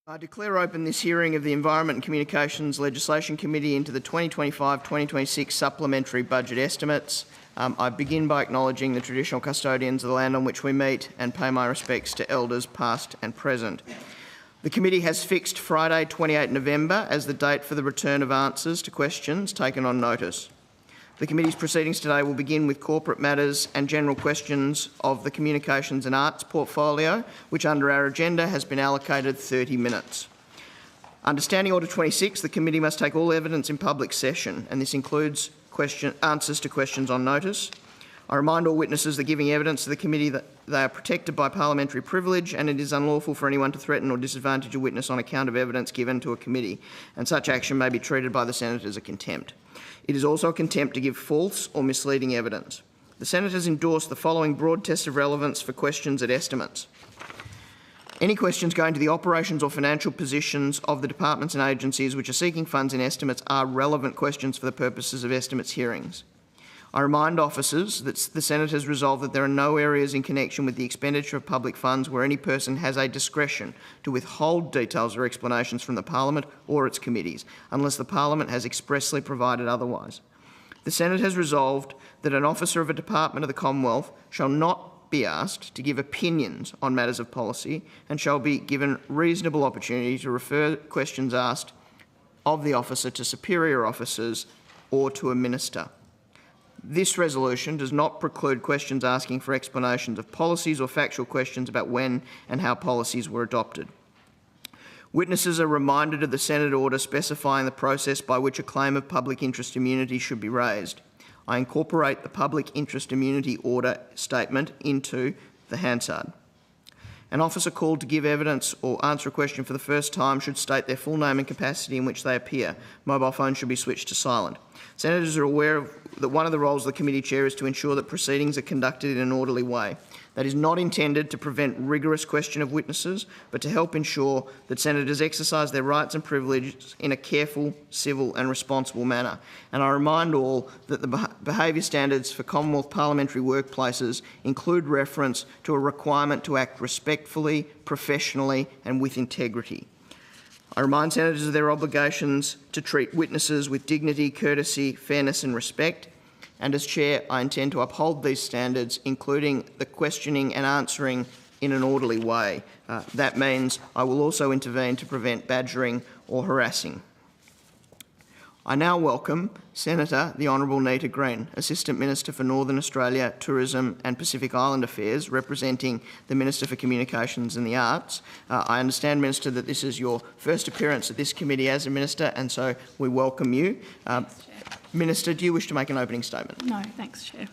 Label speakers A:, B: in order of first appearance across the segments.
A: I declare open this hearing of the Environment and Communications Legislation Committee into the 2025-2026 supplementary budget estimates. I begin by acknowledging the traditional custodians of the land on which we meet and pay my respects to elders past and present. The committee has fixed Friday 28 November as the date for the return of answers to questions taken on notice. The committee's proceedings today will begin with corporate matters and general questions of the Communications and Arts portfolio, which under our agenda has been allocated 30 minutes. Under Standing Order 26, the committee must take all evidence in public session, and this includes answers to questions on notice. I remind all witnesses that giving evidence to the committee that they are protected by parliamentary privilege, and it is unlawful for anyone to threaten or disadvantage a witness on account of evidence given to a committee, and such action may be treated by the Senate as a contempt. It is also a contempt to give false or misleading evidence. The Senate has endorsed the following broad test of relevance for questions at estimates. Any questions going to the operations or financial positions of the departments and agencies which are seeking funds in estimates are relevant questions for the purposes of estimates hearings. I remind officers that the Senate has resolved that there are no areas in connection with the expenditure of public funds where any person has a discretion to withhold details or explanations from the Parliament or its committees, unless the Parliament has expressly provided otherwise. The Senate has resolved that an officer of a department of the Commonwealth shall not be asked to give opinions on matters of policy and shall be given reasonable opportunity to refer questions asked of the officer to superior officers or to a minister. This resolution does not preclude questions asking for explanations of policies or factual questions about when and how policies were adopted. Witnesses are reminded of the Senate order specifying the process by which a claim of public interest immunity should be raised. I incorporate the public interest immunity order statement into the Hansard. An officer called to give evidence or answer a question for the first time should state their full name and capacity in which they appear. Mobile phones should be switched to silent. Senators are aware that one of the roles of the committee chair is to ensure that proceedings are conducted in an orderly way. That is not intended to prevent rigorous question of witnesses, but to help ensure that senators exercise their rights and privileges in a careful, civil and responsible manner. And I remind all that the behaviour standards for Commonwealth parliamentary workplaces include reference to a requirement to act respectfully, professionally and with integrity. I remind senators of their obligations to treat witnesses with dignity, courtesy, fairness and respect. And as chair, I intend to uphold these standards, including the questioning and answering in an orderly way. That means I will also intervene to prevent badgering or harassing. I now welcome Senator the Honourable Nita Green, Assistant Minister for Northern Australia, Tourism and Pacific Island Affairs, representing the Minister for Communications and the Arts. I understand, Minister, that this is your first appearance at this committee as a Minister, and so we welcome you. Minister, do you wish to make an opening statement?
B: No, thanks, Chair.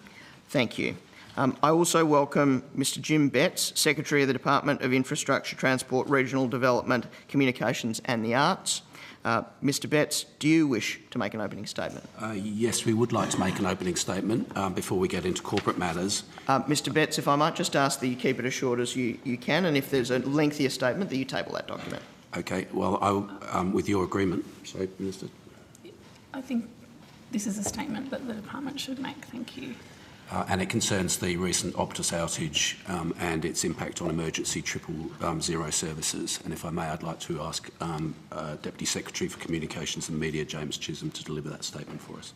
B: Thank
A: you. I also welcome Mr Jim Betts, Secretary of the Department of Infrastructure, Transport, Regional Development, Communications and the Arts. Mr Betts, do you wish to make an opening statement?
C: Yes, we would like to make an opening statement before we get into corporate matters.
A: Mr Betts, if I might just ask that you keep it as short as you can, and if there's a lengthier statement, that you table that document.
C: Okay, well, with your agreement. Sorry, Minister.
B: I think this is a statement that the department should make. Thank you.
C: And it concerns the recent Optus outage and its impact on emergency 000 services. And if I may, I'd like to ask Deputy Secretary for Communications and Media, James Chisholm, to deliver that statement for us.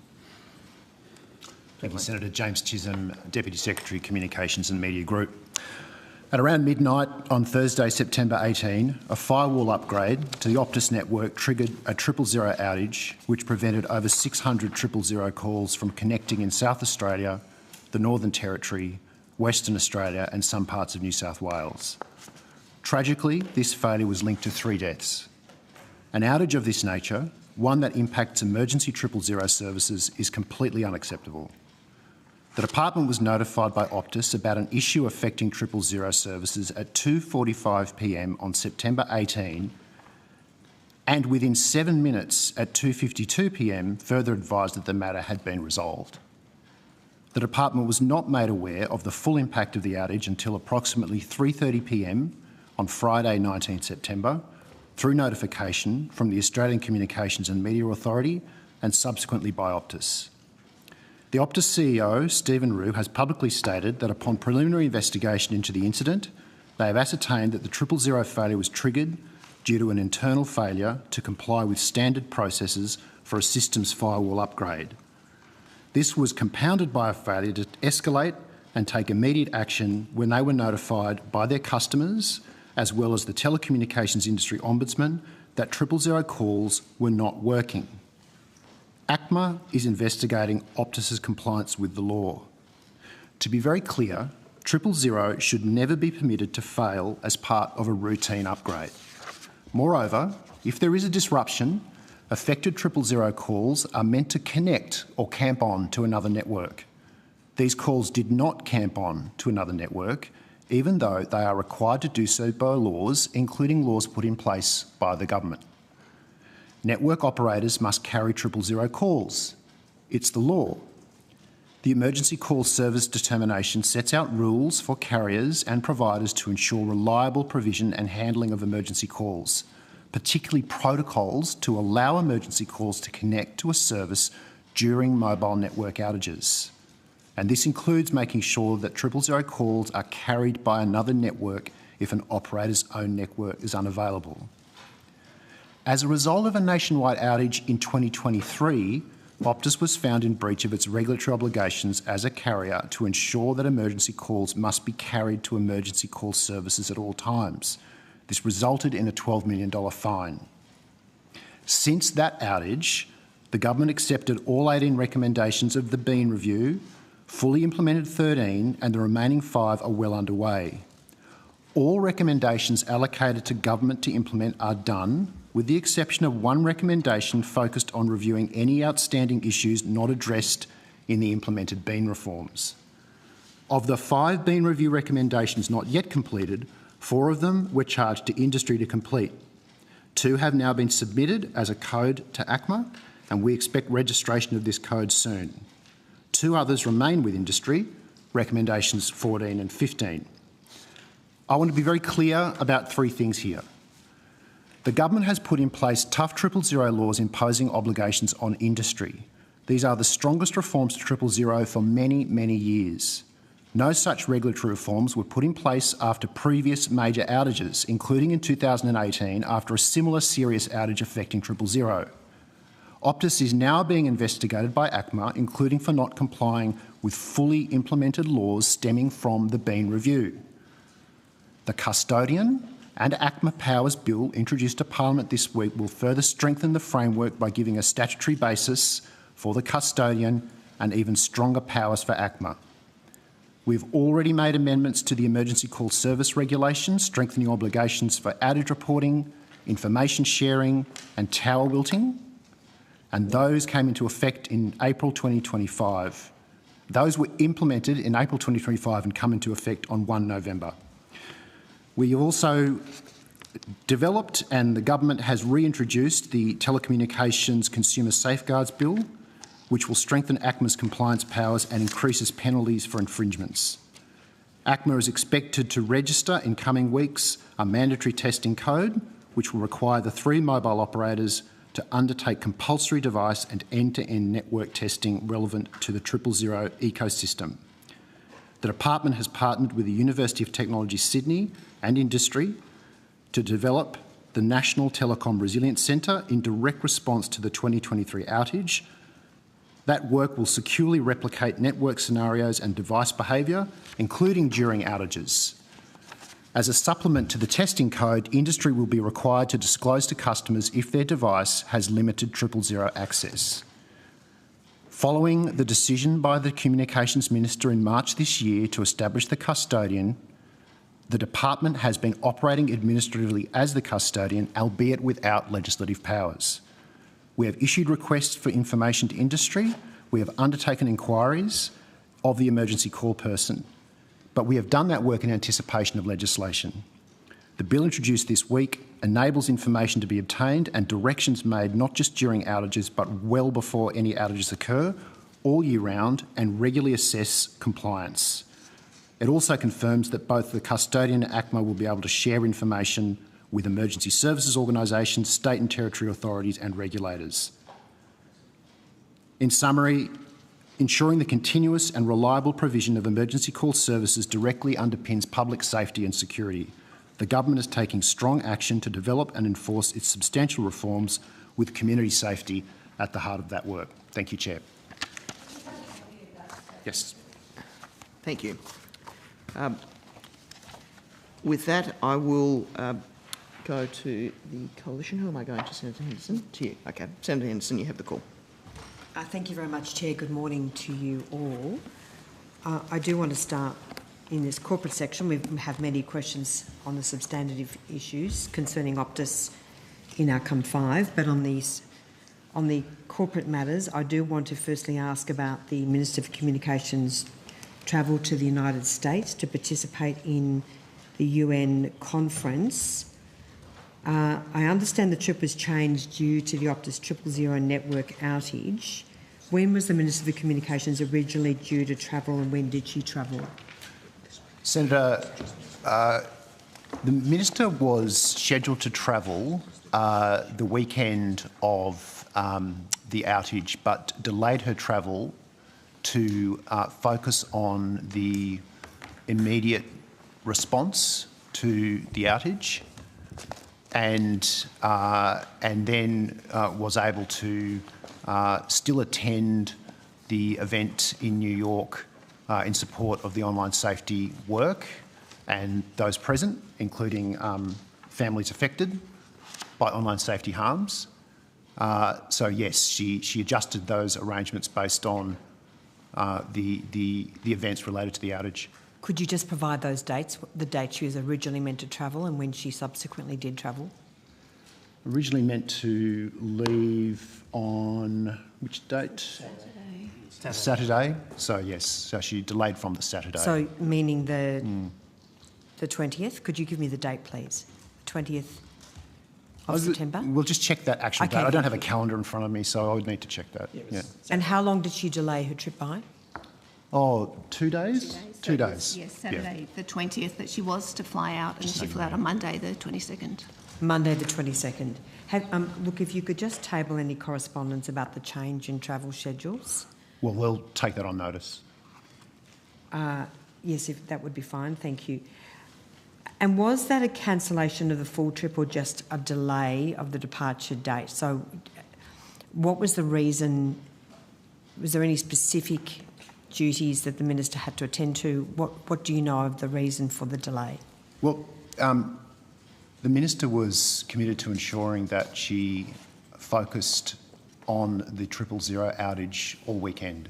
D: Thank you, Senator. James Chisholm, Deputy Secretary, Communications and Media Group. At around midnight on Thursday, September 18, a firewall upgrade to the Optus network triggered a 000 outage, which prevented over 600 000 calls from connecting in South Australia, the Northern Territory, Western Australia and some parts of New South Wales. Tragically, this failure was linked to 3 deaths. An outage of this nature, one that impacts emergency 000 services, is completely unacceptable. The department was notified by Optus about an issue affecting 000 services at 2:45 p.m. on September 18, and within 7 minutes at 2:52 p.m. further advised that the matter had been resolved. The department was not made aware of the full impact of the outage until approximately 3:30 p.m. on Friday 19 September, through notification from the Australian Communications and Media Authority and subsequently by Optus. The Optus CEO, Stephen Rue, has publicly stated that upon preliminary investigation into the incident, they have ascertained that the 000 failure was triggered due to an internal failure to comply with standard processes for a systems firewall upgrade. This was compounded by a failure to escalate and take immediate action when they were notified by their customers, as well as the telecommunications industry ombudsman, that 000 calls were not working. ACMA is investigating Optus's compliance with the law. To be very clear, 000 should never be permitted to fail as part of a routine upgrade. Moreover, if there is a disruption, affected 000 calls are meant to connect or camp on to another network. These calls did not camp on to another network, even though they are required to do so by laws, including laws put in place by the government. Network operators must carry 000 calls. It's the law. The Emergency Call Service Determination sets out rules for carriers and providers to ensure reliable provision and handling of emergency calls, particularly protocols to allow emergency calls to connect to a service during mobile network outages. And this includes making sure that 000 calls are carried by another network if an operator's own network is unavailable. As a result of a nationwide outage in 2023, Optus was found in breach of its regulatory obligations as a carrier to ensure that emergency calls must be carried to emergency call services at all times. This resulted in a $12 million fine. Since that outage, the government accepted all 18 recommendations of the Bean Review, fully implemented 13, and the remaining 5 are well underway. All recommendations allocated to government to implement are done, with the exception of one recommendation focused on reviewing any outstanding issues not addressed in the implemented Bean reforms. Of the 5 Bean Review recommendations not yet completed, 4 of them were charged to industry to complete. 2 have now been submitted as a code to ACMA, and we expect registration of this code soon. 2 others remain with industry, recommendations 14 and 15. I want to be very clear about 3 things here. The government has put in place tough 000 laws imposing obligations on industry. These are the strongest reforms to 000 for many, many years. No such regulatory reforms were put in place after previous major outages, including in 2018 after a similar serious outage affecting 000. Optus is now being investigated by ACMA, including for not complying with fully implemented laws stemming from the Bean Review. The Custodian and ACMA Powers Bill introduced to Parliament this week will further strengthen the framework by giving a statutory basis for the Custodian and even stronger powers for ACMA. We've already made amendments to the Emergency Call Service Regulation, strengthening obligations for outage reporting, information sharing and tower wilting, and those came into effect in April 2025. Those were implemented in April 2025 and come into effect on 1 November. We have also developed and the government has reintroduced the Telecommunications Consumer Safeguards Bill, which will strengthen ACMA's compliance powers and increases penalties for infringements. ACMA is expected to register in coming weeks a mandatory testing code, which will require the 3 mobile operators to undertake compulsory device and end-to-end network testing relevant to the 000 ecosystem. The department has partnered with the University of Technology Sydney and industry to develop the National Telecom Resilience Centre in direct response to the 2023 outage. That work will securely replicate network scenarios and device behaviour, including during outages. As a supplement to the testing code, industry will be required to disclose to customers if their device has limited 000 access. Following the decision by the Communications Minister in March this year to establish the Custodian, the department has been operating administratively as the Custodian, albeit without legislative powers. We have issued requests for information to industry. We have undertaken inquiries of the emergency call person, but we have done that work in anticipation of legislation. The bill introduced this week enables information to be obtained and directions made not just during outages but well before any outages occur, all year round, and regularly assess compliance. It also confirms that both the Custodian and ACMA will be able to share information with emergency services organisations, state and territory authorities and regulators. In summary, ensuring the continuous and reliable provision of emergency call services directly underpins public safety and security. The government is taking strong action to develop and enforce its substantial reforms with community safety at the heart of that work. Thank you, Chair. Yes.
A: Thank you. With that, I will go to the coalition. Who am I going to? Senator Henderson? To you. Okay. Senator Henderson, you have the call.
E: Thank you very much, Chair. Good morning to you all. I do want to start in this corporate section. We have many questions on the substantive issues concerning Optus in outcome 5, but on the corporate matters, I do want to firstly ask about the Minister for Communications' travel to the United States to participate in the UN conference. I understand the trip was changed due to the Optus 000 network outage. When was the Minister for Communications originally due to travel, and when did she travel?
D: Senator, the Minister was scheduled to travel the weekend of the outage, but delayed her travel to focus on the immediate response to the outage, and then was able to still attend the event in New York in support of the online safety work and those present, including families affected by online safety harms. So yes, she adjusted those arrangements based on the events related to the outage.
E: Could you just provide those dates, the date she was originally meant to travel and when she subsequently did travel?
D: Originally meant to leave on which date? Saturday. So yes, so she delayed from the Saturday.
E: So meaning the 20th? Could you give me the date, please? 20th of September?
D: We'll just check that actual
E: Okay,
D: date. I don't have a
E: thank you.
D: calendar in front of me, so I would need to check that. Yeah.
E: And how long did she delay her trip by?
D: Oh, 2 days? 2 days.
F: Yes, Saturday the 20th, but she was to fly out and she flew out on Monday the 22nd.
E: Monday the 22nd. Look, if you could just table any correspondence about the change in travel schedules.
D: Well, we'll take that on notice.
E: Yes, if that would be fine, thank you. And was that a cancellation of the full trip or just a delay of the departure date? So what was the reason? Was there any specific duties that the Minister had to attend to? What do you know of the reason for the delay?
D: Well, the Minister was committed to ensuring that she focused on the 000 outage all weekend.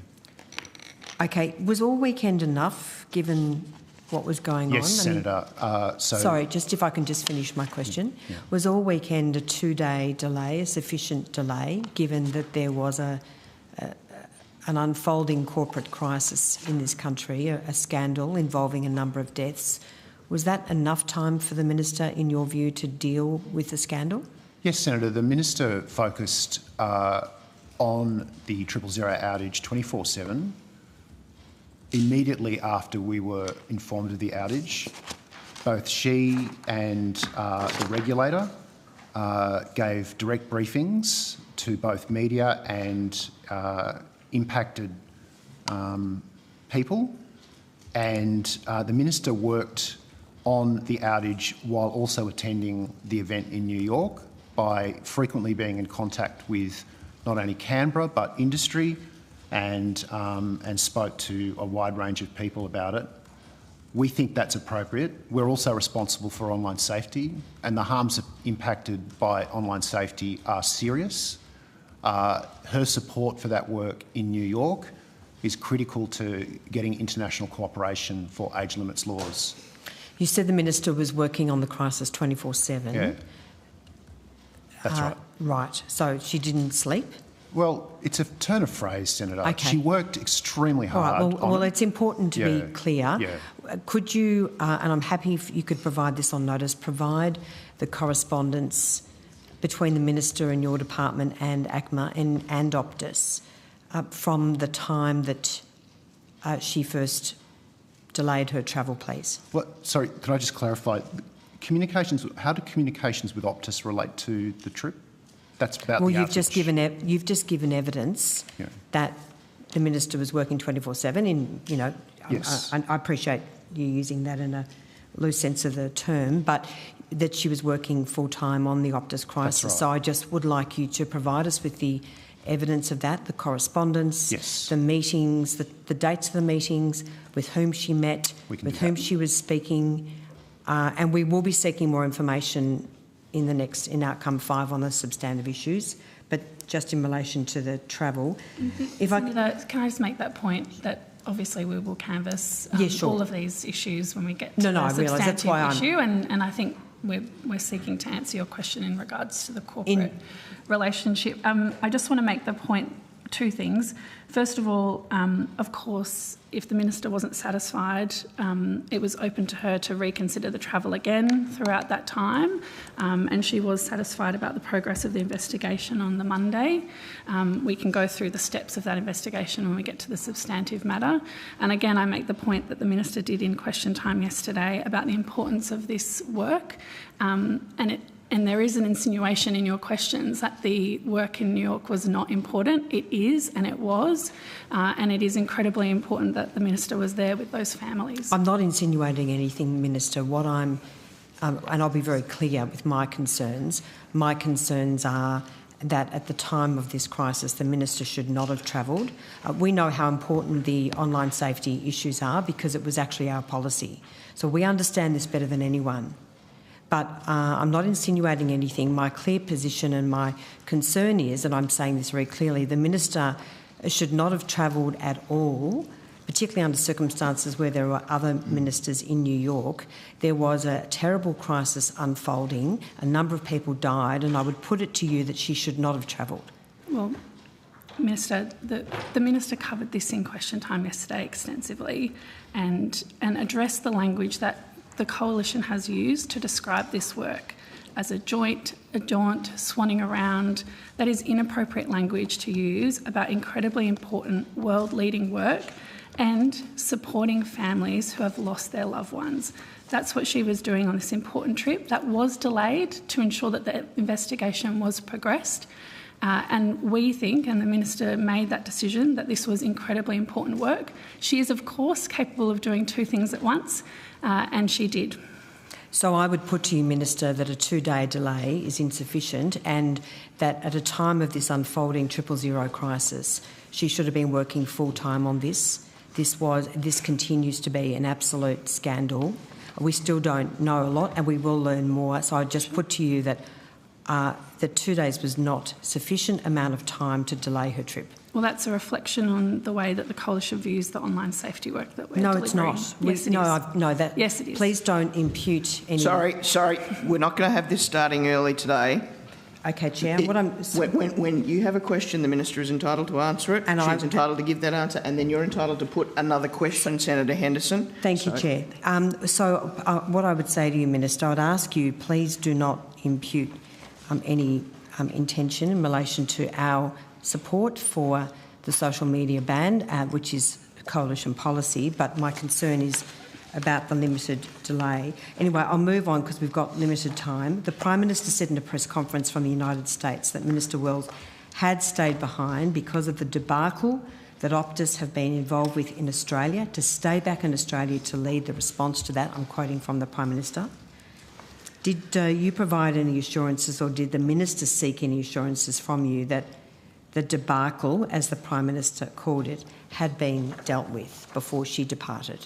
E: Okay, was all weekend enough given what was going on?
D: Yes, Senator.
E: Sorry, just if I can just finish my question.
D: Yeah.
E: Was all weekend a 2-day delay a sufficient delay given that there was an unfolding corporate crisis in this country, a scandal involving a number of deaths? Was that enough time for the Minister, in your view, to deal with the scandal?
D: Yes, Senator. The Minister focused on the 000 outage 24/7. Immediately after we were informed of the outage, both she and the regulator gave direct briefings to both media and impacted people, and the Minister worked on the outage while also attending the event in New York by frequently being in contact with not only Canberra but industry, and spoke to a wide range of people about it. We think that's appropriate. We're also responsible for online safety, and the harms impacted by online safety are serious. Her support for that work in New York is critical to getting international cooperation for age limits laws.
E: You said the Minister was working on the crisis 24/7.
D: Yeah, that's right.
E: Right, so she didn't sleep?
D: Well, it's a turn of phrase, Senator.
E: Okay.
D: She worked extremely
E: All right,
D: hard.
E: well, it's important to
D: Yeah,
E: be clear.
D: yeah.
E: Could you, and I'm happy if you could provide this on notice, provide the correspondence between the Minister and your department and ACMA and Optus from the time that she first delayed her travel, please?
D: Well, sorry, can I just clarify? Communications. How do communications with Optus relate to the trip? That's about.
E: Well,
D: the
E: you've just
D: outage.
E: given evidence
D: Yeah.
E: that the Minister was working 24/7. In
D: Yes.
E: I appreciate you using that in a loose sense of the term, but that she was working full-time on the Optus crisis.
D: That's right.
E: So I just would like you to provide us with the evidence of that, the correspondence,
D: Yes.
E: the meetings, the dates of the meetings, with whom she met, with whom she was speaking, and we will be seeking more information in outcome 5 on the substantive issues, but just in relation to the travel.
B: Senator, can I just make that point that obviously we will canvass all of these issues when we get to the substantive issue, and I think we're seeking to answer your question in regards to the corporate relationship. I just want to make the point, 2 things. First of all, of course, if the minister wasn't satisfied, it was open to her to reconsider the travel again throughout that time, and she was satisfied about the progress of the investigation on the Monday. We can go through the steps of that investigation when we get to the substantive matter. And again, I make the point that the minister did in question time yesterday about the importance of this work, and there is an insinuation in your questions that the work in New York was not important. It is, and it was, and it is incredibly important that the minister was there with those families.
E: I'm not insinuating anything, Minister. What I'm, and I'll be very clear with my concerns are that at the time of this crisis, the minister should not have travelled. We know how important the online safety issues are because it was actually our policy. So we understand this better than anyone. But I'm not insinuating anything. My clear position and my concern is, and I'm saying this very clearly, the minister should not have travelled at all, particularly under circumstances where there were other ministers in New York. There was a terrible crisis unfolding. A number of people died, and I would put it to you that she should not have travelled.
B: Well, Minister, the minister covered this in question time yesterday extensively and addressed the language that the coalition has used to describe this work as a jaunt, swanning around. That is inappropriate language to use about incredibly important world-leading work and supporting families who have lost their loved ones. That's what she was doing on this important trip. That was delayed to ensure that the investigation was progressed. And we think, and the minister made that decision, that this was incredibly important work. She is, of course, capable of doing 2 things at once, and she did.
E: So I would put to you, Minister, that a 2-day delay is insufficient and that at a time of this unfolding 000 crisis, she should have been working full-time on this. This continues to be an absolute scandal. We still don't know a lot and we will learn more. So I'd just put to you that 2 days was not sufficient amount of time to delay her trip.
B: Well, that's a reflection on the way that the coalition views the online safety work that we're delivering.
E: It's not.
B: Yes, it is. Yes, it is.
E: Please don't impute any...
A: Sorry, we're not going to have this starting early today.
E: Okay, Chair.
A: When you have a question, the minister is entitled to answer it. And she's entitled to give that answer, and then you're entitled to put another question, Senator Henderson.
E: Thank you, Chair. What I would say to you, Minister, I'd ask you, please do not impute any intention in relation to our support for the social media ban, which is coalition policy, but my concern is about the limited delay. Anyway, I'll move on because we've got limited time. The Prime Minister said in a press conference from the United States that Minister Wells had stayed behind because of the debacle that Optus have been involved with in Australia, to stay back in Australia to lead the response to that. I'm quoting from the Prime Minister. Did you provide any assurances, or did the Minister seek any assurances from you that the debacle, as the Prime Minister called it, had been dealt with before she departed?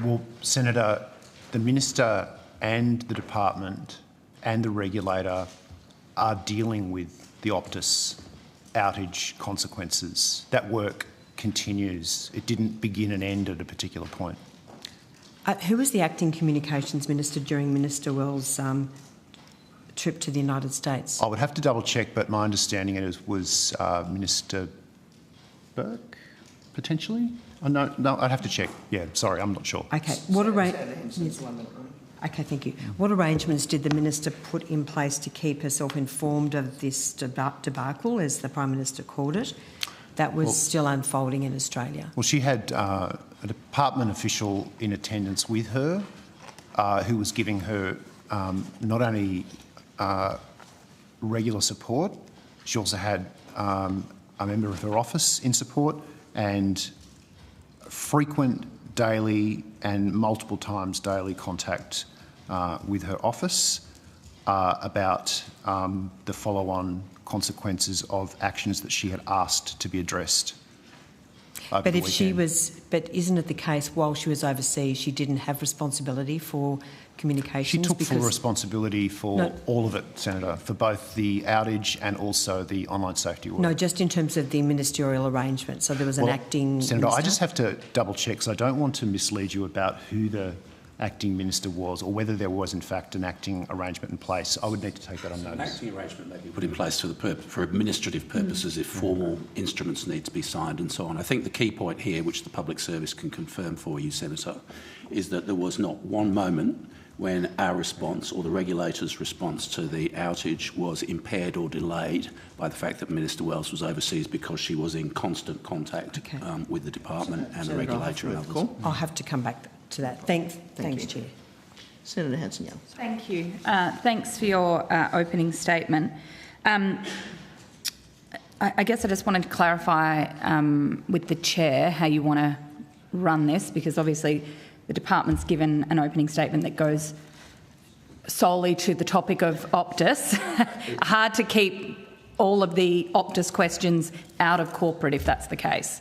D: Well, Senator, the Minister and the Department and the regulator are dealing with the Optus outage consequences. That work continues. It didn't begin and end at a particular point.
E: Who was the Acting Communications Minister during Minister Wells' trip to the United States?
D: I would have to double check, but my understanding was Minister Burke, potentially? No, I'd have to check. Yeah, sorry, I'm not sure.
E: Okay. Okay, thank you. What arrangements did the Minister put in place to keep herself informed of this debacle, as the Prime Minister called it, that was still unfolding in Australia?
D: Well, she had a department official in attendance with her who was giving her not only regular support, she also had a member of her office in support and frequent daily and multiple times daily contact with her office about the follow-on consequences of actions that she had asked to be addressed.
E: But but isn't it the case while she was overseas she didn't have responsibility for communications?
D: She took full responsibility for all of it, Senator, for both the outage and also the online safety work.
E: No, just in terms of the ministerial arrangement. So there was an acting
D: Senator,
E: minister?
D: I just have to double check because I don't want to mislead you about who the acting minister was or whether there was in fact an acting arrangement in place. I would need to take that on notice.
C: An acting arrangement may be put in place for administrative purposes if formal instruments need to be signed and so on. I think the key point here, which the Public Service can confirm for you, Senator, is that there was not one moment when our response or the regulator's response to the outage was impaired or delayed by the fact that Minister Wells was overseas because she was in constant contact with the department and the regulator and others.
E: I'll have to come back to that. Thanks, Chair.
A: Senator Hanson-Young.
G: Thank you. Thanks for your opening statement. I guess I just wanted to clarify with the Chair how you want to run this, because obviously the department's given an opening statement that goes solely to the topic of Optus. Hard to keep all of the Optus questions out of corporate if that's the case.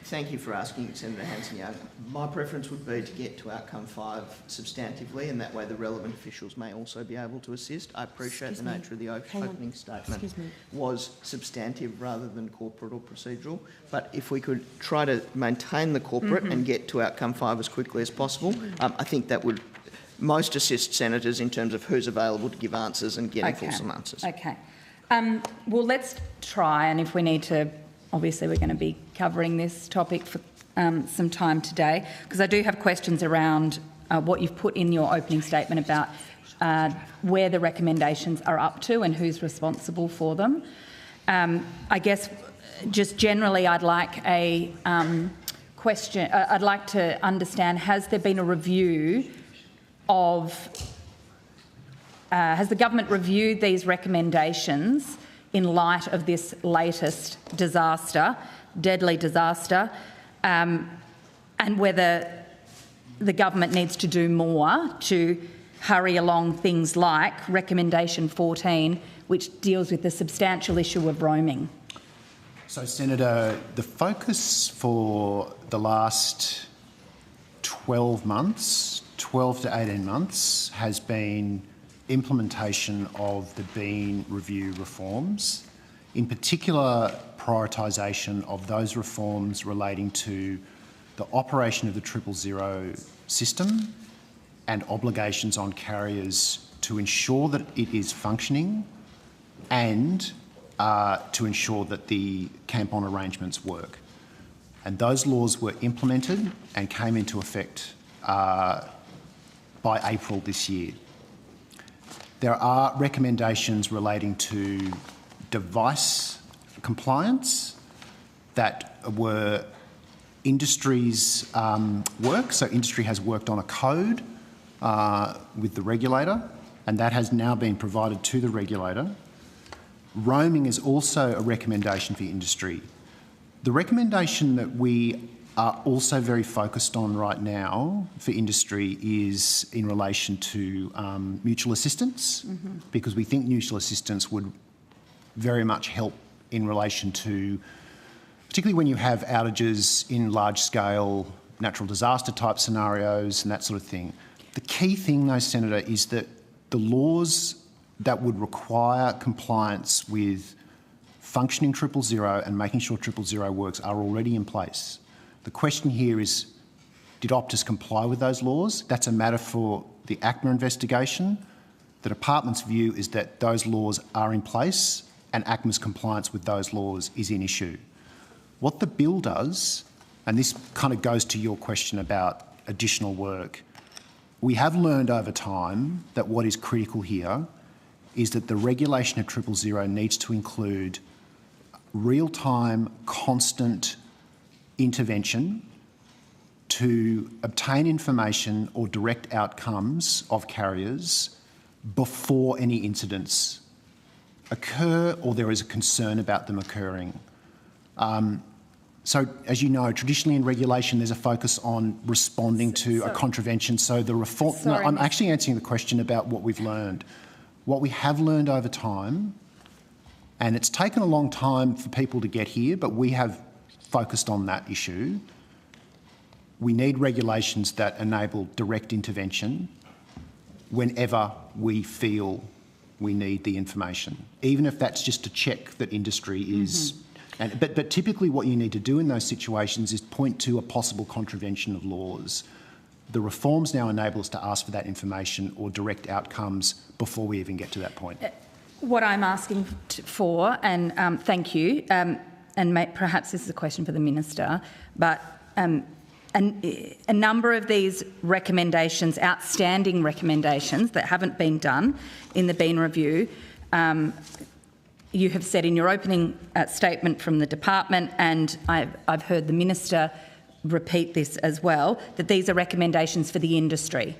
A: Thank you for asking, Senator Hanson-Young. My preference would be to get to outcome 5 substantively, and that way the relevant officials may also be able to assist. I appreciate the nature of the opening statement was substantive rather than corporate or procedural, but if we could try to maintain the corporate and get to outcome 5 as quickly as possible, I think that would most assist senators in terms of who's available to give answers and getting fulsome answers.
G: Okay. Well, let's try, and if we need to, obviously we're going to be covering this topic for some time today, because I do have questions around what you've put in your opening statement about where the recommendations are up to and who's responsible for them. I guess just generally I'd like a question, I'd like to understand, has there been a review of, has the government reviewed these recommendations in light of this latest disaster, deadly disaster, and whether the government needs to do more to hurry along things like Recommendation 14, which deals with the substantial issue of roaming?
D: So, Senator, the focus for the last 12 months, 12 to 18 months, has been implementation of the Bean Review reforms, in particular prioritisation of those reforms relating to the operation of the 000 system and obligations on carriers to ensure that it is functioning and to ensure that the camp-on arrangements work. And those laws were implemented and came into effect by April this year. There are recommendations relating to device compliance that were industry's work. So industry has worked on a code with the regulator, and that has now been provided to the regulator. Roaming is also a recommendation for industry. The recommendation that we are also very focused on right now for industry is in relation to mutual assistance, because we think mutual assistance would very much help in relation to, particularly when you have outages in large-scale natural disaster type scenarios and that sort of thing. The key thing, though, Senator, is that the laws that would require compliance with functioning 000 and making sure 000 works are already in place. The question here is, did Optus comply with those laws? That's a matter for the ACMA investigation. The department's view is that those laws are in place and ACMA's compliance with those laws is in issue. What the bill does, and this kind of goes to your question about additional work, we have learned over time that what is critical here is that the regulation of 000 needs to include real-time, constant intervention to obtain information or direct outcomes of carriers before any incidents occur or there is a concern about them occurring. So, as you know, traditionally in regulation there's a focus on responding to a contravention. So the reform... No, I'm actually answering the question about what we've learned. What we have learned over time, and it's taken a long time for people to get here, but we have focused on that issue. We need regulations that enable direct intervention whenever we feel we need the information, even if that's just to check that industry is... But typically what you need to do in those situations is point to a possible contravention of laws. The reforms now enable us to ask for that information or direct outcomes before we even get to that point.
G: What I'm asking for, and thank you, and perhaps this is a question for the Minister, but a number of these recommendations, outstanding recommendations that haven't been done in the Bean Review, you have said in your opening statement from the department, and I've heard the Minister repeat this as well, that these are recommendations for the industry.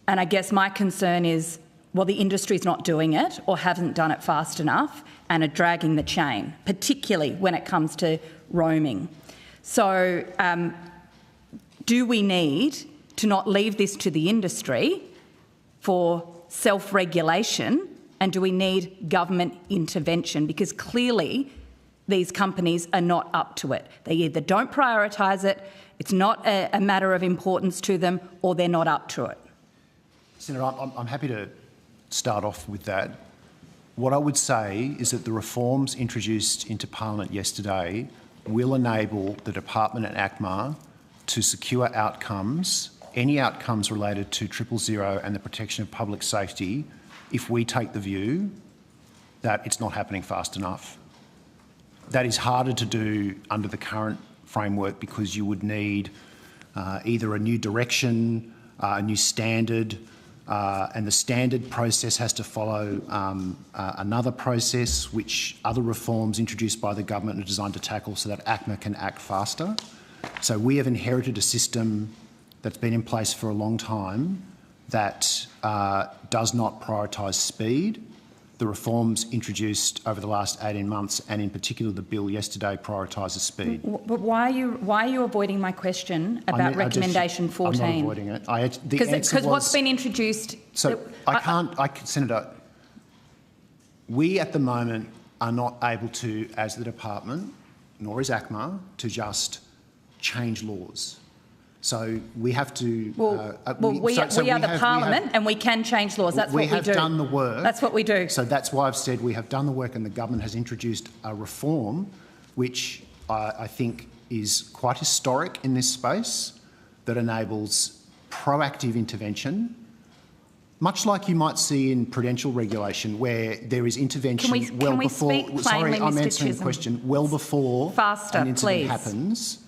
G: And I guess my concern is, well, the industry's not doing it or haven't done it fast enough and are dragging the chain, particularly when it comes to roaming. So do we need to not leave this to the industry for self-regulation, and do we need government intervention? Because clearly these companies are not up to it. They either don't prioritise it, it's not a matter of importance to them, or they're not up to it.
D: Senator, I'm happy to start off with that. What I would say is that the reforms introduced into Parliament yesterday will enable the Department and ACMA to secure outcomes, any outcomes related to 000 and the protection of public safety, if we take the view that it's not happening fast enough. That is harder to do under the current framework because you would need either a new direction, a new standard, and the standard process has to follow another process which other reforms introduced by the government are designed to tackle so that ACMA can act faster. So we have inherited a system that's been in place for a long time that does not prioritise speed. The reforms introduced over the last 18 months, and in particular the bill yesterday, prioritises speed.
G: But why are you avoiding my question about recommendation 14?
D: I'm not avoiding it.
G: Because what's been introduced...
D: So Senator, we at the moment are not able to, as the department, nor is ACMA, to just change laws. So we have to... we are the Parliament and we can change laws. That's what we do. We have done the work. That's what we do. So that's why I've said we have done the work, and the government has introduced a reform which I think is quite historic in this space, that enables proactive intervention, much like you might see in prudential regulation before... Sorry, I'm answering the question. Well before an incident happens.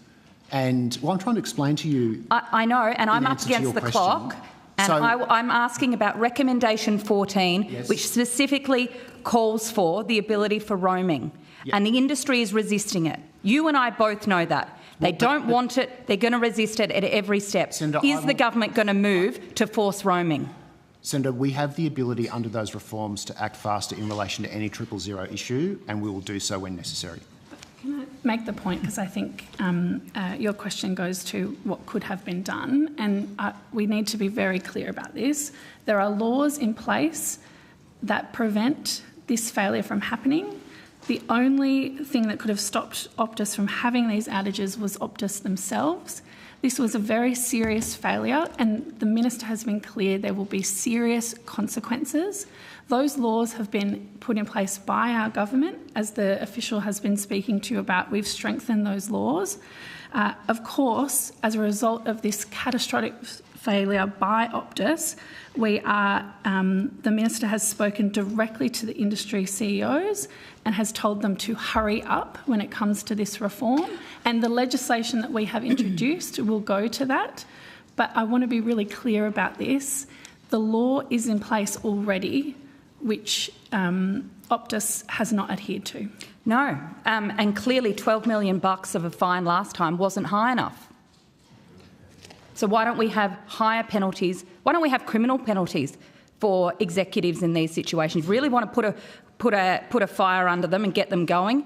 D: And I'm trying to explain to you...
G: I know, and I'm up against the clock, and I'm asking about recommendation 14, yes, which specifically calls for the ability for roaming, and the industry is resisting it. You and I both know that. They don't want it, they're going to resist it at every step. Senator, is the government going to move to force roaming?
D: Senator, we have the ability under those reforms to act faster in relation to any 000 issue, and we will do so when necessary.
B: Can I make the point, because I think your question goes to what could have been done, and we need to be very clear about this. There are laws in place that prevent this failure from happening. The only thing that could have stopped Optus from having these outages was Optus themselves. This was a very serious failure, and the Minister has been clear there will be serious consequences. Those laws have been put in place by our government, as the official has been speaking to you about. We've strengthened those laws. Of course, as a result of this catastrophic failure by Optus, the Minister has spoken directly to the industry CEOs and has told them to hurry up when it comes to this reform. And the legislation that we have introduced will go to that. But I want to be really clear about this. The law is in place already, which Optus has not adhered to.
G: No, and clearly $12 million of a fine last time wasn't high enough. So why don't we have higher penalties? Why don't we have criminal penalties for executives in these situations? Really want to put a fire under them and get them going?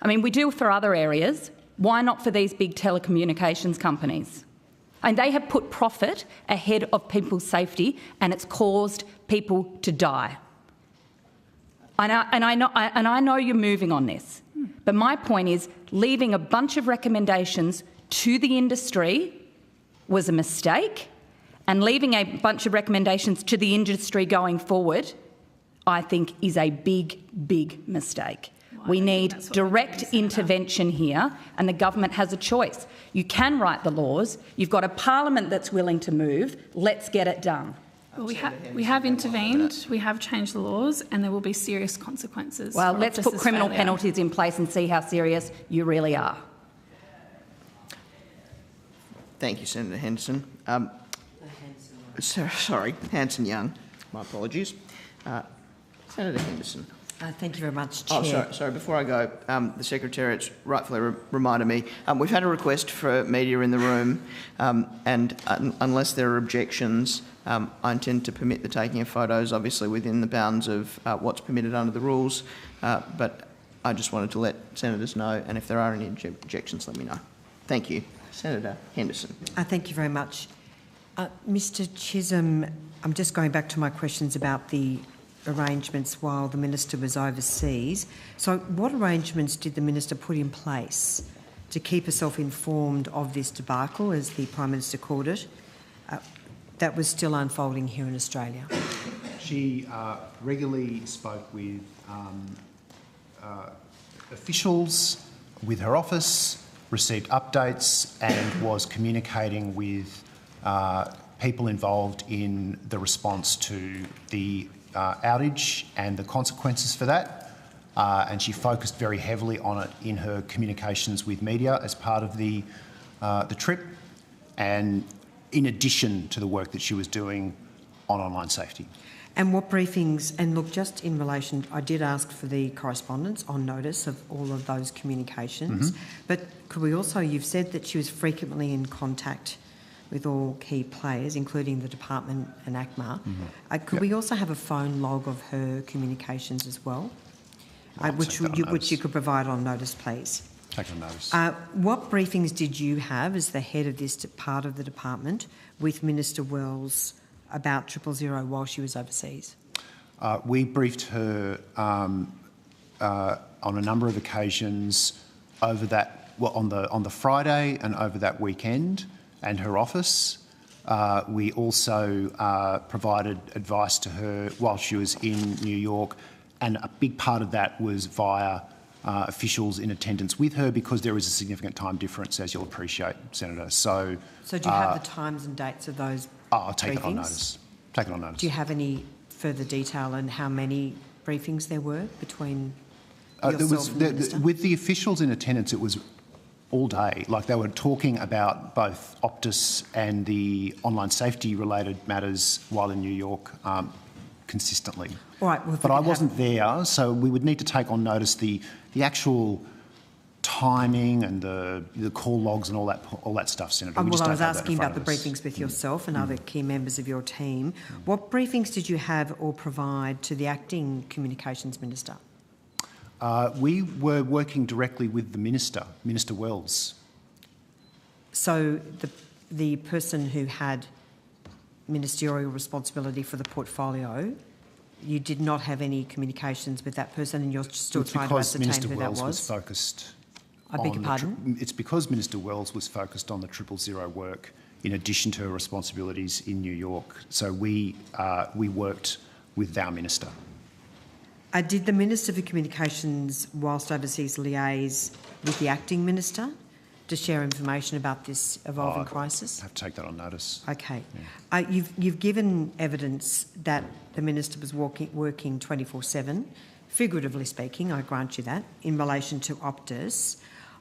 G: I mean, we do for other areas, Why not for these big telecommunications companies? And they have put profit ahead of people's safety, and it's caused people to die. And I know you're moving on this, but my point is leaving a bunch of recommendations to the industry was a mistake, and leaving a bunch of recommendations to the industry going forward, I think, is a big, big mistake. We need direct intervention here, and the government has a choice. You can write the laws. You've got a parliament that's willing to move. Let's get it done.
B: Well, we have intervened, we have changed the laws, and there will be serious consequences.
G: Well, let's put criminal penalties in place and see how serious you really are.
A: Thank you, Senator Henderson. Sorry, Hanson-Young. My apologies. Senator Henderson.
E: Thank you very much, Chair.
A: Oh, sorry. Before I go, the Secretariat's rightfully reminded me, we've had a request for media in the room, and unless there are objections, I intend to permit the taking of photos, obviously within the bounds of what's permitted under the rules, but I just wanted to let senators know, and if there are any objections, let me know. Thank you. Senator Henderson.
E: Thank you very much. Mr Chisholm, I'm just going back to my questions about the arrangements while the Minister was overseas. So what arrangements did the Minister put in place to keep herself informed of this debacle, as the Prime Minister called it, that was still unfolding here in Australia?
D: She regularly spoke with officials, with her office, received updates, and was communicating with people involved in the response to the outage and the consequences for that. And she focused very heavily on it in her communications with media as part of the trip, and in addition to the work that she was doing on online safety.
E: And what briefings, and look, just in relation, I did ask for the correspondence on notice of all of those communications, but could we also, you've said that she was frequently in contact with all key players, including the department and ACMA. Could we also have a phone log of her communications as well, which you could provide on notice, please?
D: Take on notice.
E: What briefings did you have as the head of this part of the department with Minister Wells about 000 while she was overseas?
D: We briefed her on a number of occasions over that, on the Friday and over that weekend, and her office. We also provided advice to her while she was in New York, and a big part of that was via officials in attendance with her, because there is a significant time difference, as you'll appreciate, Senator. So
E: do you have the times and dates of those
D: I'll take
E: briefings?
D: it on notice. Take it on notice.
E: Do you have any further detail on how many briefings there were between yourself and the Minister?
D: With the officials in attendance, it was all day. Like, they were talking about both Optus and the online safety-related matters while in New York consistently.
E: All right, well,
D: but I wasn't there, so we would need to take on notice the actual timing and the call logs and all that stuff, Senator.
E: Well, I was asking about the briefings with yourself and other key members of your team. What briefings did you have or provide to the acting Communications Minister?
D: We were working directly with the Minister, Minister Wells.
E: So the person who had ministerial responsibility for the portfolio, you did not have any communications with that person, and you're still trying to ascertain who that was? I beg your pardon?
D: It's because Minister Wells was focused on the 000 work in addition to her responsibilities in New York. So we worked with our Minister.
E: Did the Minister for Communications, whilst overseas, liaise with the acting Minister to share information about this evolving crisis?
D: I have to take that on notice.
E: Okay. Yeah. You've given evidence that the Minister was working 24/7, figuratively speaking, I grant you that, in relation to Optus.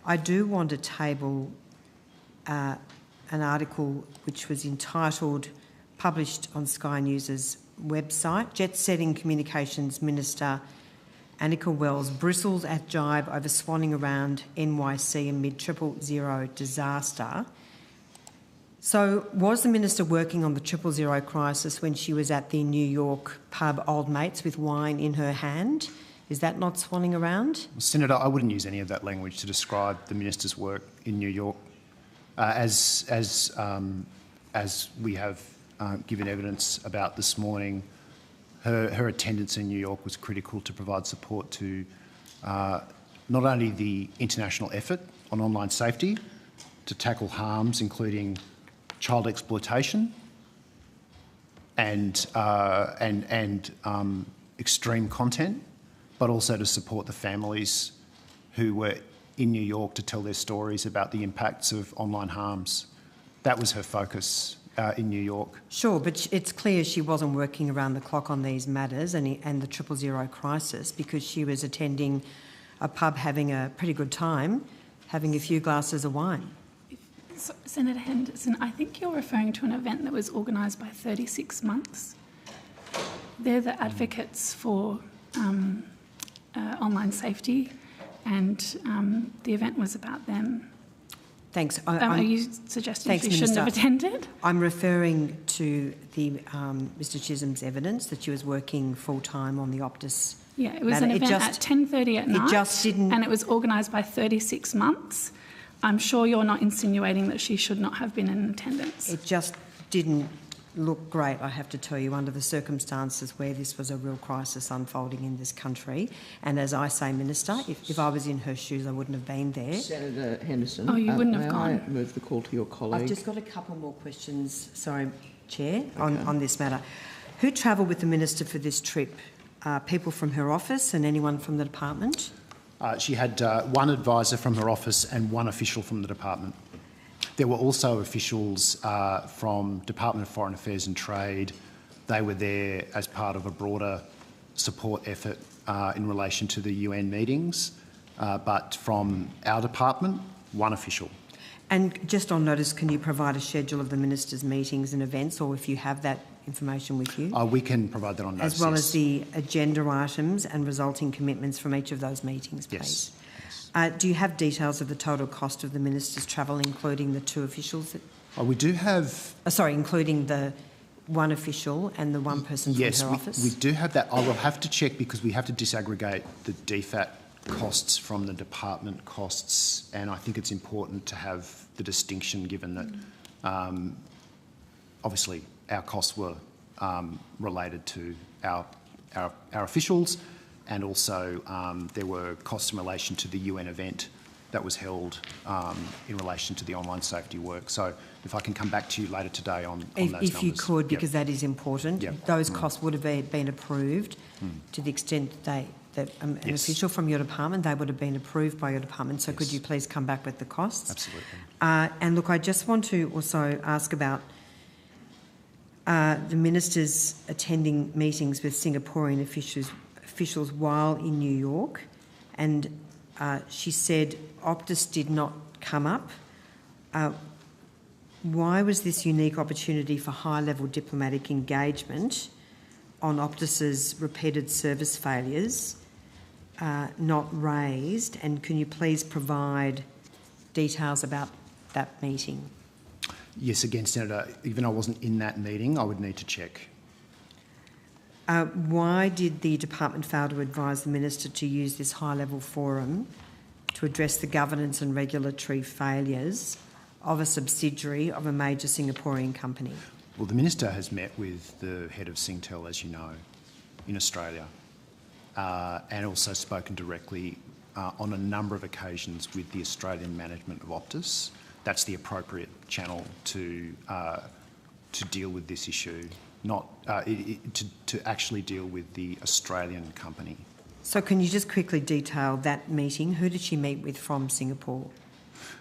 E: I do want to table an article which was entitled, published on Sky News' website, Jet-Setting Communications Minister Annika Wells bristles at jibe over swanning around NYC amid 000 disaster. So was the Minister working on the 000 crisis when she was at the New York pub Old Mates with wine in her hand Is that not swanning around?
D: Senator, I wouldn't use any of that language to describe the minister's work in New York. As we have given evidence about this morning, her attendance in New York was critical to provide support to not only the international effort on online safety to tackle harms including child exploitation and extreme content, but also to support the families who were in New York to tell their stories about the impacts of online harms. That was her focus in New York.
E: Sure, but it's clear she wasn't working around the clock on these matters and the 000 crisis, because she was attending a pub having a pretty good time, having a few glasses of wine.
B: So, Senator Henderson, I think you're referring to an event that was organised by 36 Months. They're the advocates for online safety, and the event was about them.
E: Thanks.
B: Are you suggesting she shouldn't have attended?
E: I'm referring to the Mr Chisholm's evidence that she was working full-time on the Optus.
B: Yeah, it was an event at 10:30 at night.
E: It just didn't...
B: And it was organised by 36 Months. I'm sure you're not insinuating that she should not have been in attendance.
E: It just didn't look great, I have to tell you, under the circumstances where this was a real crisis unfolding in this country. And as I say, Minister, if I was in her shoes, I wouldn't have been there.
A: Senator Henderson.
B: Oh, you wouldn't have gone.
A: May I move the call to your colleague?
E: I've just got a couple more questions, sorry, Chair, on this matter. Who travelled with the Minister for this trip? People from her office and anyone from the department?
D: She had one advisor from her office and one official from the department. There were also officials from Department of Foreign Affairs and Trade. They were there as part of a broader support effort in relation to the UN meetings, but from our department, one official.
E: And just on notice, can you provide a schedule of the Minister's meetings and events, or if you have that information with you?
D: We can provide that on notice.
E: As well as the agenda items and resulting commitments from each of those meetings, please.
D: Yes.
E: Do you have details of the total cost of the Minister's travel, including the two officials?
D: We do have...
E: sorry, including the one official and the one person from her office?
D: Yes, we do have that. I will have to check because we have to disaggregate the DFAT costs from the department costs, and I think it's important to have the distinction given that obviously our costs were related to our officials, and also there were costs in relation to the UN event that was held in relation to the online safety work. So if I can come back to you later today on those numbers.
E: If you could, because that is important.
D: Yep.
E: Those costs would have been approved to the extent that an official from your department, they would have been approved by your department. So could you please come back with the costs?
D: Absolutely.
E: And look, I just want to also ask about the Minister's attending meetings with Singaporean officials while in New York, and she said Optus did not come up. Why was this unique opportunity for high-level diplomatic engagement on Optus's repeated service failures not raised? And can you please provide details about that meeting?
D: Yes, again, Senator, even though I wasn't in that meeting, I would need to check.
E: Why did the department fail to advise the Minister to use this high-level forum to address the governance and regulatory failures of a subsidiary of a major Singaporean company?
D: Well, the Minister has met with the head of Singtel, as you know, in Australia, and also spoken directly on a number of occasions with the Australian management of Optus. That's the appropriate channel to deal with this issue, not to actually deal with the Australian company.
E: So can you just quickly detail that meeting? Who did she meet with from Singapore?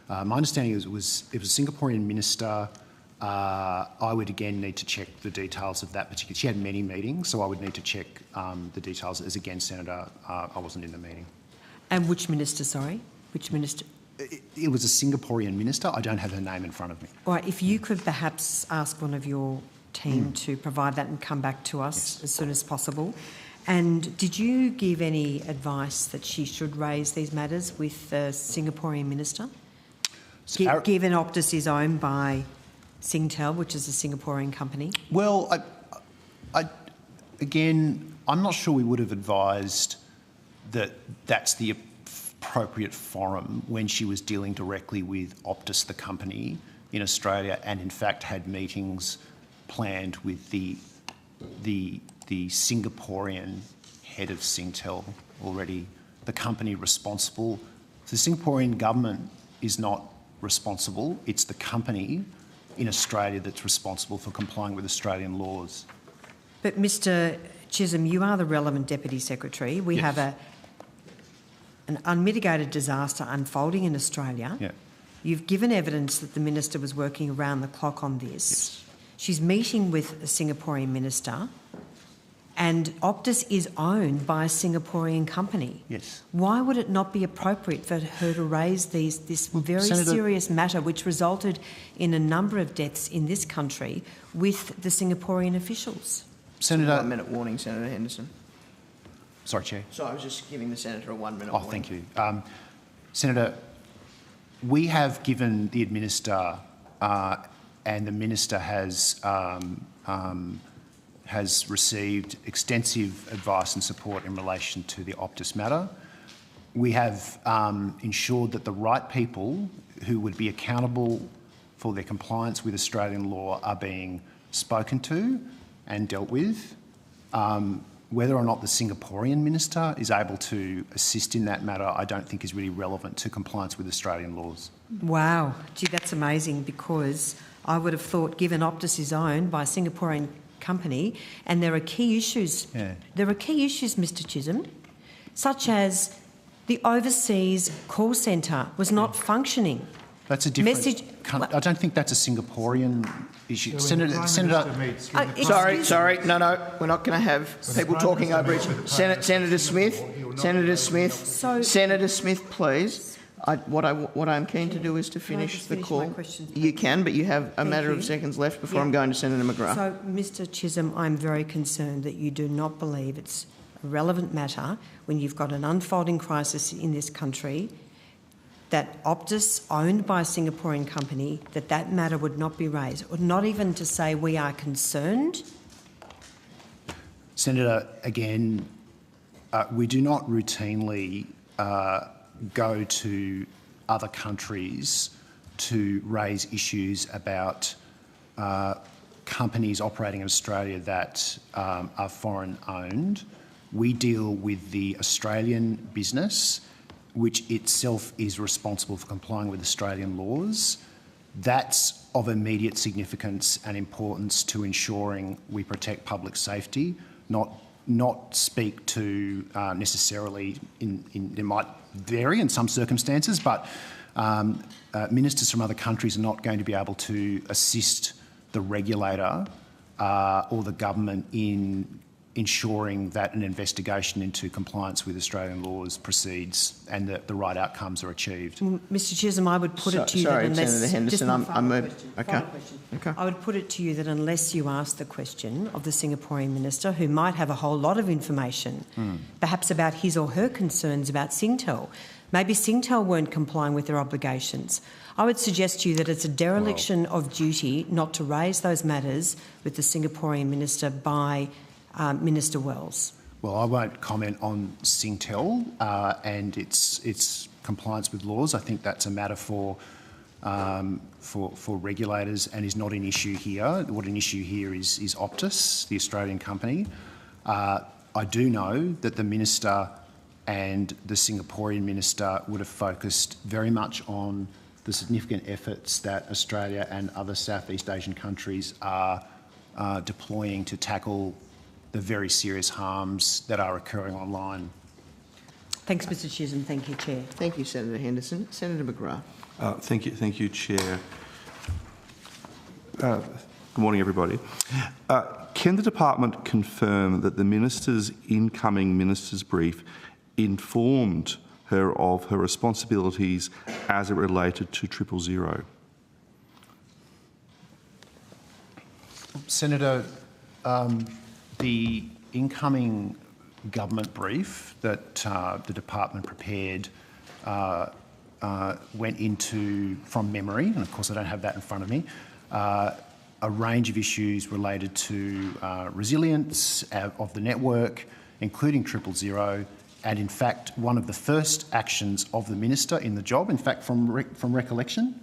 D: My understanding is it was a Singaporean minister. I would again need to check the details of that particular... She had many meetings, so I would need to check the details. As again, Senator, I wasn't in the meeting.
E: And which minister, sorry? Which minister?
D: It was a Singaporean minister. I don't have her name in front of me.
E: All right, if you could perhaps ask one of your team to provide that and come back to us as soon as possible. And did you give any advice that she should raise these matters with the Singaporean minister?
D: So
E: given Optus is owned by Singtel, which is a Singaporean company?
D: Well, again, I'm not sure we would have advised that's the appropriate forum when she was dealing directly with Optus, the company in Australia, and in fact had meetings planned with the Singaporean head of Singtel already, the company responsible. The Singaporean government is not responsible, it's the company in Australia that's responsible for complying with Australian laws.
E: But Mr Chisholm, you are the relevant Deputy Secretary. We have an unmitigated disaster unfolding in Australia.
D: Yeah.
E: You've given evidence that the Minister was working around the clock on this.
D: Yes.
E: She's meeting with a Singaporean Minister, and Optus is owned by a Singaporean company.
D: Yes.
E: Why would it not be appropriate for her to raise this very serious matter which resulted in a number of deaths in this country with the Singaporean officials?
D: Senator...
A: 1 minute warning, Senator Henderson.
D: Sorry, Chair.
A: So I was just giving the Senator a 1 minute warning.
D: Thank you. Senator, we have given the Minister and the Minister has received extensive advice and support in relation to the Optus matter. We have ensured that the right people who would be accountable for their compliance with Australian law are being spoken to and dealt with. Whether or not the Singaporean Minister is able to assist in that matter, I don't think is really relevant to compliance with Australian laws.
E: Wow. Gee, that's amazing, because I would have thought, given Optus is owned by a Singaporean company, and there are key issues.
D: Yeah.
E: There are key issues, Mr Chisholm, such as the overseas call centre was not functioning.
D: That's a different... I don't think that's a Singaporean issue. Senator...
A: Sorry. No. We're not going to have people talking over each other. Senator Smith, please. What I'm keen to do is to finish the call. You can, but you have a matter of seconds left before I'm going to Senator McGrath.
E: So, Mr Chisholm, I'm very concerned that you do not believe it's a relevant matter when you've got an unfolding crisis in this country, that Optus, owned by a Singaporean company, that matter would not be raised, or not even to say we are concerned?
D: Senator, again, we do not routinely go to other countries to raise issues about companies operating in Australia that are foreign owned. We deal with the Australian business, which itself is responsible for complying with Australian laws. That's of immediate significance and importance to ensuring we protect public safety, not speak to necessarily, it might vary in some circumstances, but ministers from other countries are not going to be able to assist the regulator or the government in ensuring that an investigation into compliance with Australian laws proceeds and that the right outcomes are achieved.
E: Mr Chisholm, I would put it to you that unless...
A: Senator Henderson,
E: I would put it to you that unless you ask the question of the Singaporean Minister, who might have a whole lot of information, perhaps about his or her concerns about Singtel, maybe Singtel weren't complying with their obligations, I would suggest to you that it's a dereliction of duty not to raise those matters with the Singaporean Minister by Minister Wells.
D: Well, I won't comment on Singtel and its compliance with laws. I think that's a matter for regulators and is not an issue here. What an issue here is Optus, the Australian company. I do know that the Minister and the Singaporean Minister would have focused very much on the significant efforts that Australia and other Southeast Asian countries are deploying to tackle the very serious harms that are occurring online.
E: Thanks, Mr Chisholm. Thank you, Chair.
A: Thank you, Senator Henderson. Senator McGrath.
H: Thank you, Chair. Good morning, everybody. Can the department confirm that the minister's incoming minister's brief informed her of her responsibilities as it related to 000?
D: Senator, the incoming government brief that the department prepared went into, from memory, and of course I don't have that in front of me, a range of issues related to resilience of the network, including 000, and in fact, one of the first actions of the minister in the job, in fact, from recollection,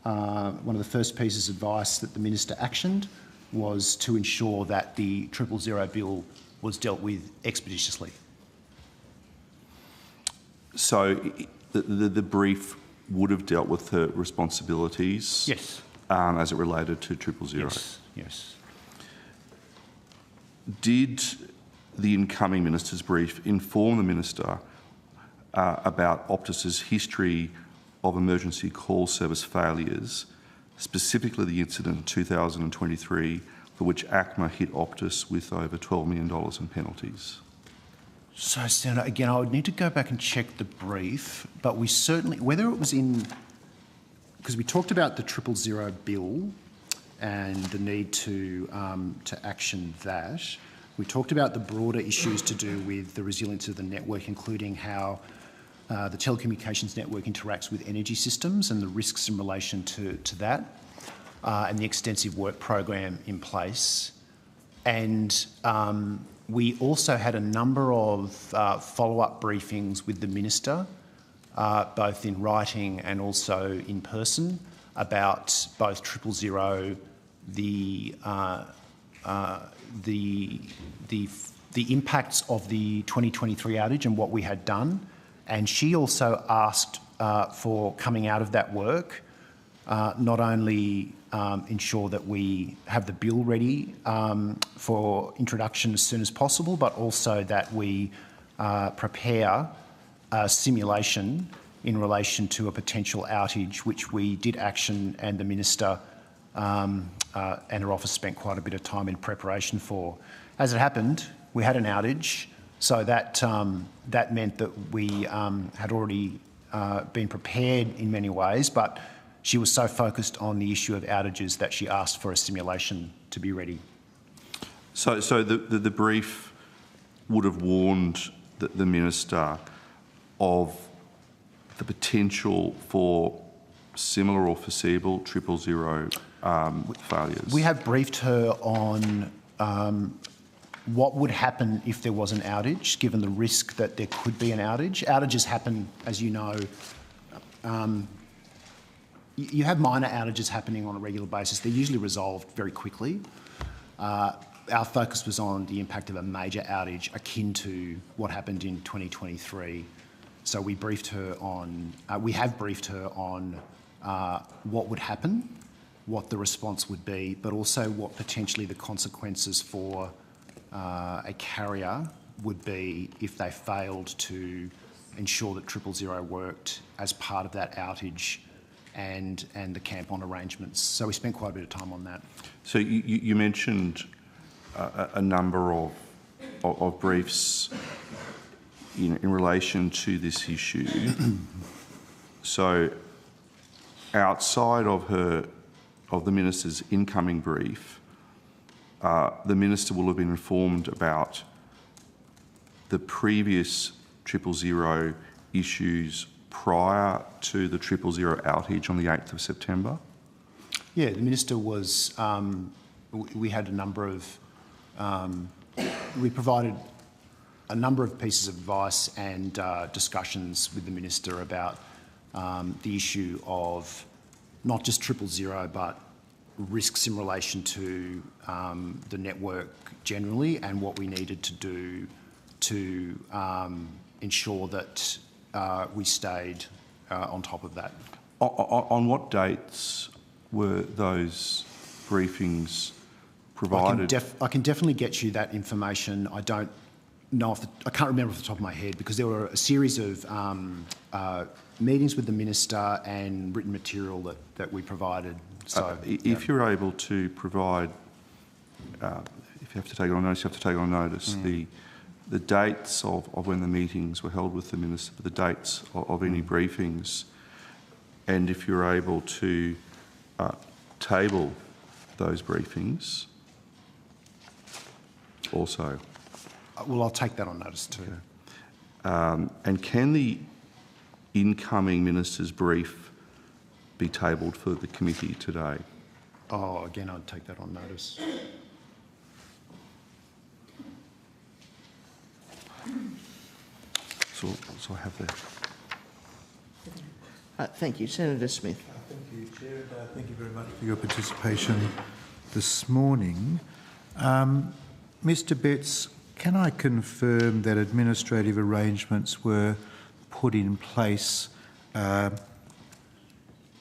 D: one of the first pieces of advice that the minister actioned was to ensure that the 000 bill was dealt with expeditiously.
H: So the brief would have dealt with her responsibilities,
D: yes,
H: as it related to 000.
D: Yes, yes.
H: Did the incoming minister's brief inform the minister about Optus's history of emergency call service failures, specifically the incident in 2023 for which ACMA hit Optus with over $12 million in penalties?
D: So, Senator, again, I would need to go back and check the brief, but we certainly, whether it was in, because we talked about the 000 bill and the need to action that. We talked about the broader issues to do with the resilience of the network, including how the telecommunications network interacts with energy systems and the risks in relation to that, and the extensive work program in place. And we also had a number of follow-up briefings with the minister, both in writing and also in person, about both 000, the impacts of the 2023 outage and what we had done. And she also asked for coming out of that work, not only ensure that we have the bill ready for introduction as soon as possible, but also that we prepare a simulation in relation to a potential outage, which we did action, and the minister and her office spent quite a bit of time in preparation for. As it happened, we had an outage, so that meant that we had already been prepared in many ways, but she was so focused on the issue of outages that she asked for a simulation to be ready.
H: So the brief would have warned the minister of the potential for similar or foreseeable 000 failures.
D: We have briefed her on what would happen if there was an outage, given the risk that there could be an outage. Outages happen, as you know. You have minor outages happening on a regular basis. They're usually resolved very quickly. Our focus was on the impact of a major outage akin to what happened in 2023. So we briefed her on, we have briefed her on what would happen, what the response would be, but also what potentially the consequences for a carrier would be if they failed to ensure that 000 worked as part of that outage and the camp-on arrangements. So we spent quite a bit of time on that.
H: So you mentioned a number of briefs in relation to this issue. So outside of the minister's incoming brief, the minister will have been informed about the previous 000 issues prior to the 000 outage on the 8th of September?
D: Yeah, the minister was, we had a number of, we provided a number of pieces of advice and discussions with the minister about the issue of not just 000, but risks in relation to the network generally, and what we needed to do to ensure that we stayed on top of that.
H: On what dates were those briefings provided?
D: I can definitely get you that information. I don't know I can't remember off the top of my head, because there were a series of meetings with the minister and written material that we provided. So,
H: if you're able to provide, if you have to take it on notice, you have to take it on notice. The dates of when the meetings were held with the minister, the dates of any briefings, and if you're able to table those briefings also.
D: Well, I'll take that on notice too.
H: Okay. And can the incoming minister's brief be tabled for the committee today?
D: Oh, again, I'd take that on notice.
H: So I have that.
A: Thank you. Senator Smith.
I: Thank you, Chair. Thank you very much for your participation this morning. Mr Betts, can I confirm that administrative arrangements were put in place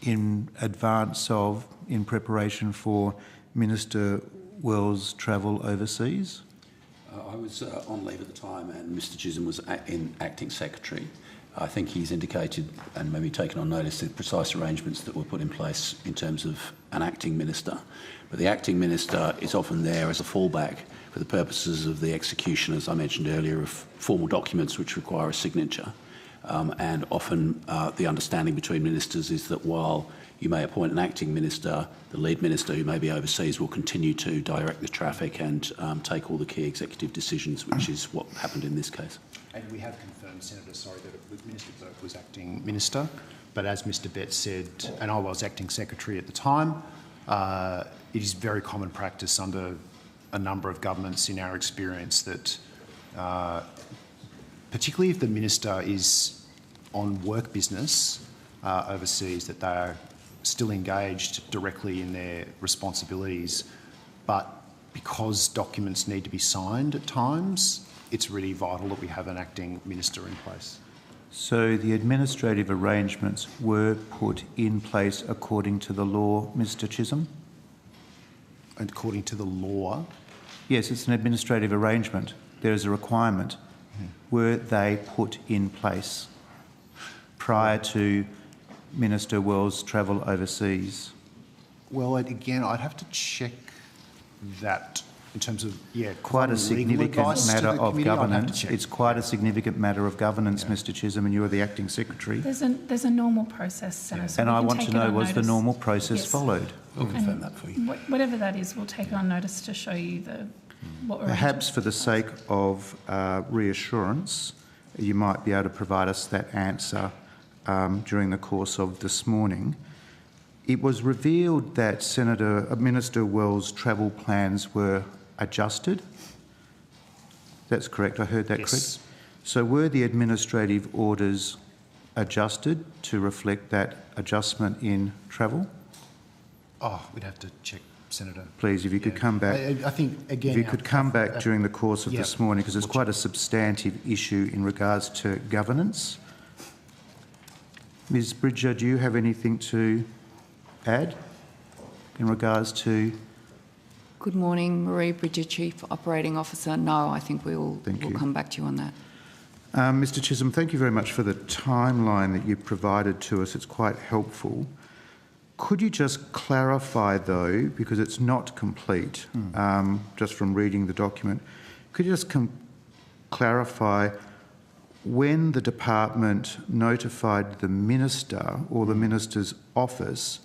I: in advance of, in preparation for Minister Wells' travel overseas?
C: I was on leave at the time and Mr Chisholm was acting secretary. I think he's indicated and maybe taken on notice the precise arrangements that were put in place in terms of an acting minister. But the acting minister is often there as a fallback for the purposes of the execution, as I mentioned earlier, of formal documents which require a signature. And often the understanding between ministers is that while you may appoint an acting minister, the lead minister who may be overseas will continue to direct the traffic and take all the key executive decisions, which is what happened in this case.
D: And we have confirmed, Senator, that Minister Burke was acting minister, but as Mr Betts said, and I was acting secretary at the time, it is very common practice under a number of governments in our experience that, particularly if the minister is on work business overseas, that they are still engaged directly in their responsibilities, but because documents need to be signed at times, it's really vital that we have an acting minister in place.
I: So the administrative arrangements were put in place according to the law, Mr Chisholm?
D: According to the law?
I: Yes, it's an administrative arrangement. There is a requirement. Were they put in place prior to Minister Wells' travel overseas?
D: Well, again, I'd have to check that in terms of,
I: quite a significant matter of governance. It's quite a significant matter of governance, Mr Chisholm, and you are the acting secretary.
B: There's a normal process, Senator. So
I: and I want to know, was the normal process followed?
C: We'll confirm that for you.
B: Whatever that is, we'll take it on notice to show you what we're
I: perhaps for the sake of reassurance, you might be able to provide us that answer during the course of this morning. It was revealed that Minister Wells' travel plans were adjusted. That's correct, I heard that correct? So were the administrative orders adjusted to reflect that adjustment in travel?
D: Oh, we'd have to check, Senator.
I: Please, if you could come back.
D: I think, again...
I: If you could come back during the course of this morning, because it's quite a substantive issue in regards to governance. Ms Bridger, do you have anything to add in regards to...
J: Good morning, Marie Bridger, Chief Operating Officer. No, I think we'll come back to you on that.
I: Mr Chisholm, thank you very much for the timeline that you provided to us. It's quite helpful. Could you just clarify, though, because it's not complete, just from reading the document, could you just clarify when the department notified the minister or the minister's office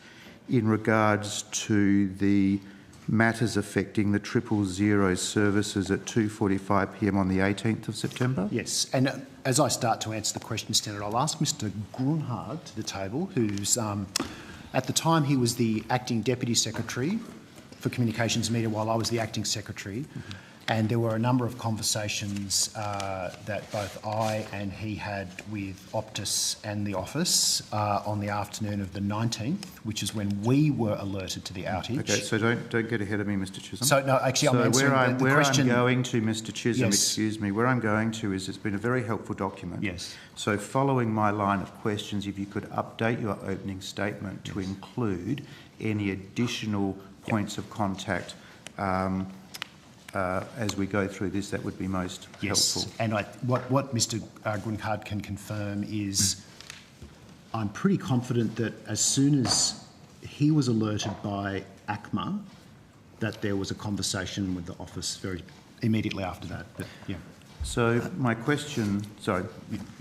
I: in regards to the matters affecting the 000 services at 2:45 p.m. on the 18th of September?
D: Yes, and as I start to answer the question, Senator, I'll ask Mr Grunhard to the table, who's, at the time he was the Acting Deputy Secretary for Communications and Media while I was the Acting Secretary, and there were a number of conversations that both I and he had with Optus and the office on the afternoon of the 19th, which is when we were alerted to the outage.
I: Okay, so don't get ahead of me, Mr Chisholm.
D: So, no, actually, I'm answering the question.
I: Where I'm going to, Mr Chisholm, excuse me, where I'm going to is it's been a very helpful document.
D: Yes.
I: So following my line of questions, if you could update your opening statement to include any additional points of contact as we go through this, that would be most helpful.
D: And what Mr Grunhard can confirm is I'm pretty confident that as soon as he was alerted by ACMA that there was a conversation with the office very immediately after that. But,
I: So my question, sorry,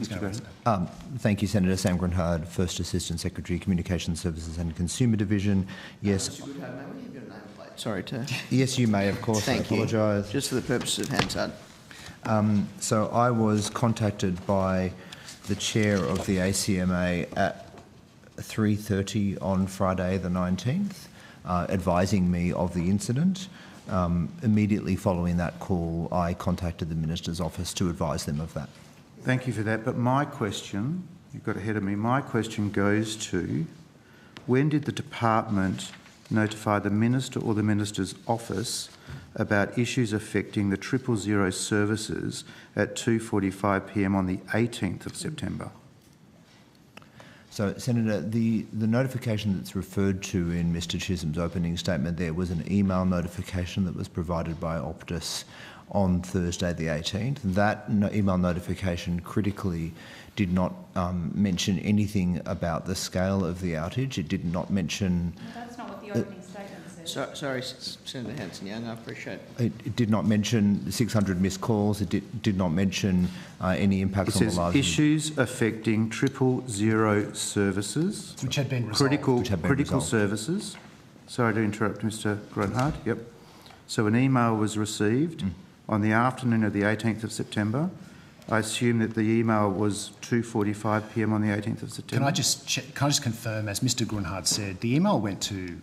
I: Mr. Graham.
K: Thank you, Senator. Sam Grunhard, First Assistant Secretary, Communications Services and Consumer Division. Yes.
A: Sorry to...
K: Yes, you may, of course.
A: Thank
K: I apologise.
A: You. Just for the purpose of Hansard.
K: So I was contacted by the chair of the ACMA at 3:30 on Friday the 19th, advising me of the incident. Immediately following that call, I contacted the Minister's office to advise them of that.
I: Thank you for that. But my question, you've got ahead of me, my question goes to, when did the department notify the Minister or the Minister's office about issues affecting the 000 services at 2:45 p.m. on the 18th of September?
K: So, Senator, the notification that's referred to in Mr Chisholm's opening statement there was an email notification that was provided by Optus on Thursday the 18th. That email notification critically did not mention anything about the scale of the outage. It did not mention...
G: That's not what the opening statement says.
A: Sorry, Senator Hanson-Young, I appreciate
K: it did not mention 600 missed calls. It did not mention any impact on the lives.
I: It says issues affecting 000 services.
D: Which had been resolved.
I: Critical services. Sorry to interrupt, Mr Grunhard. Yep. So an email was received on the afternoon of the 18th of September. I assume that the email was 2:45 p.m. on the 18th of September.
D: Can I just confirm, as Mr Grunhard said, the email went to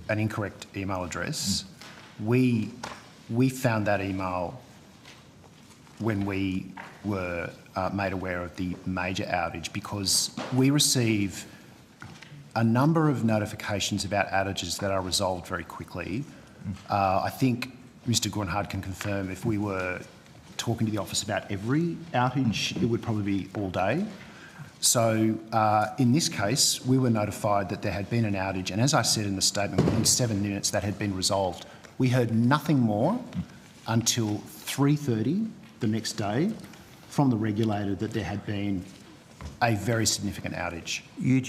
D: an incorrect email address. We found that email when we were made aware of the major outage, because we receive a number of notifications about outages that are resolved very quickly. I think Mr Grunhard can confirm if we were talking to the office about every outage, it would probably be all day. So in this case, we were notified that there had been an outage, and as I said in the statement, within 7 minutes that had been resolved. We heard nothing more until 3:30 the next day from the regulator that there had been a very significant outage.
I: You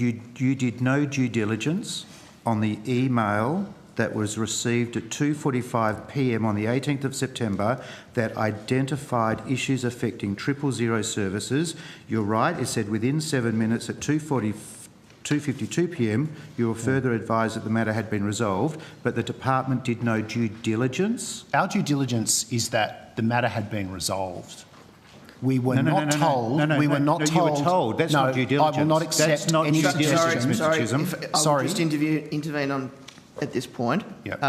I: did no due diligence on the email that was received at 2:45 p.m. on the 18th of September that identified issues affecting 000 services. You're right, it said within 7 minutes at 2:52 p.m. you were further advised that the matter had been resolved, but the department did no due diligence.
D: Our due diligence is that the matter had been resolved. We were not told. We were not told.
I: You were told. That's not due diligence.
D: I will not accept any suggestions, Mr. Chisholm.
A: I'll just intervene on at this point.
D: Yep.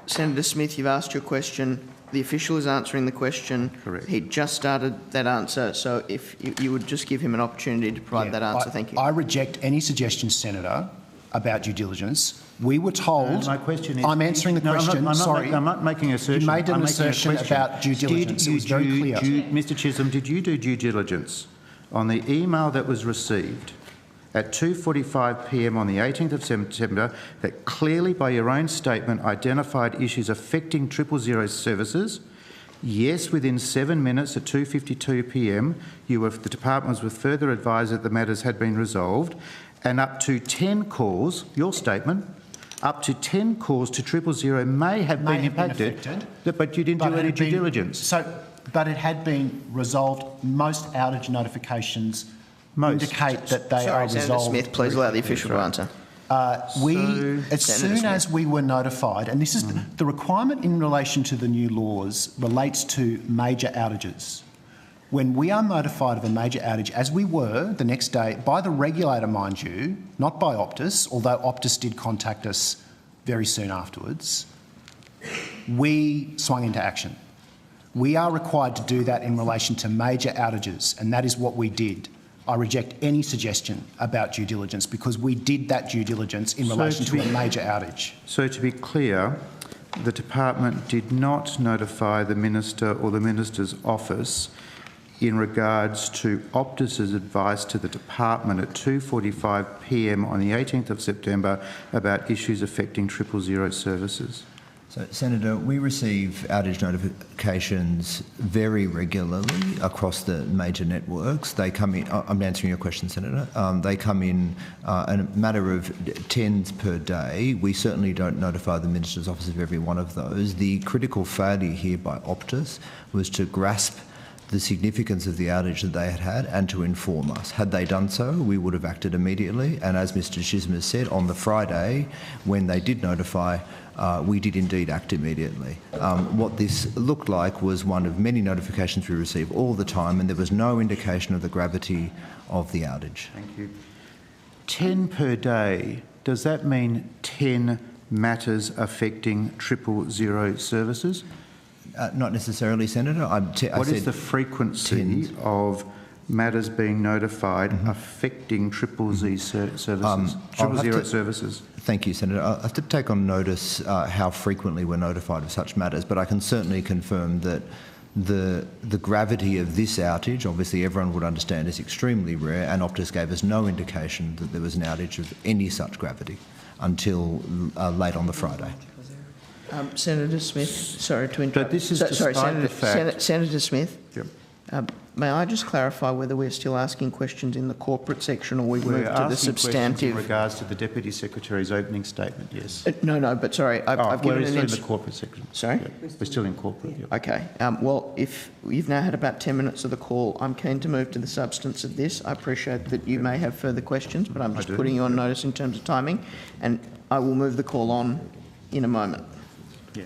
A: Senator Smith, you've asked your question. The official is answering the question.
I: Correct.
A: He just started that answer, so if you would just give him an opportunity to provide that answer. Thank you.
D: I reject any suggestions, Senator, about due diligence. We were told...
I: my question is...
D: I'm answering the question.
I: I'm not making an assertion.
D: You made an assertion about due diligence. It was very clear.
I: Mr Chisholm, did you do due diligence on the email that was received at 2:45 p.m. on the 18th of September that clearly, by your own statement, identified issues affecting 000 services? Yes, within 7 minutes at 2:52 p.m, the departments were further advised that the matters had been resolved, and up to 10 calls, your statement, up to 10 calls to 000 may have been impacted, but you didn't do any due diligence.
D: But it had been resolved. Most outage notifications indicate that they are resolved.
A: Senator Smith, please allow the official to answer.
D: As soon as we were notified, and this is the requirement in relation to the new laws relates to major outages. When we are notified of a major outage, as we were the next day, by the regulator, mind you, not by Optus, although Optus did contact us very soon afterwards, we swung into action. We are required to do that in relation to major outages, and that is what we did. I reject any suggestion about due diligence because we did that due diligence in relation to a major outage.
I: So to be clear, the department did not notify the Minister or the Minister's office in regards to Optus's advice to the department at 2:45 p.m. on the 18th of September about issues affecting 000 services.
K: So, Senator, we receive outage notifications very regularly across the major networks. They come in, I'm answering your question, Senator. They come in a matter of tens per day. We certainly don't notify the Minister's office of every one of those. The critical failure here by Optus was to grasp the significance of the outage that they had had and to inform us. Had they done so, we would have acted immediately. And as Mr Chisholm has said, on the Friday, when they did notify, we did indeed act immediately. What this looked like was one of many notifications we receive all the time, and there was no indication of the gravity of the outage.
I: Thank you. 10 per day, does that mean 10 matters affecting 000 services?
K: Not necessarily, Senator.
I: What is the frequency of matters being notified affecting Triple Z services, Triple Zero services?
K: Thank you, Senator. I have to take on notice how frequently we're notified of such matters, but I can certainly confirm that the gravity of this outage, obviously everyone would understand, is extremely rare, and Optus gave us no indication that there was an outage of any such gravity until late on the Friday.
A: Senator Smith, sorry to interrupt.
I: But this is despite the fact...
A: Senator Smith,
I: Yep.
A: may I just clarify whether we're still asking questions in the corporate section or we've moved to the substantive?
I: In regards to the Deputy Secretary's opening statement, yes.
A: No, but sorry, I've given
I: we're
A: an...
I: still in the corporate section.
A: Sorry?
I: Yeah, we're still in corporate, yeah.
A: Okay. Well, if you've now had about 10 minutes of the call, I'm keen to move to the substance of this. I appreciate that you may have further questions, but I'm just putting you on notice in terms of timing, and I will move the call on in a moment.
D: Yeah.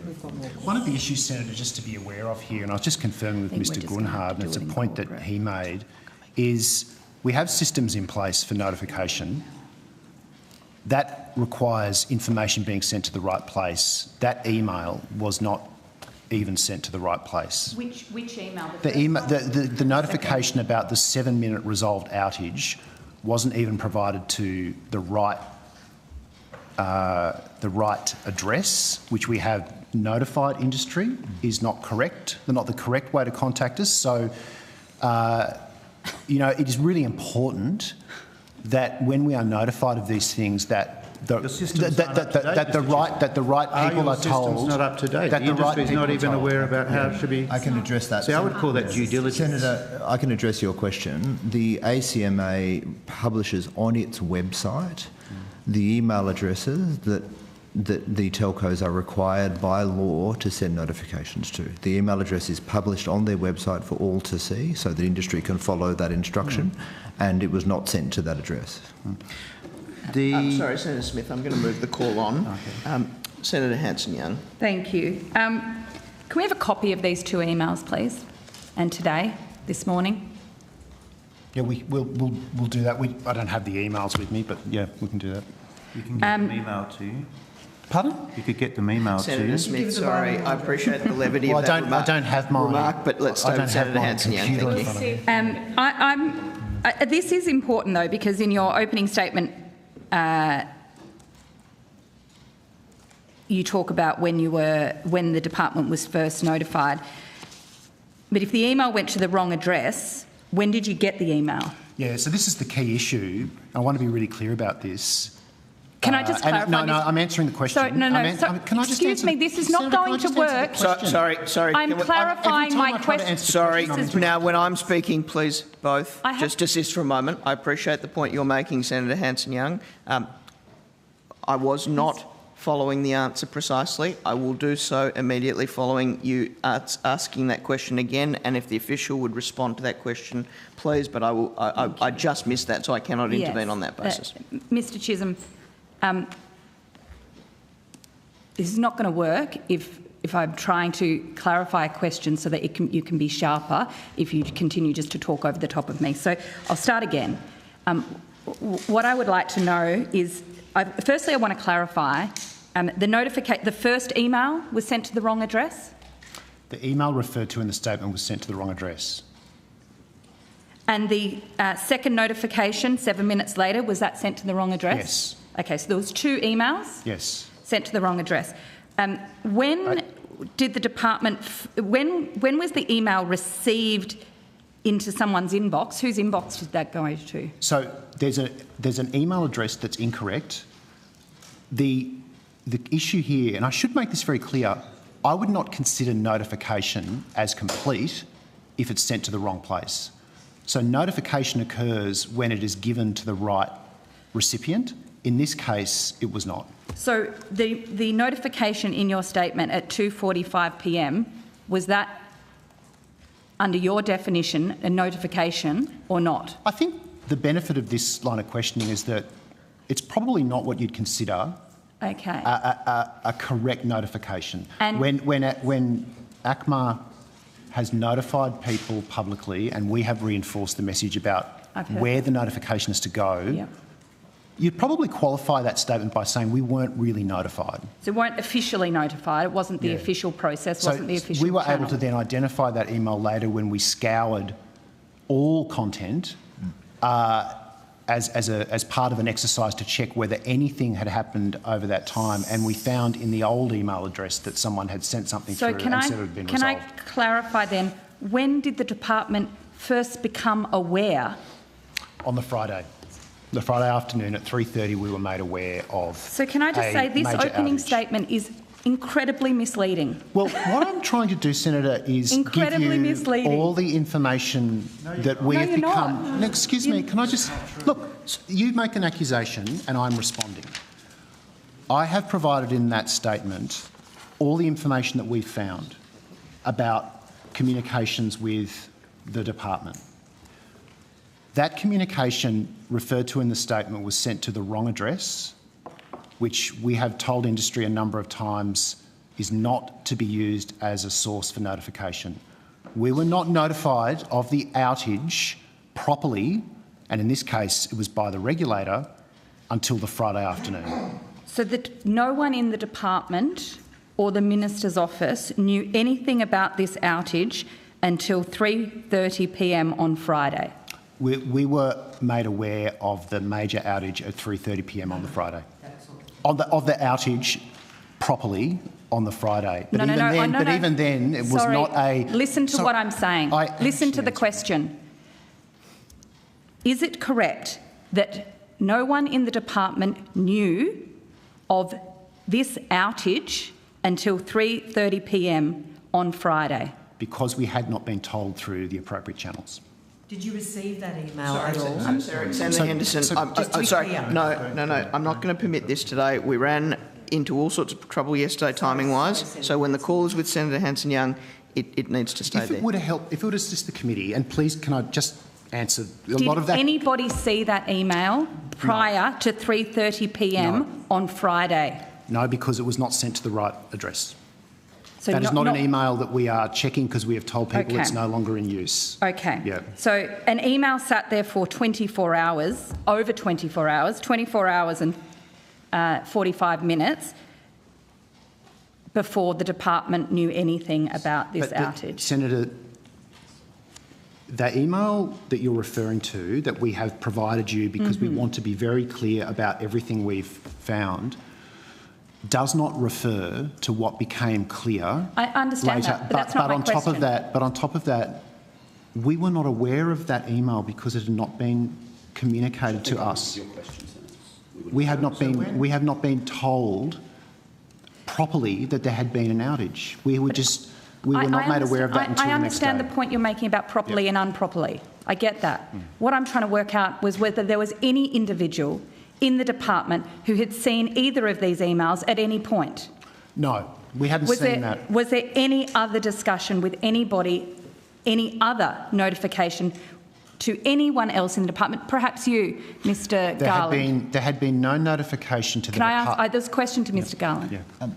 D: One of the issues, Senator, just to be aware of here, and I was just confirming with Mr Gunhard, and it's a point that he made, is we have systems in place for notification. That requires information being sent to the right place. That email was not even sent to the right place.
G: Which email?
D: The notification about the 7-minute resolved outage wasn't even provided to the right address, which we have notified industry is not correct. They're not the correct way to contact us. So, you know, it is really important that when we are notified of these things, that the right people are told.
I: Not up to date. The industry is not even aware about how it should be.
K: I can address that.
I: See, I would call that due diligence.
K: Senator, I can address your question. The ACMA publishes on its website the email addresses that the telcos are required by law to send notifications to. The email address is published on their website for all to see, so the industry can follow that instruction, and it was not sent to that address.
A: Sorry, Senator Smith, I'm going to move the call on. Okay. Senator Hanson-Young.
G: Thank you. Can we have a copy of these 2 emails, please? And today, this morning?
D: Yeah, we'll do that. I don't have the emails with me, but yeah, we can do that.
I: You can get them emailed to you.
D: Pardon?
I: You could get them emailed to you.
A: Senator Smith, sorry, I appreciate the levity of that
D: I don't have my
A: remark, but let's start with Senator Hanson-Young.
G: Thank you. This is important though, because in your opening statement, you talk about when the department was first notified. But if the email went to the wrong address, when did you get the email?
D: Yeah, so this is the key issue. I want to be really clear about this.
G: Can I just clarify?
D: No, I'm answering the question.
G: Can I just excuse me, this is not going to work.
A: Sorry.
G: I'm clarifying my question.
A: Sorry. Now, when I'm speaking, please, both, just desist for a moment. I appreciate the point you're making, Senator Hanson-Young. I was not following the answer precisely. I will do so immediately following you asking that question again, and if the official would respond to that question, please, but I just missed that, so I cannot intervene on that basis.
G: Mr Chisholm, this is not going to work if I'm trying to clarify a question so that you can be sharper if you continue just to talk over the top of me. So I'll start again. What I would like to know is, firstly, I want to clarify, the first email was sent to the wrong address?
D: The email referred to in the statement was sent to the wrong address.
G: And the second notification, 7 minutes later, was that sent to the wrong address?
D: Yes.
G: Okay, so there was 2 emails?
D: Yes.
G: Sent to the wrong address. When did the department... When was the email received into someone's inbox? Whose inbox did that go to?
D: So there's an email address that's incorrect. The issue here, and I should make this very clear, I would not consider notification as complete if it's sent to the wrong place. So notification occurs when it is given to the right recipient. In this case, it was not. So
G: the notification in your statement at 2:45 p.m, was that, under your definition, a notification or not?
D: I think the benefit of this line of questioning is that it's probably not what you'd consider a correct notification. And when ACMA has notified people publicly and we have reinforced the message about where the notification is to go, you'd probably qualify that statement by saying we weren't really notified.
G: So we weren't officially notified, it wasn't the official process, wasn't the official
D: we were
G: channel.
D: able to then identify that email later when we scoured all content as part of an exercise to check whether anything had happened over that time, and we found in the old email address that someone had sent something through and said it had been resolved.
G: Can I clarify then, when did the department first become aware?
D: On the Friday. The Friday afternoon at 3:30 we were made aware of.
G: So can I just say this opening statement is incredibly misleading.
D: Well, what I'm trying to do, Senator, is give you all the information that we have become... No, excuse me, can I just... Look, you make an accusation and I'm responding. I have provided in that statement all the information that we've found about communications with the department. That communication referred to in the statement was sent to the wrong address, which we have told industry a number of times is not to be used as a source for notification. We were not notified of the outage properly, and in this case it was by the regulator, until the Friday afternoon.
G: So that no one in the department or the Minister's office knew anything about this outage until 3:30 p.m. on Friday?
D: We were made aware of the major outage at 3:30 p.m. on the Friday. Of the outage properly on the Friday. But even then, it was not a...
G: Listen to what I'm saying. Listen to the question. Is it correct that no one in the department knew of this outage until 3:30 p.m. on Friday?
D: Because we had not been told through the appropriate channels.
E: Did you receive that email at all?
A: Senator Henderson, sorry, no, I'm not going to permit this today. We ran into all sorts of trouble yesterday, timing-wise, so when the call is with Senator Hanson-Young, it needs to stay there.
D: If it would assist the committee, and please can I just answer a lot of that...
G: Did anybody see that email prior to 3:30 p.m. on Friday?
D: No, because it was not sent to the right address.
G: So
D: that is not an email that we are checking because we have told people it's no longer in use.
G: Okay.
D: Yeah.
G: So an email sat there for 24 hours, over 24 hours, 24 hours and 45 minutes before the department knew anything about this outage.
D: Senator, the email that you're referring to that we have provided you because we want to be very clear about everything we've found does not refer to what became clear.
G: I understand
D: later.
G: that, but that's not my question.
D: But on top of that, we were not aware of that email because it had not been communicated to us. We have not been told properly that there had been an outage. We were not made aware of that until the next day.
G: I understand the point you're making about properly and unproperly. I get that. What I'm trying to work out was whether there was any individual in the department who had seen either of these emails at any point.
D: No, we hadn't seen that.
G: Was there any other discussion with anybody, any other notification to anyone else in the department? Perhaps you, Mr. Garland.
D: There had been no notification to the department.
G: Can I ask? There's a question to Mr. Garland.
K: Yeah.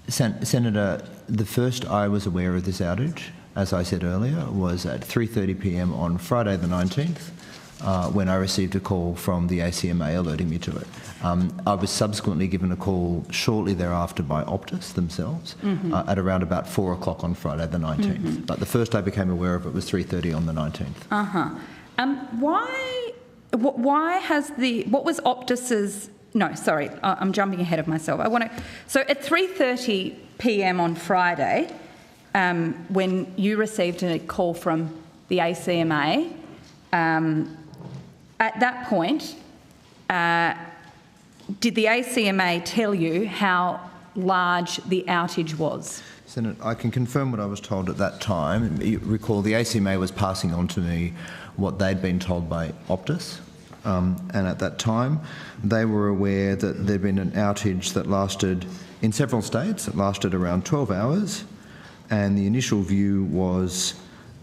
K: Senator, the first I was aware of this outage, as I said earlier, was at 3:30 p.m. on Friday the 19th. When I received a call from the ACMA alerting me to it. I was subsequently given a call shortly thereafter by Optus themselves at around about 4 o'clock on Friday the 19th. But the first I became aware of it was 3:30 on the 19th. What was Optus's... No, sorry, I'm jumping ahead of myself. So at 3:30 p.m. on Friday, when you received a call from the ACMA, at that point, did the ACMA tell you how large the outage was? Senator, I can confirm what I was told at that time. You recall the ACMA was passing on to me what they'd been told by Optus. And at that time, they were aware that there'd been an outage that lasted, in several states, it lasted around 12 hours. And the initial view was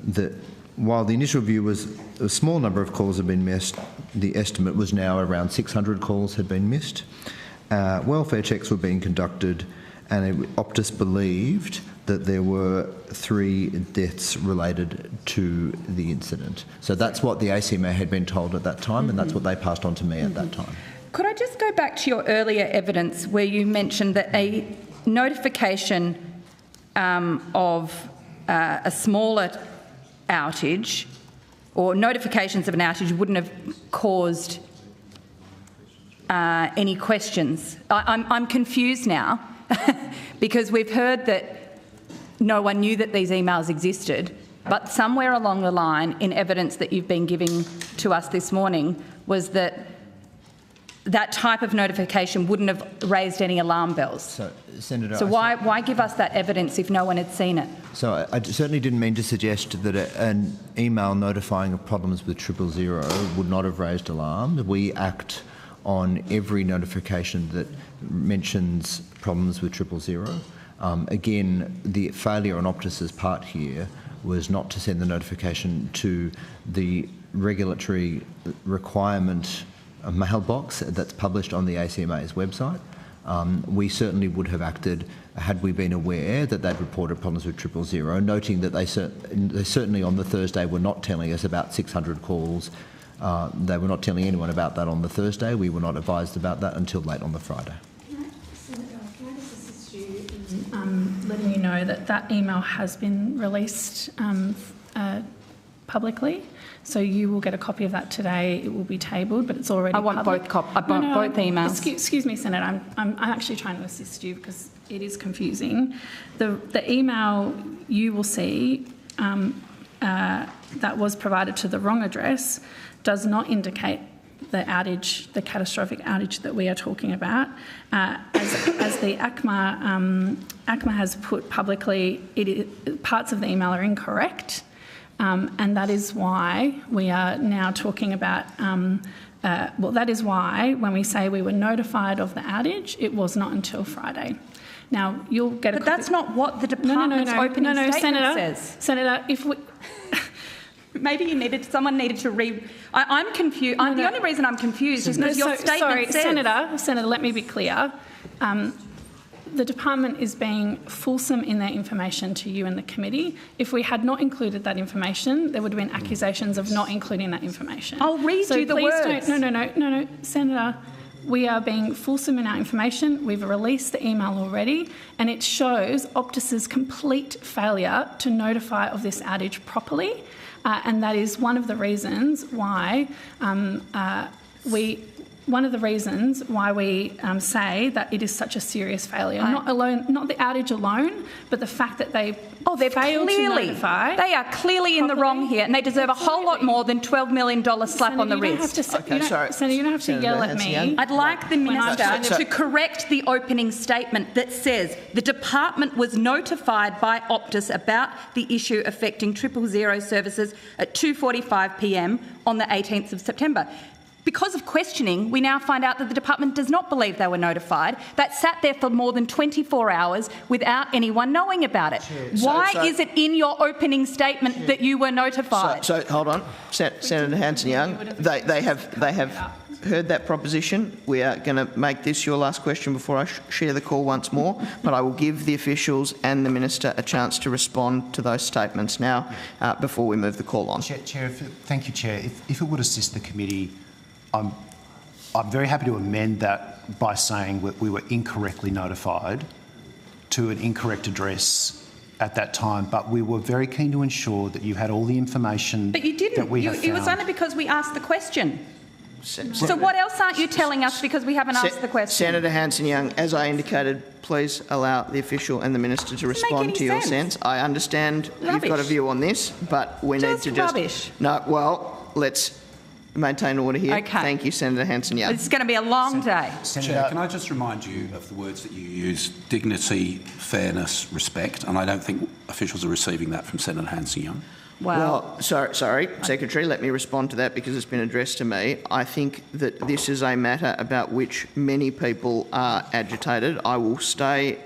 K: that while the initial view was a small number of calls had been missed, the estimate was now around 600 calls had been missed. Welfare checks were being conducted, and Optus believed that there were 3 deaths related to the incident. So that's what the ACMA had been told at that time, and that's what they passed on to me at that time.
G: Could I just go back to your earlier evidence where you mentioned that a notification of a smaller outage or notifications of an outage wouldn't have caused any questions. I'm confused now because we've heard that no one knew that these emails existed, but somewhere along the line in evidence that you've been giving to us this morning was that that type of notification wouldn't have raised any alarm bells.
K: So, Senator,
G: so why give us that evidence if no one had seen it?
K: So I certainly didn't mean to suggest that an email notifying of problems with 000 would not have raised alarm. We act on every notification that mentions problems with 000. Again, the failure on Optus's part here was not to send the notification to the regulatory requirement mailbox that's published on the ACMA's website. We certainly would have acted had we been aware that they'd reported problems with 000, noting that they certainly on the Thursday were not telling us about 600 calls. They were not telling anyone about that on the Thursday. We were not advised about that until late on the Friday.
B: Senator, can I just assist you in letting you know that that email has been released publicly? So you will get a copy of that today. It will be tabled, but it's already public.
G: Both emails.
B: Excuse me, Senator. I'm actually trying to assist you because it is confusing. The email you will see that was provided to the wrong address does not indicate the outage, the catastrophic outage that we are talking about. As the ACMA has put publicly, parts of the email are incorrect. And that is why we are now talking about, that is why when we say we were notified of the outage, it was not until Friday. Now, you'll get a copy.
G: But that's not what the department's opening statement says.
B: Senator, if we...
G: Maybe someone needed to read... I'm confused. The only reason I'm confused is because your statement says...
B: Senator, let me be clear. The department is being fulsome in their information to you and the committee. If we had not included that information, there would have been accusations of not including that information.
G: I'll read you the words.
B: No, Senator. We are being fulsome in our information. We've released the email already, and it shows Optus's complete failure to notify of this outage properly, and that is one of the reasons why we say that it is such a serious failure. Not the outage alone, but the fact that they failed to notify.
G: They are clearly in the wrong here, and they deserve a whole lot more than $12 million slap on the wrist.
B: Senator, you don't have to yell at me.
G: I'd like the Minister to correct the opening statement that says the department was notified by Optus about the issue affecting 000 services at 2:45 p.m. on the 18th of September. Because of questioning, we now find out that the department does not believe they were notified. That sat there for more than 24 hours without anyone knowing about it. Why is it in your opening statement that you were notified?
A: So hold on, Senator Hanson-Young. They have heard that proposition. We are going to make this your last question before I share the call once more. But I will give the officials and the Minister a chance to respond to those statements now before we move the call on.
D: Thank you, Chair. If it would assist the committee. I'm very happy to amend that by saying we were incorrectly notified to an incorrect address at that time, but we were very keen to ensure that you had all the information.
G: But you didn't.
D: That we have found.
G: It was only because we asked the question. So what else aren't you telling us because we haven't asked the question?
A: Senator Hanson-Young, as I indicated, please allow the official and the Minister to respond to your sense. I understand you've got a view on this, but we need to just...
G: Rubbish.
A: No, well, let's maintain order here.
G: Okay.
A: Thank you, Senator Hanson-Young.
G: It's going to be a long day.
C: Chair, can I just remind you of the words that you use? Dignity, fairness, respect, and I don't think officials are receiving that from Senator Hanson-Young.
A: Well, sorry, Secretary, let me respond to that because it's been addressed to me. I think that this is a matter about which many people are agitated. I will stay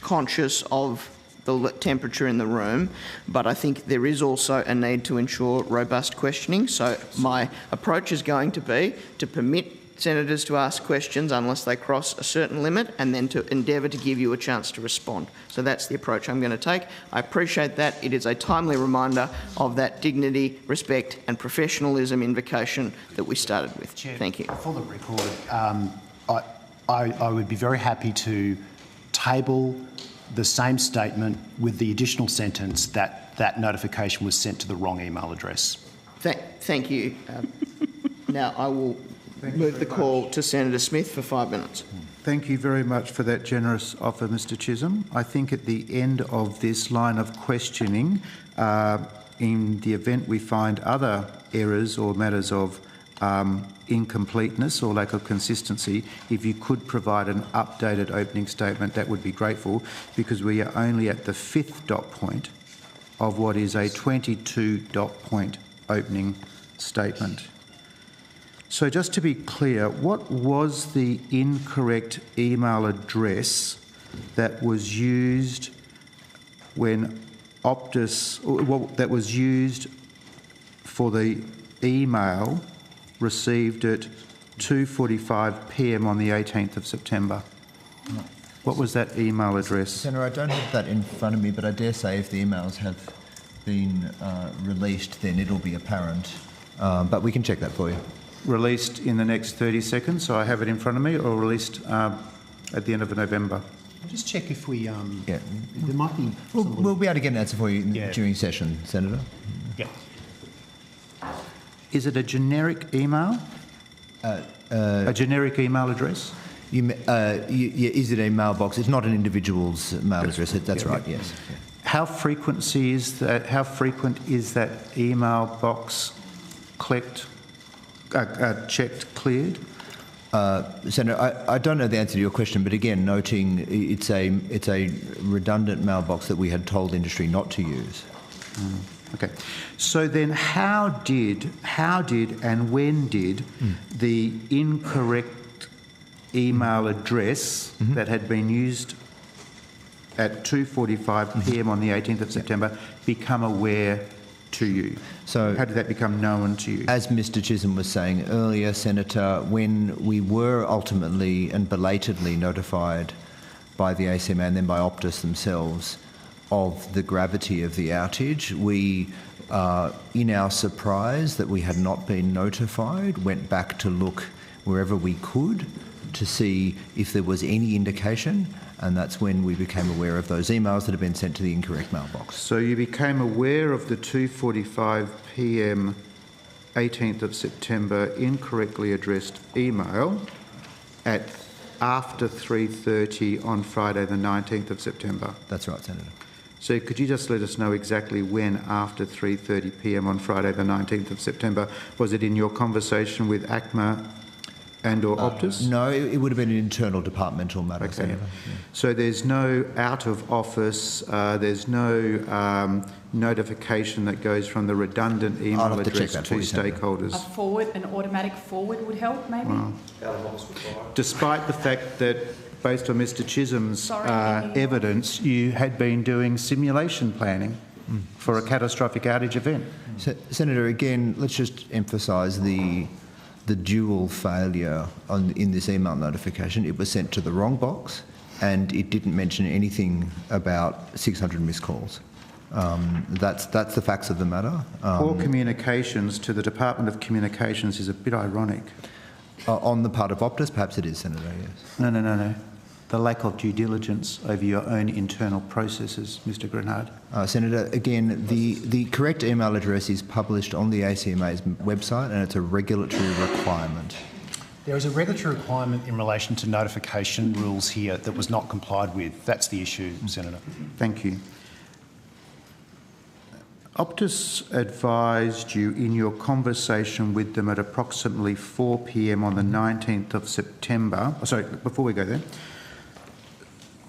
A: conscious of the temperature in the room, but I think there is also a need to ensure robust questioning. So my approach is going to be to permit senators to ask questions unless they cross a certain limit, and then to endeavour to give you a chance to respond. So that's the approach I'm going to take. I appreciate that. It is a timely reminder of that dignity, respect and professionalism invocation that we started with.
D: Chair,
A: thank you.
D: For the record, I would be very happy to table the same statement with the additional sentence that that notification was sent to the wrong email address.
A: Thank you. Now I will move the call to Senator Smith for 5 minutes.
I: Thank you very much for that generous offer, Mr Chisholm. I think at the end of this line of questioning, in the event we find other errors or matters of incompleteness or lack of consistency, if you could provide an updated opening statement, that would be grateful, because we are only at the 5th dot point of what is a 22 dot point opening statement. So just to be clear, what was the incorrect email address that was used when Optus, that was used for the email received at 2:45 p.m. on the 18th of September? What was that email address?
K: Senator, I don't have that in front of me, but I dare say if the emails have been released, then it'll be apparent. But we can check that for you.
I: Released in the next 30 seconds, so I have it in front of me, or released at the end of November?
D: I'll just check if we...
K: Yeah.
D: There might be...
K: We'll be able to get an answer for you during session, Senator.
D: Yeah.
I: Is it a generic email? A generic email address?
K: Is it a mailbox? It's not an individual's mail address. That's right, yes. Yeah.
I: How frequent is that email box checked, cleared?
K: Senator, I don't know the answer to your question, but again, noting it's a redundant mailbox that we had told industry not to use.
I: Okay. So then how did and when did the incorrect email address that had been used at 2:45 p.m. on the 18th of September become aware to you? So how did that become known to you?
K: As Mr Chisholm was saying earlier, Senator, when we were ultimately and belatedly notified by the ACMA and then by Optus themselves of the gravity of the outage, we, in our surprise that we had not been notified, went back to look wherever we could to see if there was any indication, and that's when we became aware of those emails that had been sent to the incorrect mailbox.
I: So you became aware of the 2:45 p.m. 18th of September incorrectly addressed email at after 3:30 on Friday the 19th of September?
K: That's right, Senator.
I: So could you just let us know exactly when after 3:30 p.m. on Friday the 19th of September? Was it in your conversation with ACMA and or Optus?
K: No, it would have been an internal departmental matter,
I: okay.
K: Senator. Yeah.
I: So there's no out of office, there's no notification that goes from the redundant email address to stakeholders?
G: An automatic forward would help, maybe?
I: Wow. Despite the fact that, based on Mr Chisholm's evidence, you had been doing simulation planning for a catastrophic outage event.
K: So, Senator, again, let's just emphasise the dual failure in this email notification. It was sent to the wrong box and it didn't mention anything about 600 missed calls. That's the facts of the matter.
I: Poor communications to the Department of Communications is a bit ironic.
K: On the part of Optus, perhaps it is, Senator, yes.
I: No. The lack of due diligence over your own internal processes, Mr Grenard.
K: Senator, again, the correct email address is published on the ACMA's website and it's a regulatory requirement.
D: There is a regulatory requirement in relation to notification rules here that was not complied with. That's the issue, Senator.
I: Thank you. Optus advised you in your conversation with them at approximately 4 p.m. on the 19th of September. Sorry, before we go there.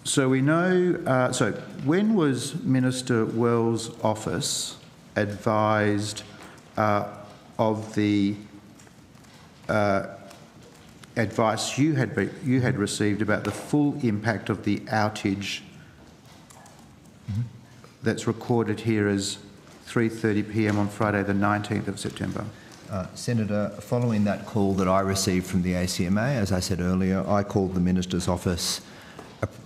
I: So we know, so when was Minister Wells' office advised of the advice you had received about the full impact of the outage that's recorded here as 3:30 p.m. on Friday the 19th of September?
K: Senator, following that call that I received from the ACMA, as I said earlier, I called the Minister's office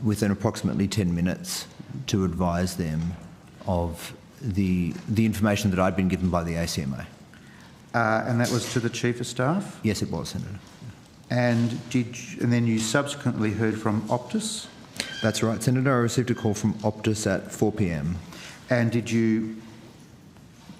K: within approximately 10 minutes to advise them of the information that I'd been given by the ACMA.
I: And that was to the Chief of Staff?
K: Yes, it was, Senator.
I: And then you subsequently heard from Optus?
K: That's right, Senator. I received a call from Optus at 4 p.m.
I: And did you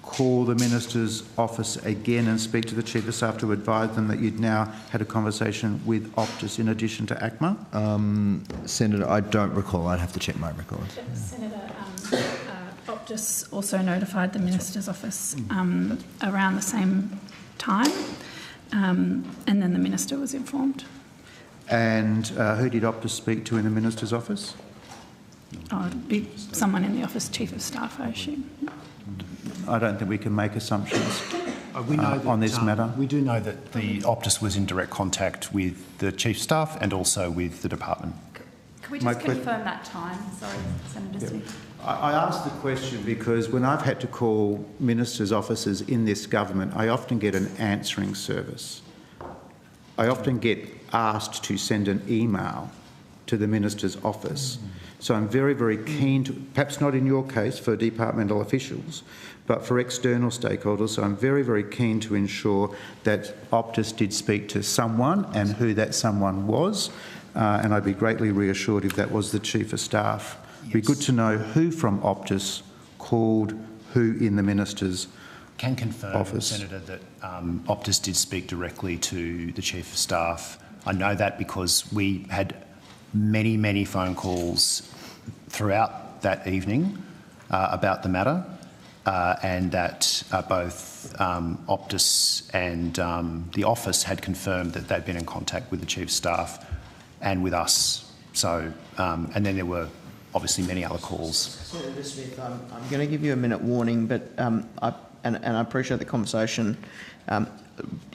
I: call the Minister's office again and speak to the Chief of Staff to advise them that you'd now had a conversation with Optus in addition to ACMA?
K: Senator, I don't recall. I'd have to check my records.
B: Senator, Optus also notified the Minister's office around the same time, and then the Minister was informed.
I: And who did Optus speak to in the Minister's office?
B: Oh, it'd be someone in the office, Chief of Staff, I assume.
I: I don't think we can make assumptions
D: we know that,
I: on this matter.
D: We do know that the Optus was in direct contact with the Chief Staff and also with the department.
G: Can we just confirm that time? Sorry, Senator Smith.
I: I asked the question because when I've had to call ministers' offices in this government, I often get an answering service. I often get asked to send an email to the minister's office. So I'm very, very keen to, perhaps not in your case for departmental officials, but for external stakeholders. So I'm very, very keen to ensure that Optus did speak to someone and who that someone was. And I'd be greatly reassured if that was the Chief of Staff. It'd be good to know who from Optus called who in the Minister's
D: Can confirm,
I: office.
D: Senator, that Optus did speak directly to the Chief of Staff. I know that because we had many, many phone calls throughout that evening about the matter, and that both Optus and the office had confirmed that they'd been in contact with the Chief of Staff and with us. So, and then there were obviously many other calls.
A: Senator Smith, I'm going to give you a minute warning, but I appreciate the conversation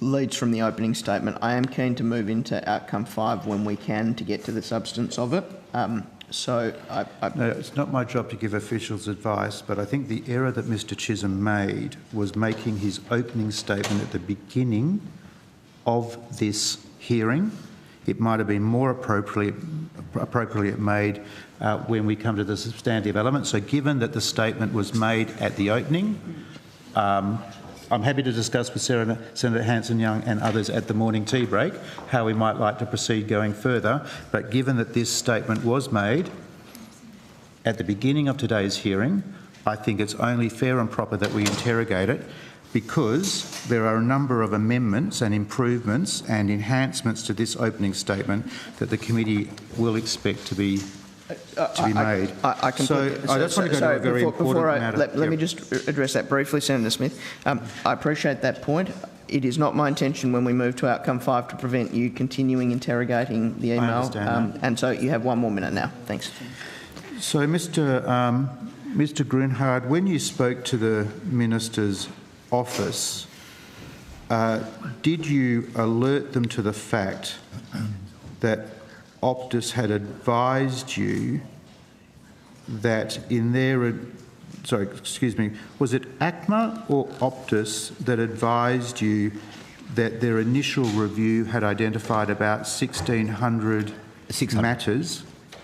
A: leads from the opening statement. I am keen to move into outcome 5 when we can to get to the substance of it. No,
I: it's not my job to give officials advice, but I think the error that Mr Chisholm made was making his opening statement at the beginning of this hearing. It might have been more appropriately made when we come to the substantive element. So given that the statement was made at the opening, I'm happy to discuss with Senator Hanson-Young and others at the morning tea break how we might like to proceed going further. But given that this statement was made at the beginning of today's hearing, I think it's only fair and proper that we interrogate it, because there are a number of amendments and improvements and enhancements to this opening statement that the committee will expect to be made. I just want to go to a very important matter.
A: Let me just address that briefly, Senator Smith. I appreciate that point. It is not my intention when we move to outcome 5 to prevent you continuing interrogating the email.
I: I understand that.
A: And so you have 1 more minute now. Thanks.
I: So, Mr Grunhard, when you spoke to the Minister's office, did you alert them to the fact that Optus had advised you that in their... was it ACMA or Optus that advised you that their initial review had identified about 1,600 matters?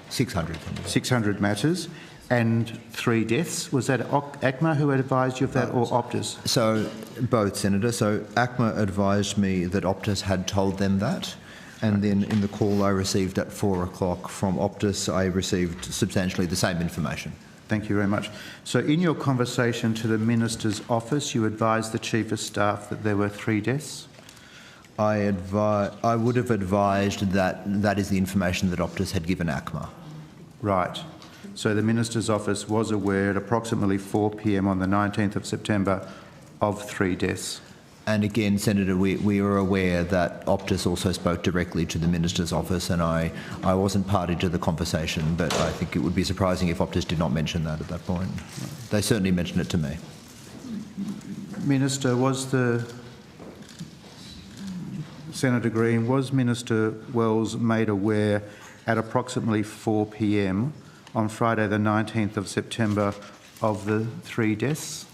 I: 600 matters and 3 deaths. Was that ACMA who had advised you of that or Optus?
K: So both, Senator. So ACMA advised me that Optus had told them that. And then in the call I received at 4 o'clock from Optus, I received substantially the same information.
I: Thank you very much. So in your conversation to the Minister's office, you advised the Chief of Staff that there were 3 deaths?
K: I would have advised that that is the information that Optus had given ACMA.
I: Right. So the Minister's office was aware at approximately 4 p.m. on the 19th of September of 3 deaths.
K: And again, Senator, we are aware that Optus also spoke directly to the Minister's office, and I wasn't party to the conversation, but I think it would be surprising if Optus did not mention that at that point. They certainly mentioned it to me.
I: Minister, Senator Green, was Minister Wells made aware at approximately 4 p.m. on Friday the 19th of September of the 3 deaths?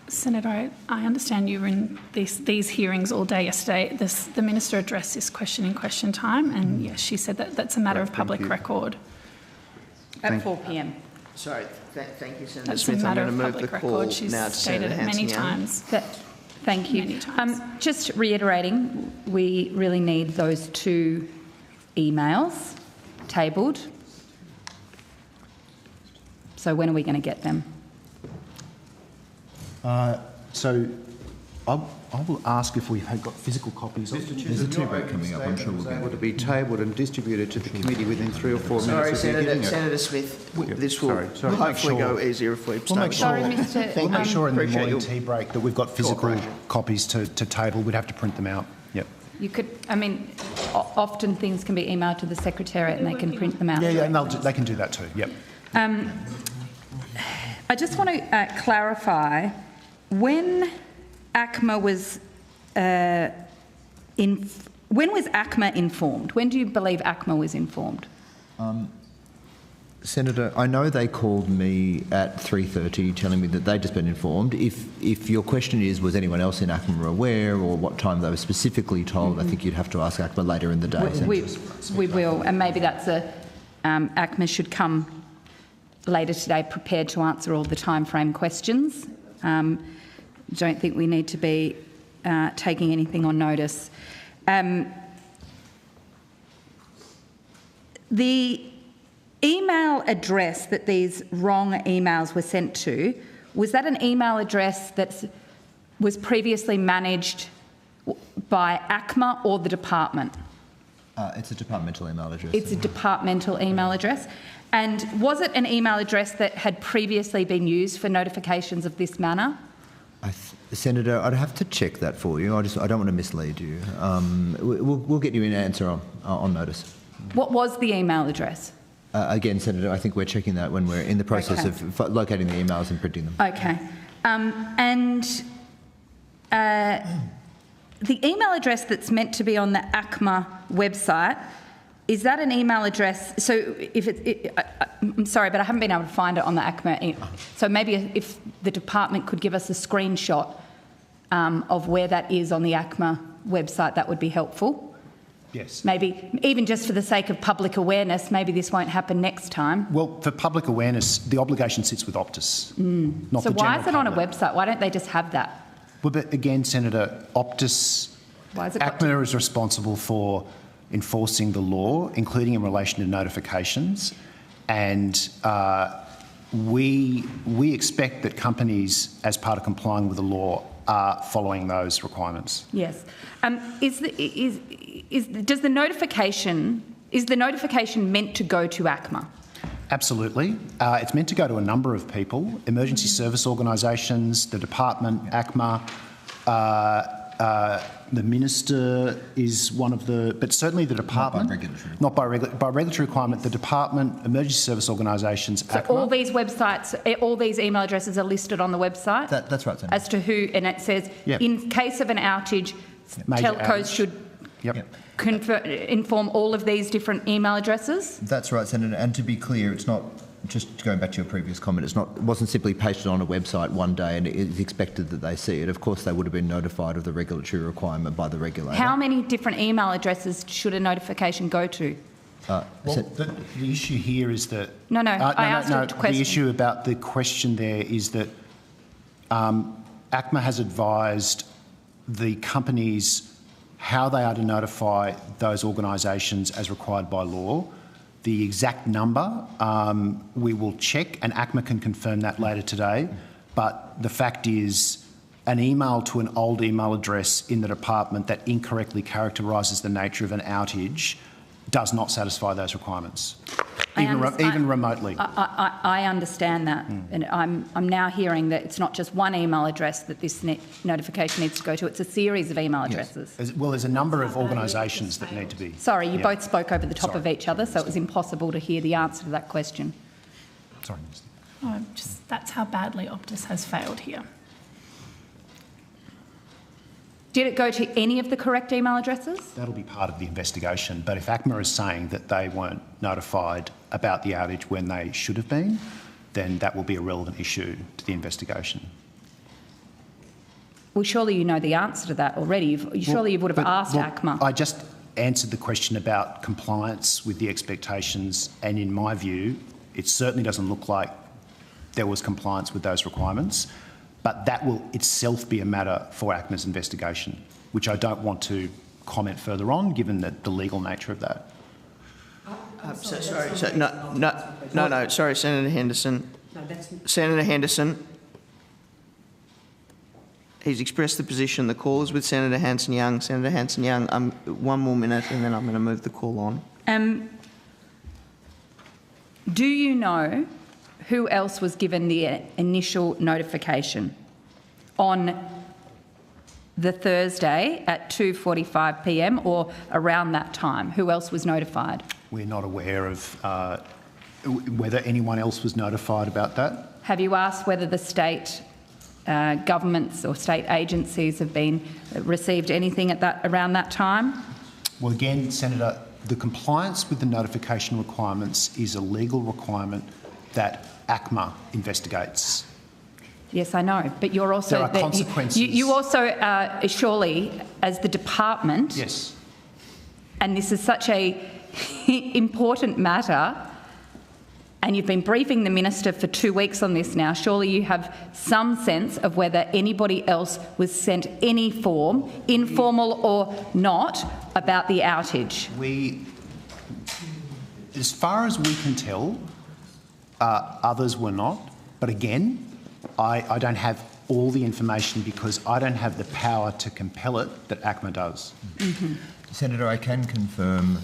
B: Senator, I understand you were in these hearings all day yesterday. The Minister addressed this question in question time, and yes, she said that that's a matter of public record.
G: At 4 p.m.
A: Sorry, thank you, Senator
B: That's
A: Smith.
B: a matter
A: I'm
B: of
A: going to move the
B: public
A: call
B: record. She's
A: now to
B: stated
A: Senator
B: it many
A: Hanson-Young.
B: times.
G: Thank you.
B: Many times.
G: Just reiterating, we really need those 2 emails tabled. So when are we going to get them?
D: So I will ask if we've got physical copies.
K: There's a tea break coming up. I'm sure we'll get
I: able to be tabled and distributed to the committee within 3 or 4 minutes.
A: Sorry, Senator Smith. This will hopefully go easier if we abstain.
D: We'll make sure, we'll make sure in the morning
A: your
D: tea break that we've got physical copies to table. We'd have to print them out. Yep.
G: You could, I mean, often things can be emailed to the Secretariat and they can print them out.
D: Yeah, and they can do that too. Yep.
G: I just want to clarify, when ACMA was when was ACMA informed? When do you believe ACMA was informed?
K: Senator, I know they called me at 3:30 telling me that they'd just been informed. If your question is, was anyone else in ACMA aware or what time they were specifically told, I think you'd have to ask ACMA later in the day.
G: We will, and maybe that's ACMA should come later today prepared to answer all the timeframe questions. Don't think we need to be taking anything on notice. The email address that these wrong emails were sent to, was that an email address that was previously managed by ACMA or the department?
K: It's a departmental email address.
G: It's a departmental email address. And was it an email address that had previously been used for notifications of this manner?
K: Senator, I'd have to check that for you. I don't want to mislead you. We'll get you an answer on notice.
G: What was the email address?
K: Again, Senator, I think we're checking that when we're in the process of locating the emails and printing them.
G: Okay. The email address that's meant to be on the ACMA website, is that an email address? So if I'm sorry, but I haven't been able to find it on the ACMA. So maybe if the department could give us a screenshot of where that is on the ACMA website, that would be helpful.
D: Yes.
G: Maybe, even just for the sake of public awareness, maybe this won't happen next time.
D: Well, for public awareness, the obligation sits with Optus, not the general public.
G: So why is it on a website? Why don't they just have that?
D: Well, but again, Senator, Optus, ACMA is responsible for enforcing the law, including in relation to notifications, and we expect that companies, as part of complying with the law, are following those requirements.
G: Yes. Is the notification meant to go to ACMA?
D: Absolutely. It's meant to go to a number of people, emergency service organisations, the department, ACMA, the minister is one of the, but certainly the department. Not by regulatory requirement, the department, emergency service organisations, ACMA.
G: So all these websites, all these email addresses are listed on the website?
K: That's right, Senator.
G: As to who, and it says, in case of an outage, telcos should inform all of these different email addresses?
K: That's right, Senator. And to be clear, it's not, just going back to your previous comment, it wasn't simply pasted on a website one day and it is expected that they see it. Of course, they would have been notified of the regulatory requirement by the regulator.
G: How many different email addresses should a notification go to?
D: The issue here is that...
G: I asked a question.
D: The issue about the question there is that ACMA has advised the companies how they are to notify those organisations as required by law. The exact number we will check, and ACMA can confirm that later today. But the fact is, an email to an old email address in the department that incorrectly characterises the nature of an outage does not satisfy those requirements, even remotely.
G: I understand that, and I'm now hearing that it's not just one email address that this notification needs to go to, it's a series of email addresses.
D: Well, there's a number of organisations that need to be...
G: Sorry, you both spoke over the top of each other, so it was impossible to hear the answer to that question.
D: Sorry, Minister.
B: That's how badly Optus has failed here.
G: Did it go to any of the correct email addresses?
D: That'll be part of the investigation. But if ACMA is saying that they weren't notified about the outage when they should have been, then that will be a relevant issue to the investigation.
G: Well, surely you know the answer to that already. Surely you would have asked ACMA.
D: I just answered the question about compliance with the expectations, and in my view, it certainly doesn't look like there was compliance with those requirements. But that will itself be a matter for ACMA's investigation, which I don't want to comment further on, given the legal nature of that.
A: Sorry, Senator Henderson. Senator Henderson. He's expressed the position. The call is with Senator Hanson-Young. Senator Hanson-Young, one more minute and then I'm going to move the call on.
G: Do you know who else was given the initial notification on the Thursday at 2:45 p.m. or around that time? Who else was notified?
D: We're not aware of whether anyone else was notified about that.
G: Have you asked whether the state governments or state agencies have been received anything at around that time?
D: Well, again, Senator, the compliance with the notification requirements is a legal requirement that ACMA investigates.
G: Yes, I know, but you're also...
D: There are consequences.
G: You also, surely, as the department...
D: Yes.
G: And this is such a important matter, and you've been briefing the Minister for 2 weeks on this now, surely you have some sense of whether anybody else was sent any form, informal or not, about the outage.
D: As far as we can tell, others were not, but again, I don't have all the information because I don't have the power to compel it that ACMA does.
G: Mm-hmm.
K: Senator, I can confirm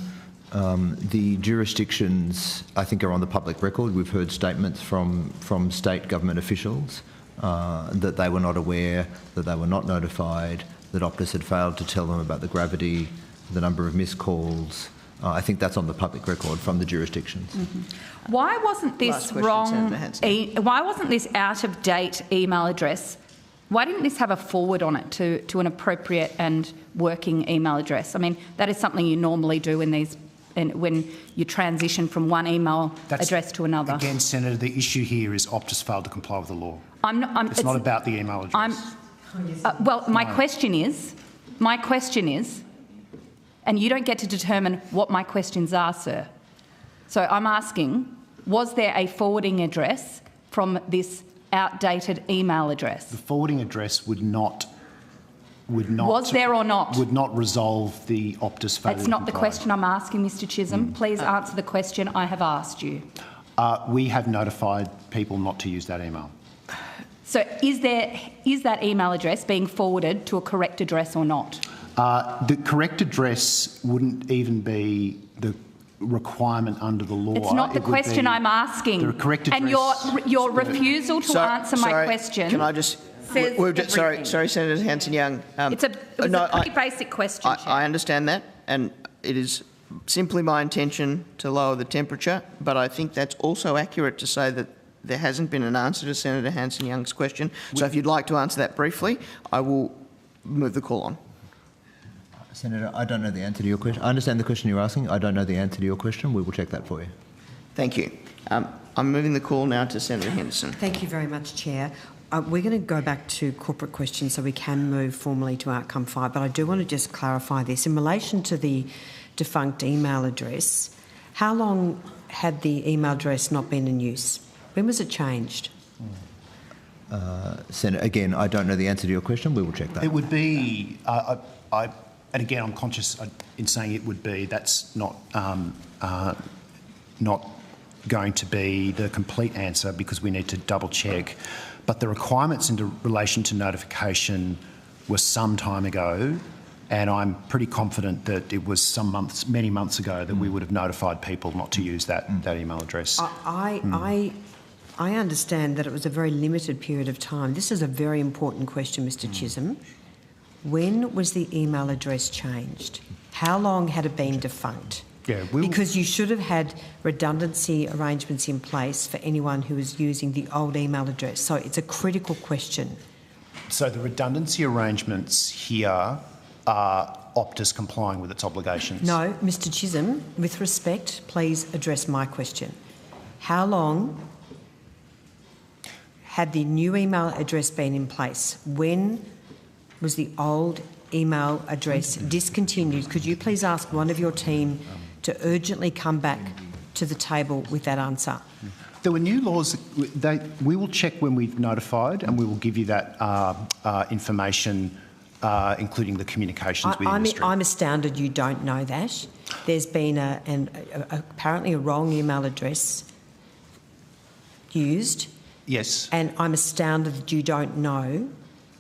K: the jurisdictions, I think, are on the public record. We've heard statements from state government officials that they were not aware, that they were not notified, that Optus had failed to tell them about the gravity, the number of missed calls. I think that's on the public record from the jurisdictions.
G: Mm-hmm. Why wasn't this wrong? Why wasn't this out of date email address? Why didn't this have a forward on it to an appropriate and working email address? I mean, that is something you normally do in these, when you transition from one email address to another.
D: Again, Senator, the issue here is Optus failed to comply with the law. It's not about the email address.
G: Well, my question is, and you don't get to determine what my questions are, sir. So I'm asking, was there a forwarding address from this outdated email address?
D: The forwarding address would not.
G: Was there or not?
D: Would not resolve the Optus failure.
G: That's not the question I'm asking, Mr. Chisholm. Please answer the question I have asked you.
D: We have notified people not to use that email.
G: So is that email address being forwarded to a correct address or not?
D: The correct address wouldn't even be the requirement under the law.
G: It's not the question I'm asking.
D: The correct address.
G: And your refusal to answer my question.
A: Can I just... Sorry, Senator Hanson-Young.
G: It's a pretty basic question, Chair.
A: I understand that, and it is simply my intention to lower the temperature, but I think that's also accurate to say that there hasn't been an answer to Senator Hanson-Young's question. So if you'd like to answer that briefly, I will move the call on.
K: Senator, I don't know the answer to your question. I understand the question you're asking. I don't know the answer to your question. We will check that for you.
A: Thank you. I'm moving the call now to Senator Henderson.
E: Thank you very much, Chair. We're going to go back to corporate questions so we can move formally to outcome 5, but I do want to just clarify this. In relation to the defunct email address, how long had the email address not been in use? When was it changed?
K: Senator, again, I don't know the answer to your question. We will check that.
D: It would be... and again, I'm conscious in saying it would be, that's not going to be the complete answer because we need to double check. But the requirements in relation to notification were some time ago, and I'm pretty confident that it was many months ago that we would have notified people not to use that email address.
E: I understand that it was a very limited period of time. This is a very important question, Mr. Chisholm. When was the email address changed? How long had it been defunct?
D: Yeah,
E: because you should have had redundancy arrangements in place for anyone who was using the old email address. So it's a critical question.
D: So the redundancy arrangements here are Optus complying with its obligations?
E: No, Mr. Chisholm, with respect, please address my question. How long had the new email address been in place? When was the old email address discontinued? Could you please ask one of your team to urgently come back to the table with that answer?
D: There were new laws. We will check when we've notified, and we will give you that information, including the communications with industry.
E: I'm astounded you don't know that. There's been apparently a wrong email address used.
D: Yes.
E: And I'm astounded that you don't know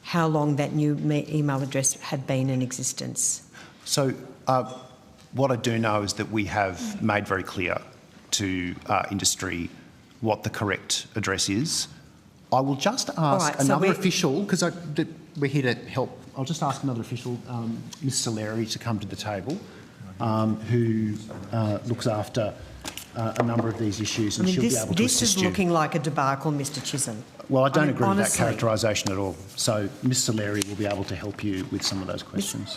E: how long that new email address had been in existence?
D: So what I do know is that we have made very clear to industry what the correct address is. I will just ask another official, because we're here to help. I'll just ask another official, Ms Saleri, to come to the table, who looks after a number of these issues, and she'll be able to assist you.
E: This is looking like a debacle, Mr Chisholm.
D: Well, I don't agree with that characterisation at all. So Ms Saleri will be able to help you with some of those questions.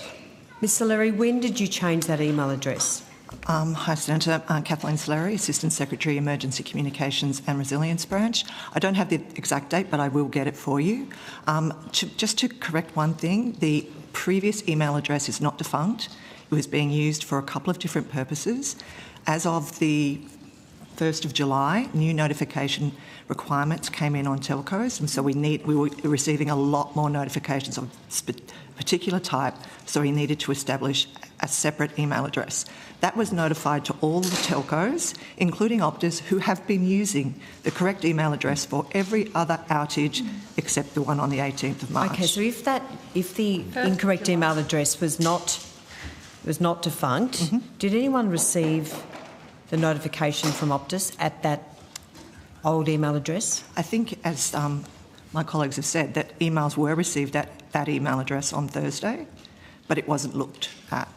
E: Ms Saleri, when did you change that email address?
L: Hi, Senator. Kathleen Saleri, Assistant Secretary, Emergency Communications and Resilience Branch. I don't have the exact date, but I will get it for you. Just to correct one thing, the previous email address is not defunct. It was being used for a couple of different purposes. As of the 1st of July, new notification requirements came in on telcos, and so we were receiving a lot more notifications of particular type, so we needed to establish a separate email address. That was notified to all the telcos, including Optus, who have been using the correct email address for every other outage except the one on the 18th of March.
E: Okay, so if the incorrect email address was not defunct, did anyone receive the notification from Optus at that old email address?
L: I think, as my colleagues have said, that emails were received at that email address on Thursday, but it wasn't looked at.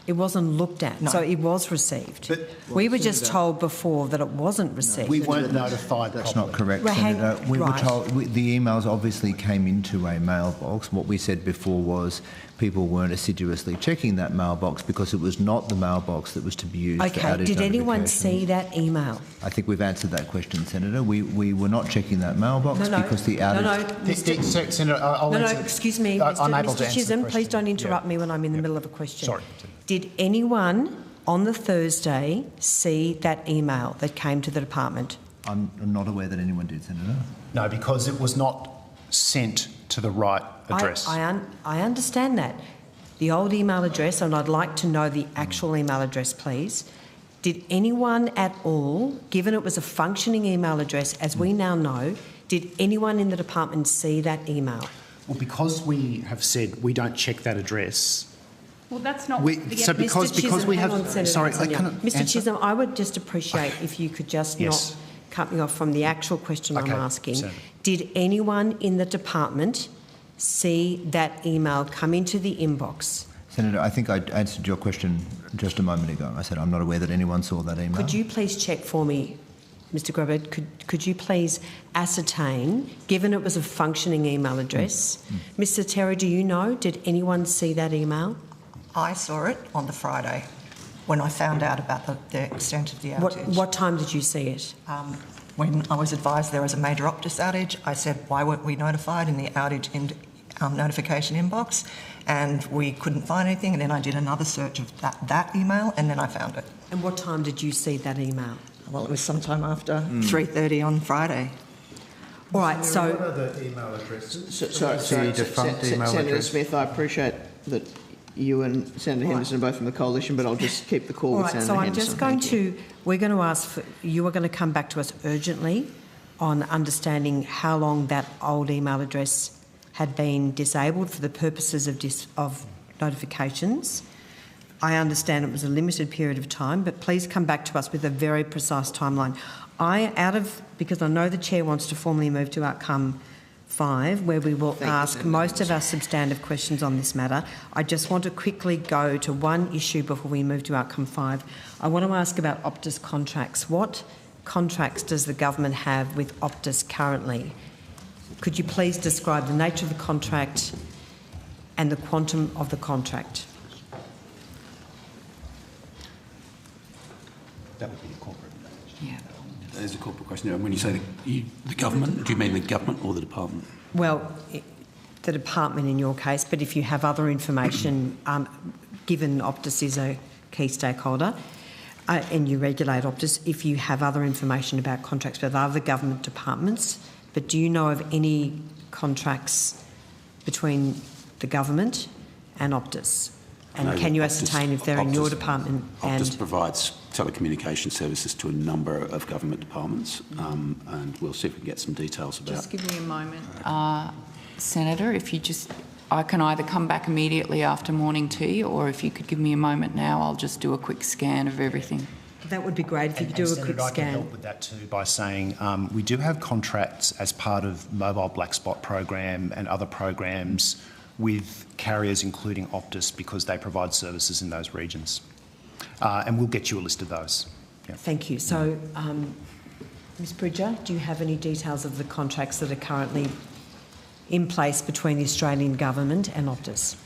E: It wasn't looked at, no. So it was received. We were just told before that it wasn't received.
D: We weren't notified.
K: That's not correct, Senator. We were told the emails obviously came into a mailbox. What we said before was people weren't assiduously checking that mailbox because it was not the mailbox that was to be used for outage.
E: Did anyone see that email?
K: I think we've answered that question, Senator. We were not checking that mailbox because the outage...
D: Senator, I'll answer.
E: Excuse me, Mr Chisholm, please don't interrupt me when I'm in the middle of a question.
D: Sorry.
E: Did anyone on the Thursday see that email that came to the department?
K: I'm not aware that anyone did, Senator.
D: No, because it was not sent to the right address.
E: I understand that. The old email address, and I'd like to know the actual email address, please. Did anyone at all, given it was a functioning email address, as we now know, did anyone in the department see that email?
D: Well, because we have said we don't check that address...
G: Well, that's not...
D: because we have... Sorry,
E: Mr Chisholm, I would just appreciate if you could just not cut me off from the actual question I'm asking. Senator. Did anyone in the department see that email come into the inbox?
K: Senator, I think I answered your question just a moment ago. I said I'm not aware that anyone saw that email.
E: Could you please check for me, Mr Grobert, could you please ascertain, given it was a functioning email address, Mr Terry, do you know, did anyone see that email?
L: I saw it on the Friday when I found out about the extent of the outage.
E: What time did you see it?
L: When I was advised there was a major Optus outage, I said, why weren't we notified in the outage notification inbox? And we couldn't find anything, and then I did another search of that email, and then I found it.
E: And what time did you see that email?
L: Well, it was sometime after 3:30 on Friday.
E: All right, so...
I: What are the email addresses?
A: Senator Smith, I appreciate that you and Senator Henderson are both from the coalition, but I'll just keep the call with Senator Henderson. We're going to ask for, you are going to come back to us urgently on understanding how long that old email address had been disabled for the purposes of notifications. I understand it was a limited period of time, but please come back to us with a very precise timeline. Because I know the Chair wants to formally move to outcome 5, where we will ask most of our substantive questions on this matter. I just want to quickly go to one issue before we move to outcome 5. I want to ask about Optus contracts. What contracts does the government have with Optus currently? Could you please describe the nature of the contract and the quantum of the contract?
D: That would be a corporate.
J: Yeah.
C: There's a corporate question. When you say the government, do you mean the government or the department?
E: Well, the department in your case, but if you have other information, given Optus is a key stakeholder and you regulate Optus, if you have other information about contracts with other government departments, but do you know of any contracts between the government and Optus? And can you ascertain if they're in your department?
C: Optus provides telecommunication services to a number of government departments, and we'll see if we can get some details about...
J: Just give me a moment. Senator, if you just, I can either come back immediately after morning tea, or if you could give me a moment now, I'll just do a quick scan of everything.
E: That would be great if you could do a
D: Senator,
E: quick
D: I can
E: scan.
D: help with that too by saying we do have contracts as part of Mobile Black Spot program and other programs with carriers, including Optus, because they provide services in those regions. And we'll get you a list of those. Yeah.
E: Thank you. So, Ms Bridger, do you have any details of the contracts that are currently in place between the Australian Government and Optus?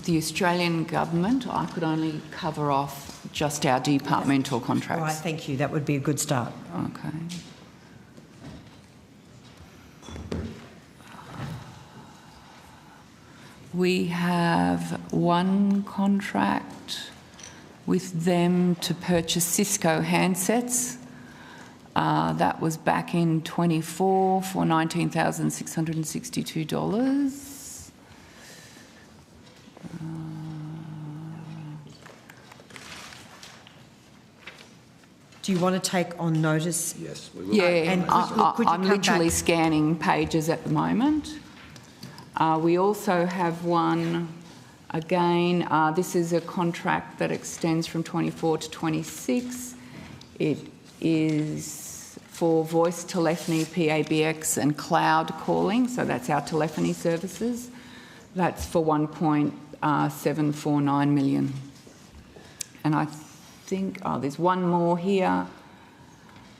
J: The Australian Government, I could only cover off just our departmental contracts.
E: All right, thank you. That would be a good start.
J: Okay. We have one contract with them to purchase Cisco handsets. That was back in 24 for $19,662.
E: Do you want to take on notice?
C: Yes, we will.
J: Yeah,
E: and could you
J: I'm
E: come
J: literally
E: back?
J: scanning pages at the moment. We also have one, again, this is a contract that extends from 24 to 26. It is for voice telephony, PABX and cloud calling, so that's our telephony services. That's for $1.749 million. And I think, there's one more here.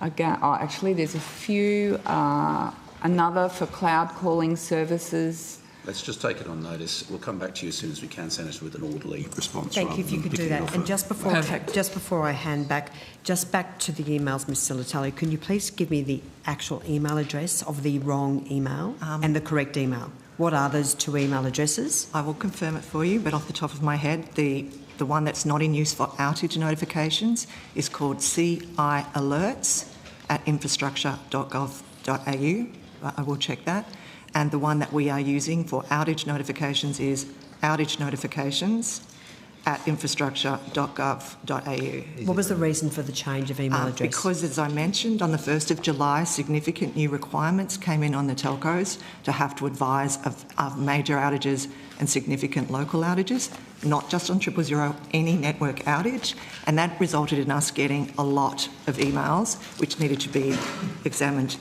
J: Again, actually, there's a few. Another for cloud calling services.
C: Let's just take it on notice. We'll come back to you as soon as we can, Senator, with an orderly response.
E: Thank you if you could do that. And just before I hand back, just back to the emails, Ms Silatelli, can you please give me the actual email address of the wrong email and the correct email? What are those two email addresses?
L: I will confirm it for you, but off the top of my head, the one that's not in use for outage notifications is called cialerts@infrastructure.gov.au. I will check that. And the one that we are using for outage notifications is outageNotifications@infrastructure.gov.au.
E: What was the reason for the change of email address?
L: Because, as I mentioned, on the 1st of July, significant new requirements came in on the telcos to have to advise of major outages and significant local outages, not just on 000, any network outage. And that resulted in us getting a lot of emails which needed to be examined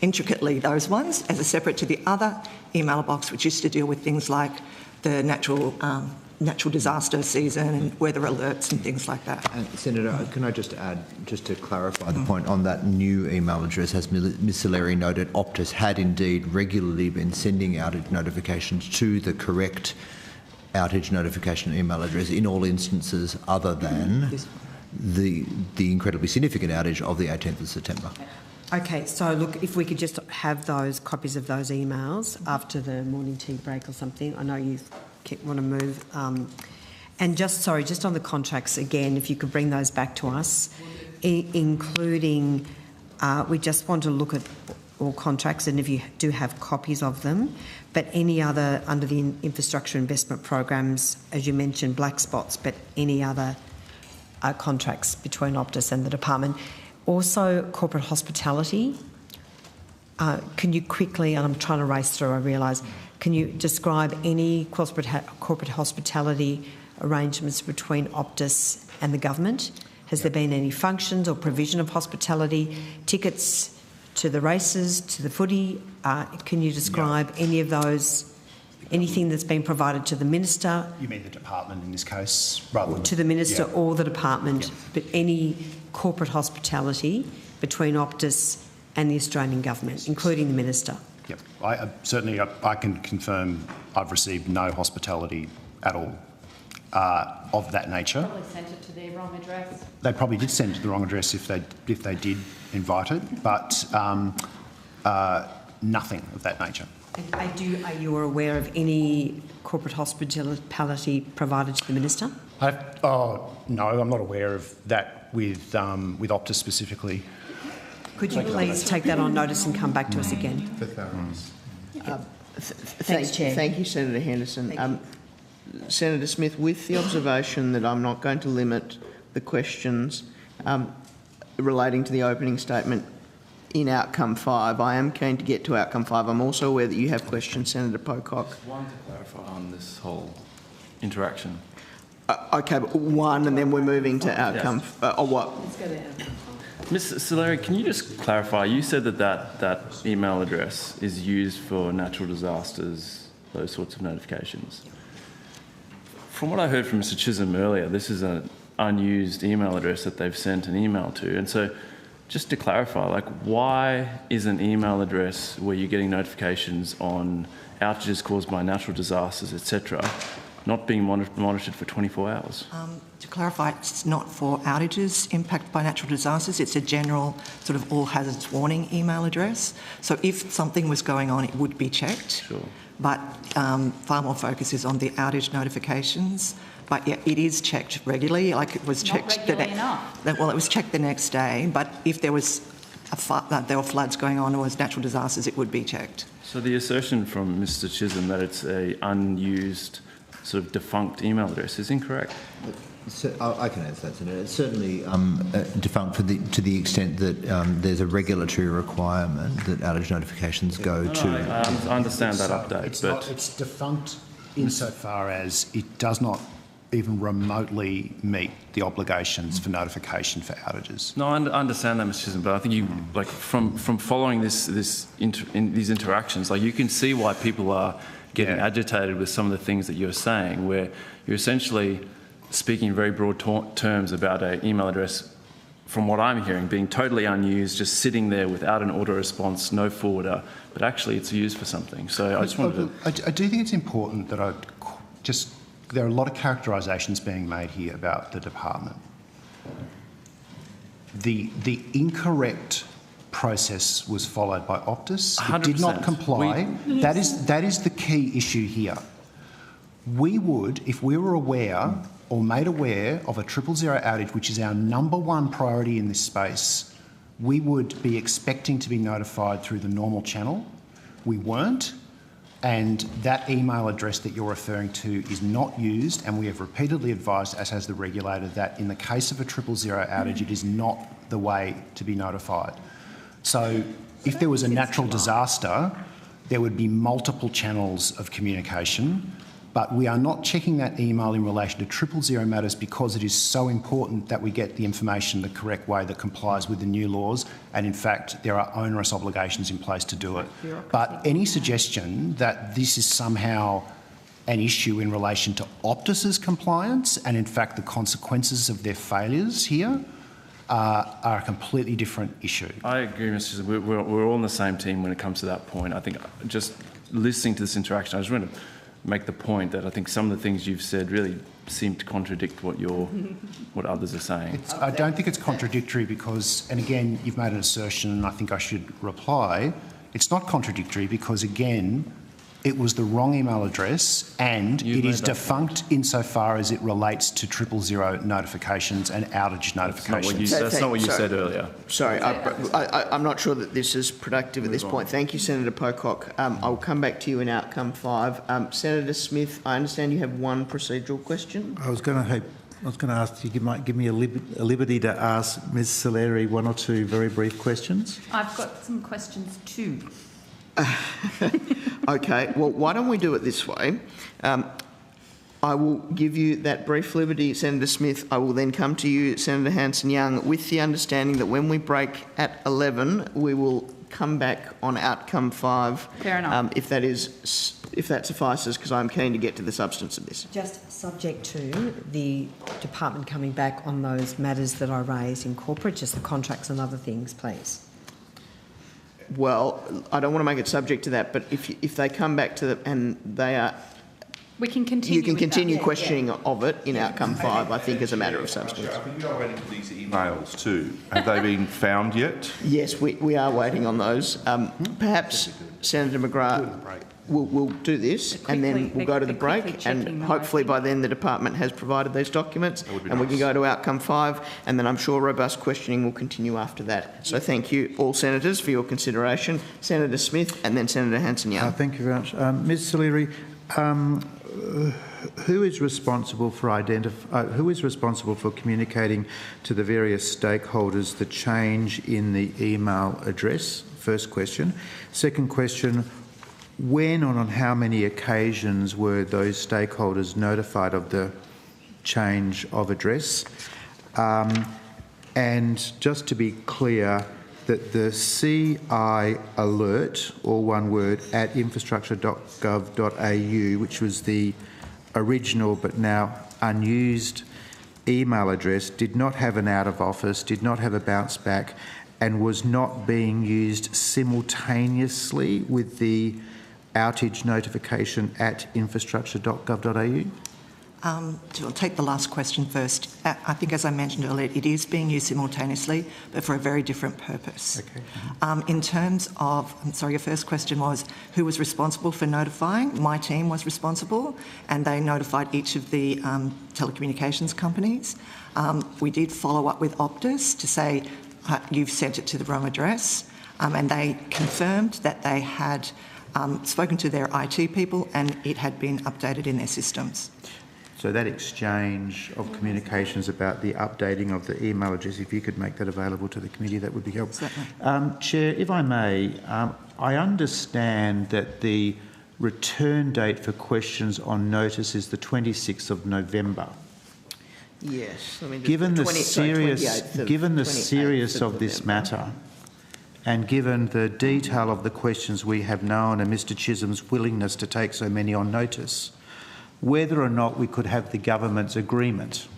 L: intricately, those ones, as a separate to the other email box, which used to deal with things like the natural disaster season and weather alerts and things like that.
K: And Senator, can I just add, just to clarify the point on that new email address, as Ms Sileri noted, Optus had indeed regularly been sending outage notifications to the correct outage notification email address in all instances other than the incredibly significant outage of the 18th of September.
E: Okay, so look, if we could just have those copies of those emails after the morning tea break or something. I know you want to move. And just on the contracts again, if you could bring those back to us, including, we just want to look at all contracts and if you do have copies of them, but any other under the infrastructure investment programs, as you mentioned, black spots, but any other contracts between Optus and the department. Also, corporate hospitality. Can you quickly, and I'm trying to race through, I realise, can you describe any corporate hospitality arrangements between Optus and the government? Has there been any functions or provision of hospitality, tickets to the races, to the footy? Can you describe any of those, anything that's been provided to the minister?
D: You mean the department in this case, rather than...
E: To the minister or the department, but any corporate hospitality between Optus and the Australian government, including the minister?
D: Yep. Certainly I can confirm I've received no hospitality at all of that nature.
G: Probably sent it to their wrong address.
D: They probably did send it to the wrong address if they did invite it, but nothing of that nature.
E: Are you aware of any corporate hospitality provided to the minister?
D: No, I'm not aware of that with Optus specifically.
E: Could you please take that on notice and come back to us again? Thanks, Chair.
A: Thank you, Senator Henderson. Senator Smith, with the observation that I'm not going to limit the questions relating to the opening statement in outcome 5. I am keen to get to outcome 5. I'm also aware that you have questions, Senator Pocock.
M: One to clarify on this whole interaction.
A: Okay, but one, and then we're moving to outcome.
M: Yes.
A: Or what?
B: Let's go to outcome 5.
M: Ms. Soleri, can you just clarify? You said that email address is used for natural disasters, those sorts of notifications. From what I heard from Mr. Chisholm earlier, this is an unused email address that they've sent an email to. And so just to clarify, like, why is an email address where you're getting notifications on outages caused by natural disasters, etc., not being monitored for 24 hours?
L: To clarify, it's not for outages impacted by natural disasters. It's a general sort of all hazards warning email address. So if something was going on, it would be checked.
M: Sure.
L: But far more focus is on the outage notifications. But yeah, it is checked regularly. Like it was checked. Well, it was checked the next day. But if there was there were floods going on or was natural disasters, it would be checked.
M: So the assertion from Mr. Chisholm that it's a unused sort of defunct email address is incorrect.
K: So I can answer that, Senator. It's certainly defunct to the extent that there's a regulatory requirement that outage notifications go to.
M: I understand that update, but
D: it's defunct insofar as it does not even remotely meet the obligations for notification for outages.
M: No, I understand that, Mr. Chisholm, but I think you, like, from following these interactions, like, you can see why people are getting agitated with some of the things that you're saying, where you're essentially speaking in very broad terms about an email address, from what I'm hearing, being totally unused, just sitting there without an auto response, no forwarder, but actually it's used for something. So I just wanted to...
D: I do think it's important that there are a lot of characterisations being made here about the department. The incorrect process was followed by Optus. It did not comply. That is the key issue here. We would, if we were aware or made aware of a 000 outage, which is our #1 priority in this space, we would be expecting to be notified through the normal channel. We weren't, and that email address that you're referring to is not used, and we have repeatedly advised, as has the regulator, that in the case of a 000 outage, it is not the way to be notified. So if there was a natural disaster, there would be multiple channels of communication, but we are not checking that email in relation to 000 matters because it is so important that we get the information the correct way that complies with the new laws, and in fact there are onerous obligations in place to do it. But any suggestion that this is somehow an issue in relation to Optus's compliance and in fact the consequences of their failures here are a completely different issue.
M: I agree, Mr. Chisholm. We're all on the same team when it comes to that point. I think just listening to this interaction, I just want to make the point that I think some of the things you've said really seem to contradict what others are saying.
D: I don't think it's contradictory because, and again, you've made an assertion and I think I should reply, it's not contradictory because, again, it was the wrong email address and it is defunct insofar as it relates to 000 notifications and outage notifications.
M: That's not what you said earlier.
A: Sorry, I'm not sure that this is productive at this point. Thank you, Senator Pocock. I'll come back to you in outcome 5. Senator Smith, I understand you have one procedural question.
I: I was going to ask you might give me a liberty to ask Ms. Soleri one or two very brief questions.
G: I've got some questions too.
A: Okay, well, why don't we do it this way? I will give you that brief liberty, Senator Smith. I will then come to you, Senator Hanson-Young, with the understanding that when we break at 11, we will come back on outcome 5.
G: Fair enough.
A: If that suffices, because I'm keen to get to the substance of this.
E: Just subject to the department coming back on those matters that I raised in corporate, just the contracts and other things, please.
A: Well, I don't want to make it subject to that, but if they come back to the and they are,
G: we can continue.
A: You can continue questioning of it in outcome 5. I think, as a matter of substance.
H: I think you're waiting for these emails too. Have they been found yet?
A: Yes, we are waiting on those. Perhaps Senator McGrath we'll do this and then we'll go to the break, and hopefully by then the department has provided those documents and we can go to outcome 5, and then I'm sure robust questioning will continue after that. So thank you all senators for your consideration. Senator Smith and then Senator Hanson-Young.
I: Thank you very much. Ms. Soleri, who is responsible for communicating to the various stakeholders the change in the email address? First question. Second question, when and on how many occasions were those stakeholders notified of the change of address? And just to be clear, that the CI alert, all one word, at infrastructure.gov.au, which was the original but now unused email address, did not have an out of office, did not have a bounce back, and was not being used simultaneously with the outage notification at infrastructure.gov.au?
L: I'll take the last question first. I think, as I mentioned earlier, it is being used simultaneously, but for a very different purpose.
I: Okay.
L: In terms of, I'm sorry, your first question was who was responsible for notifying? My team was responsible, and they notified each of the telecommunications companies. We did follow up with Optus to say, you've sent it to the wrong address, and they confirmed that they had spoken to their IT people and it had been updated in their systems.
I: So that exchange of communications about the updating of the email address, if you could make that available to the committee, that would be helpful. Chair, if I may, I understand that the return date for questions on notice is the 26th of November.
A: Yes.
I: Given the seriousness of this matter, and given the detail of the questions we have known and Mr Chisholm's willingness to take so many on notice, whether or not we could have the government's agreement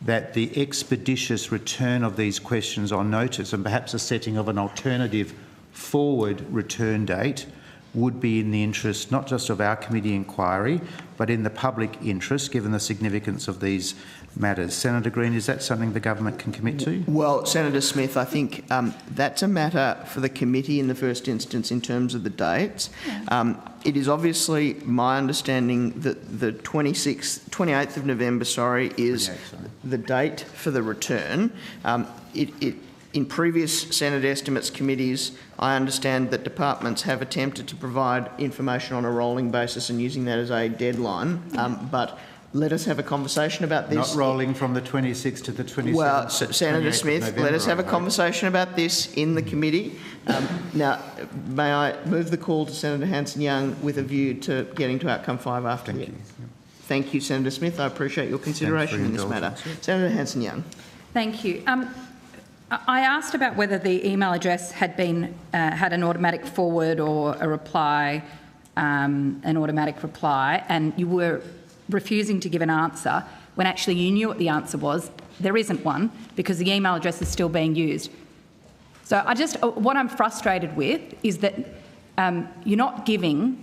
I: that the expeditious return of these questions on notice and perhaps a setting of an alternative forward return date would be in the interest not just of our committee inquiry but in the public interest given the significance of these matters. Senator Green, is that something the government can commit to?
A: Well, Senator Smith, I think that's a matter for the committee in the first instance in terms of the dates. It is obviously my understanding that the 28th of November, is the date for the return. In previous Senate estimates committees, I understand that departments have attempted to provide information on a rolling basis and using that as a deadline, but let us have a conversation about this.
I: Not rolling from the 26th to the 27th.
A: Well, Senator Smith, let us have a conversation about this in the committee. Now, may I move the call to Senator Hanson-Young with a view to getting to outcome 5 after
I: Thank you.
A: Thank you, Senator Smith. I appreciate your consideration in this matter. Senator Hanson-Young.
G: Thank you. I asked about whether the email address had been had an automatic forward or a reply, an automatic reply, and you were refusing to give an answer when actually you knew what the answer was. There isn't one because the email address is still being used. So what I'm frustrated with is that you're not giving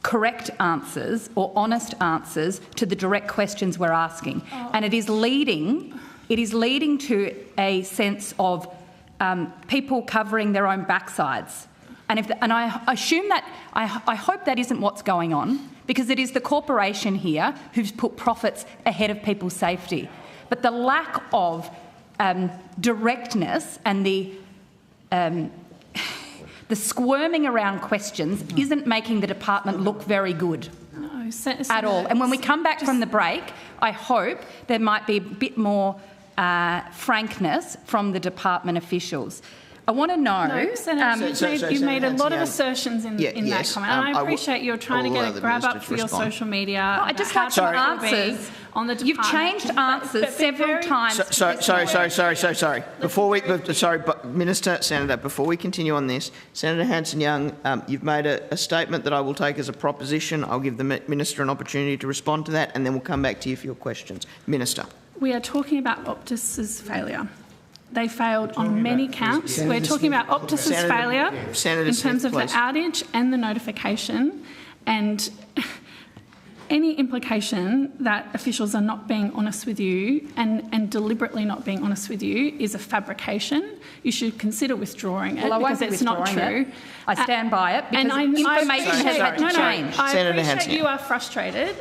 G: correct answers or honest answers to the direct questions we're asking. And it is leading to a sense of people covering their own backsides. And I assume that, I hope that isn't what's going on, because it is the corporation here who's put profits ahead of people's safety. But the lack of directness and the squirming around questions isn't making the department look very good at all. And when we come back from the break, I hope there might be a bit more frankness from the department officials. I want to know...
B: No, Senator, you've made a lot of assertions in that comment, and I appreciate you're trying to get a grab up for your social media.
G: I just like some answers.
B: On the
G: You've changed answers several times.
A: Sorry. Senator, before we continue on this, Senator Hanson-Young, you've made a statement that I will take as a proposition. I'll give the Minister an opportunity to respond to that, and then we'll come back to you for your questions. Minister.
B: We are talking about Optus's failure. They failed on many counts. We're talking about Optus's failure in terms of the outage and the notification, and any implication that officials are not being honest with you and deliberately not being honest with you is a fabrication. You should consider withdrawing it because it's not true.
G: I stand by it because information has had to change.
B: I appreciate you are frustrated.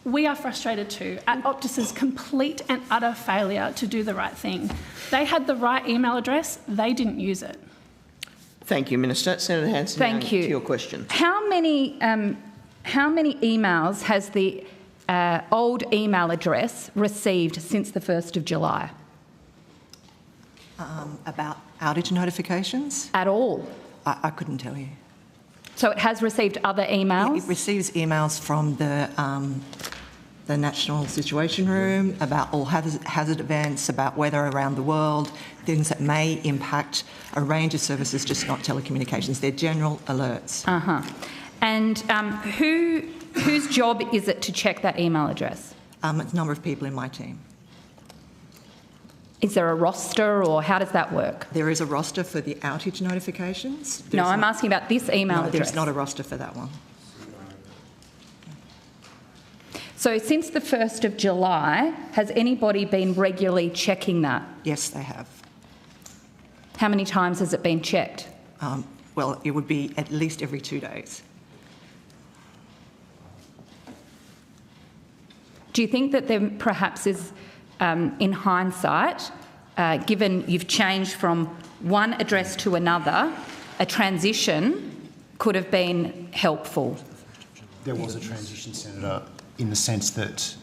B: We are frustrated too at Optus's complete and utter failure to do the right thing. They had the right email address, they didn't use it.
A: Thank you, Minister. Senator Hanson,
G: thank you.
A: To your question.
G: How many how many emails has the old email address received since the 1st of July?
L: About outage notifications?
G: At all?
L: I couldn't tell you.
G: So it has received other emails?
L: It receives emails from the National Situation Room about all hazard events, about weather around the world, things that may impact a range of services, just not telecommunications. They're general alerts.
G: And whose job is it to check that email address?
L: It's a number of people in my team.
G: Is there a roster, or how does that work?
L: There is a roster for the outage notifications.
G: No, I'm asking about this email address.
L: There's not a roster for that one.
G: So since the 1st of July, has anybody been regularly checking that?
L: Yes, they have.
G: How many times has it been checked?
L: Well, it would be at least every 2 days.
G: Do you think that there perhaps is, in hindsight, given you've changed from one address to another, a transition could have been helpful?
D: There was a transition, Senator, in the sense that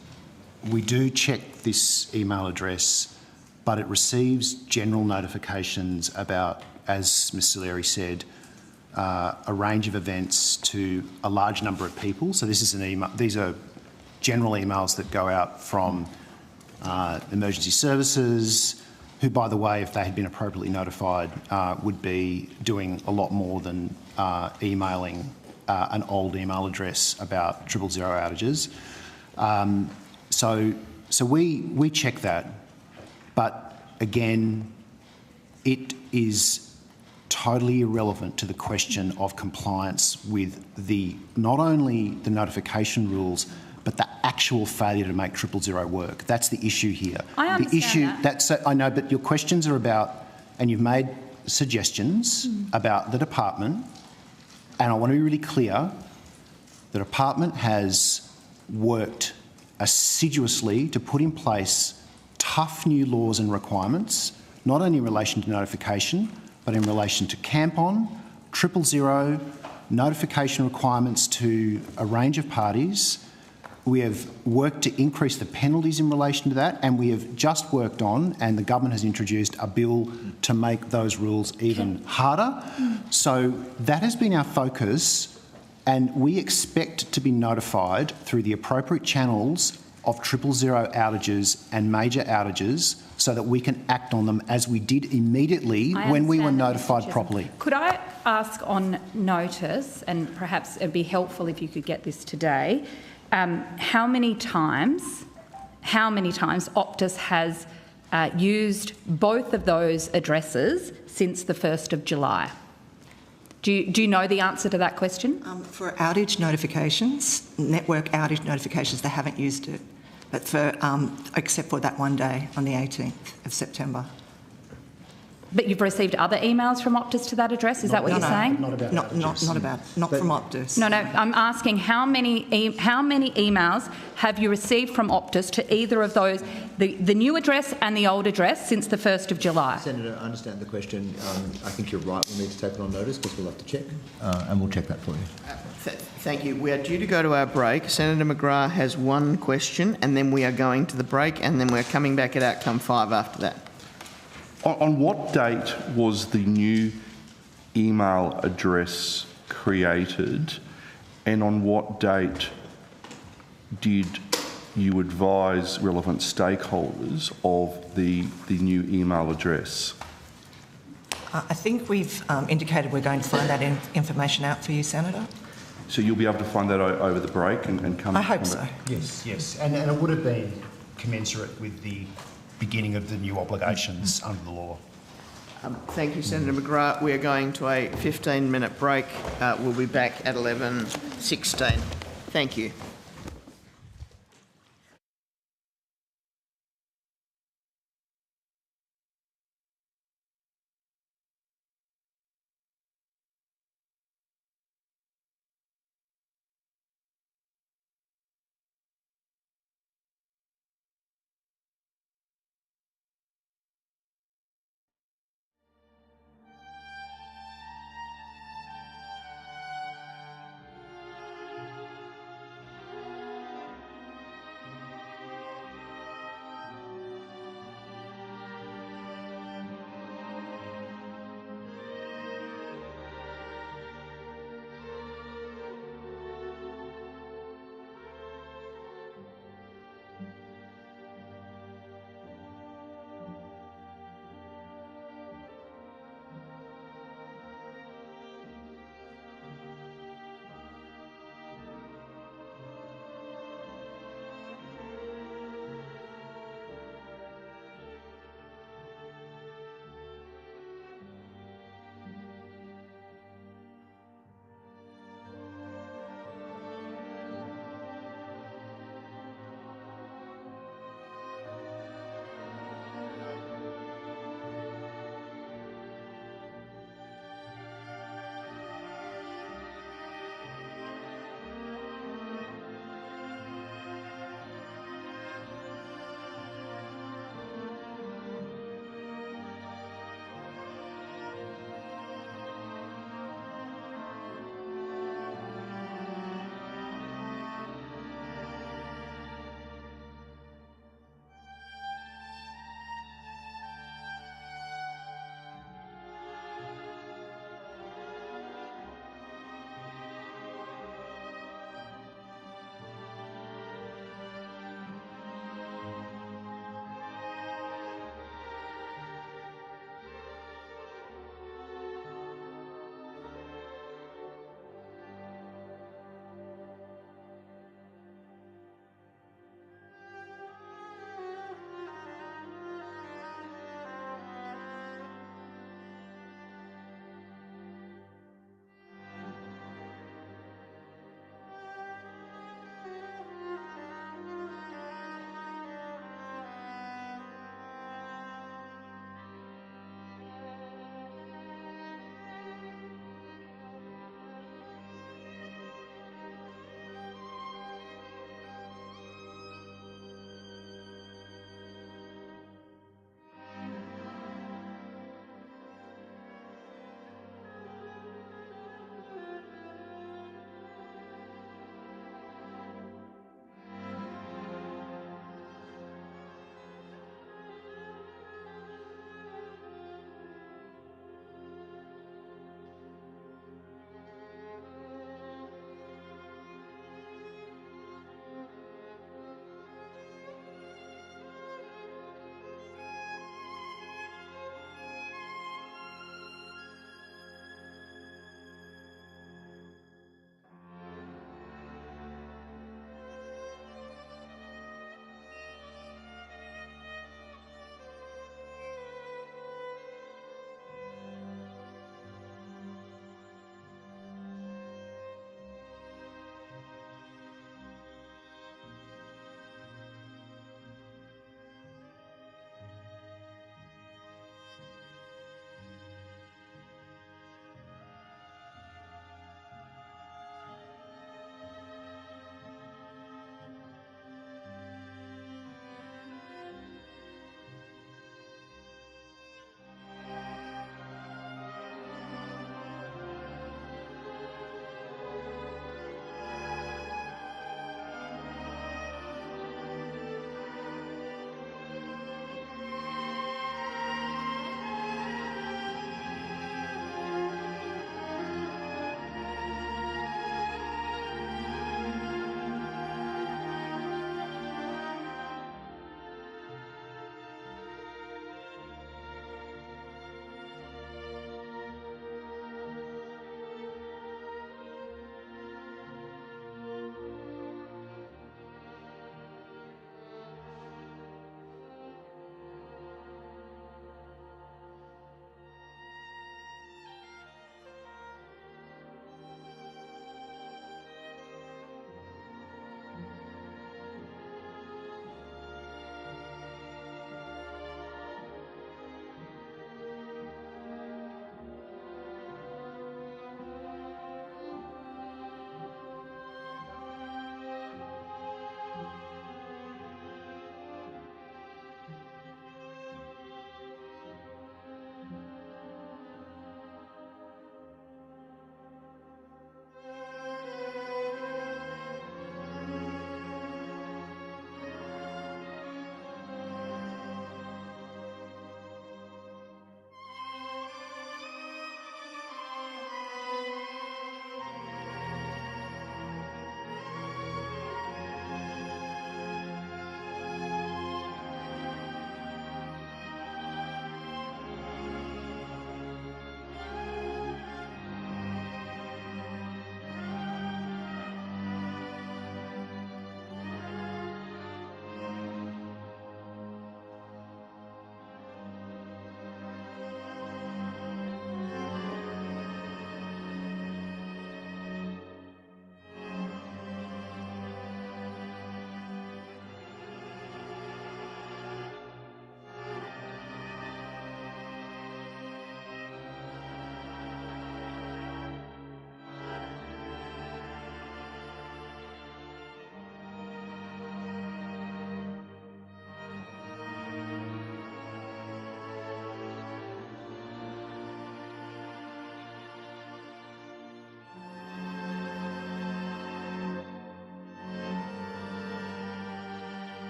D: we do check this email address, but it receives general notifications about, as Ms Saleri said, a range of events to a large number of people. So this is an email. These are general emails that go out from emergency services, who, by the way, if they had been appropriately notified, would be doing a lot more than emailing an old email address about 000 outages. So we check that, but again, it is totally irrelevant to the question of compliance with not only the notification rules, but the actual failure to make 000 work. That's the issue here.
G: I understand
D: that. I know, but your questions are about, and you've made suggestions about the department, and I want to be really clear, the department has worked assiduously to put in place tough new laws and requirements, not only in relation to notification, but in relation to camp-on, 000, notification requirements to a range of parties. We have worked to increase the penalties in relation to that, and we have just worked on, and the government has introduced a bill to make those rules even harder. So that has been our focus, and we expect to be notified through the appropriate channels of 000 outages and major outages so that we can act on them as we did immediately when we were notified properly.
G: Could I ask on notice, and perhaps it'd be helpful if you could get this today, how many times Optus has used both of those addresses since the 1st of July? Do you know the answer to that question?
L: For outage notifications, network outage notifications, they haven't used it, but for except for that one day on the 18th of September.
G: But you've received other emails from Optus to that address? Is that what you're saying?
L: Not from Optus.
G: No, I'm asking how many emails have you received from Optus to either of those, the new address and the old address, since the 1st of July?
K: Senator, I understand the question. I think you're right. We'll need to take it on notice because we'll have to check, and we'll check that for you.
A: Thank you. We are due to go to our break. Senator McGrath has one question, and then we are going to the break, and then we're coming back at outcome 5 after that.
H: On what date was the new email address created, and on what date did you advise relevant stakeholders of the new email address?
L: I think we've indicated we're going to find that information out for you, Senator.
H: So you'll be able to find that over the break and come...
L: I hope so.
D: Yes. And it would have been commensurate with the beginning of the new obligations under the law.
A: Thank you, Senator McGrath. We are going to a 15-minute break. We'll be back at 11:16. Thank you.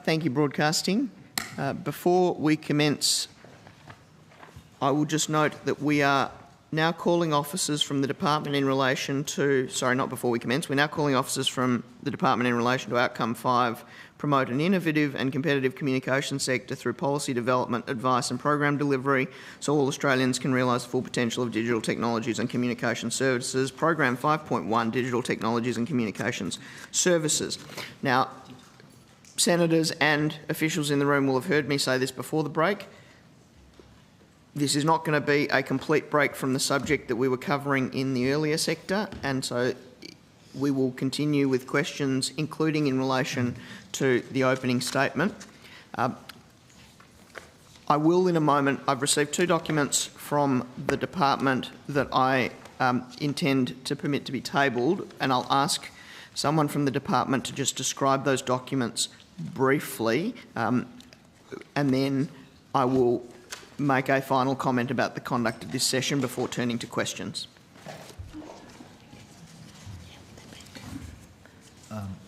A: Thank you, Broadcasting. Before we commence, I will just note that we are now calling officers from the department in relation to, sorry, not before we commence, we're now calling officers from the department in relation to Outcome 5, promote an innovative and competitive communication sector through policy development, advice and program delivery so all Australians can realise the full potential of digital technologies and communication services. Program 5.1, Digital Technologies and Communications Services. Now, senators and officials in the room will have heard me say this before the break. This is not going to be a complete break from the subject that we were covering in the earlier sector, and so we will continue with questions, including in relation to the opening statement. I will in a moment. I've received 2 documents from the department that I intend to permit to be tabled, and I'll ask someone from the department to just describe those documents briefly, and then I will make a final comment about the conduct of this session before turning to questions.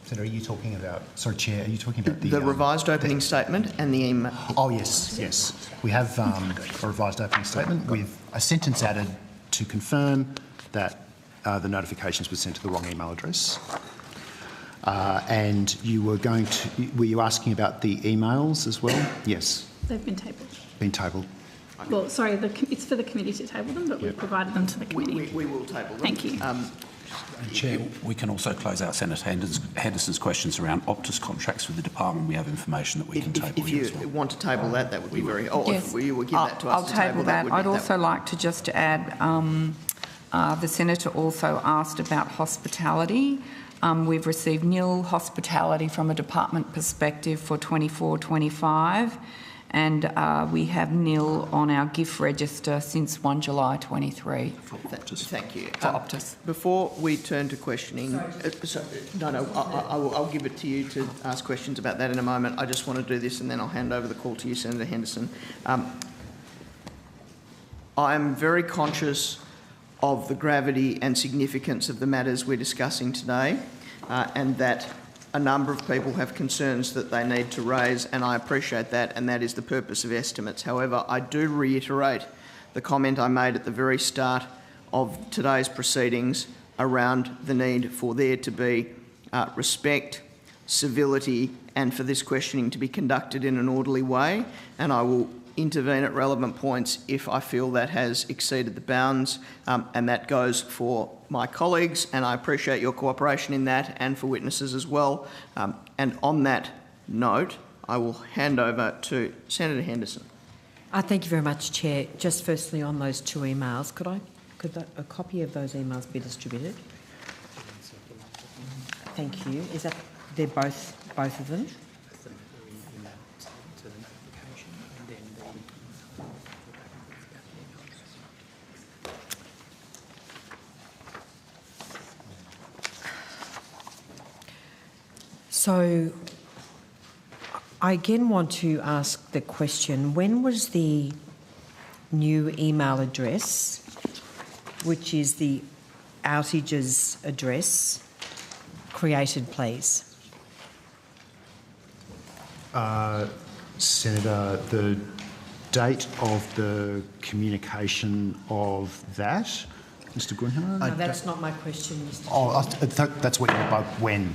D: Senator, are you talking about, sorry Chair, are you talking about
A: the revised opening statement and the email?
D: Oh yes, yes. We have a revised opening statement with a sentence added to confirm that the notifications were sent to the wrong email address. And you were were you asking about the emails as well? Yes.
B: They've been tabled.
D: Been tabled.
B: Well, sorry, it's for the committee to table them, but we've provided them to the committee.
A: We will table them.
B: Thank you.
C: Chair, we can also close out Senator Henderson's questions around Optus contracts with the department. We have information that we can table.
A: If you
C: as well.
A: want to table that, that would be very... Oh,
J: yes.
A: if you will give that to us
J: I'll
A: to
J: table that. I'd also
A: that.
J: like to just add, the Senator also asked about hospitality. We've received nil hospitality from a department perspective for 24-25, and we have nil on our gift register since 1 July 23.
A: Thank you.
J: For Optus.
A: Before we turn to questioning, I'll give it to you to ask questions about that in a moment. I just want to do this and then I'll hand over the call to you, Senator Henderson. I'm very conscious of the gravity and significance of the matters we're discussing today, and that a number of people have concerns that they need to raise, and I appreciate that, and that is the purpose of estimates. However, I do reiterate the comment I made at the very start of today's proceedings around the need for there to be respect, civility, and for this questioning to be conducted in an orderly way, and I will intervene at relevant points if I feel that has exceeded the bounds, and that goes for my colleagues, and I appreciate your cooperation in that, and for witnesses as well. And on that note, I will hand over to Senator Henderson.
E: Thank you very much, Chair. Just firstly on those 2 emails, could a copy of those emails be distributed? Thank you. Is that they're both of them? So I again want to ask the question, when was the new email address, which is the outages address, created, please?
D: Senator, the date of the communication of that, Mr Grunhard?
E: No, that's not my question, Mr
D: Oh, that's what you're about, when?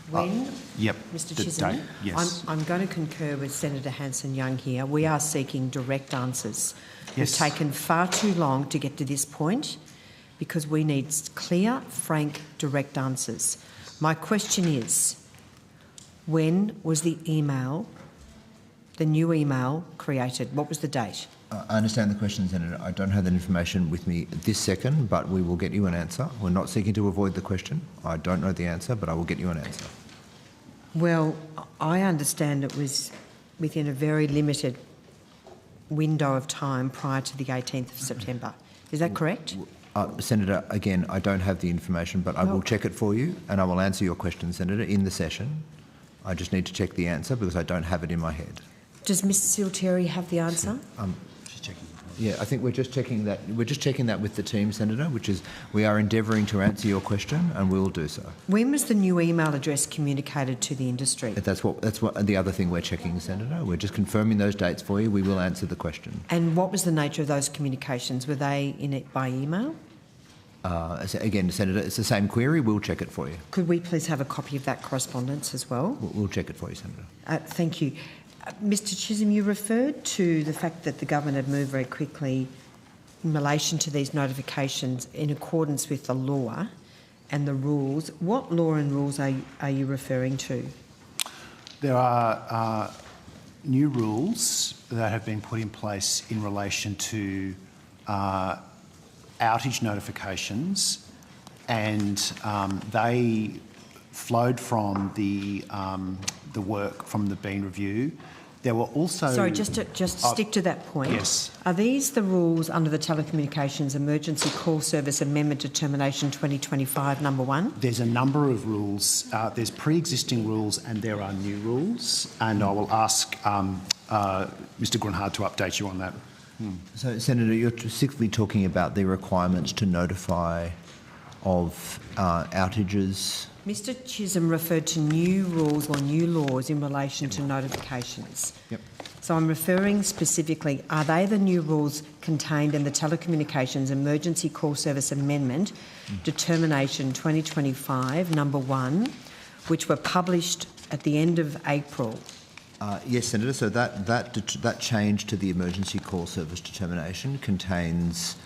E: When?
D: Yep.
E: Mr
D: the
E: Chisholm,
D: date, yes.
E: I'm going to concur with Senator Hanson-Young here. We are seeking direct answers.
D: Yes.
E: We've taken far too long to get to this point because we need clear, frank, direct answers. My question is, when was the email, the new email, created? What was the date?
K: I understand the question, Senator. I don't have that information with me this second, but we will get you an answer. We're not seeking to avoid the question. I don't know the answer, but I will get you an answer.
E: Well, I understand it was within a very limited window of time prior to the 18th of September. Is that correct?
K: Senator, again, I don't have the information, but I will check it for you and I will answer your question, Senator, in the session. I just need to check the answer because I don't have it in my head.
E: Does Ms Siltieri have the answer?
D: She's checking.
K: Yeah, I think we're just checking that. We're just checking that with the team, Senator, which is we are endeavouring to answer your question, and we will do so.
E: When was the new email address communicated to the industry?
K: That's what the other thing we're checking, Senator. We're just confirming those dates for you. We will answer the question.
E: And what was the nature of those communications? Were they in it by email?
K: Again, Senator, it's the same query. We'll check it for you.
E: Could we please have a copy of that correspondence as well?
K: We'll check it for you, Senator.
E: Thank you. Mr Chisholm, you referred to the fact that the government had moved very quickly in relation to these notifications in accordance with the law and the rules. What law and rules are you referring to?
D: There are new rules that have been put in place in relation to outage notifications, and they flowed from the work from the Bean Review. There were also...
E: Sorry, just stick to that point.
D: Yes.
E: Are these the rules under the Telecommunications Emergency Call Service Amendment Determination 2025, number 1?
D: There's a number of rules. There's pre-existing rules and there are new rules, and I will ask Mr Grunhard to update you on that.
K: So, Senator, you're specifically talking about the requirements to notify of outages.
E: Mr Chisholm referred to new rules or new laws in relation to notifications.
K: Yep.
E: So I'm referring specifically, are they the new rules contained in the Telecommunications Emergency Call Service Amendment Determination 2025, number 1, which were published at the end of April?
K: Yes, Senator. So that change to the Emergency Call Service Determination contains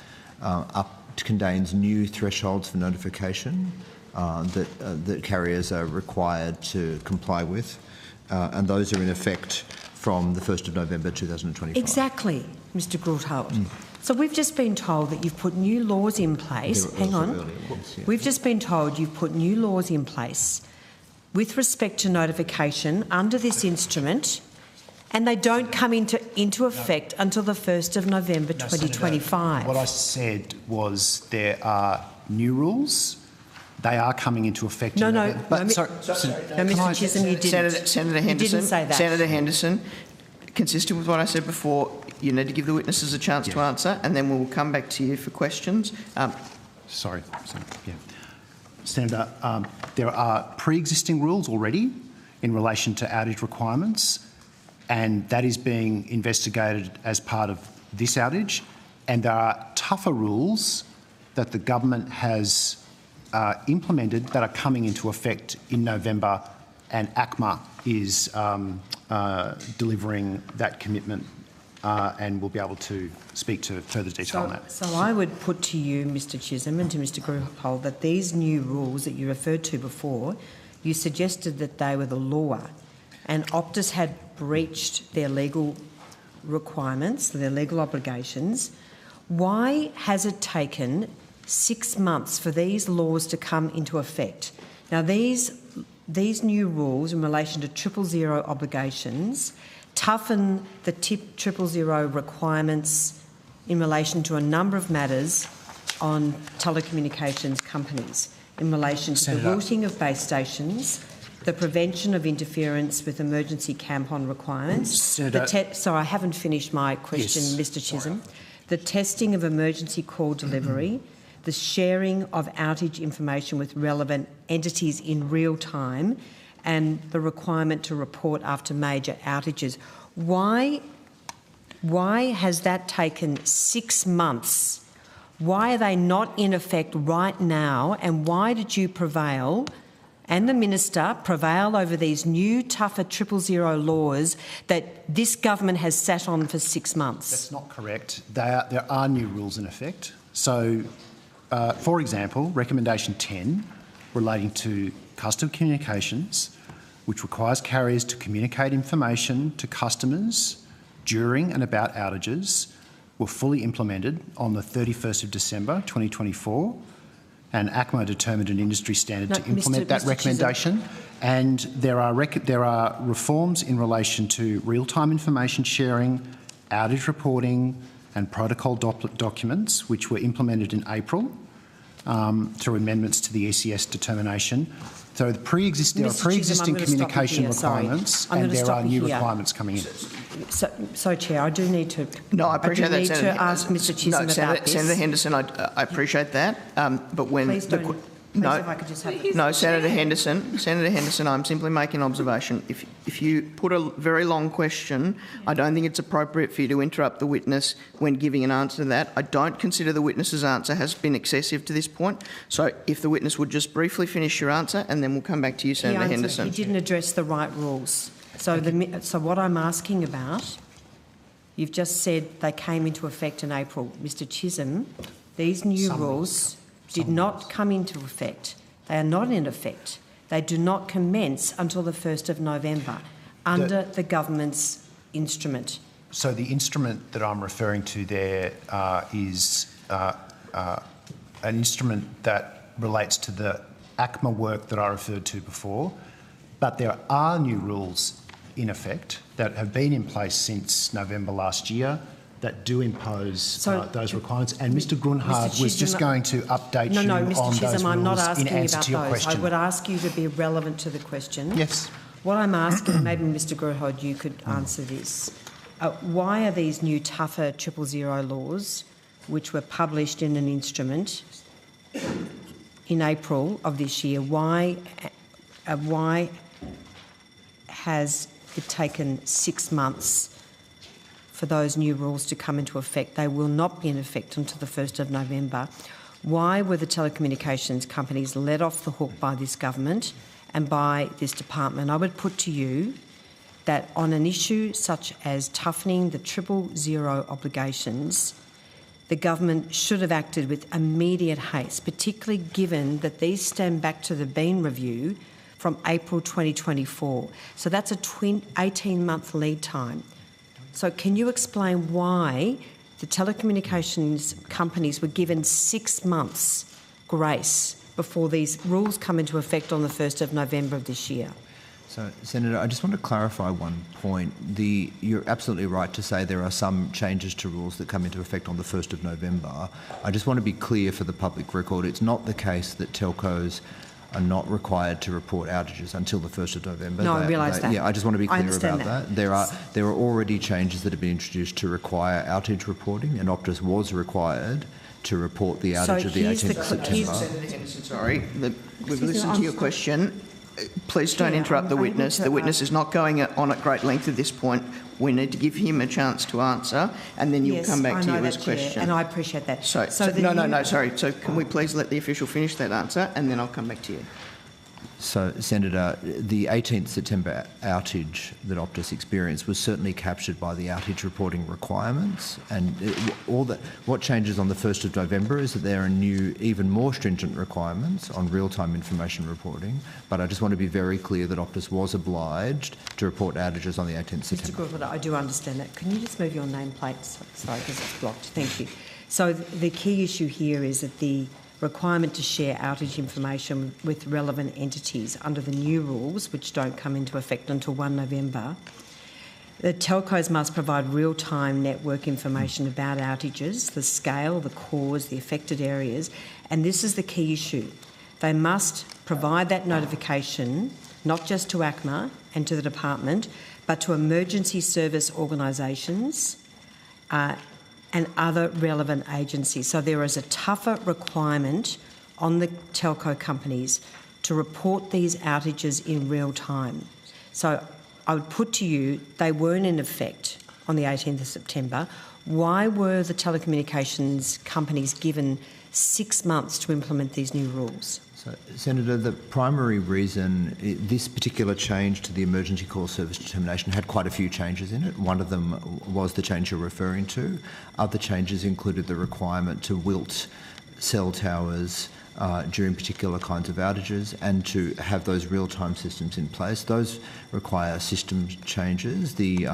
K: new thresholds for notification that carriers are required to comply with, and those are in effect from the 1st of November 2025.
E: Exactly, Mr Grunhard. So we've just been told that you've put new laws in place. Hang on. We've just been told you've put new laws in place with respect to notification under this instrument, and they don't come into effect until the 1st of November 2025.
D: Senator, what I said was there are new rules. They are coming into effect.
E: Mr Chisholm, you didn't.
A: Senator Henderson,
E: you didn't say that.
A: Senator Henderson, consistent with what I said before, you need to give the witnesses a chance to answer, and then we'll come back to you for questions.
D: Sorry. Yeah. Senator, there are pre-existing rules already in relation to outage requirements, and that is being investigated as part of this outage. And there are tougher rules that the government has implemented that are coming into effect in November, and ACMA is delivering that commitment, and we'll be able to speak to further detail on that.
E: So I would put to you, Mr Chisholm, and to Mr Grunhard, that these new rules that you referred to before, you suggested that they were the law, and Optus had breached their legal requirements, their legal obligations. Why has it taken 6 months for these laws to come into effect? Now, these new rules in relation to 000 obligations toughen the TIP 000 requirements in relation to a number of matters on telecommunications companies, in relation to the routing of base stations, the prevention of interference with emergency CAMPON requirements. Sorry, I haven't finished my question, yes. Mr Chisholm. The testing of emergency call delivery, the sharing of outage information with relevant entities in real time, and the requirement to report after major outages. Why has that taken 6 months? Why are they not in effect right now? And why did you prevail, and the Minister prevail, over these new, tougher 000 laws that this government has sat on for 6 months?
D: That's not correct. There are new rules in effect. So, for example, Recommendation 10 relating to customer communications, which requires carriers to communicate information to customers during and about outages, were fully implemented on the 31st of December 2024, and ACMA determined an industry standard to implement that recommendation. And there are reforms in relation to real-time information sharing, outage reporting, and protocol documents, which were implemented in April through amendments to the ECS determination. So there are pre-existing communication requirements, and there are new requirements coming in.
E: So, Chair, I do need to.
A: No, I appreciate that, Senator.
E: I do need to ask Mr. Chisholm about this.
A: Senator Henderson, I appreciate that, but when
E: please don't. Please, if I could just have
A: no, Senator Henderson, I'm simply making an observation. If you put a very long question, I don't think it's appropriate for you to interrupt the witness when giving an answer to that. I don't consider the witness's answer has been excessive to this point. So if the witness would just briefly finish your answer, and then we'll come back to you, Senator Henderson.
E: He didn't address the right rules. So, so what I'm asking about, you've just said they came into effect in April. Mr. Chisholm, these new rules did not come into effect. They are not in effect. They do not commence until the 1st of November under the government's instrument.
D: So the instrument that I'm referring to there is an instrument that relates to the ACMA work that I referred to before, but there are new rules in effect that have been in place since November last year that do impose those requirements. And Mr. Grunhard was just going to update you on those rules in answer to your question. No, Mr. Chisholm, I'm not asking about those. I would ask you to be relevant to the question. Yes.
E: What I'm asking, maybe Mr. Grunhard, you could answer this. Why are these new tougher 000 laws, which were published in an instrument in April of this year, why has it taken 6 months for those new rules to come into effect? They will not be in effect until the 1st of November. Why were the telecommunications companies let off the hook by this government and by this department? I would put to you that on an issue such as toughening the 000 obligations, the government should have acted with immediate haste, particularly given that these stem back to the Bean Review from April 2024. So that's a 18-month lead time. So can you explain why the telecommunications companies were given 6 months grace before these rules come into effect on the 1st of November of this year?
K: So, Senator, I just want to clarify one point. You're absolutely right to say there are some changes to rules that come into effect on the 1st of November. I just want to be clear for the public record. It's not the case that telcos are not required to report outages until the 1st of November.
E: No, I realise that.
K: Yeah, I just want to be clear about
E: that.
K: There are already changes that have been introduced to require outage reporting, and Optus was required to report the outage of the 18th of September.
A: Senator Henderson, sorry, we've listened to your question. Please don't interrupt the witness. The witness is not going on at great length at this point. We need to give him a chance to answer, and then you'll come back to you as question.
E: And I appreciate that.
A: Sorry. So can we please let the official finish that answer, and then I'll come back to you.
K: So, Senator, the 18th September outage that Optus experienced was certainly captured by the outage reporting requirements, and what changes on the 1st of November is that there are new, even more stringent requirements on real-time information reporting, but I just want to be very clear that Optus was obliged to report outages on the 18th September.
E: Mr. Griffith, I do understand that. Can you just move your nameplate? Sorry, because it's blocked. Thank you. So the key issue here is that the requirement to share outage information with relevant entities under the new rules, which don't come into effect until 1 November, the telcos must provide real-time network information about outages, the scale, the cause, the affected areas, and this is the key issue. They must provide that notification not just to ACMA and to the department, but to emergency service organisations and other relevant agencies. So there is a tougher requirement on the telco companies to report these outages in real time. So I would put to you, they weren't in effect on the 18th of September. Why were the telecommunications companies given 6 months to implement these new rules?
K: So, Senator, the primary reason this particular change to the emergency call service determination had quite a few changes in it. One of them was the change you're referring to. Other changes included the requirement to wilt cell towers during particular kinds of outages and to have those real-time systems in place. Those require system changes. The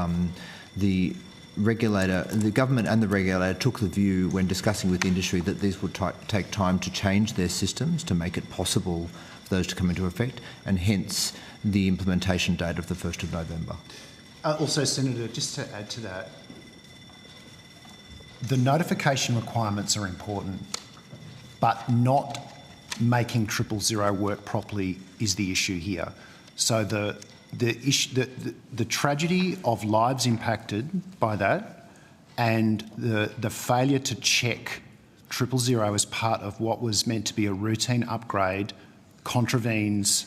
K: government and the regulator took the view when discussing with industry that these would take time to change their systems to make it possible for those to come into effect, and hence the implementation date of the 1st of November.
D: Also, Senator, just to add to that, the notification requirements are important, but not making 000 work properly is the issue here. So the tragedy of lives impacted by that and the failure to check 000 as part of what was meant to be a routine upgrade contravenes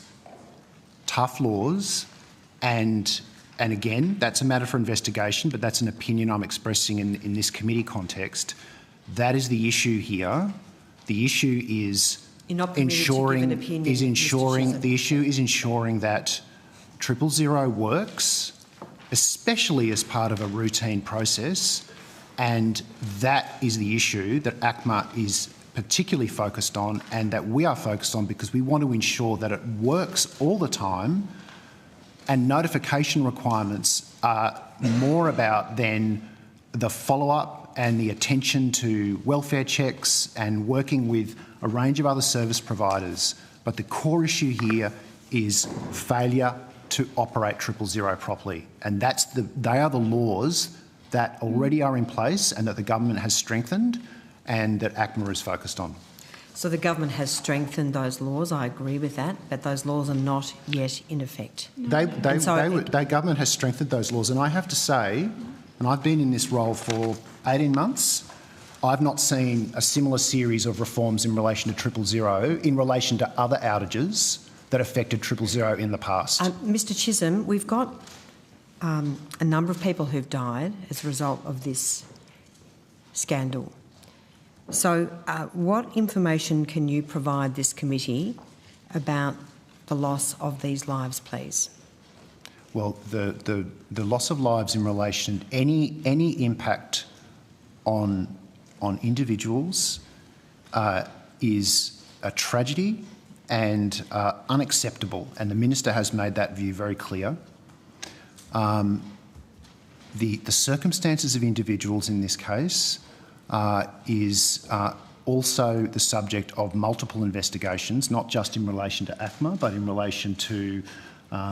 D: tough laws, and again, that's a matter for investigation, but that's an opinion I'm expressing in this committee context. That is the issue here. The issue is ensuring that 000 works, especially as part of a routine process, and that is the issue that ACMA is particularly focused on and that we are focused on, because we want to ensure that it works all the time, and notification requirements are more about then the follow-up and the attention to welfare checks and working with a range of other service providers. But the core issue here is failure to operate 000 properly, and they are the laws that already are in place and that the government has strengthened and that ACMA is focused on.
E: So the government has strengthened those laws, I agree with that, but those laws are not yet in effect.
D: The government has strengthened those laws, and I have to say, and I've been in this role for 18 months, I've not seen a similar series of reforms in relation to 000 in relation to other outages that affected 000 in the past.
E: Mr Chisholm, we've got a number of people who've died as a result of this scandal. So what information can you provide this committee about the loss of these lives, please?
D: Well, the loss of lives in relation to any impact on individuals is a tragedy and unacceptable, and the Minister has made that view very clear. The circumstances of individuals in this case is also the subject of multiple investigations, not just in relation to ACMA, but in relation to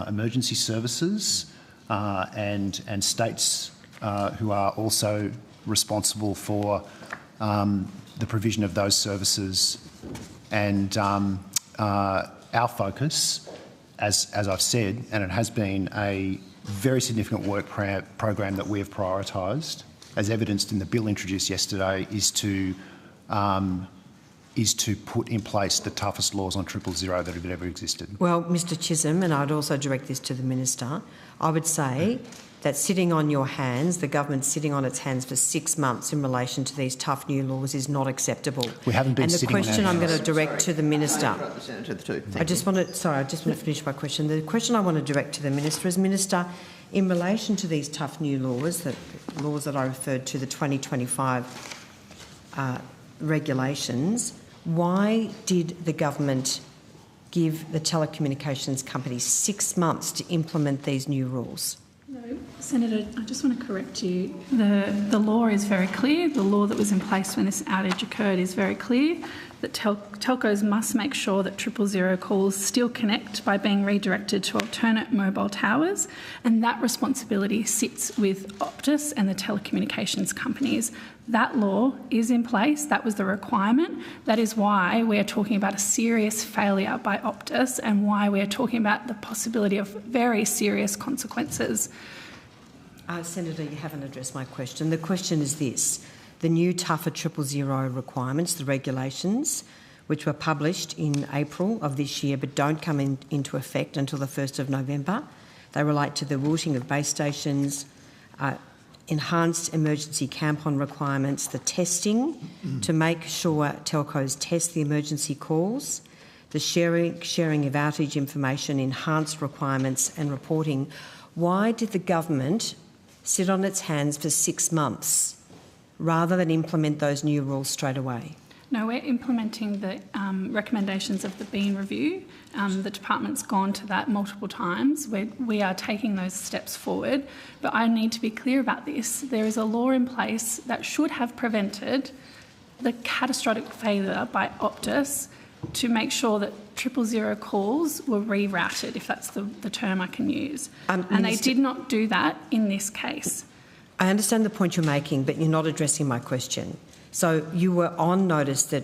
D: emergency services and states who are also responsible for the provision of those services. And our focus, as I've said, and it has been a very significant work program that we have prioritised, as evidenced in the bill introduced yesterday, is to put in place the toughest laws on 000 that have ever existed.
E: Well, Mr Chisholm, and I'd also direct this to the Minister, I would say that sitting on your hands, the government sitting on its hands for 6 months in relation to these tough new laws is not acceptable.
D: We haven't been sitting on our hands.
E: And the question I'm going to direct to the Minister. I just want to finish my question. The question I want to direct to the Minister is, Minister, in relation to these tough new laws, the laws that I referred to, the 2025 regulations, why did the government give the telecommunications companies 6 months to implement these new rules?
B: No, Senator, I just want to correct you. The law is very clear. The law that was in place when this outage occurred is very clear, that telcos must make sure that 000 calls still connect by being redirected to alternate mobile towers, and that responsibility sits with Optus and the telecommunications companies. That law is in place. That was the requirement. That is why we are talking about a serious failure by Optus and why we are talking about the possibility of very serious consequences.
E: Senator, you haven't addressed my question. The question is this. The new tougher 000 requirements, the regulations, which were published in April of this year but don't come into effect until the 1st of November. They relate to the routing of base stations, enhanced emergency CAMPON requirements, the testing to make sure telcos test the emergency calls, the sharing of outage information, enhanced requirements and reporting. Why did the government sit on its hands for 6 months rather than implement those new rules straight away?
B: No, we're implementing the recommendations of the Bean Review. The department's gone to that multiple times. We are taking those steps forward. But I need to be clear about this. There is a law in place that should have prevented the catastrophic failure by Optus to make sure that 000 calls were rerouted, if that's the term I can use. And they did not do that in this case.
E: I understand the point you're making, but you're not addressing my question. So you were on notice that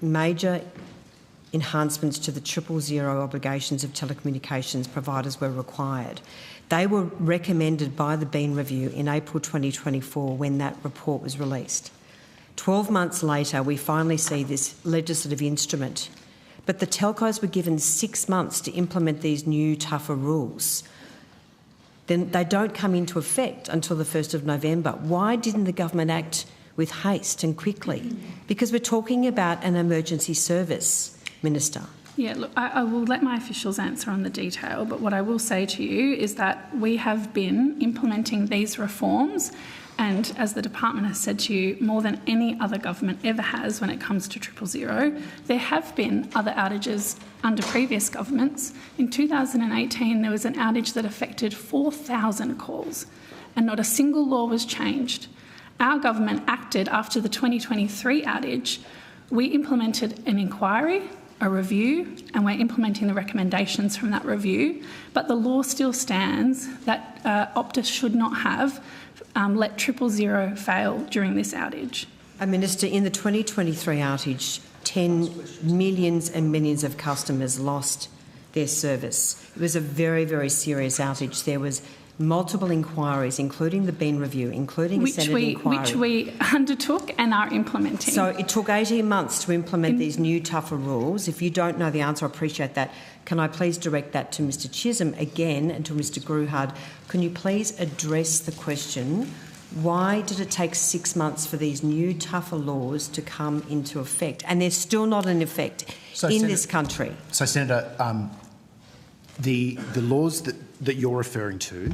E: major enhancements to the 000 obligations of telecommunications providers were required. They were recommended by the Bean Review in April 2024 when that report was released. 12 months later, we finally see this legislative instrument, but the telcos were given 6 months to implement these new, tougher rules. Then they don't come into effect until the 1st of November. Why didn't the government act with haste and quickly? Because we're talking about an emergency service, Minister.
B: Yeah, look, I will let my officials answer on the detail, but what I will say to you is that we have been implementing these reforms, and as the department has said to you, more than any other government ever has when it comes to 000. There have been other outages under previous governments. In 2018, there was an outage that affected 4,000 calls, and not a single law was changed. Our government acted after the 2023 outage. We implemented an inquiry, a review, and we're implementing the recommendations from that review. But the law still stands that Optus should not have let 000 fail during this outage.
E: Minister, in the 2023 outage, millions and millions of customers lost their service. It was a very, very serious outage. There was multiple inquiries, including the Bean Review, including a Senate inquiry.
B: Which we undertook and are implementing.
E: So it took 18 months to implement these new, tougher rules. If you don't know the answer, I appreciate that. Can I please direct that to Mr Chisholm again and to Mr Gruhard? Can you please address the question, why did it take 6 months for these new, tougher laws to come into effect? And they're still not in effect this country.
D: So, Senator, the laws that you're referring to,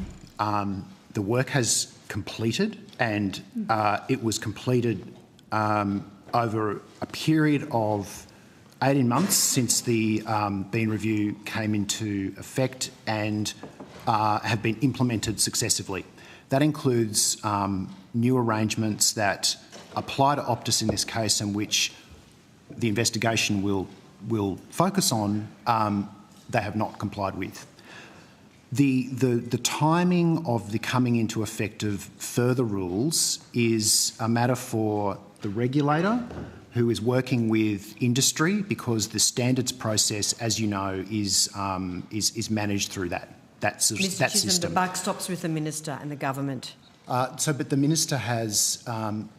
D: the work has completed, and it was completed over a period of 18 months since the Bean Review came into effect and have been implemented successively. That includes new arrangements that apply to Optus in this case, and which the investigation will focus on, they have not complied with. The timing of the coming into effect of further rules is a matter for the regulator, who is working with industry, because the standards process, as you know, is managed through that
E: Mr. Chisholm,
D: system.
E: the buck stops with the minister and the government.
D: But the minister has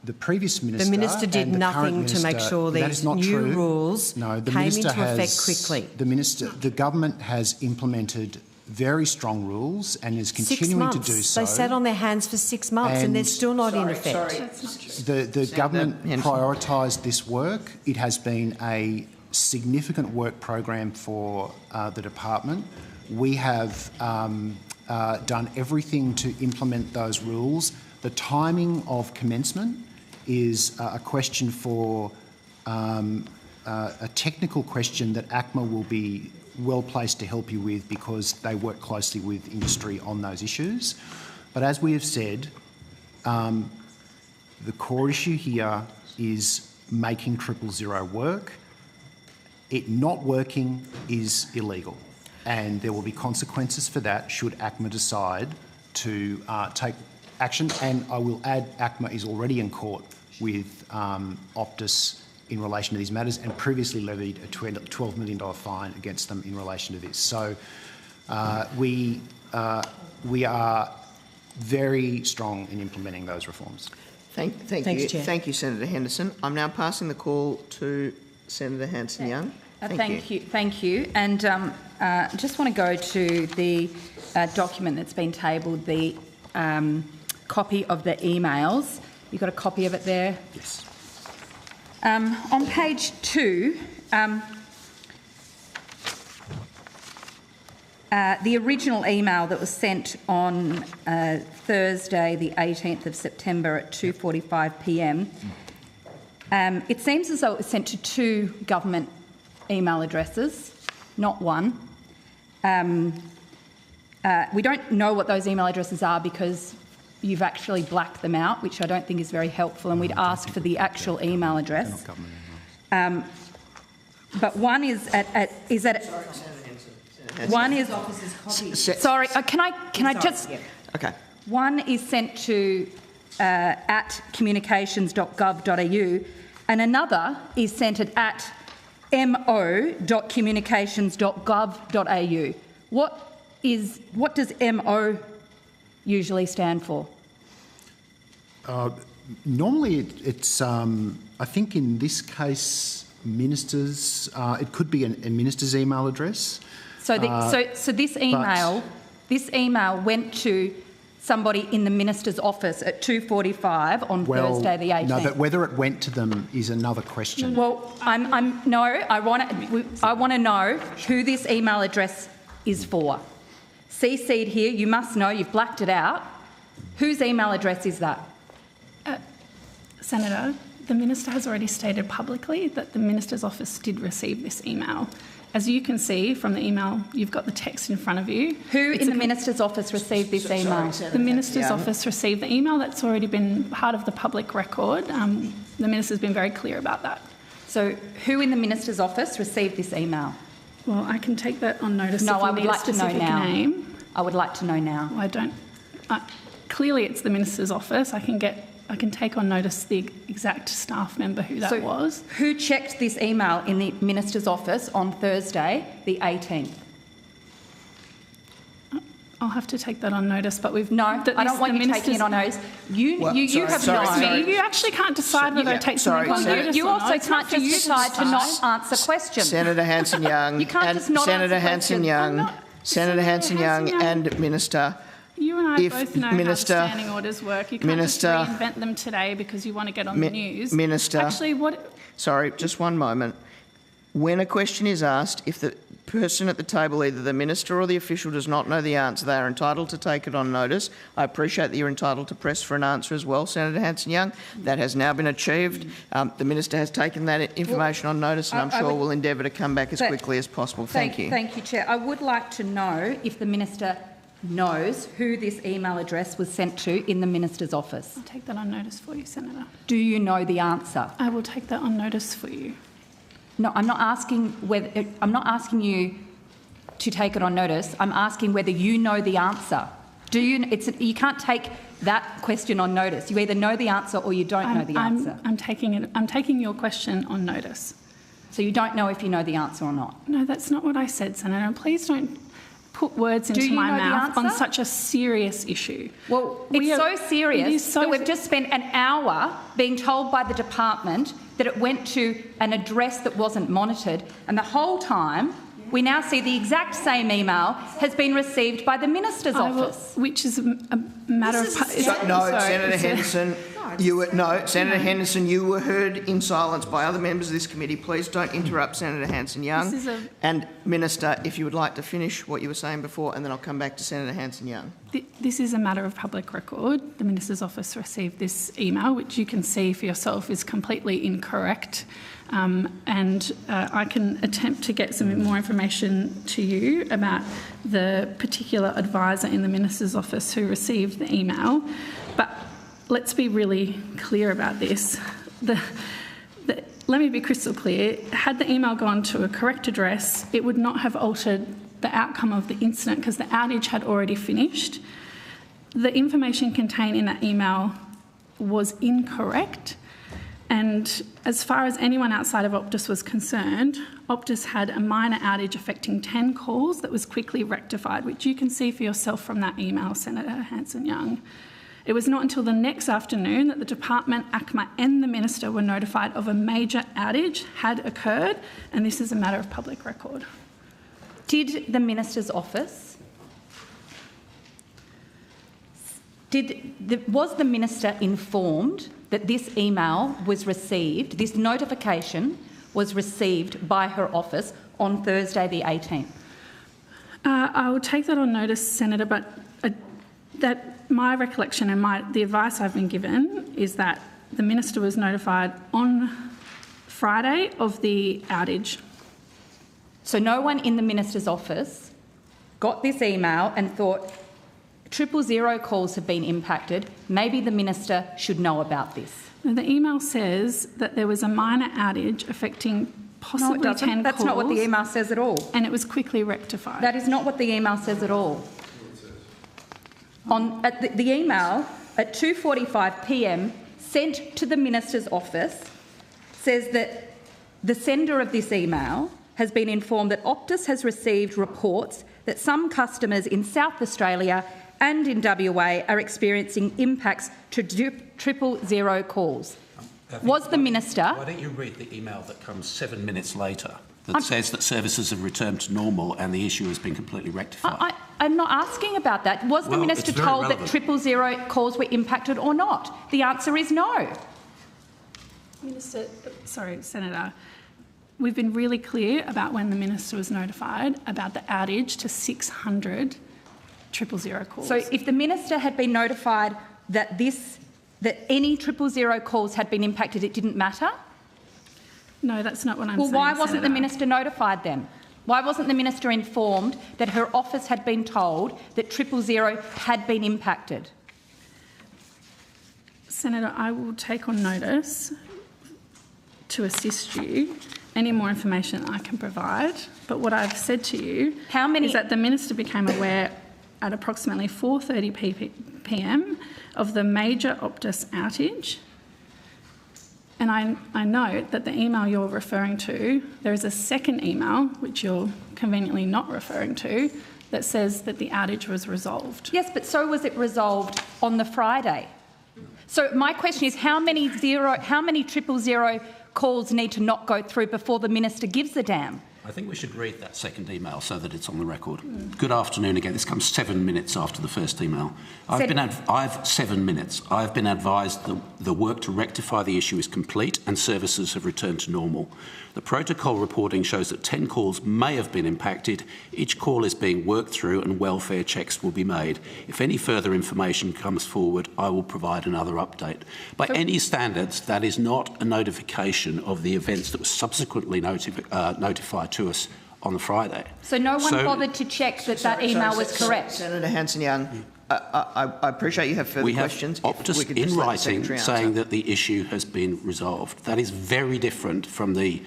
D: the previous minister.
E: The minister did nothing to make sure these new rules
D: came
E: into effect quickly.
D: The government has implemented very strong rules and is continuing to do so.
E: They sat on their hands for 6 months and they're still not in effect.
D: The government prioritised this work. It has been a significant work program for the department. We have done everything to implement those rules. The timing of commencement is a question for a technical question that ACMA will be well placed to help you with, because they work closely with industry on those issues. But as we have said, the core issue here is making 000 work. It not working is illegal, and there will be consequences for that should ACMA decide to take action. And I will add, ACMA is already in court with Optus in relation to these matters, and previously levied a $12 million fine against them in relation to this. So we are very strong in implementing those reforms.
A: Thanks,
E: you. Chair.
A: Thank you, Senator Henderson. I'm now passing the call to Senator Hanson-Young.
G: Thank you. And just want to go to the document that's been tabled, the copy of the emails. You've got a copy of it there?
D: Yes.
G: On page 2, the original email that was sent on Thursday, the 18th of September at 2:45 p.m, it seems as though it was sent to 2 government email addresses, not one. We don't know what those email addresses are because you've actually blacked them out, which I don't think is very helpful, and we'd asked for the actual email address. But one is sorry, can I just...
A: Okay.
G: One is sent to at communications.gov.au, and another is sent at mo.communications.gov.au. What does MO usually stand for?
D: Normally, it's I think in this case, ministers. It could be a minister's email address.
G: So, this email went to somebody in the minister's office at 2:45 on Thursday the 18th.
D: No, but whether it went to them is another question.
G: Well, I want to know who this email address is for. CC'd here, you must know, you've blacked it out. Whose email address is that?
B: Senator, the Minister has already stated publicly that the Minister's office did receive this email. As you can see from the email, you've got the text in front of you.
G: Who in the Minister's office received this email?
B: The Minister's office received the email. That's already been part of the public record. The Minister's been very clear about that.
G: So who in the Minister's office received this email?
B: Well, I can take that on notice.
G: No,
B: if you
G: I would
B: need
G: like
B: a
G: to know
B: specific
G: now.
B: Name.
G: I would like to know now.
B: Well, I don't. Clearly, it's the Minister's office. I can take on notice the exact staff member who that was.
G: Who checked this email in the Minister's office on Thursday, the 18th?
B: I'll have to take that on notice, but we've...
G: No, I don't want you taking it on notice. You have
B: me. You actually can't decide whether it takes something on notice.
G: You also can't decide to not answer questions.
A: Senator Hanson-Young
G: you can't just not
A: Senator
G: answer
A: Hanson-Young, Senator Hanson-Young and Minister...
B: You and I both know how the standing orders work. You can't just reinvent them today because you want to get on the news.
A: Minister...
B: Actually, what...
A: Sorry, just one moment. When a question is asked, if the person at the table, either the minister or the official, does not know the answer, they are entitled to take it on notice. I appreciate that you're entitled to press for an answer as well, Senator Hanson-Young. That has now been achieved. The minister has taken that information on notice, and I'm sure will endeavour to come back as quickly as possible. Thank you.
G: Thank you, Chair. I would like to know if the minister knows who this email address was sent to in the Minister's office.
B: I'll take that on notice for you, Senator.
G: Do you know the answer?
B: I will take that on notice for you.
G: No, I'm not asking you to take it on notice. I'm asking whether you know the answer. You can't take that question on notice. You either know the answer or you don't know the answer.
B: I'm taking your question on notice.
G: So you don't know if you know the answer or not?
B: No, that's not what I said, Senator. And please don't put words into my mouth on such a serious issue.
G: Well, it's so serious that we've just spent an hour being told by the department that it went to an address that wasn't monitored, and the whole time we now see the exact same email has been received by the Minister's office.
B: Which is a matter of...
A: Senator Henderson, Senator Henderson, you were heard in silence by other members of this committee. Please don't interrupt Senator Hanson-Young. And Minister, if you would like to finish what you were saying before, and then I'll come back to Senator Hanson-Young.
B: This is a matter of public record. The Minister's office received this email, which you can see for yourself is completely incorrect. I can attempt to get some more information to you about the particular advisor in the Minister's office who received the email. But let's be really clear about this. Let me be crystal clear. Had the email gone to a correct address, it would not have altered the outcome of the incident because the outage had already finished. The information contained in that email was incorrect. And as far as anyone outside of Optus was concerned, Optus had a minor outage affecting 10 calls that was quickly rectified, which you can see for yourself from that email, Senator Hanson-Young. It was not until the next afternoon that the department, ACMA and the Minister were notified of a major outage had occurred, and this is a matter of public record.
G: Did the Minister's office, was the Minister informed that this email was received, this notification was received by her office on Thursday the 18th?
B: I will take that on notice, Senator, but that my recollection and the advice I've been given is that the Minister was notified on Friday of the outage.
G: So no one in the Minister's office got this email and thought 000 calls have been impacted, maybe the Minister should know about this.
B: Now, the email says that there was a minor outage affecting possibly 10 calls.
G: That's not what the email says at all.
B: And it was quickly rectified.
G: That is not what the email says at all. The email at 2:45 p.m. sent to the Minister's office says that the sender of this email has been informed that Optus has received reports that some customers in South Australia and in WA are experiencing impacts to 000 calls. Was the Minister...
C: Why don't you read the email that comes 7 minutes later that says that services have returned to normal and the issue has been completely rectified?
G: I'm not asking about that. Was the Minister told that 000 calls were impacted or not? The answer is no.
B: Senator, we've been really clear about when the Minister was notified about the outage to 600 000 calls.
G: So if the Minister had been notified that any 000 calls had been impacted, it didn't matter?
B: No, that's not what I'm saying,
G: Well, why wasn't
B: Senator.
G: the Minister notified then? Why wasn't the Minister informed that her office had been told that 000 had been impacted?
B: Senator, I will take on notice to assist you any more information I can provide. But what I've said to you is that the Minister became aware at approximately 4:30 p.m. of the major Optus outage. And I note that the email you're referring to, there is a second email, which you're conveniently not referring to, that says that the outage was resolved.
G: Yes, but so was it resolved on the Friday. So my question is, how many 000 calls need to not go through before the Minister gives the damn?
C: I think we should read that second email so that it's on the record. Good afternoon again. This comes 7 minutes after the first email. I've 7 minutes. I've been advised that the work to rectify the issue is complete and services have returned to normal. The protocol reporting shows that 10 calls may have been impacted. Each call is being worked through and welfare checks will be made. If any further information comes forward, I will provide another update. By any standards, that is not a notification of the events that were subsequently notified to us on the Friday.
G: So no one bothered to check that email was correct?
A: Senator Hanson-Young, I appreciate you have further questions.
C: We have Optus in writing saying that the issue has been resolved. That is very different from the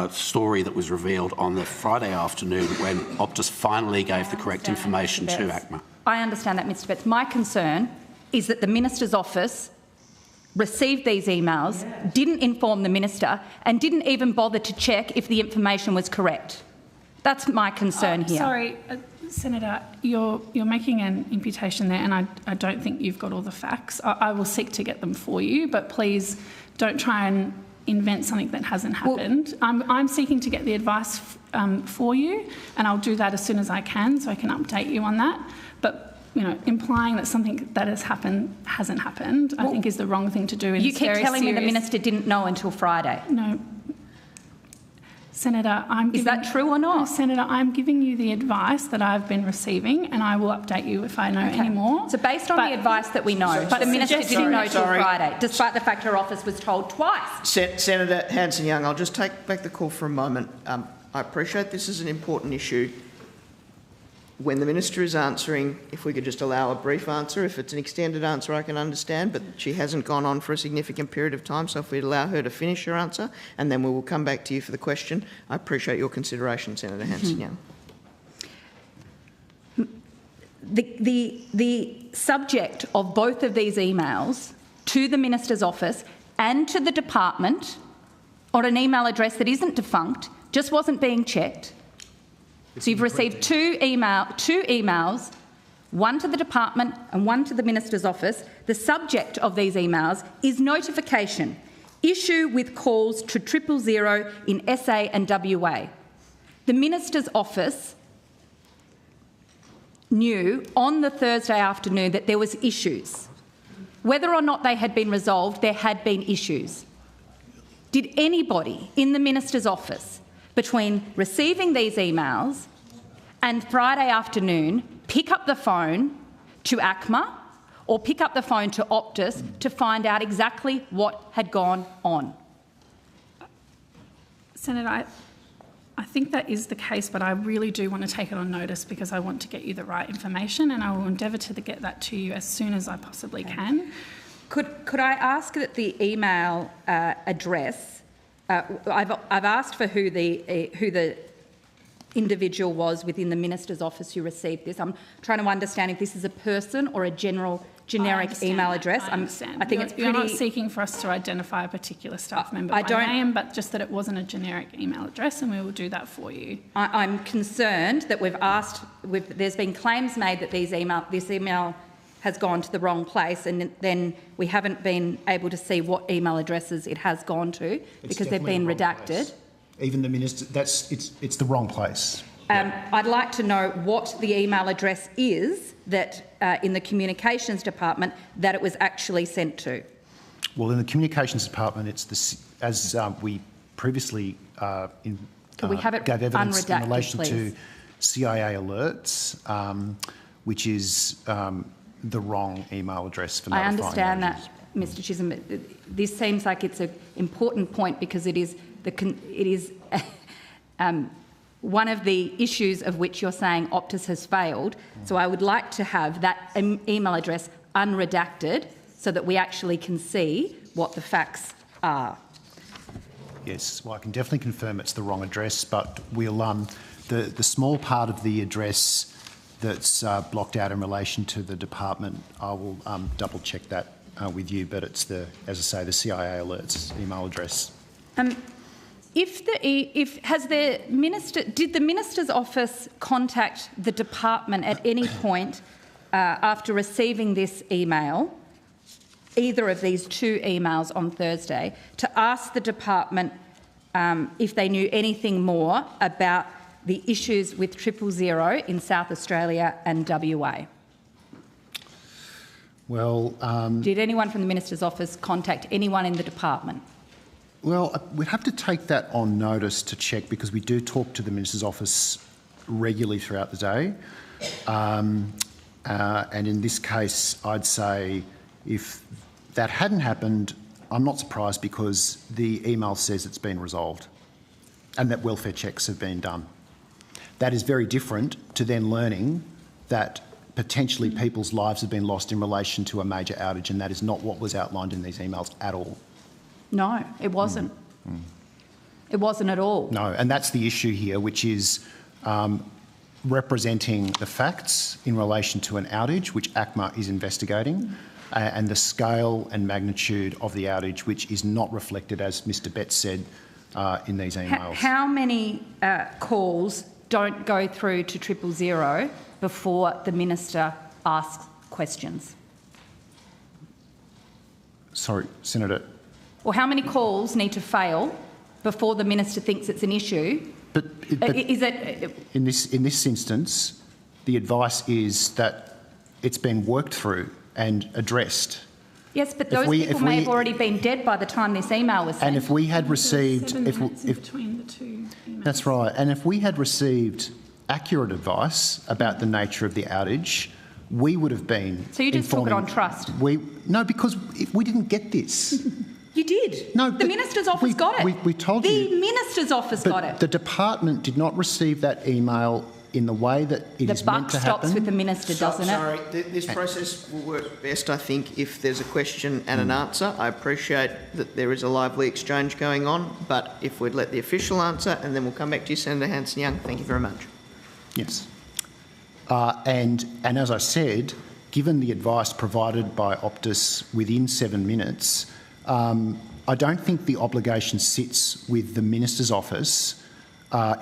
C: story that was revealed on the Friday afternoon when Optus finally gave the correct information to ACMA.
G: I understand that, Mr Betts. My concern is that the Minister's office received these emails, didn't inform the Minister and didn't even bother to check if the information was correct. That's my concern here.
B: Sorry, Senator, you're making an imputation there and I don't think you've got all the facts. I will seek to get them for you, but please don't try and invent something that hasn't happened. I'm seeking to get the advice for you and I'll do that as soon as I can so I can update you on that. But implying that something that has happened hasn't happened, I think is the wrong thing to do.
G: You keep telling me the Minister didn't know until Friday.
B: No. Senator,
G: is that true or not?
B: No, Senator, I'm giving you the advice that I've been receiving and I will update you if I know any more.
G: So based on the advice that we know, the Minister didn't know till Friday, despite the fact her office was told twice.
A: Senator Hanson-Young, I'll just take back the call for a moment. I appreciate this is an important issue. When the Minister is answering, if we could just allow a brief answer. If it's an extended answer, I can understand, but she hasn't gone on for a significant period of time, so if we'd allow her to finish her answer, and then we will come back to you for the question. I appreciate your consideration, Senator Hanson-Young.
G: The subject of both of these emails to the Minister's office and to the department on an email address that isn't defunct just wasn't being checked. So you've received two emails, one to the department and one to the Minister's office. The subject of these emails is notification, issue with calls to 000 in SA and WA. The Minister's office knew on the Thursday afternoon that there was issues. Whether or not they had been resolved, there had been issues. Did anybody in the Minister's office between receiving these emails and Friday afternoon pick up the phone to ACMA or pick up the phone to Optus to find out exactly what had gone on?
B: Senator, I think that is the case, but I really do want to take it on notice because I want to get you the right information and I will endeavour to get that to you as soon as I possibly can.
G: Could I ask that the email address, I've asked for who the individual was within the Minister's office who received this. I'm trying to understand if this is a person or a general generic email address.
B: I understand.
G: I think it's pretty...
B: You're not seeking for us to identify a particular staff member by name, but just that it wasn't a generic email address, and we will do that for you.
G: I'm concerned that there's been claims made that this email has gone to the wrong place, and then we haven't been able to see what email addresses it has gone to because they've been redacted.
D: Place. Even the minister, it's the wrong place.
G: I'd like to know what the email address is that in the communications department that it was actually sent to.
D: Well, in the communications department, it's as we previously
G: Can we have it
D: gave evidence
G: unredacted,
D: in relation
G: please?
D: to CIA alerts, which is the wrong email address for notifying
G: I understand
D: managers.
G: that, Mr. Chisholm. This seems like it's an important point because it is one of the issues of which you're saying Optus has failed. So I would like to have that email address unredacted so that we actually can see what the facts are.
D: Yes, well, I can definitely confirm it's the wrong address, but we'll the small part of the address that's blocked out in relation to the department, I will double check that with you, but it's as I say, the CIA alerts email address.
G: Did the minister's office contact the department at any point after receiving this email, either of these two emails on Thursday, to ask the department if they knew anything more about the issues with 000 in South Australia and WA?
D: Well,
G: did anyone from the minister's office contact anyone in the department?
D: Well, we'd have to take that on notice to check because we do talk to the minister's office regularly throughout the day. And in this case, I'd say if that hadn't happened, I'm not surprised because the email says it's been resolved and that welfare checks have been done. That is very different to then learning that potentially people's lives have been lost in relation to a major outage, and that is not what was outlined in these emails at all.
G: No, it wasn't. It wasn't at all.
D: No, and that's the issue here, which is representing the facts in relation to an outage, which ACMA is investigating, and the scale and magnitude of the outage, which is not reflected, as Mr Betts said, in these emails.
G: How many calls don't go through to 000 before the minister asks questions?
D: Sorry, Senator.
G: Or how many calls need to fail before the minister thinks it's an issue?
D: But
G: is it
D: in this instance, the advice is that it's been worked through and addressed.
G: Yes, but those people may have already been dead by the time this email was sent.
D: And if we had received,
B: between the two emails.
D: That's right. And if we had received accurate advice about the nature of the outage, we would have been.
G: So you just took it on trust?
D: No, because we didn't get this.
G: You did.
D: No,
G: the minister's office got it.
D: We told you.
G: The minister's office got it.
D: The department did not receive that email in the way that it is meant to happen.
G: The buck stops with the minister, doesn't it?
A: Sorry, this process will work best, I think, if there's a question and an answer. I appreciate that there is a lively exchange going on, but if we'd let the official answer, and then we'll come back to you, Senator Hanson-Young. Thank you very much.
D: Yes. And as I said, given the advice provided by Optus within 7 minutes, I don't think the obligation sits with the minister's office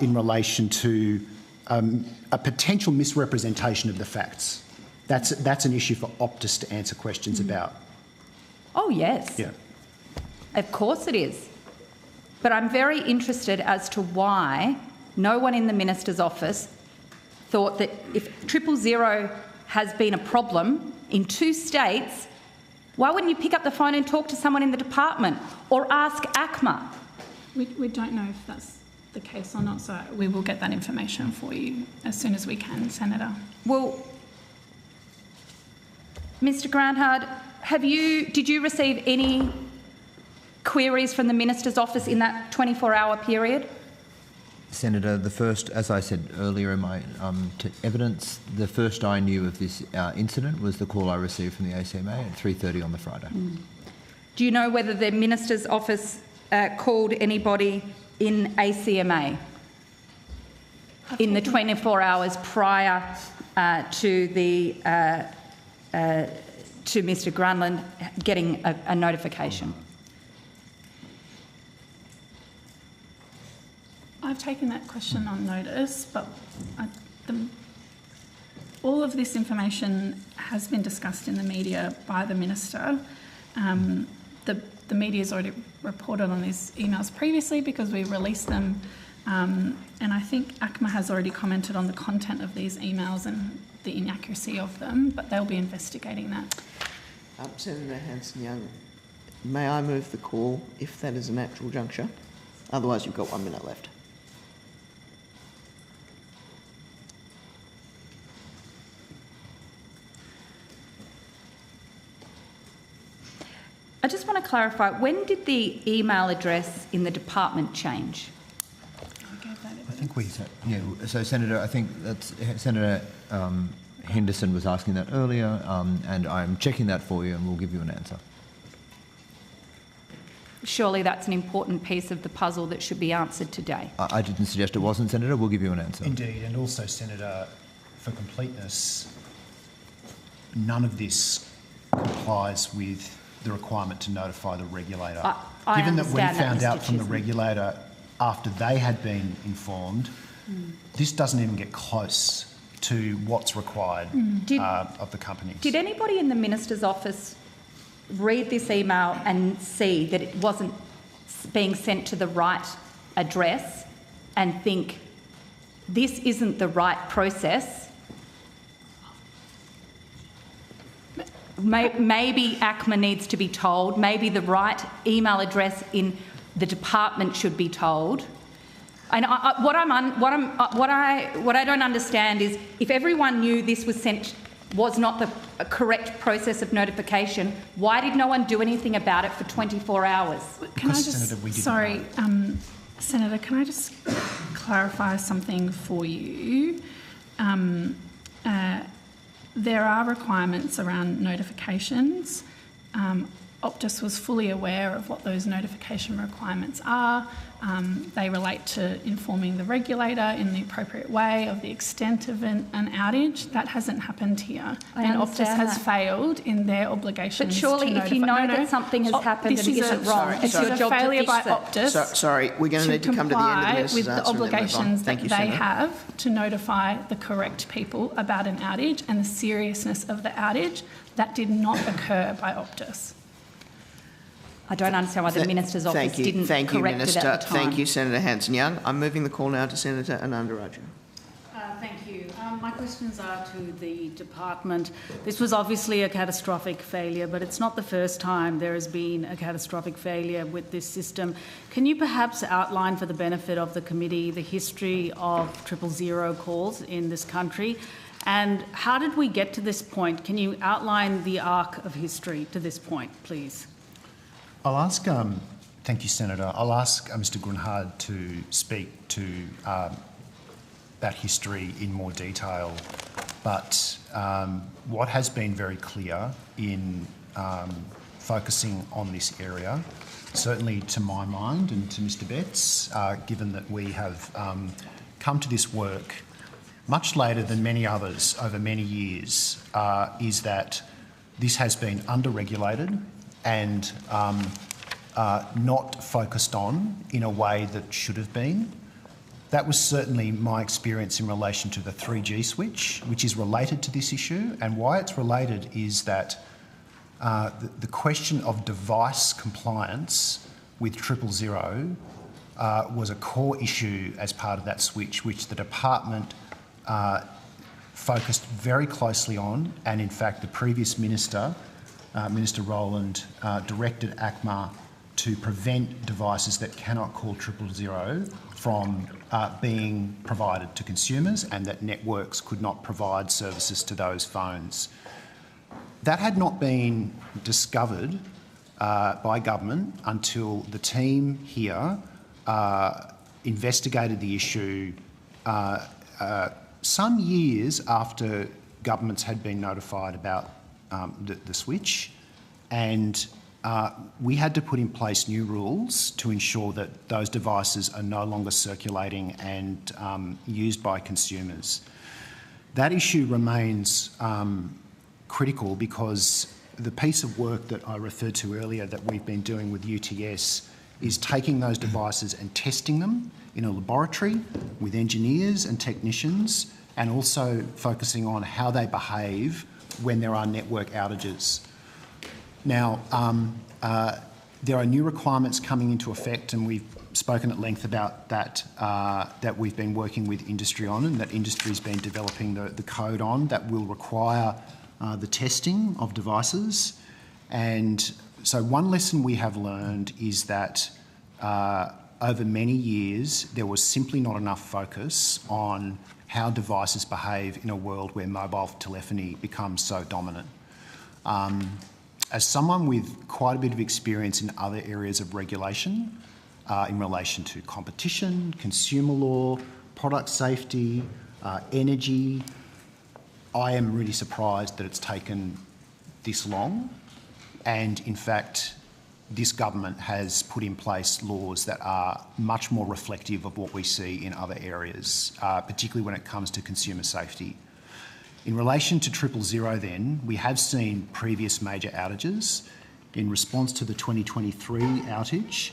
D: in relation to a potential misrepresentation of the facts. That's an issue for Optus to answer questions about.
G: Oh, yes.
D: Yeah.
G: Of course it is. But I'm very interested as to why no one in the minister's office thought that if 000 has been a problem in 2 states, why wouldn't you pick up the phone and talk to someone in the department or ask ACMA?
B: We don't know if that's the case or not, so we will get that information for you as soon as we can, Senator.
G: Well, Mr Grandhard, did you receive any queries from the minister's office in that 24-hour period?
K: Senator, the first, as I said earlier in my evidence, the first I knew of this incident was the call I received from the ACMA at 3:30 on the Friday.
G: Do you know whether the minister's office called anybody in ACMA in the 24 hours prior to the to Mr Grunland getting a notification?
B: I've taken that question on notice, but all of this information has been discussed in the media by the Minister. The media has already reported on these emails previously because we released them, and I think ACMA has already commented on the content of these emails and the inaccuracy of them, but they'll be investigating that.
A: Senator Hanson-Young, may I move the call if that is a natural juncture? Otherwise, you've got 1 minute left.
G: I just want to clarify, when did the email address in the department change?
K: I think we, yeah, so Senator, I think that's Senator Henderson was asking that earlier, and I'm checking that for you and we'll give you an answer.
G: Surely that's an important piece of the puzzle that should be answered today.
K: I didn't suggest it wasn't, Senator. We'll give you an answer.
D: Indeed, and also, Senator, for completeness, none of this complies with the requirement to notify the regulator.
G: Given
D: that we found out from the
G: Chisholm.
D: regulator after they had been informed, this doesn't even get close to what's required of the companies.
G: Did anybody in the Minister's office read this email and see that it wasn't being sent to the right address and think, this isn't the right process? Maybe ACMA needs to be told, maybe the right email address in the department should be told. And what I don't understand is, if everyone knew this was not the correct process of notification, why did no one do anything about it for 24 hours?
B: Can I just, sorry, Senator, can I just clarify something for you? There are requirements around notifications. Optus was fully aware of what those notification requirements are. They relate to informing the regulator in the appropriate way of the extent of an outage. That hasn't happened here. And Optus has failed in their obligations.
G: But surely if you know that something has happened and it isn't wrong, it's your job
B: failure
G: to fix
B: by Optus.
A: Sorry, we're going to need to come to the end of the
B: comply
A: minister's
B: with the
A: answer and then move on.
B: obligations that
A: Thank you,
B: they
A: Senator.
B: have to notify the correct people about an outage and the seriousness of the outage. That did not occur by Optus.
G: I don't understand why the Minister's office didn't correct it at the time.
A: Thank you, Senator Hanson-Young. I'm moving the call now to Senator Anandaraja.
N: Thank you. My questions are to the department. This was obviously a catastrophic failure, but it's not the first time there has been a catastrophic failure with this system. Can you perhaps outline for the benefit of the committee the history of 000 calls in this country? And how did we get to this point? Can you outline the arc of history to this point, please?
D: I'll ask, thank you, Senator. I'll ask Mr Grunhard to speak to that history in more detail. But what has been very clear in focusing on this area, certainly to my mind and to Mr Betts, given that we have come to this work much later than many others over many years, is that this has been under-regulated and not focused on in a way that should have been. That was certainly my experience in relation to the 3G switch, which is related to this issue. And why it's related is that the question of device compliance with 000 was a core issue as part of that switch, which the department focused very closely on. And in fact, the previous minister, Minister Rowland, directed ACMA to prevent devices that cannot call 000 from being provided to consumers, and that networks could not provide services to those phones. That had not been discovered by government until the team here investigated the issue some years after governments had been notified about the switch, and we had to put in place new rules to ensure that those devices are no longer circulating and used by consumers. That issue remains critical because the piece of work that I referred to earlier that we've been doing with UTS is taking those devices and testing them in a laboratory with engineers and technicians, and also focusing on how they behave when there are network outages. Now, there are new requirements coming into effect, and we've spoken at length about that, that we've been working with industry on, and that industry's been developing the code on, that will require the testing of devices. And so one lesson we have learned is that over many years there was simply not enough focus on how devices behave in a world where mobile telephony becomes so dominant. As someone with quite a bit of experience in other areas of regulation, in relation to competition, consumer law, product safety, energy, I am really surprised that it's taken this long. And in fact, this government has put in place laws that are much more reflective of what we see in other areas, particularly when it comes to consumer safety. In relation to 000 then, we have seen previous major outages. In response to the 2023 outage,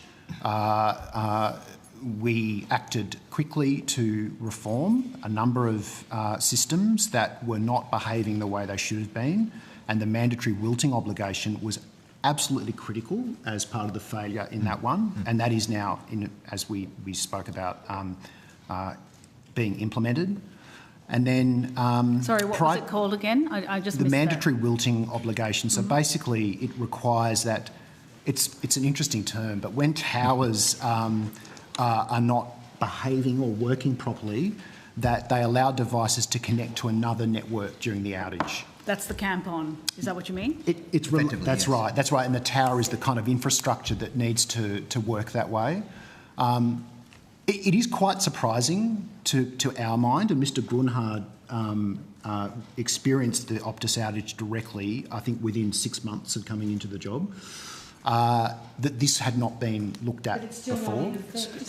D: we acted quickly to reform a number of systems that were not behaving the way they should have been, and the mandatory wilting obligation was absolutely critical as part of the failure in that one, and that is now, as we spoke about, being implemented. And then...
N: Sorry, what was it called again? I just missed
D: the mandatory
N: that.
D: wilting obligation. So basically it requires that, it's an interesting term, but when towers are not behaving or working properly, that they allow devices to connect to another network during the outage.
N: That's the camp on. Is that what you mean?
D: That's right. That's right. And the tower is the kind of infrastructure that needs to work that way. It is quite surprising to our mind, and Mr. Brunhard experienced the Optus outage directly, I think within 6 months of coming into the job, that this had not been looked at before.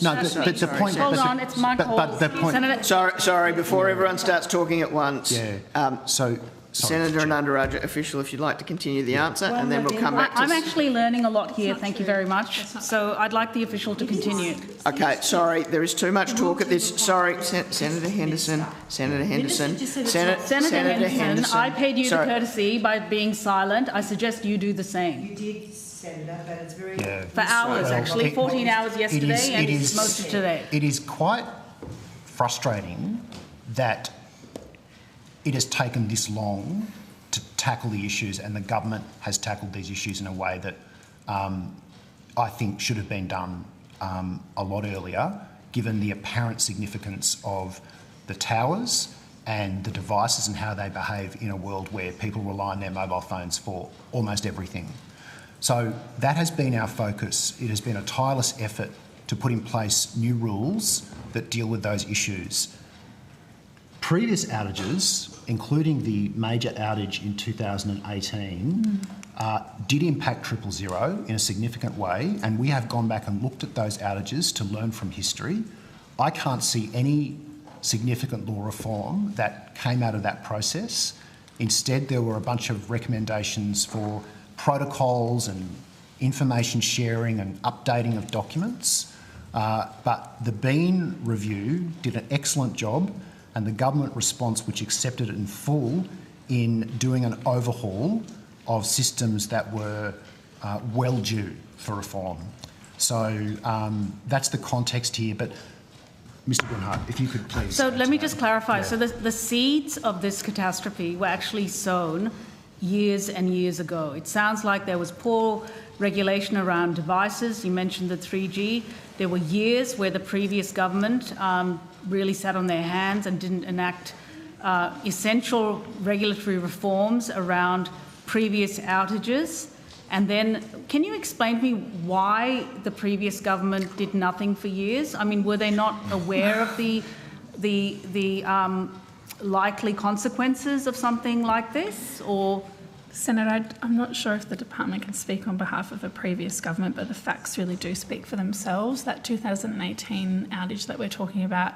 D: No, but the point...
N: Hold on, it's my call.
D: But the point...
N: Senator...
A: Sorry, before everyone starts talking at once.
D: Yeah. Sorry,
A: Senator and undergraduate official, if you'd like to continue the answer, and then we'll come back to...
N: I'm actually learning a lot here, thank you very much. So I'd like the official to continue.
A: Okay, sorry, there is too much talk at this... Sorry, Senator Henderson. Senator Henderson.
N: Senator Henderson, I paid you the courtesy by being silent. I suggest you do the same.
E: You did, Senator, but it's very...
N: For hours, actually. 14 hours yesterday and most of today.
D: It is quite frustrating that it has taken this long to tackle the issues, and the government has tackled these issues in a way that I think should have been done a lot earlier, given the apparent significance of the towers and the devices and how they behave in a world where people rely on their mobile phones for almost everything. So that has been our focus. It has been a tireless effort to put in place new rules that deal with those issues. Previous outages, including the major outage in 2018, did impact 000 in a significant way, and we have gone back and looked at those outages to learn from history. I can't see any significant law reform that came out of that process. Instead, there were a bunch of recommendations for protocols and information sharing and updating of documents. But the Bean review did an excellent job, and the government response, which accepted it in full, in doing an overhaul of systems that were well due for reform. So that's the context here. But Mr. Brunhard, if you could please...
N: So let me just clarify. Yeah. So the seeds of this catastrophe were actually sown years and years ago. It sounds like there was poor regulation around devices. You mentioned the 3G. There were years where the previous government really sat on their hands and didn't enact essential regulatory reforms around previous outages. And then, can you explain to me why the previous government did nothing for years? I mean, were they not aware of the likely consequences of something like this, or?
B: Senator, I'm not sure if the department can speak on behalf of a previous government, but the facts really do speak for themselves. That 2018 outage that we're talking about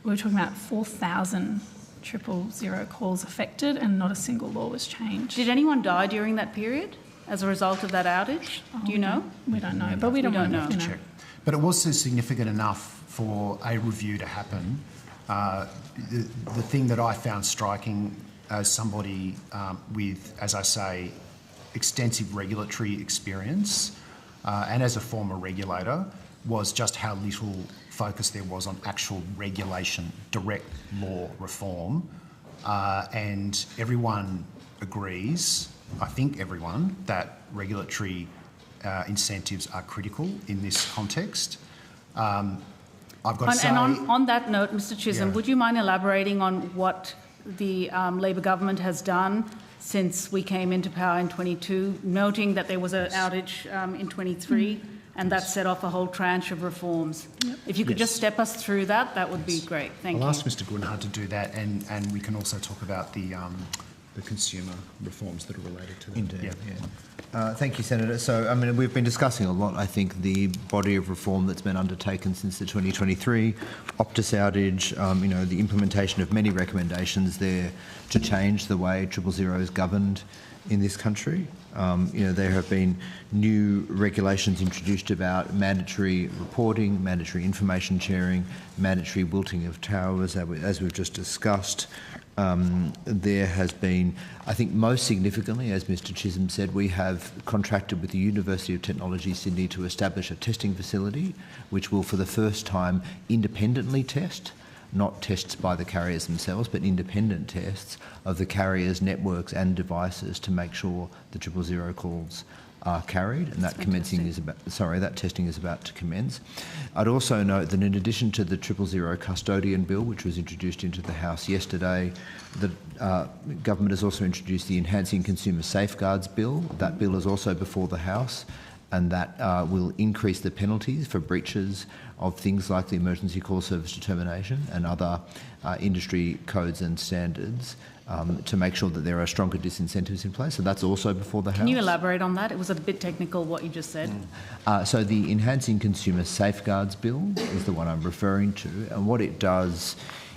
B: 4,000 000 calls affected and not a single law was changed.
N: Did anyone die during that period as a result of that outage? Do you know?
B: We don't know, but we don't know.
D: Check. But it was significant enough for a review to happen. The thing that I found striking as somebody with, as I say, extensive regulatory experience and as a former regulator was just how little focus there was on actual regulation, direct law reform. And everyone agrees, I think everyone, that regulatory incentives are critical in this context. I've got to say...
N: And on that note, Mr Chisholm, would you mind elaborating on what the Labor government has done since we came into power in 22, noting that there was an outage in 23 and that set off a whole tranche of reforms? If you could just step us through that, that would be great. Thank you.
D: I'll ask Mr Goodhart to do that, and we can also talk about the consumer reforms that are related to that.
K: Indeed, thank you, Senator. So, I mean, we've been discussing a lot, I think, the body of reform that's been undertaken since the 2023 Optus outage, you know, the implementation of many recommendations there to change the way 000 is governed in this country. You know, there have been new regulations introduced about mandatory reporting, mandatory information sharing, mandatory wilting of towers, as we've just discussed. There has been, I think most significantly, as Mr Chisholm said, we have contracted with the University of Technology Sydney to establish a testing facility which will for the first time independently test, not tests by the carriers themselves, but independent tests of the carriers' networks and devices to make sure the 000 calls are carried, and that that testing is about to commence. I'd also note that in addition to the 000 custodian bill, which was introduced into the House yesterday, the government has also introduced the Enhancing Consumer Safeguards bill. That bill is also before the House, and that will increase the penalties for breaches of things like the emergency call service determination and other industry codes and standards to make sure that there are stronger disincentives in place. So that's also before the House.
N: Can you elaborate on that? It was a bit technical what you just said.
K: So the Enhancing Consumer Safeguards bill is the one I'm referring to, and what it does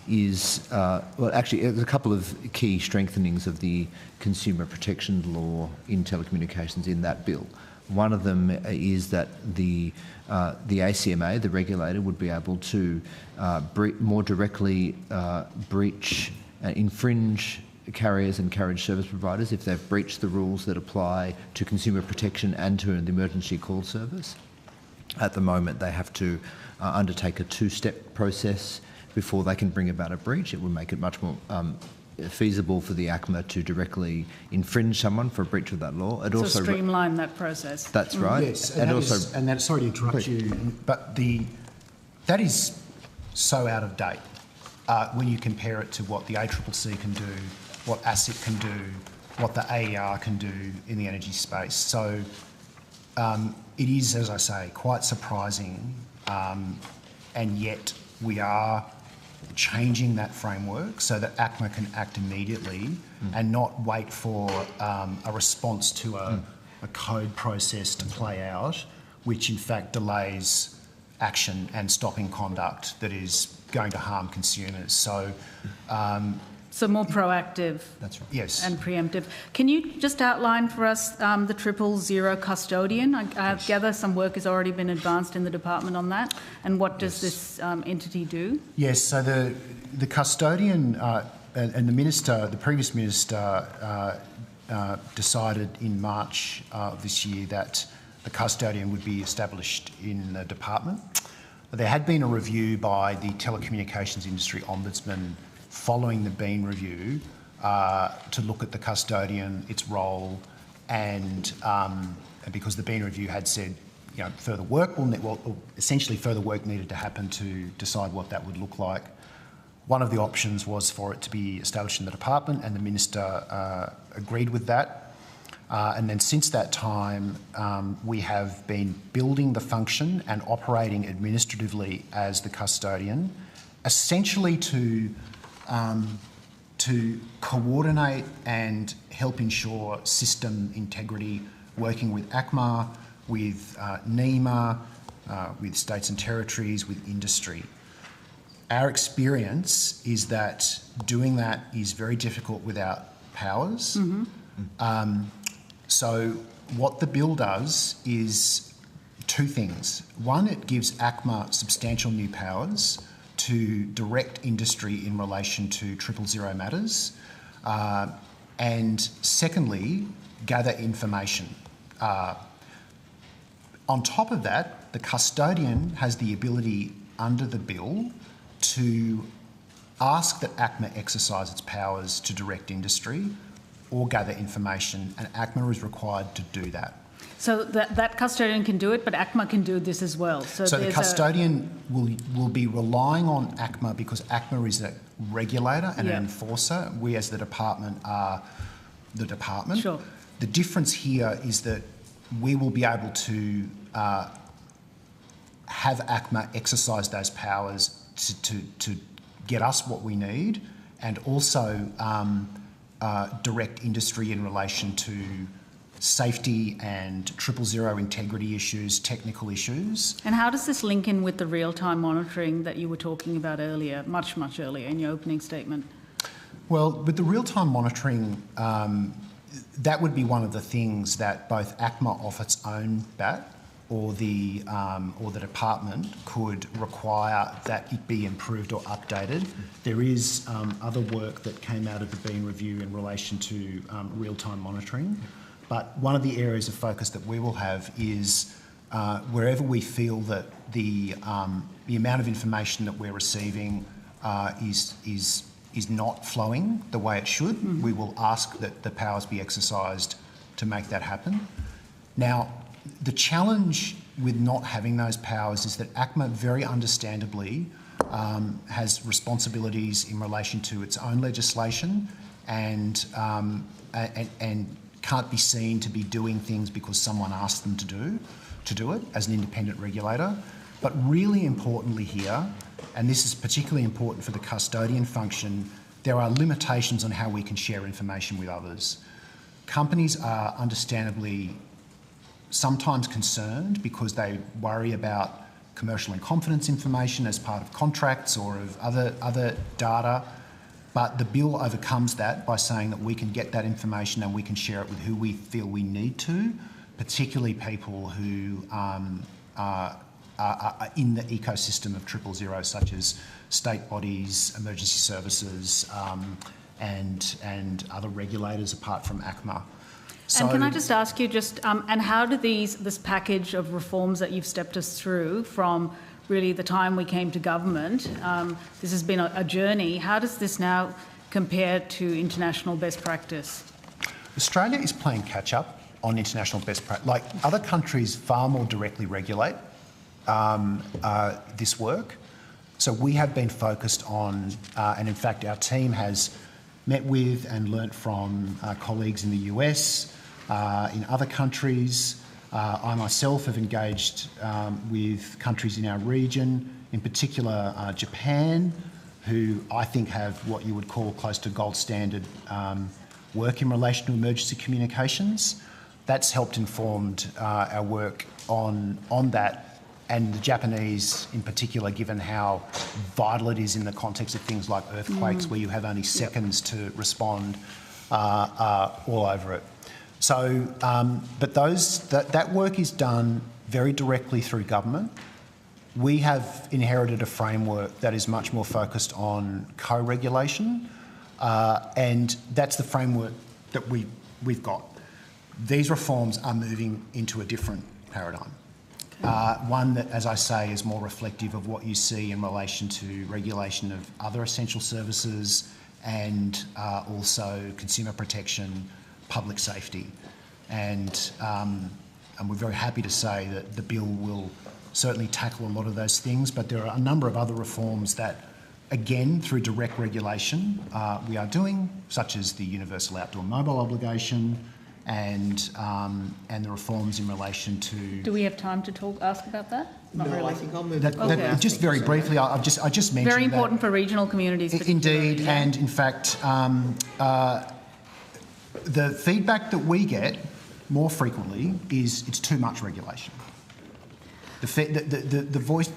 K: is, well, actually, there's a couple of key strengthenings of the consumer protection law in telecommunications in that bill. One of them is that the ACMA, the regulator, would be able to more directly infringe carriers and carriage service providers if they've breached the rules that apply to consumer protection and to the emergency call service. At the moment, they have to undertake a two-step process before they can bring about a breach. It would make it much more feasible for the ACMA to directly infringe someone for a breach of that law. It
N: so
K: also
N: streamline that process.
K: That's right.
D: Yes, and that sorry to interrupt you, but that is so out of date when you compare it to what the ACCC can do, what ASIC can do, what the AER can do in the energy space. So it is, as I say, quite surprising, and yet we are changing that framework so that ACMA can act immediately and not wait for a response to a code process to play out, which in fact delays action and stopping conduct that is going to harm consumers. So
N: so more proactive.
D: That's right. Yes.
N: And preemptive. Can you just outline for us the 000 custodian? I gather some work has already been advanced in the department on that. And what does this entity do?
D: Yes. So the custodian and the previous minister decided in March of this year that a custodian would be established in the department. There had been a review by the Telecommunications Industry Ombudsman following the Bean review to look at the custodian, its role, and because the Bean review had said, you know, further work essentially further work needed to happen to decide what that would look like. One of the options was for it to be established in the department, and the minister agreed with that. And then since that time, we have been building the function and operating administratively as the custodian, essentially to coordinate and help ensure system integrity, working with ACMA, with NEMA, with states and territories, with industry. our experience is that doing that is very difficult without powers. So what the bill does is two things. One, it gives ACMA substantial new powers to direct industry in relation to 000 matters. And secondly, gather information. On top of that, the custodian has the ability under the bill to ask that ACMA exercise its powers to direct industry or gather information, and ACMA is required to do that.
N: So that custodian can do it, but ACMA can do this as well. So
D: the custodian will be relying on ACMA because ACMA is a regulator and an enforcer. We as the department are the department.
N: Sure.
D: The difference here is that we will be able to have ACMA exercise those powers to get us what we need, and also direct industry in relation to safety and 000 integrity issues, technical issues.
N: And how does this link in with the real-time monitoring that you were talking about earlier, much earlier in your opening statement?
D: Well, with the real-time monitoring, that would be one of the things that both ACMA off its own bat or the department could require that it be improved or updated. There is other work that came out of the Bean Review in relation to real-time monitoring. But one of the areas of focus that we will have is wherever we feel that the amount of information that we're receiving is not flowing the way it should, we will ask that the powers be exercised to make that happen. Now, the challenge with not having those powers is that ACMA very understandably has responsibilities in relation to its own legislation and can't be seen to be doing things because someone asked them to do it as an independent regulator. But really importantly here, and this is particularly important for the custodian function, there are limitations on how we can share information with others. Companies are understandably sometimes concerned because they worry about commercial and confidence information as part of contracts or of other data. But the bill overcomes that by saying that we can get that information and we can share it with who we feel we need to, particularly people who are in the ecosystem of 000, such as state bodies, emergency services, and other regulators apart from ACMA. So,
N: and can I just ask you and how do this package of reforms that you've stepped us through from really the time we came to government, this has been a journey. How does this now compare to international best practice?
D: Australia is playing catch up on international best practice. Like other countries far more directly regulate this work. So we have been focused on, and in fact our team has met with and learnt from colleagues in the US, in other countries. I myself have engaged with countries in our region, in particular Japan, who I think have what you would call close to gold standard work in relation to emergency communications. That's helped inform our work on that, and the Japanese in particular, given how vital it is in the context of things like earthquakes where you have only seconds to respond, all over it. So, but that work is done very directly through government. We have inherited a framework that is much more focused on co-regulation, and that's the framework that we've got. These reforms are moving into a different paradigm. One that, as I say, is more reflective of what you see in relation to regulation of other essential services and also consumer protection, public safety. And we're very happy to say that the bill will certainly tackle a lot of those things, but there are a number of other reforms that, again, through direct regulation, we are doing, such as the universal outdoor mobile obligation, and the reforms in relation to. Do
N: we have time to ask about that? Not
A: no,
N: really.
A: I think I'll move.
D: Just very briefly, I just mentioned
N: very important for regional communities.
D: Indeed, and in fact, the feedback that we get more frequently is it's too much regulation. The voice.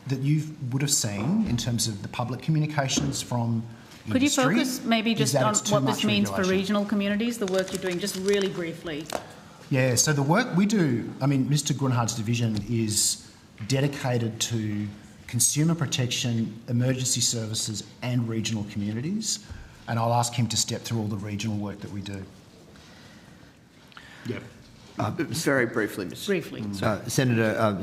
D: that you would have seen in terms of the public communications from
N: Could you
D: industry
N: focus maybe just on what this means for
D: regulation.
N: regional communities, the work you're doing, just really briefly?
D: Yeah, so the work we do, I mean, Mr Grunhard's division is dedicated to consumer protection, emergency services and regional communities, and I'll ask him to step through all the regional work that we do. Yep.
A: Very briefly, Mr.
N: Briefly.
K: Senator,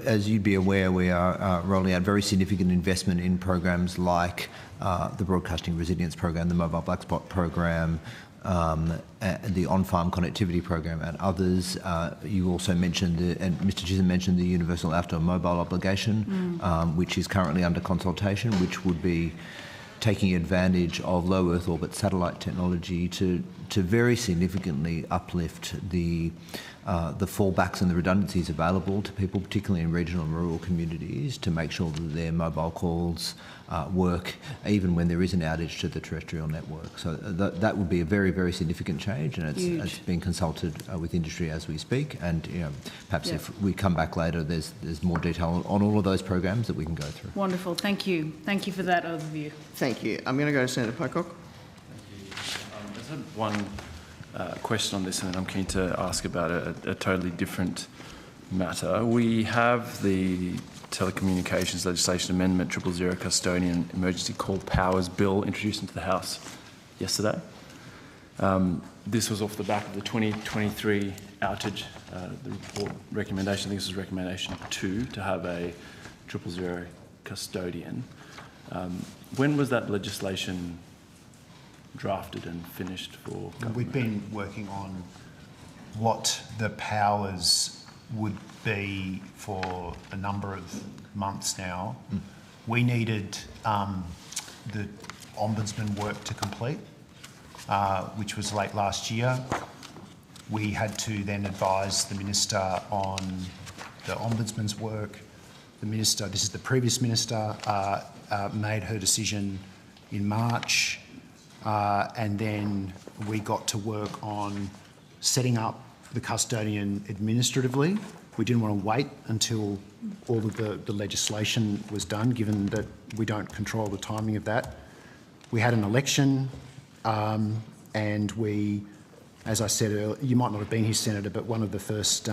K: as you'd be aware, we are rolling out very significant investment in programs like the Broadcasting Resilience Program, the Mobile Black Spot Program, the on-farm connectivity program and others. You also mentioned, and Mr Chisholm mentioned, the Universal Outdoor Mobile Obligation, which is currently under consultation, which would be taking advantage of low Earth orbit satellite technology to very significantly uplift the fallbacks and the redundancies available to people, particularly in regional and rural communities, to make sure that their mobile calls work even when there is an outage to the terrestrial network. So that would be a very, very significant change, and it's being consulted with industry as we speak. And perhaps if we come back later, there's more detail on all of those programs that we can go through.
N: Wonderful. Thank you. Thank you for that overview.
A: Thank you. I'm going to go to Senator Pocock.
M: I just had one question on this, and then I'm keen to ask about a totally different matter. We have the Telecommunications Legislation Amendment 000 Custodian Emergency Call Powers Bill introduced into the House yesterday. This was off the back of the 2023 outage, the report recommendation, I think this was recommendation 2, to have a 000 custodian. When was that legislation drafted and finished for government?
D: We've been working on what the powers would be for a number of months now. We needed the Ombudsman work to complete, which was late last year. We had to then advise the Minister on the Ombudsman's work. The Minister, this is the previous Minister, made her decision in March, and then we got to work on setting up the custodian administratively. We didn't want to wait until all of the legislation was done, given that we don't control the timing of that. We had an election, and we, as I said earlier, you might not have been here, Senator, but one of the first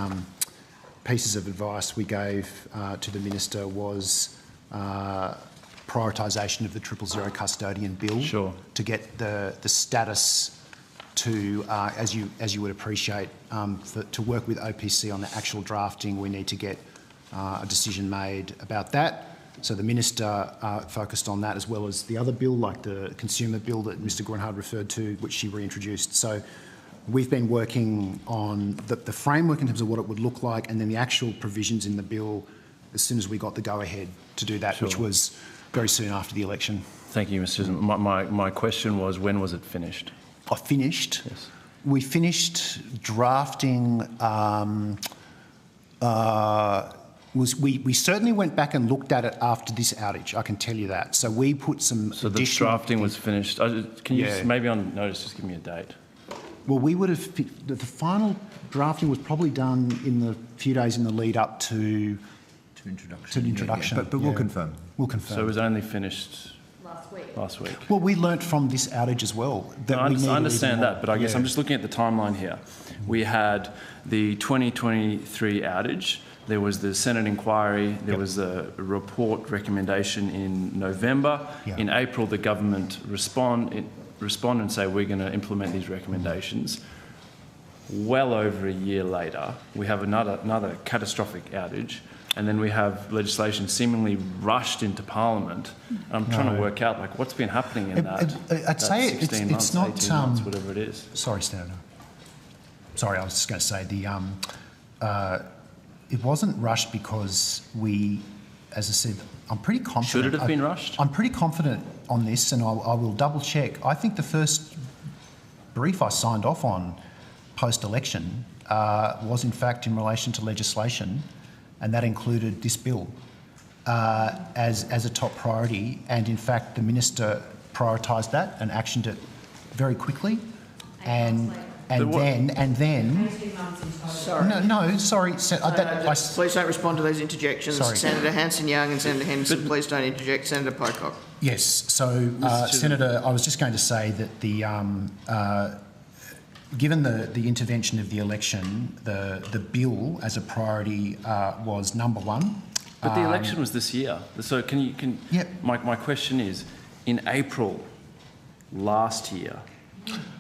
D: pieces of advice we gave to the Minister was prioritisation of the 000 custodian bill to get the status to, as you would appreciate, to work with OPC on the actual drafting. We need to get a decision made about that. So the Minister focused on that, as well as the other bill, like the consumer bill that Mr Grunhard referred to, which she reintroduced. So we've been working on the framework in terms of what it would look like, and then the actual provisions in the bill as soon as we got the go-ahead to do that, which was very soon after the election.
M: Thank you, Mr Chisholm. My question was, when was it finished?
D: Finished? Yes. We finished drafting... we certainly went back and looked at it after this outage, I can tell you that. So we put some
M: So the drafting was finished. Can you maybe on notice just give me a date?
D: Well, we would have... The final drafting was probably done in the few days in the lead up to introduction.
K: But we'll confirm.
D: We'll confirm.
M: So it was only finished last week.
D: Well, we learnt from this outage as well. That
M: I understand that, but I guess I'm just looking at the timeline here. We had the 2023 outage. There was the Senate inquiry. There was a report recommendation in November. In April, the government respond and say, we're going to implement these recommendations. Well over a year later, we have another catastrophic outage. And then we have legislation seemingly rushed into Parliament. I'm trying to work out what's been happening in
D: I'd say
M: 16 months,
D: it's not
M: 18 months, whatever it is.
D: Sorry, Senator. Sorry, I was just going to say it wasn't rushed because we, as I said, I'm pretty confident.
M: Should it have been rushed?
D: I'm pretty confident on this, and I will double check. I think the first brief I signed off on post-election was in fact in relation to legislation, and that included this bill as a top priority. And in fact, the Minister prioritised that and actioned it very quickly. And and then.
A: Sorry.
D: No, sorry.
A: Please don't respond to those interjections.
D: Sorry.
A: Senator Hanson-Young and Senator Henderson, please don't interject. Senator Pocock.
D: Yes. So, Senator, I was just going to say that given the intervention of the election, the bill as a priority was number one.
M: But the election was this year. So
D: Yep.
M: My question is, in April last year,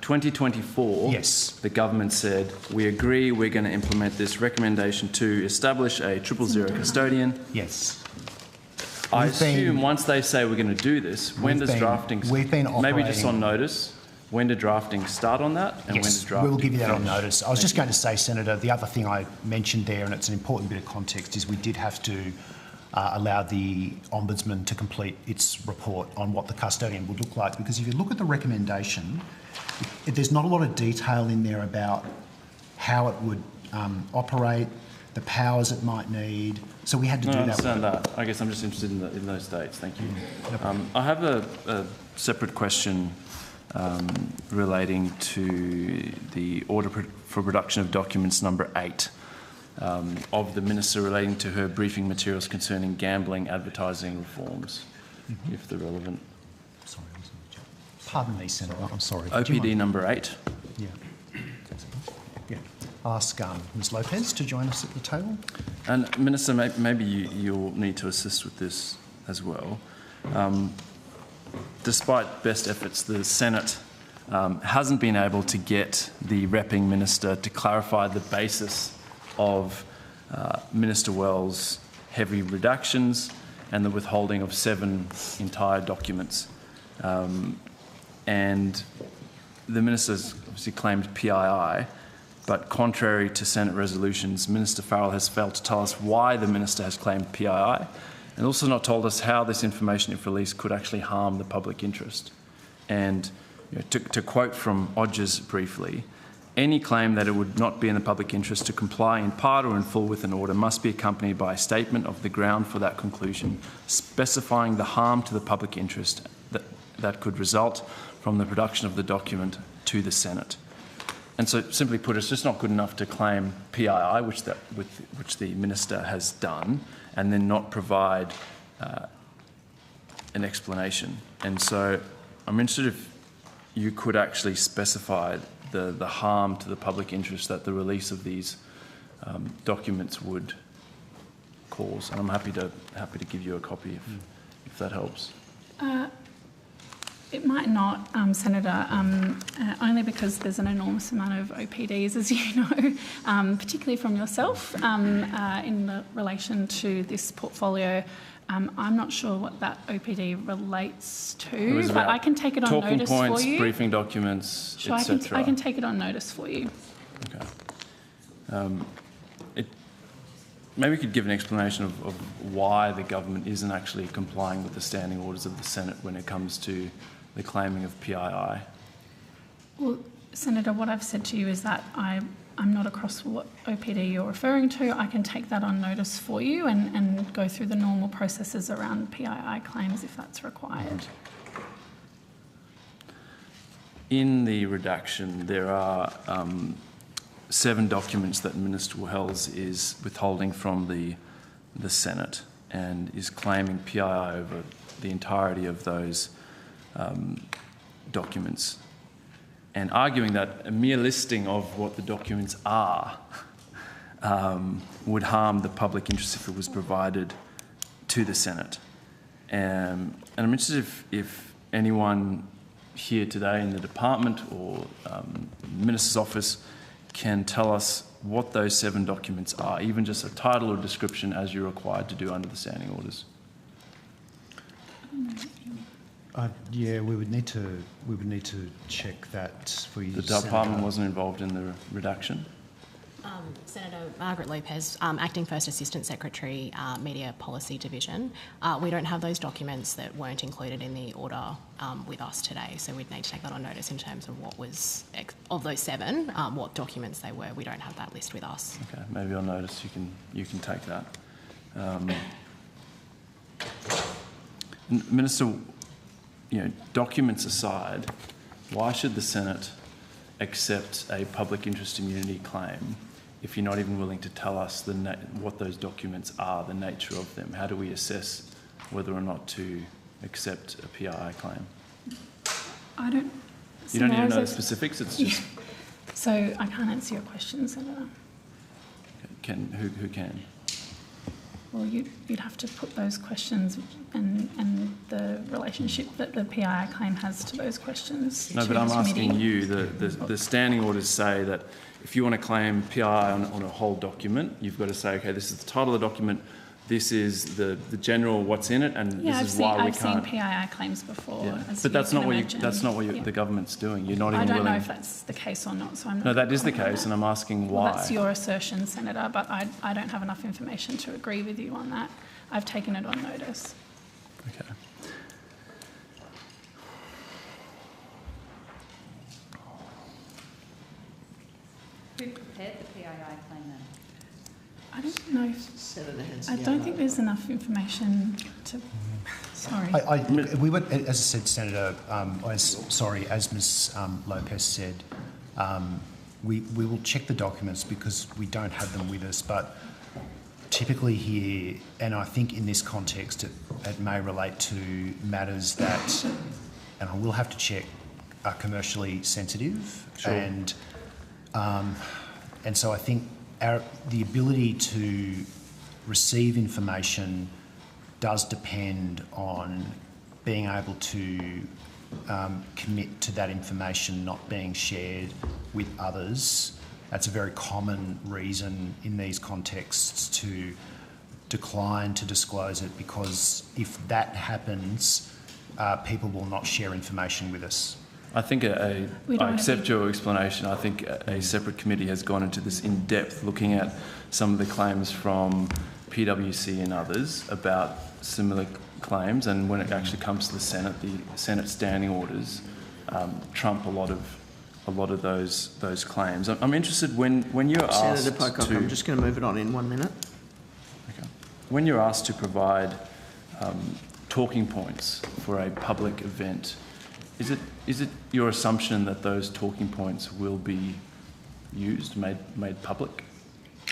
M: 2024,
D: yes,
M: the government said, we agree we're going to implement this recommendation to establish a 000 custodian.
D: Yes.
M: I assume once they say we're going to do this, when does drafting... maybe just on notice, when did drafting start on that? And
D: yes,
M: when does drafting
D: we'll give you that
M: finish?
D: on notice. I was just going to say, Senator, the other thing I mentioned there, and it's an important bit of context, is we did have to allow the Ombudsman to complete its report on what the custodian would look like, because if you look at the recommendation, there's not a lot of detail in there about how it would operate, the powers it might need. So we had to do that.
M: I understand that. I guess I'm just interested in those dates. Thank you. I have a separate question relating to the order for production of documents number 8 of the Minister relating to her briefing materials concerning gambling advertising reforms, if they're relevant.
D: Sorry, pardon me, Senator. I'm sorry.
M: OPD number 8.
D: Yeah. Yeah. I'll ask Ms Lopez to join us at the table.
M: And Minister, maybe you'll need to assist with this as well. Despite best efforts, the Senate hasn't been able to get the repping minister to clarify the basis of Minister Wells' heavy reductions and the withholding of 7 entire documents. And the minister's obviously claimed PII, but contrary to Senate resolutions, Minister Farrell has failed to tell us why the minister has claimed PII, and also not told us how this information, if released, could actually harm the public interest. And to quote from Odgers briefly, any claim that it would not be in the public interest to comply in part or in full with an order must be accompanied by a statement of the ground for that conclusion, specifying the harm to the public interest that could result from the production of the document to the Senate. And so, simply put, it's just not good enough to claim PII, which the minister has done, and then not provide an explanation. And so, I'm interested if you could actually specify the harm to the public interest that the release of these documents would cause. And I'm happy to give you a copy if that helps.
B: It might not, Senator, only because there's an enormous amount of OPDs, as you know, particularly from yourself, in relation to this portfolio. I'm not sure what that OPD relates to, but I can take it on notice for you.
M: Talking points, briefing documents,
B: sure,
M: etc.
B: I can take it on notice for you.
M: Okay. Maybe you could give an explanation of why the government isn't actually complying with the standing orders of the Senate when it comes to the claiming of PII.
B: Well, Senator, what I've said to you is that I'm not across what OPD you're referring to. I can take that on notice for you and go through the normal processes around PII claims if that's required.
M: In the redaction, there are 7 documents that Minister Wells is withholding from the Senate and is claiming PII over the entirety of those documents, and arguing that a mere listing of what the documents are would harm the public interest if it was provided to the Senate. And I'm interested if anyone here today in the department or the Minister's office can tell us what those 7 documents are, even just a title or description as you're required to do under the standing orders.
D: Yeah, we would need to check that for you.
M: The department wasn't involved in the redaction?
O: Senator Margaret Lopez, Acting First Assistant Secretary, Media Policy Division. We don't have those documents that weren't included in the order with us today, so we'd need to take that on notice in terms of what was, of those 7, what documents they were. We don't have that list with us.
M: Okay, maybe on notice you can take that. Minister, documents aside, why should the Senate accept a public interest immunity claim if you're not even willing to tell us what those documents are, the nature of them? How do we assess whether or not to accept a PII claim?
B: I don't...
M: You don't need to know the specifics, it's just...
B: So I can't answer your question, Senator.
M: Who can?
B: Well, you'd have to put those questions and the relationship that the PII claim has to those questions.
M: No, but I'm asking you, the standing orders say that if you want to claim PII on a whole document, you've got to say, okay, this is the title of the document, this is the general what's in it, and this is why we can't...
B: I've seen PII claims before.
M: Yeah. But that's not what the government's doing. You're not even willing...
B: I don't know if that's the case or not, so I'm not...
M: No, that is the case, and I'm asking why.
B: Well, that's your assertion, Senator, but I don't have enough information to agree with you on that. I've taken it on notice.
M: Okay.
G: Who prepared the PII claim then?
B: I don't know. I don't think there's enough information to... Sorry.
D: We would, as I said, Senator, as Ms Lopez said, we will check the documents because we don't have them with us, but typically here, and I think in this context, it may relate to matters that, and I will have to check, are commercially sensitive.
M: Sure.
D: And so I think the ability to receive information does depend on being able to commit to that information not being shared with others. That's a very common reason in these contexts to decline to disclose it, because if that happens, people will not share information with us.
M: I think I accept your explanation. I think a separate committee has gone into this in depth, looking at some of the claims from PwC and others about similar claims, and when it actually comes to the Senate standing orders trump a lot of those claims. I'm interested when you're asked
A: Senator Pocock, I'm just going to move it on in 1 minute.
M: Okay. When you're asked to provide talking points for a public event, is it your assumption that those talking points will be used, made public?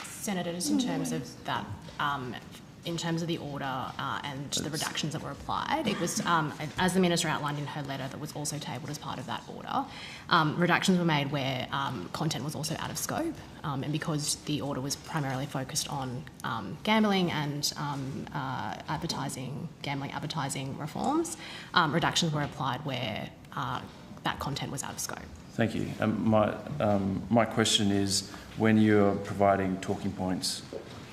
O: Senator, just in terms of that, in terms of the order and the reductions that were applied, it was, as the Minister outlined in her letter that was also tabled as part of that order, reductions were made where content was also out of scope, and because the order was primarily focused on gambling and gambling advertising reforms, reductions were applied where that content was out of scope.
M: Thank you. My question is, when you're providing talking points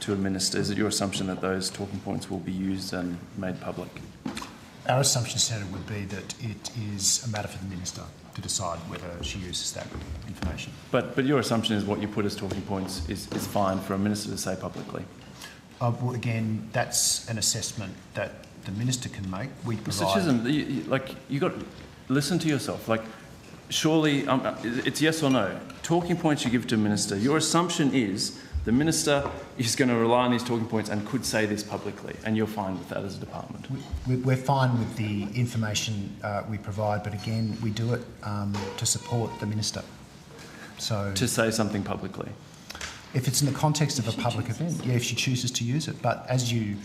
M: to a minister, is it your assumption that those talking points will be used and made public?
D: Our assumption, Senator, would be that it is a matter for the minister to decide whether she uses that information.
M: But your assumption is what you put as talking points is fine for a minister to say publicly?
D: Well, again, that's an assessment that the minister can make. We provide...
M: Mr Chisholm, you got to listen to yourself. Surely, it's yes or no. Talking points you give to a minister, your assumption is the minister is going to rely on these talking points and could say this publicly, and you're fine with that as a department?
D: We're fine with the information we provide, but again, we do it to support the minister. So
M: to say something publicly?
D: If it's in the context of a public event, yeah, if she chooses to use it. But as you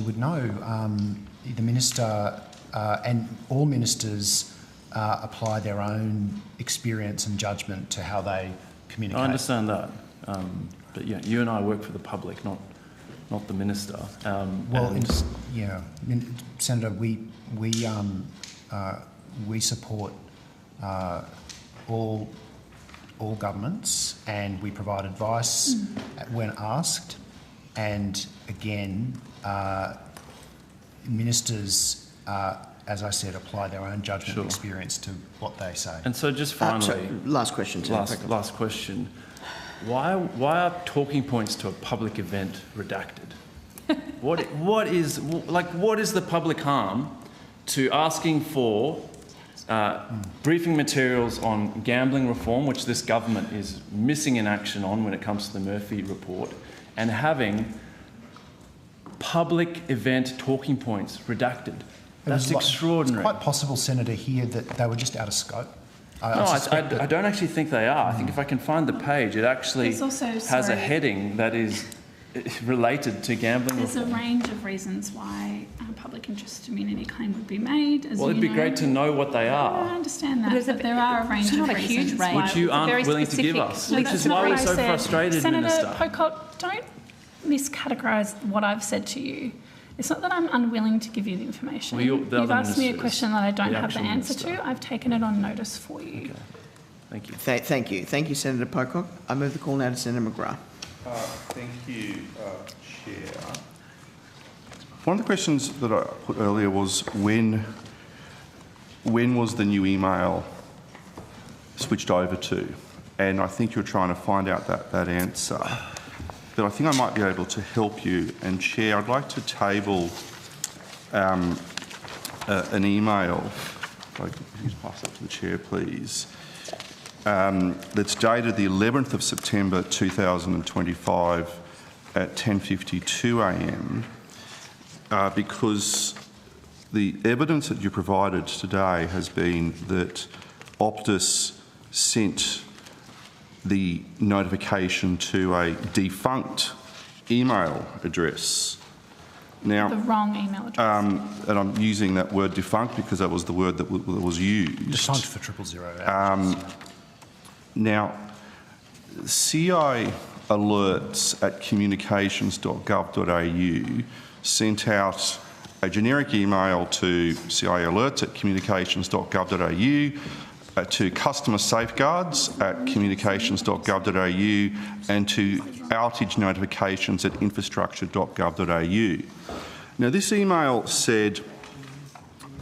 D: would know, the minister and all ministers apply their own experience and judgment to how they communicate.
M: I understand that. But yeah, you and I work for the public, not the minister.
D: Senator, we support all governments, and we provide advice when asked. And again, ministers, as I said, apply their own judgment and experience to what they say.
M: And so, just finally,
A: last question.
M: Last question. Why are talking points to a public event redacted? What is the public harm to asking for briefing materials on gambling reform, which this government is missing in action on when it comes to the Murphy report, and having public event talking points redacted? That's extraordinary.
D: It's quite possible, Senator, here that they were just out of scope.
M: I don't actually think they are. I think if I can find the page, it actually has a heading that is related to gambling.
B: There's a range of reasons why a public interest immunity claim would be made.
M: Well, it'd be great to know what they are.
B: I understand that, but there are a range of reasons why.
M: Which you aren't willing to give us, which is why we're so frustrated,
B: Senator
M: Minister.
B: Pocock, don't miscategorise what I've said to you. It's not that I'm unwilling to give you the information.
M: Well,
B: You've asked me a question that I don't have the answer to. I've taken it on notice for you.
M: Okay. Thank you.
A: Thank you. Thank you, Senator Pocock. I move the call now to Senator McGrath.
H: Thank you, Chair. One of the questions that I put earlier was when was the new email switched over to? And I think you're trying to find out that answer. But I think I might be able to help you. And Chair, I'd like to table an email. If I could please pass that to the Chair, please. That's dated the 11th of September 2025 at 10:52 a.m. Because the evidence that you provided today has been that Optus sent the notification to a defunct email address. Now,
B: the wrong email address.
H: and I'm using that word defunct because that was the word that was used.
D: Defunct for 000.
H: Now, CI alerts at communications.gov.au sent out a generic email to CI alerts at communications.gov.au, to customer safeguards at communications.gov.au, and to outage notifications at infrastructure.gov.au. Now, this email said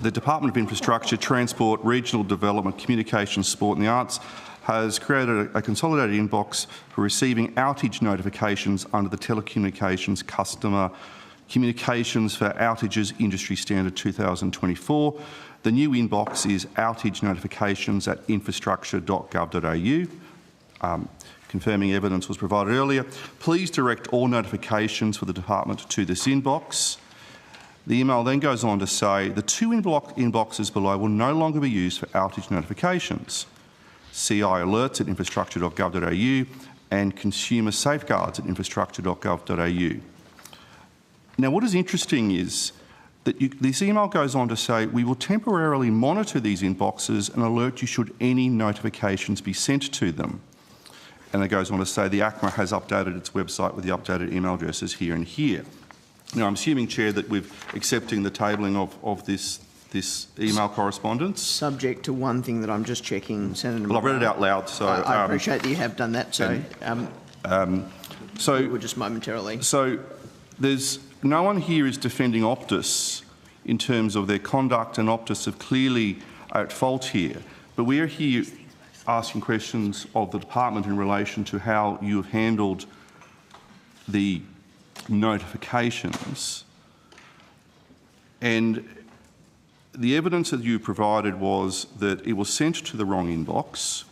H: the Department of Infrastructure, Transport, Regional Development, Communications, Sport and the Arts has created a consolidated inbox for receiving outage notifications under the Telecommunications Customer Communications for Outages Industry Standard 2024. The new inbox is outage notifications at infrastructure.gov.au. Confirming evidence was provided earlier. Please direct all notifications for the department to this inbox. The email then goes on to say the two inboxes below will no longer be used for outage notifications. CI alerts at infrastructure.gov.au and consumer safeguards at infrastructure.gov.au. Now, what is interesting is that this email goes on to say we will temporarily monitor these inboxes and alert you should any notifications be sent to them. And it goes on to say the ACMA has updated its website with the updated email addresses here and here. Now, I'm assuming, Chair, that we're accepting the tabling of this email correspondence?
A: Subject to one thing that I'm just checking, Senator.
H: Well, I've read it out loud, so
A: I appreciate that you have done that. So, we'll just momentarily.
H: So, there's no one here is defending Optus in terms of their conduct, and Optus are clearly at fault here. But we are here asking questions of the department in relation to how you have handled the notifications. And the evidence that you provided was that it was sent to the wrong inbox.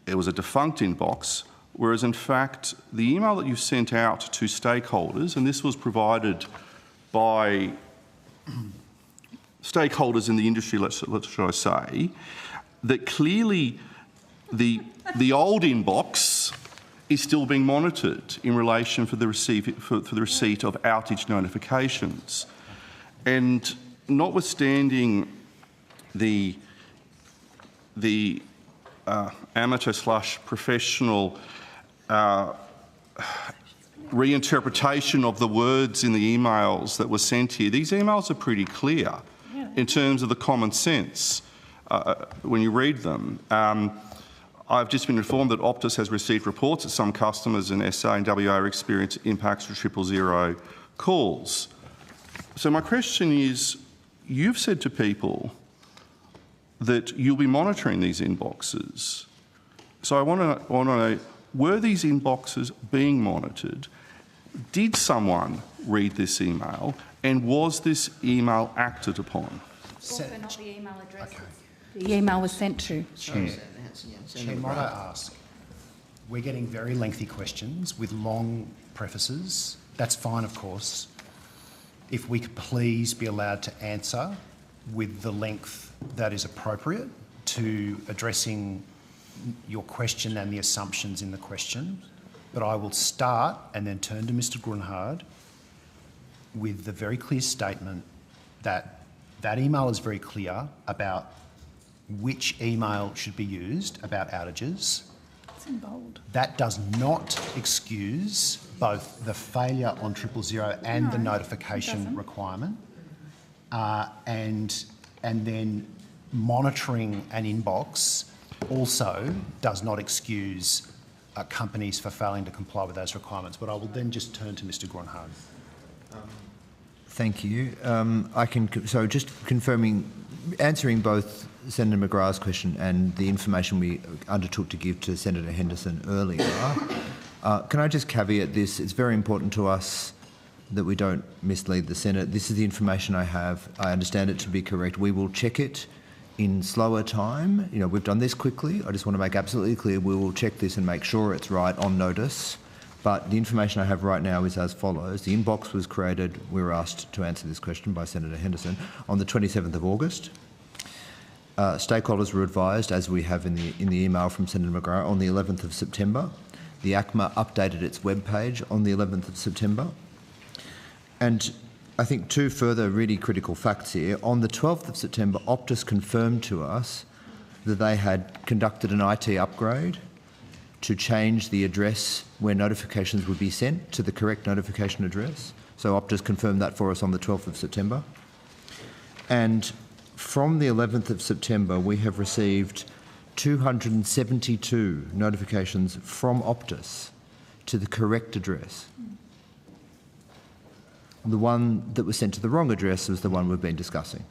H: It was a defunct inbox, whereas in fact the email that you sent out to stakeholders, and this was provided by stakeholders in the industry, should I say, that clearly the old inbox is still being monitored in relation for the receipt of outage notifications. And notwithstanding the amateur/professional reinterpretation of the words in the emails that were sent here, these emails are pretty clear in terms of the common sense when you read them. I've just been informed that Optus has received reports that some customers in SA and WA are experiencing impacts to 000 calls. So my question is, you've said to people that you'll be monitoring these inboxes. So I want to know, were these inboxes being monitored? Did someone read this email? And was this email acted upon?
G: Also not the email address the email was sent to.
D: Chair, might I ask, we're getting very lengthy questions with long prefaces. That's fine, of course. If we could please be allowed to answer with the length that is appropriate to addressing your question and the assumptions in the question. But I will start and then turn to Mr Grunhard with the very clear statement that that email is very clear about which email should be used about outages.
B: It's in bold.
D: That does not excuse both the failure on 000 and the notification requirement, and then monitoring an inbox also does not excuse companies for failing to comply with those requirements. But I will then just turn to Mr Grunhard.
K: Thank you. So just confirming, answering both Senator McGrath's question and the information we undertook to give to Senator Henderson earlier, can I just caveat this? It's very important to us that we don't mislead the Senate. This is the information I have. I understand it to be correct. We will check it in slower time. You know, we've done this quickly. I just want to make absolutely clear we will check this and make sure it's right on notice. But the information I have right now is as follows. The inbox was created, we were asked to answer this question by Senator Henderson, on the 27th of August. Stakeholders were advised, as we have in the email from Senator McGrath, on the 11th of September. The ACMA updated its webpage on the 11th of September. And I think two further really critical facts here. On the 12th of September, Optus confirmed to us that they had conducted an IT upgrade to change the address where notifications would be sent to the correct notification address. So Optus confirmed that for us on the 12th of September. And from the 11th of September, we have received 272 notifications from Optus to the correct address. The one that was sent to the wrong address was the one we've been discussing.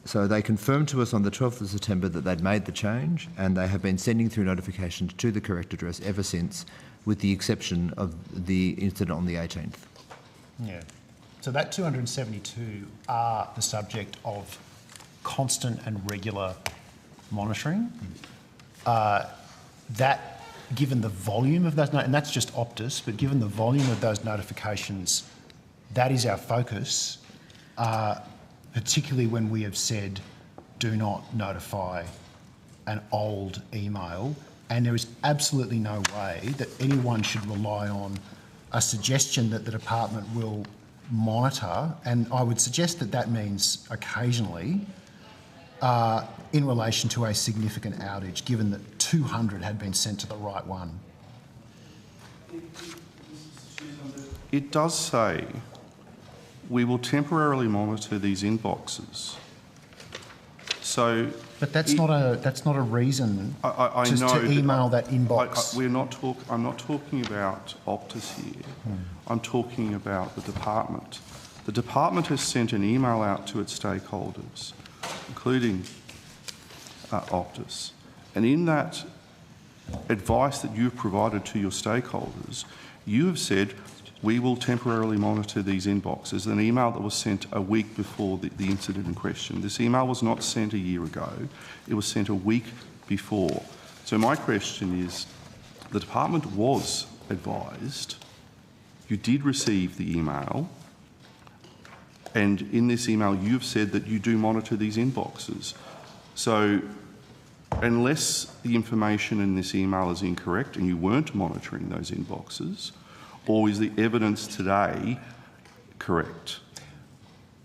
K: So they confirmed to us on the 12th of September that they'd made the change, and they have been sending through notifications to the correct address ever since, with the exception of the incident on the 18th.
D: Yeah. So that 272 are the subject of constant and regular monitoring. That, given the volume of those, and that's just Optus, but given the volume of those notifications, that is our focus, particularly when we have said do not notify an old email. And there is absolutely no way that anyone should rely on a suggestion that the department will monitor, and I would suggest that that means occasionally, in relation to a significant outage, given that 200 had been sent to the right one.
H: It does say we will temporarily monitor these inboxes. So,
D: but that's not a reason
H: I
D: to
H: know
D: email that inbox.
H: I'm not talking about Optus here. I'm talking about the department. The department has sent an email out to its stakeholders, including Optus, and in that advice that you've provided to your stakeholders, you have said we will temporarily monitor these inboxes. An email that was sent a week before the incident in question. This email was not sent a year ago. It was sent a week before. So my question is, the department was advised, you did receive the email, and in this email you've said that you do monitor these inboxes. So unless the information in this email is incorrect and you weren't monitoring those inboxes, or is the evidence today correct?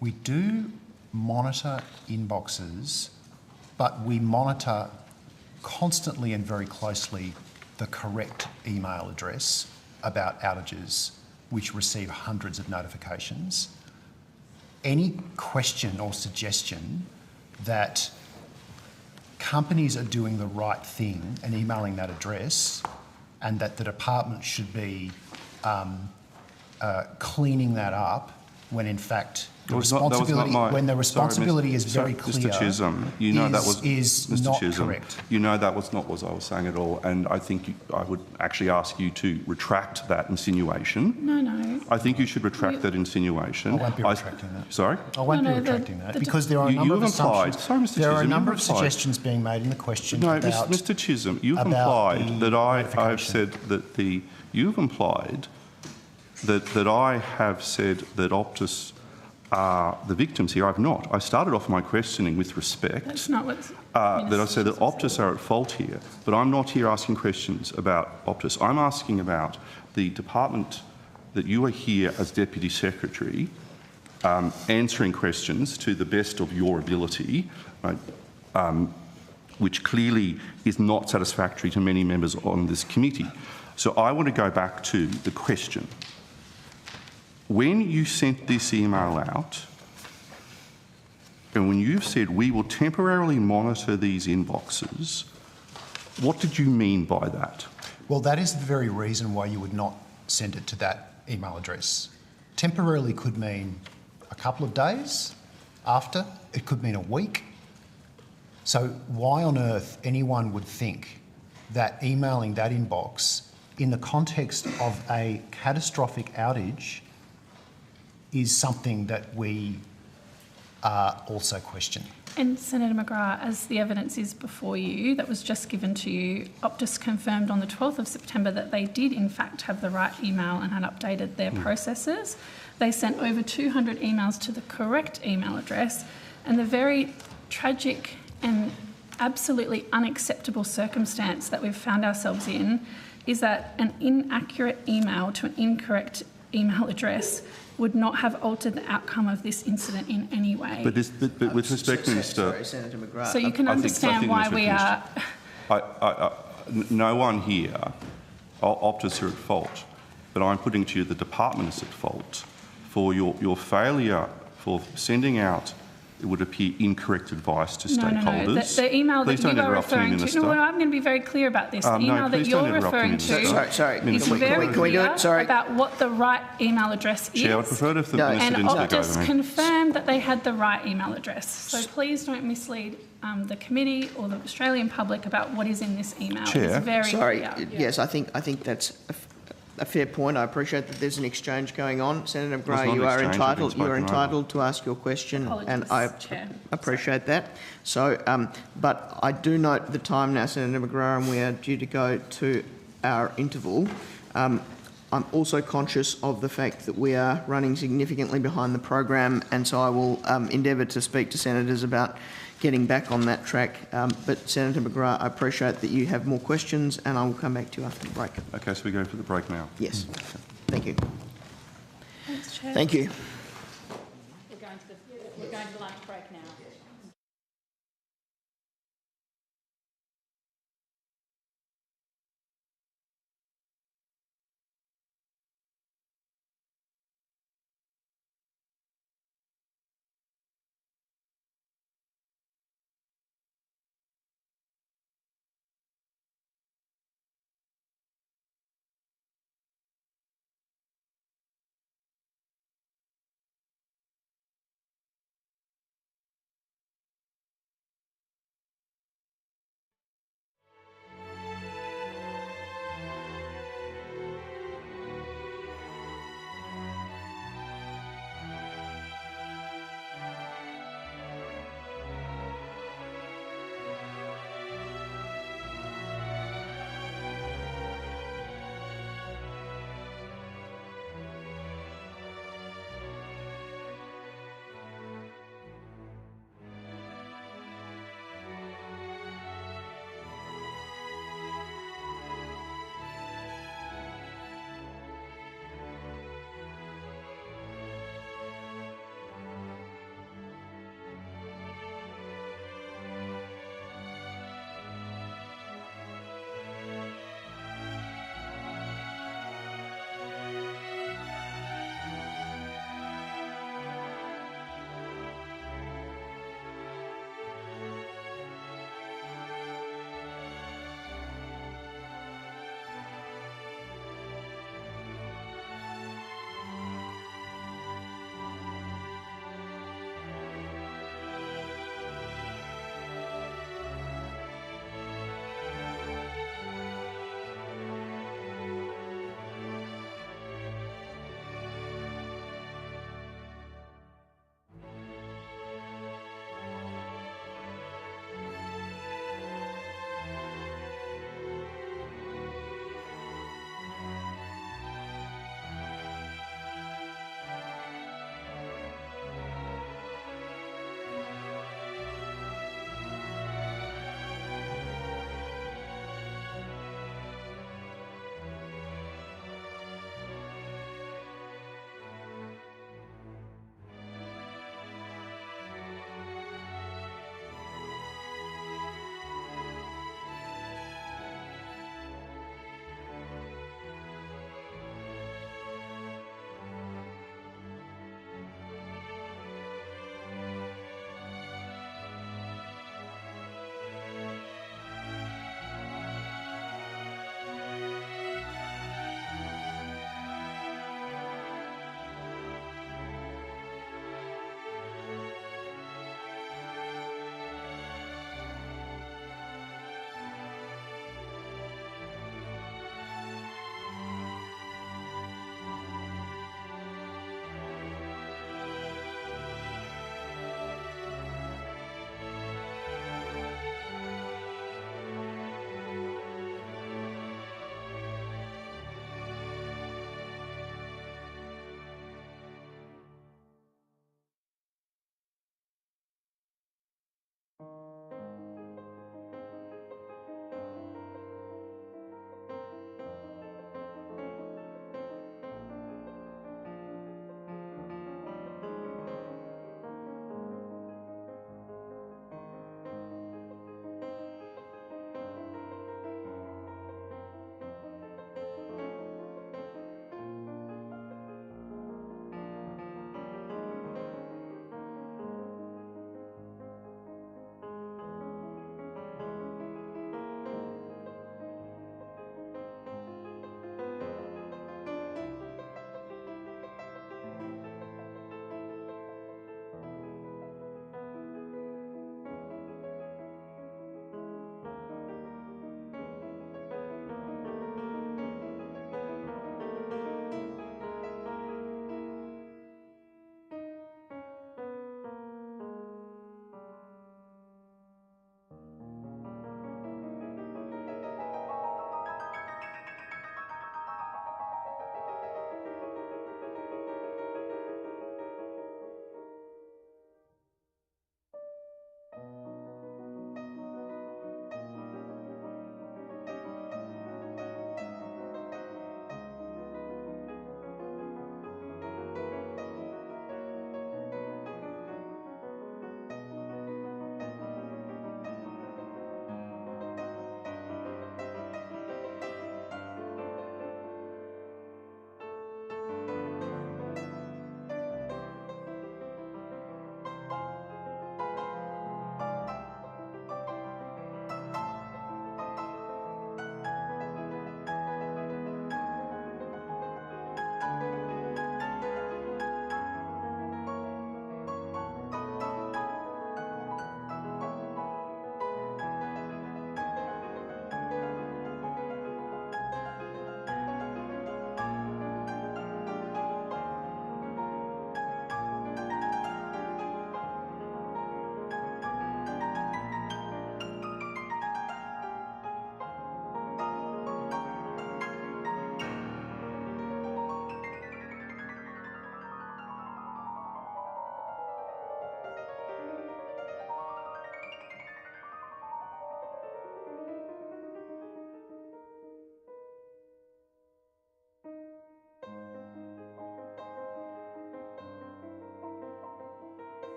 D: We do monitor inboxes, but we monitor constantly and very closely the correct email address about outages, which receive hundreds of notifications. Any question or suggestion that companies are doing the right thing and emailing that address, and that the department should be cleaning that up, when in fact the responsibility is very clear.
H: Mr. Chisholm, you know that was
D: Mr.
H: not
D: Chisholm, correct.
H: You know that was not what I was saying at all, and I think I would actually ask you to retract that insinuation.
B: No.
H: I think you should retract that insinuation.
D: I won't be retracting that.
H: Sorry?
D: I won't be retracting that, because there are a number of assumptions.
H: Sorry, Mr. Chisholm,
D: there are a number of suggestions being made in the question.
H: No,
D: about,
H: Mr. Chisholm, you've implied that I've said that you've implied that I have said that Optus are the victims here. I've not. I started off my questioning with respect.
B: That's not what...
H: that I said that Optus are at fault here, but I'm not here asking questions about Optus. I'm asking about the department that you are here as Deputy Secretary, answering questions to the best of your ability, right, which clearly is not satisfactory to many members on this committee. So I want to go back to the question. When you sent this email out, and when you've said we will temporarily monitor these inboxes, what did you mean by that?
D: Well, that is the very reason why you would not send it to that email address. Temporarily could mean a couple of days after, it could mean a week. So why on earth anyone would think that emailing that inbox in the context of a catastrophic outage is something that we also question.
B: And Senator McGrath, as the evidence is before you, that was just given to you, Optus confirmed on the 12th of September that they did in fact have the right email and had updated their processes. They sent over 200 emails to the correct email address, and the very tragic and absolutely unacceptable circumstance that we've found ourselves in is that an inaccurate email to an incorrect email address would not have altered the outcome of this incident in any way.
H: But with respect, Minister...
A: Sorry, Senator McGrath.
B: So you can understand why we are...
H: no one here, Optus are at fault, but I'm putting to you the department is at fault for your failure for sending out, it would appear, incorrect advice to stakeholders.
B: No. The email
H: Please
B: that you are referring to... No, I'm going to be very clear about this. The email that you're referring to is very clear about what the right email address is.
H: Chair, I would prefer it if the Minister
B: and
H: didn't take over
B: Optus
H: me.
B: confirmed that they had the right email address. So please don't mislead the committee or the Australian public about what is in this email.
H: Chair.
B: It's very clear.
A: Yes, I think that's a fair point. I appreciate that there's an exchange going on. Senator McGrath, you are entitled to ask your question.
B: Apologies,
A: and I
B: Chair.
A: appreciate that. So, but I do note the time now, Senator McGrath, and we are due to go to our interval. I'm also conscious of the fact that we are running significantly behind the program, and so I will endeavour to speak to senators about getting back on that track. But Senator McGrath, I appreciate that you have more questions, and I will come back to you after the break.
H: Okay, so we go for the break now.
A: Yes. Thank you.
B: Thanks, Chair.
A: Thank you.
G: We're going to the lunch break now.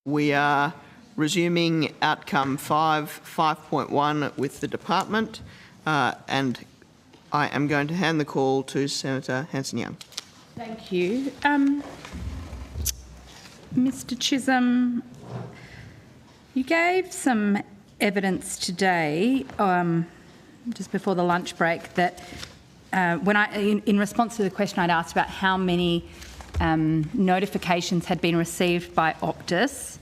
A: We are resuming outcome 5.1 with the department, and I am going to hand the call to Senator Hanson-Young.
G: Thank you. Mr Chisholm, you gave some evidence today, just before the lunch break, that in response to the question I'd asked about how many notifications had been received by Optus,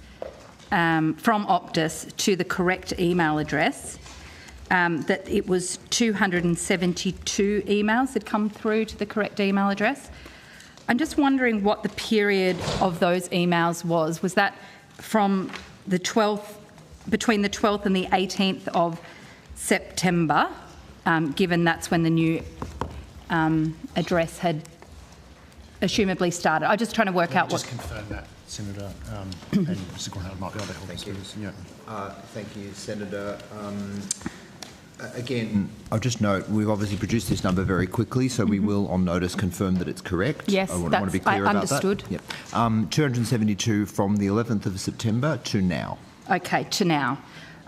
G: from Optus to the correct email address, that it was 272 emails had come through to the correct email address. I'm just wondering what the period of those emails was. Was that from the 12th, between the 12th and the 18th of September, given that's when the new address had assumably started? I'm just trying to work out what...
D: Just confirm that, Senator, and Mr Greenhalgh might be able to help us with this. Yeah.
K: Thank you, Senator. Again, I'll just note we've obviously produced this number very quickly, so we will on notice confirm that it's correct.
G: Yes,
K: I want to be clear about
G: understood.
K: that. Yep. 272 from the 11th of September to now.
G: Okay, to now.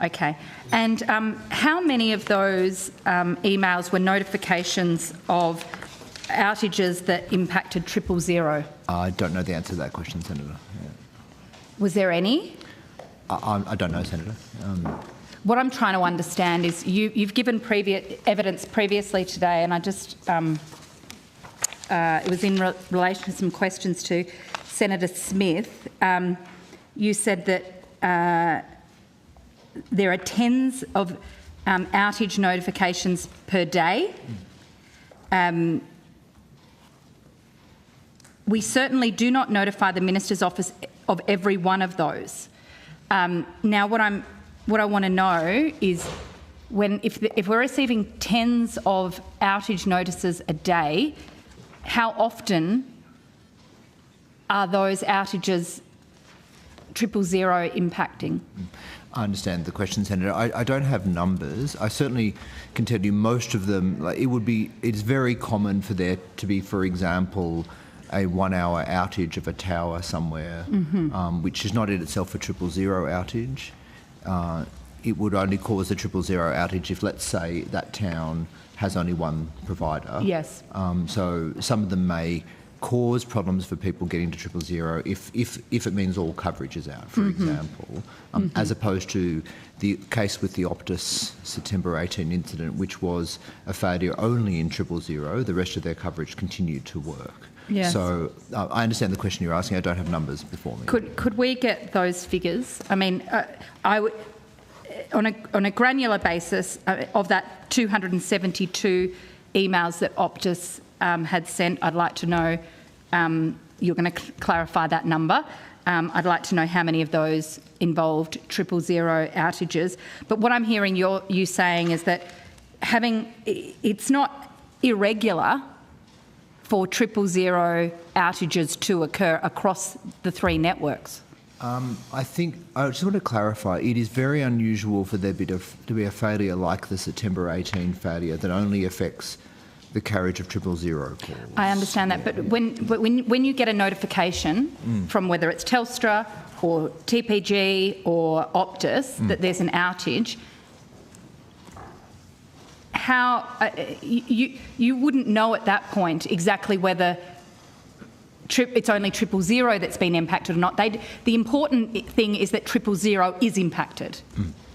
G: Okay. And how many of those emails were notifications of outages that impacted 000?
K: I don't know the answer to that question, Senator. Yeah.
G: Was there any?
K: I don't know, Senator.
G: What I'm trying to understand is you've given evidence previously today, and I just it was in relation to some questions to Senator Smith. You said that there are tens of outage notifications per day. We certainly do not notify the Minister's office of every one of those. Now, what I want to know is if we're receiving tens of outage notices a day, how often are those outages 000 impacting?
K: I understand the question, Senator. I don't have numbers. I certainly can tell you most of them. It's very common for there to be, for example, a 1 hour outage of a tower somewhere, which is not in itself a 000 outage. It would only cause a 000 outage if, let's say, that town has only one provider.
G: Yes.
K: So some of them may cause problems for people getting to 000 if it means all coverage is out, for example, as opposed to the case with the Optus September 18 incident, which was a failure only in 000. The rest of their coverage continued to work.
G: Yes.
K: So I understand the question you're asking. I don't have numbers before me.
G: Could we get those figures? I mean, I would, on a granular basis, of that 272 emails that Optus had sent, I'd like to know, you're going to clarify that number. I'd like to know how many of those involved 000 outages. But what I'm hearing you saying is that it's not irregular for 000 outages to occur across the three networks.
K: I think I just want to clarify. It is very unusual for there to be a failure like the September 18 failure that only affects the carriage of 000 calls.
G: I understand that, but when you get a notification from whether it's Telstra or TPG or Optus that there's an outage, how you wouldn't know at that point exactly whether it's only 000 that's been impacted or not. The important thing is that 000 is impacted.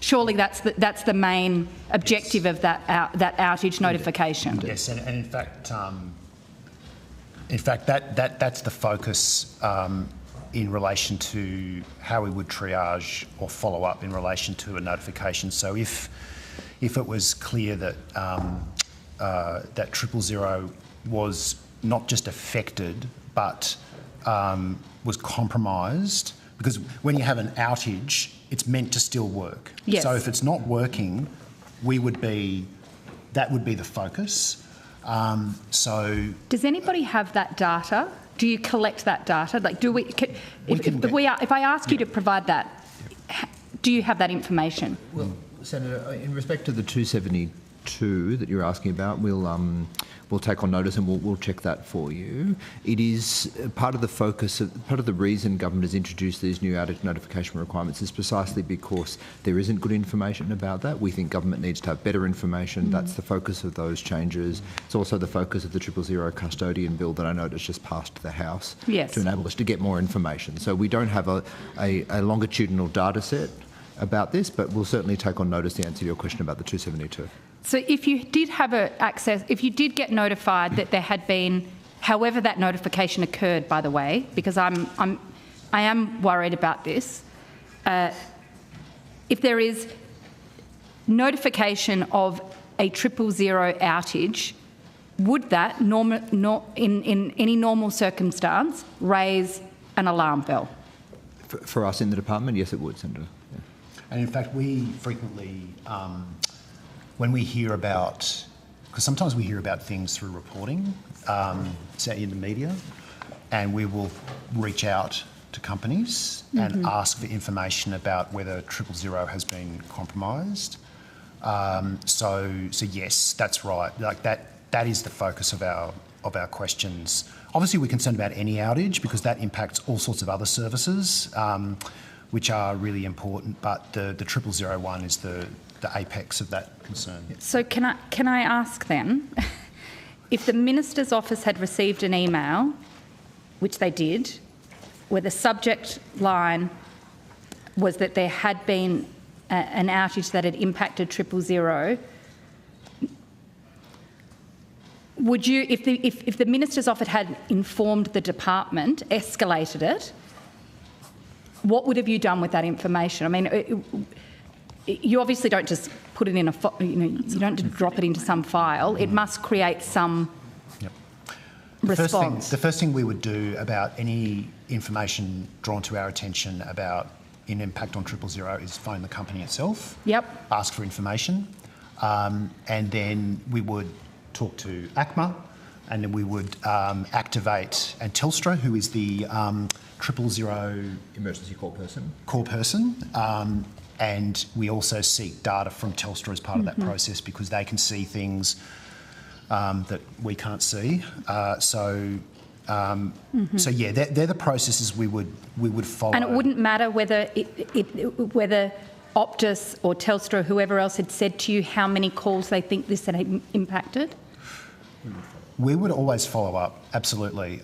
G: Surely that's the main objective of that outage notification.
D: Yes, and in fact, that's the focus in relation to how we would triage or follow up in relation to a notification. So if it was clear that that 000 was not just affected but was compromised, because when you have an outage, it's meant to still work.
G: Yes.
D: So if it's not working, that would be the focus. So
G: does anybody have that data? Do you collect that data? Like, if I ask you to provide that, do you have that information?
K: Well, Senator, in respect to the 272 2 that you're asking about, we'll take on notice and we'll check that for you. It is part of the reason government has introduced these new outage notification requirements is precisely because there isn't good information about that. We think government needs to have better information. That's the focus of those changes. It's also the focus of the 000 custodian bill that I noticed just passed the House to enable us to get more information. So we don't have a longitudinal data set about this, but we'll certainly take on notice the answer to your question about the 272.
G: So if you did have if you did get notified that there had been, however that notification occurred, by the way, because I am worried about this, if there is notification of a 000 outage, would that, in any normal circumstance, raise an alarm bell?
K: For us in the department, yes, it would, Senator. Yeah.
D: And in fact, we frequently, when we hear about, because sometimes we hear about things through reporting, say in the media, and we will reach out to companies and ask for information about whether 000 has been compromised. So yes, that's right. Like that is the focus of our questions. Obviously, we're concerned about any outage because that impacts all sorts of other services, which are really important. But the 000 one is the apex of that concern.
G: So can I ask then, if the Minister's office had received an email, which they did, where the subject line was that there had been an outage that had impacted 000, would you, if the Minister's office had informed the department, escalated it, what would have you done with that information? I mean, you obviously don't just put it in you don't just drop it into some file. It must create some response.
D: The first thing we would do about any information drawn to our attention about an impact on 000 is phone the company itself.
G: Yep.
D: Ask for information, and then we would talk to ACMA, and then we would activate, and Telstra, who is the 000
K: emergency call
D: person, and we also seek data from Telstra as part of that process because they can see things that we can't see. So yeah, they're the processes we would follow.
G: And it wouldn't matter whether whether Optus or Telstra or whoever else had said to you how many calls they think this had impacted?
D: We would always follow up, absolutely.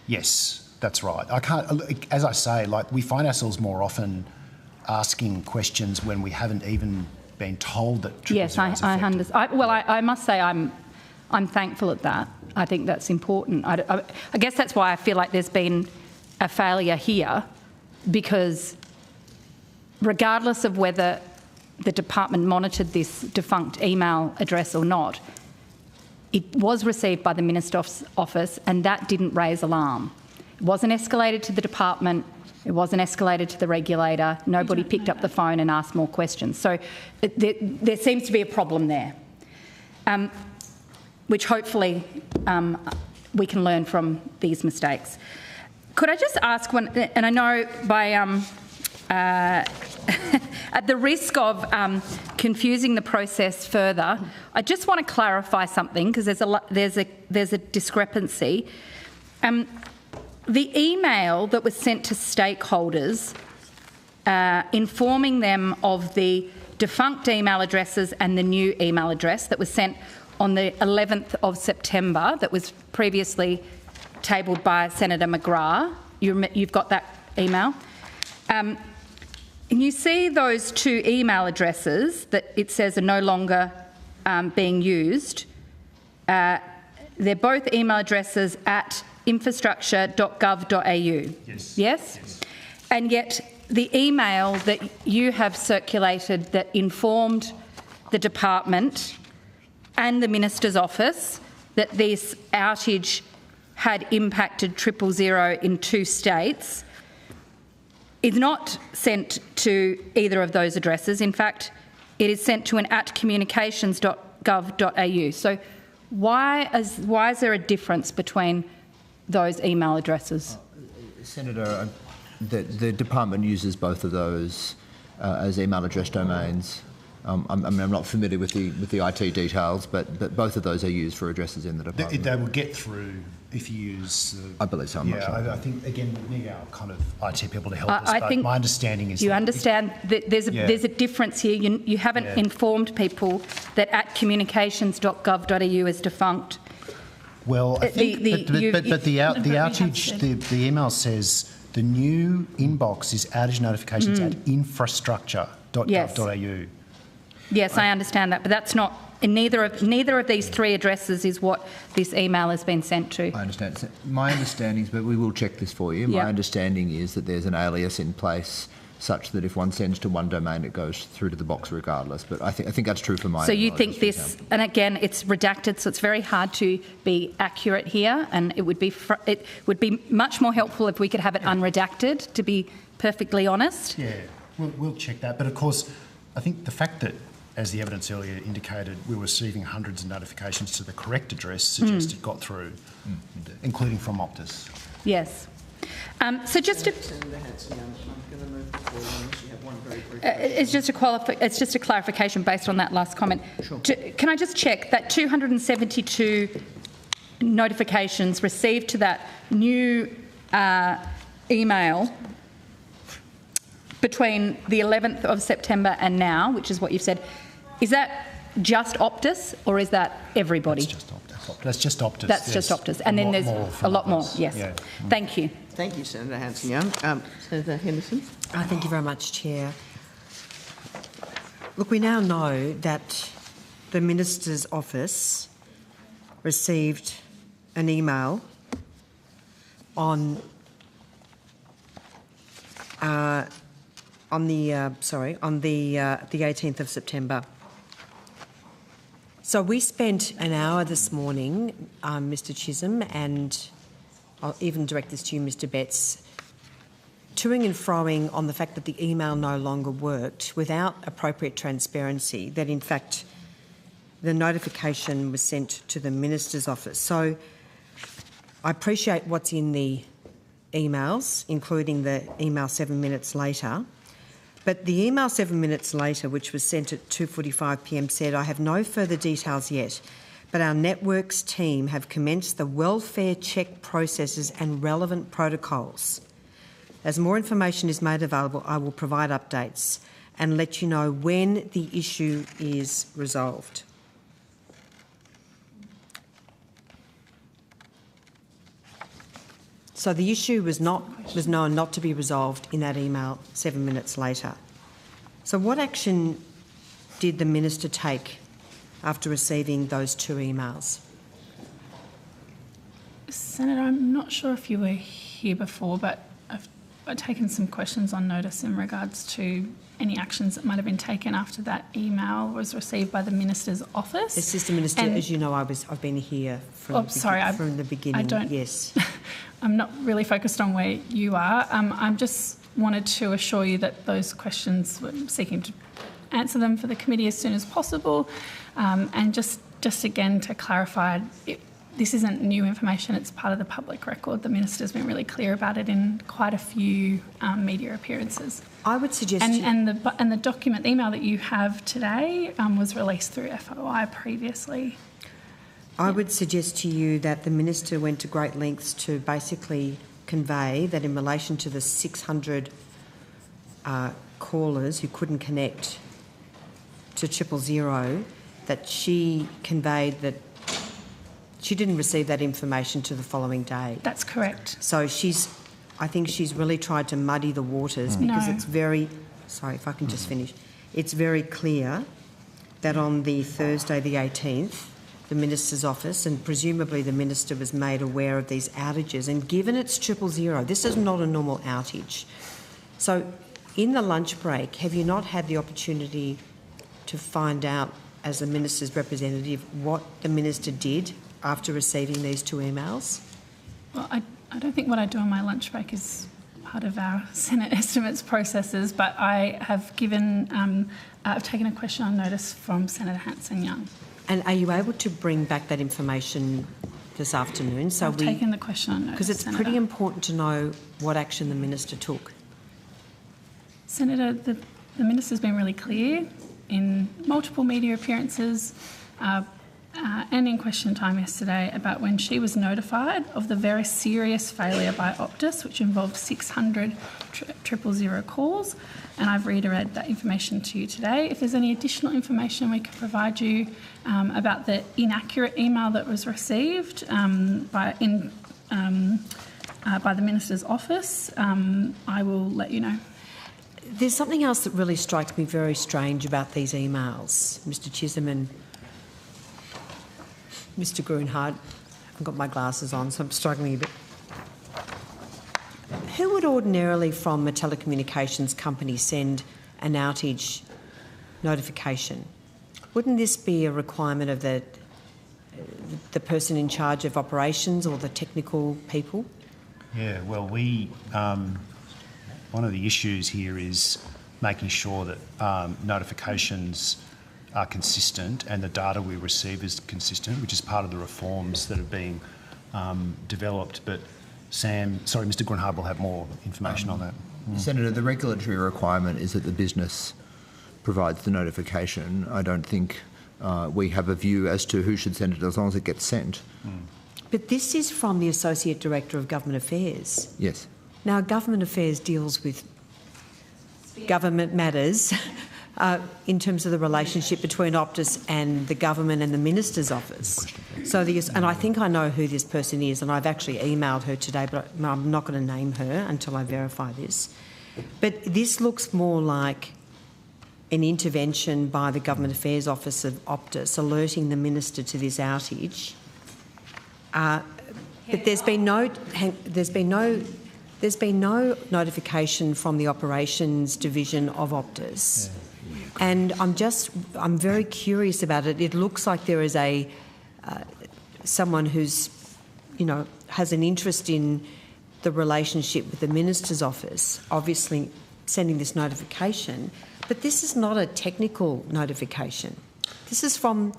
D: Yes, that's right. I can't, as I say, like we find ourselves more often asking questions when we haven't even been told that 000
G: yes, I understand. Well, I must say I'm thankful at that. I think that's important. I guess that's why I feel like there's been a failure here, because regardless of whether the department monitored this defunct email address or not, it was received by the Minister's office and that didn't raise alarm. It wasn't escalated to the department. It wasn't escalated to the regulator. Nobody picked up the phone and asked more questions. So there seems to be a problem there, which hopefully we can learn from these mistakes. Could I just ask one, and I know by at the risk of confusing the process further, I just want to clarify something because there's a discrepancy. The email that was sent to stakeholders informing them of the defunct email addresses and the new email address that was sent on the 11th of September that was previously tabled by Senator McGrath. You've got that email. And you see those two email addresses that it says are no longer being used. They're both email addresses at infrastructure.gov.au. Yes. Yes? And yet the email that you have circulated that informed the department and the Minister's office that this outage had impacted 000 in 2 states is not sent to either of those addresses. In fact, it is sent to an @communications.gov.au. So why is there a difference between those email addresses?
K: Senator, the department uses both of those as email address domains. I'm not familiar with the IT details, but both of those are used for addresses in the department.
D: They will get through if you use...
K: I believe so. I'm not sure.
D: I think, again, we need our kind of IT people to help us, but my understanding is...
G: You understand that there's a difference here. You haven't informed people that @communications.gov.au is defunct.
D: Well, I think, but the outage, the email says the new inbox is outage notifications at infrastructure.gov.au.
G: Yes, I understand that, but that's not in neither of these three addresses is what this email has been sent to.
K: I understand. My understanding is, but we will check this for you. My understanding is that there's an alias in place such that if one sends to one domain, it goes through to the box regardless. But I think that's true for my.
G: So you think this, and again, it's redacted, so it's very hard to be accurate here, and it would be much more helpful if we could have it unredacted, to be perfectly honest.
D: Yeah, we'll check that. But of course, I think the fact that, as the evidence earlier indicated, we were receiving hundreds of notifications to the correct address suggests it got through, including from Optus.
G: Yes. So just to... It's just a clarification based on that last comment.
A: Sure.
G: Can I just check that 272 notifications received to that new email between the 11th of September and now, which is what you've said, is that just Optus or is that everybody?
D: That's just Optus.
G: That's just Optus. And then there's a lot more, yes.
D: Yeah.
G: Thank you.
A: Thank you, Senator Hanson-Young. Senator Henderson.
E: Thank you very much, Chair. Look, we now know that the Minister's office received an email on the 18th of September. So we spent an hour this morning, Mr. Chisholm, and I'll even direct this to you, Mr. Betts, toing and froing on the fact that the email no longer worked without appropriate transparency, that in fact the notification was sent to the Minister's office. So I appreciate what's in the emails, including the email 7 minutes later. But the email 7 minutes later, which was sent at 2:45 p.m, said, "I have no further details yet, but our networks team have commenced the welfare check processes and relevant protocols. As more information is made available, I will provide updates and let you know when the issue is resolved." So the issue was known not to be resolved in that email 7 minutes later. So what action did the Minister take after receiving those two emails?
B: Senator, I'm not sure if you were here before, but I've taken some questions on notice in regards to any actions that might have been taken after that email was received by the Minister's office.
E: Assistant Minister, as you know, I've been here from the beginning. Yes.
B: I'm not really focused on where you are. I just wanted to assure you that those questions, we're seeking to answer them for the committee as soon as possible. And just again to clarify, this isn't new information, it's part of the public record. The Minister's been really clear about it in quite a few media appearances.
E: I would suggest...
B: And the document, the email that you have today was released through FOI previously.
E: I would suggest to you that the Minister went to great lengths to basically convey that in relation to the 600 callers who couldn't connect to 000, that she conveyed that she didn't receive that information to the following day.
B: That's correct.
E: So I think she's really tried to muddy the waters because it's very... Sorry, if I can just finish. It's very clear that on the Thursday the 18th, the Minister's office, and presumably the Minister was made aware of these outages, and given it's 000, this is not a normal outage. So in the lunch break, have you not had the opportunity to find out, as the Minister's representative, what the Minister did after receiving these two emails?
B: Well, I don't think what I do on my lunch break is part of our Senate estimates processes, but I have given, I've taken a question on notice from Senator Hanson-Young.
E: And are you able to bring back that information this afternoon? So
B: I've taken the question on notice,
E: because it's
B: Senator.
E: pretty important to know what action the Minister took.
B: Senator, the Minister's been really clear in multiple media appearances and in question time yesterday about when she was notified of the very serious failure by Optus, which involved 600 000 calls, and I've reiterated that information to you today. If there's any additional information we can provide you about the inaccurate email that was received by the Minister's office, I will let you know.
E: There's something else that really strikes me very strange about these emails, Mr Chisholm and Mr Grunhard. I haven't got my glasses on, so I'm struggling a bit. Who would ordinarily from a telecommunications company send an outage notification? Wouldn't this be a requirement of the person in charge of operations or the technical people?
D: Yeah, well, one of the issues here is making sure that notifications are consistent and the data we receive is consistent, which is part of the reforms that are being developed. But Mr Grunhard will have more information on that.
K: Senator, the regulatory requirement is that the business provides the notification. I don't think we have a view as to who should send it as long as it gets sent.
E: But this is from the Associate Director of Government Affairs.
K: Yes.
E: Now, Government Affairs deals with government matters in terms of the relationship between Optus and the government and the Minister's office. And I think I know who this person is, and I've actually emailed her today, but I'm not going to name her until I verify this. But this looks more like an intervention by the Government Affairs Office of Optus alerting the Minister to this outage. But there's been no notification from the operations division of Optus. And I'm very curious about it. It looks like there is someone who's, has an interest in the relationship with the Minister's office, obviously sending this notification. But this is not a technical notification. This is from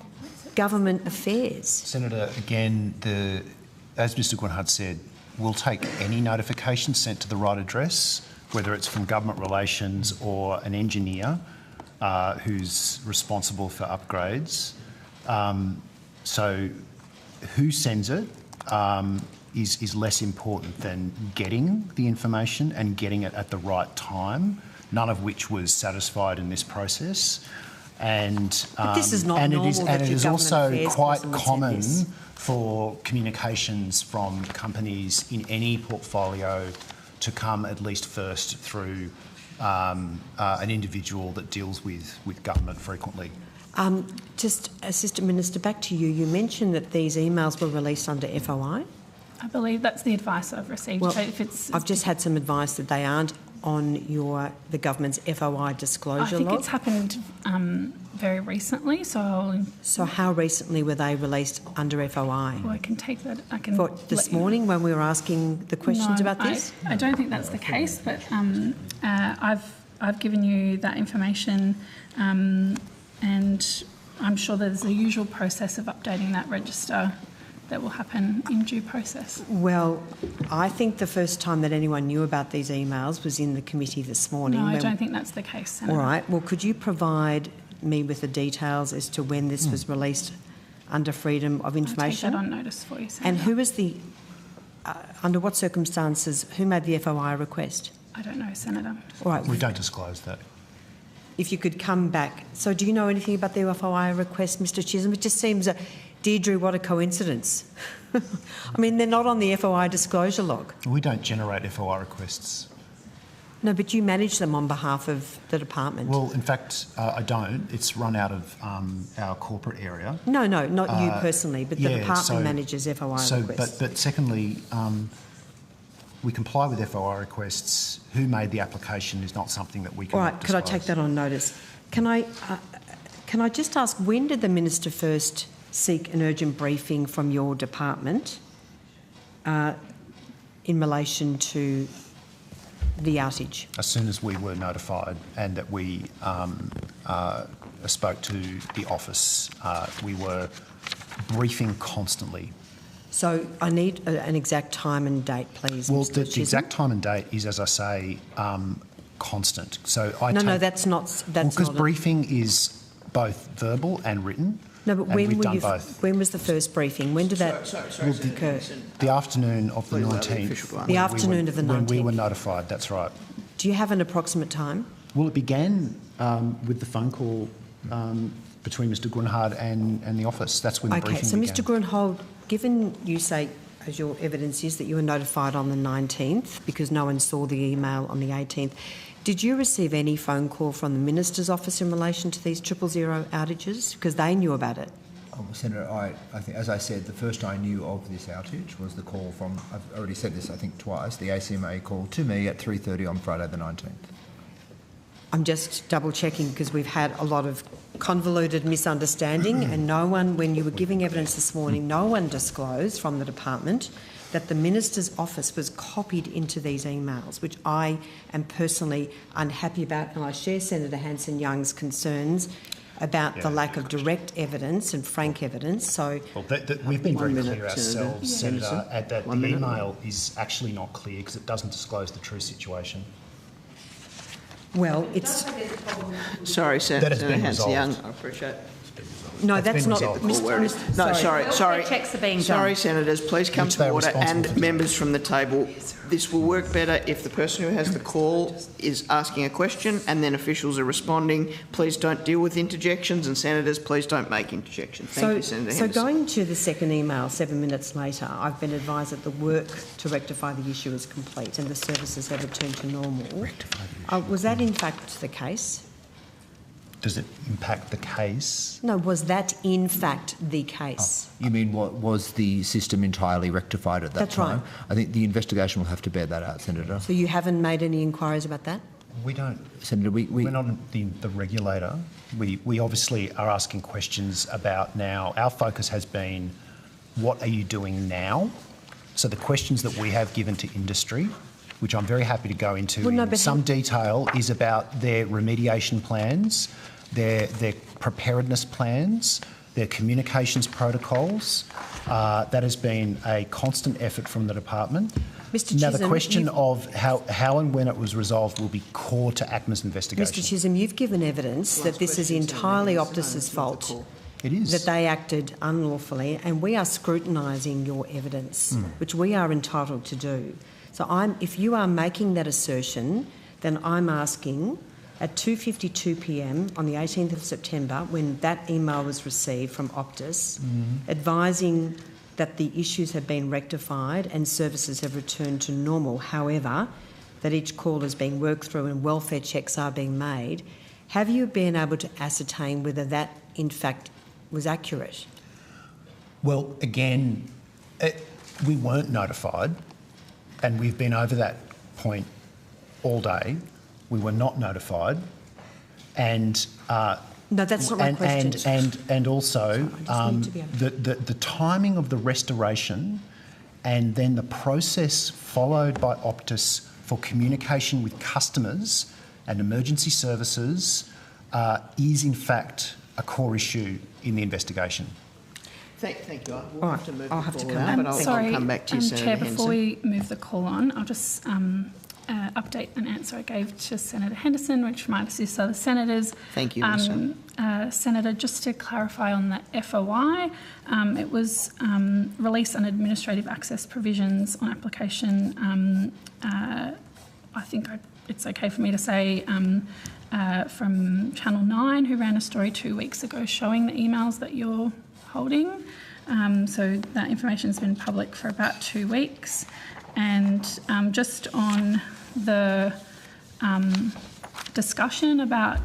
E: Government Affairs.
D: Senator, again, as Mr Grunhard said, we'll take any notification sent to the right address, whether it's from government relations or an engineer who's responsible for upgrades. So who sends it is less important than getting the information and getting it at the right time, none of which was satisfied in this process. But
E: this is not normal.
D: And it is also quite common for communications from companies in any portfolio to come at least first through an individual that deals with government frequently.
E: Just, Assistant Minister, back to you. You mentioned that these emails were released under FOI.
B: I believe that's the advice I've received.
E: Well,
B: so
E: I've just had some advice that they aren't on the government's FOI disclosure log.
B: I think it's happened very recently. So
E: how recently were they released under FOI?
B: Well, I can take that.
E: This morning when we were asking the questions about this?
B: I don't think that's the case, but I've given you that information, and I'm sure there's a usual process of updating that register that will happen in due process.
E: Well, I think the first time that anyone knew about these emails was in the committee this morning.
B: No, I don't think that's the case, Senator.
E: All right. Well, could you provide me with the details as to when this was released under freedom of information?
B: I'll take that on notice for you, Senator.
E: And who was under what circumstances, who made the FOI request?
B: I don't know, Senator.
E: All right.
D: We don't disclose that.
E: If you could come back. So do you know anything about the FOI request, Mr Chisholm? It just seems, Deirdre, what a coincidence. I mean, they're not on the FOI disclosure log.
D: We don't generate FOI requests.
E: No, but you manage them on behalf of the department.
D: Well, in fact, I don't. It's run out of our corporate area.
E: No, not you personally, but the department manages FOI requests.
D: But secondly, we comply with FOI requests. Who made the application is not something that we can disclose.
E: All right, could I take that on notice? Can I just ask, when did the Minister first seek an urgent briefing from your department in relation to the outage?
D: As soon as we were notified and that we spoke to the office, we were briefing constantly.
E: So I need an exact time and date, please.
D: Well,
E: Mr.
D: the
E: Chisholm.
D: exact time and date is, as I say, constant. So
E: that's not.
D: Because briefing is both verbal and written.
E: No, but
D: we've done both.
E: When was the first briefing? When did that occur?
D: The afternoon of the 19th.
E: The afternoon of the 19th.
D: When we were notified, that's right.
E: Do you have an approximate time?
D: Well, it began with the phone call between Mr Grunhard and the office. That's when the briefing began.
E: Okay, so Mr Grunhold, given you say, as your evidence is, that you were notified on the 19th because no one saw the email on the 18th, did you receive any phone call from the Minister's office in relation to these 000 outages? Because they knew about it.
K: Senator, I think, as I said, the first I knew of this outage was the call from, I've already said this I think twice, the ACMA called to me at 3:30 on Friday the 19th.
E: I'm just double checking because we've had a lot of convoluted misunderstanding and no one, when you were giving evidence this morning, no one disclosed from the department that the Minister's office was copied into these emails, which I am personally unhappy about, and I share Senator Hanson-Young's concerns about the lack of direct evidence and frank evidence. So,
D: we've been very clear ourselves, Senator, that the email is actually not clear because it doesn't disclose the true situation.
E: Well, it's...
A: Sorry, Senator Hanson-Young, I appreciate it.
E: No, that's not...
A: No, sorry.
G: Checks are being done.
A: Sorry, Senators, please come to order, and members from the table. This will work better if the person who has the call is asking a question and then officials are responding. Please don't deal with interjections, and Senators, please don't make interjections. Thank you, Senator Henderson.
E: So going to the second email 7 minutes later, I've been advised that the work to rectify the issue is complete and the services have returned to normal. Was that in fact the case?
D: Does it impact the case?
E: No, was that in fact the case?
K: You mean what was the system entirely rectified at that
E: That's
K: time?
E: Right.
K: I think the investigation will have to bear that out, Senator.
E: So you haven't made any inquiries about that?
D: We don't.
K: Senator,
D: we're not the regulator. We obviously are asking questions about now. Our focus has been, what are you doing now? So the questions that we have given to industry, which I'm very happy to go into in some detail, is about their remediation plans, their preparedness plans, their communications protocols. That has been a constant effort from the department.
E: Mr. Chisholm,
D: now, the question of how and when it was resolved will be core to ACMA's investigation.
E: Mr. Chisholm, you've given evidence that this is entirely Optus's fault.
D: It is.
E: That they acted unlawfully, and we are scrutinising your evidence, which we are entitled to do. So if you are making that assertion, then I'm asking at 2:52 p.m. on the 18th of September, when that email was received from Optus, advising that the issues have been rectified and services have returned to normal, however, that each call is being worked through and welfare checks are being made, have you been able to ascertain whether that, in fact, was accurate?
D: Well, again, we weren't notified, and we've been over that point all day. We were not notified, and
E: no, that's not my question.
D: And also the timing of the restoration, and then the process followed by Optus for communication with customers and emergency services is in fact a core issue in the investigation.
A: Thank you. We'll have to move
E: I'll have to
A: call
E: come
A: on,
E: back.
A: but I'll come back to you, Senator
B: Chair,
A: Henson.
B: before we move the call on, I'll just update an answer I gave to Senator Henderson, which might assist other senators.
A: Thank you,
B: Senator, just to clarify on the FOI, it was release and administrative access provisions on application. I think it's okay for me to say from Channel 9, who ran a story 2 weeks ago showing the emails that you're holding. So that information has been public for about 2 weeks. And just on the discussion about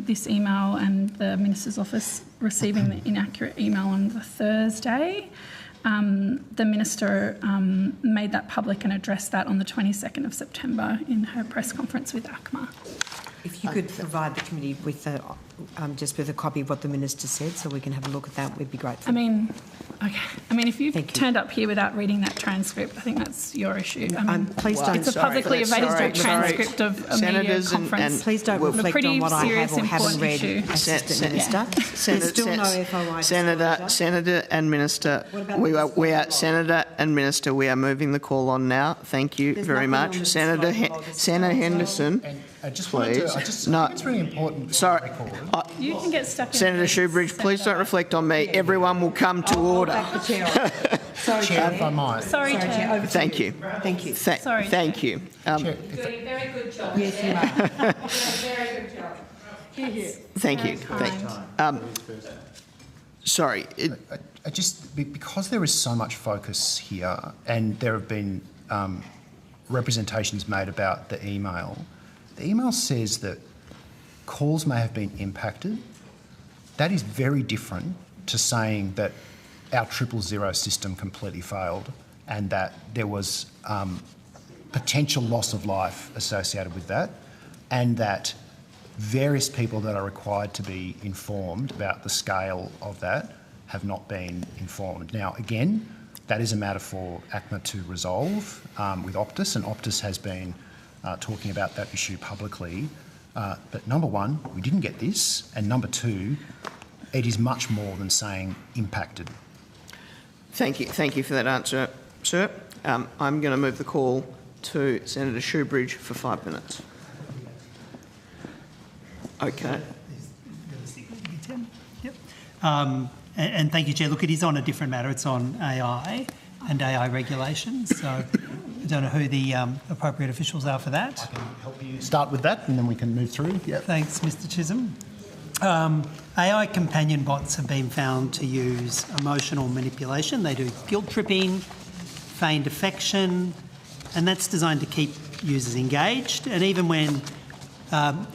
B: this email and the Minister's office receiving the inaccurate email on the Thursday, the Minister made that public and addressed that on the 22nd of September in her press conference with ACMA.
E: If you could provide the committee with just with a copy of what the Minister said so we can have a look at that, we'd be grateful.
B: I mean, Okay. I mean, if you've turned up here without reading that transcript, I think that's your issue. I mean,
E: please don't.
B: It's a publicly available transcript of a media conference.
E: Please don't reflect on what I have or haven't read, Assistant Minister. There's still no FOI.
A: Senator and Minister, Senator and Minister, we are moving the call on now. Thank you very much. Senator Henderson, please.
D: No, it's really important.
A: Sorry.
B: You can get stuck in
A: Senator Shoebridge, please don't reflect on me. Everyone will come to order.
E: Sorry, Chair,
D: if I might.
B: Sorry, Chair.
A: Thank you.
E: Thank you.
B: Sorry.
A: Thank you.
N: Doing a very good job.
E: Yes, you are.
N: Very good job.
A: Thank you. Sorry.
D: I just, because there is so much focus here and there have been representations made about the email says that calls may have been impacted. That is very different to saying that our 000 system completely failed and that there was potential loss of life associated with that, and that various people that are required to be informed about the scale of that have not been informed. Now, again, that is a matter for ACMA to resolve with Optus, and Optus has been talking about that issue publicly. But number one, we didn't get this, and number two, it is much more than saying impacted.
A: Thank you for that answer, sir. I'm going to move the call to Senator Shoebridge for 5 minutes. Okay.
P: Yep. And thank you, Chair. Look, it is on a different matter. It's on AI and AI regulations. So I don't know who the appropriate officials are for that.
D: I can help you start with that and then we can move through. Yep.
P: Thanks, Mr Chisholm. AI companion bots have been found to use emotional manipulation. They do guilt tripping, feigned affection, and that's designed to keep users engaged. And even when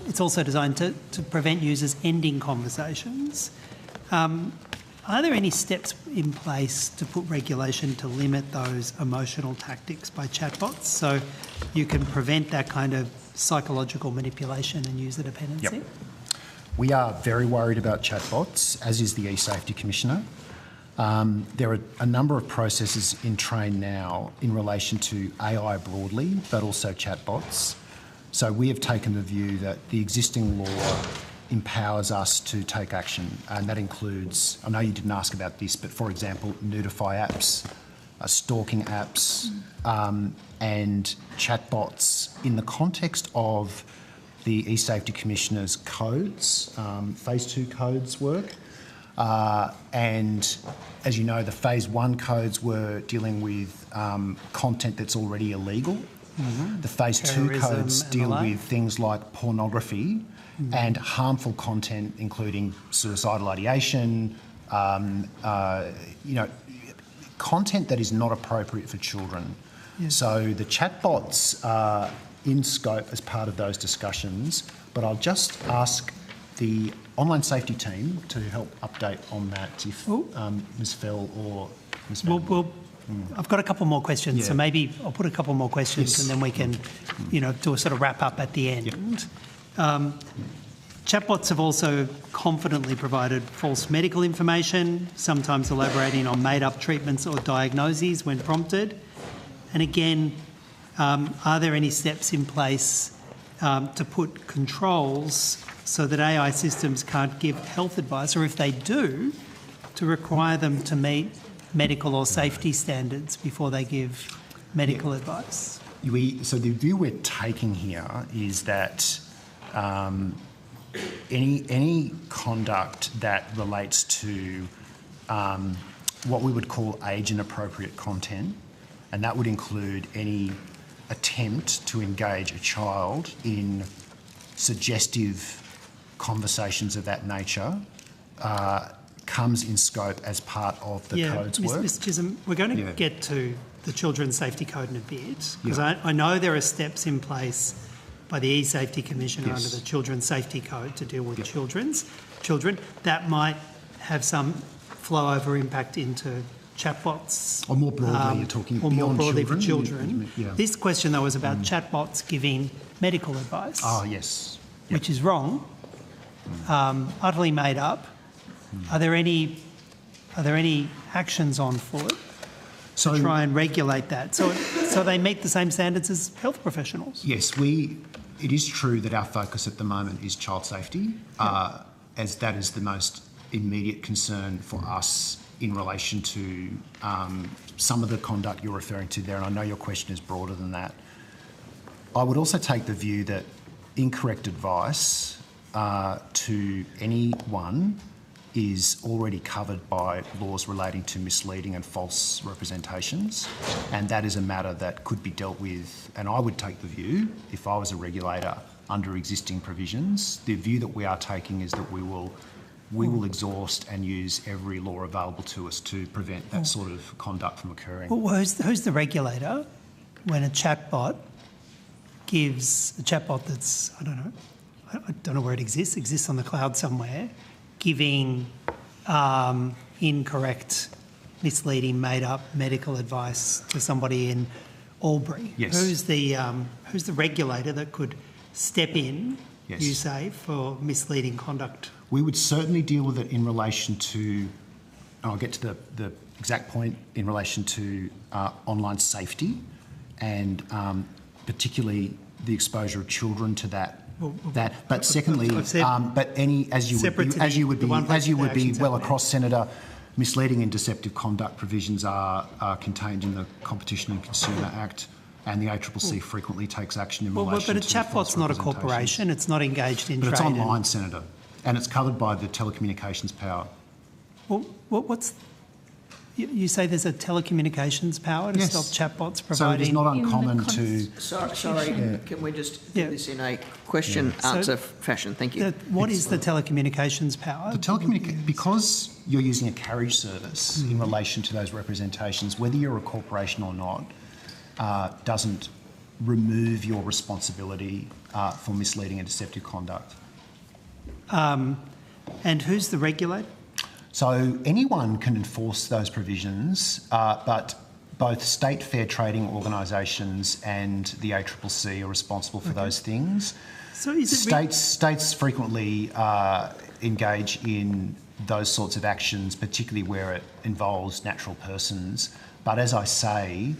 P: it's also designed to prevent users ending conversations. Are there any steps in place to put regulation to limit those emotional tactics by chatbots so you can prevent that kind of psychological manipulation and user dependency?
D: Yep. We are very worried about chatbots, as is the eSafety Commissioner. There are a number of processes in train now in relation to AI broadly, but also chatbots. So we have taken the view that the existing law empowers us to take action, and that includes, I know you didn't ask about this, but for example, notify apps, stalking apps, and chatbots in the context of the eSafety Commissioner's codes, Phase 2 codes work. And as you know, the Phase 1 codes were dealing with content that's already illegal. Mm-hmm. The Phase 2 codes deal with things like pornography and harmful content, including suicidal ideation, content that is not appropriate for children. Yes. So the chatbots are in scope as part of those discussions, but I'll just ask the online safety team to help update on that if Ms Fell or Ms Van.
P: I've got a couple more questions, so maybe I'll put a couple more questions and then we can, do a sort of wrap up at the end. Yep. Chatbots have also confidently provided false medical information, sometimes elaborating on made-up treatments or diagnoses when prompted. And again, are there any steps in place to put controls so that AI systems can't give health advice, or if they do, to require them to meet medical or safety standards before they give medical advice?
D: So the view we're taking here is that any conduct that relates to what we would call age inappropriate content, and that would include any attempt to engage a child in suggestive conversations of that nature, comes in scope as part of the code's work.
P: Mr Chisholm, we're going to get to the Children's Safety Code in a bit, because I know there are steps in place by the eSafety Commissioner under the Children's Safety Code to deal with children. That might have some flow-over impact into chatbots.
D: Or more broadly, you're talking
P: or
D: beyond
P: more broadly
D: children.
P: for children. This question, though, was about chatbots giving medical advice.
D: Oh, yes.
P: Which is wrong, utterly made up. Are there any Are there any actions on foot to try and regulate that so they meet the same standards as health professionals?
D: Yes, it is true that our focus at the moment is child safety, as that is the most immediate concern for us in relation to some of the conduct you're referring to there, and I know your question is broader than that. I would also take the view that incorrect advice to anyone is already covered by laws relating to misleading and false representations, and that is a matter that could be dealt with, and I would take the view, if I was a regulator, under existing provisions. The view that we are taking is that we will exhaust and use every law available to us to prevent that sort of conduct from occurring.
P: Well, who's the regulator when a chatbot gives a chatbot that's, I don't know where it exists on the cloud somewhere, giving incorrect, misleading, made-up medical advice to somebody in Albury?
D: Yes.
P: Who's the regulator that could step in,
D: yes,
P: you say, for misleading conduct?
D: We would certainly deal with it in relation to, and I'll get to the exact point, in relation to online safety and particularly the exposure of children to that. But secondly, but any, as you would be well across, Senator, misleading and deceptive conduct provisions are contained in the Competition and Consumer Act, and the ACCC frequently takes action in relation to.
P: But a chatbot's not a corporation; it's not engaged in
D: trade. But it's online,
P: and...
D: Senator, and it's covered by the telecommunications power.
P: Well, what's you say there's a telecommunications power to stop chatbots providing...
D: So it is not uncommon to...
A: Sorry, can we just do this in a question-answer fashion? Thank you.
P: What is the telecommunications power?
D: Because you're using a carriage service in relation to those representations, whether you're a corporation or not, doesn't remove your responsibility for misleading and deceptive conduct.
P: And who's the regulator?
D: So anyone can enforce those provisions, but both state fair trading organisations and the ACCC are responsible for those things.
P: So is it
D: states frequently engage in those sorts of actions, particularly where it involves natural persons. But as I say,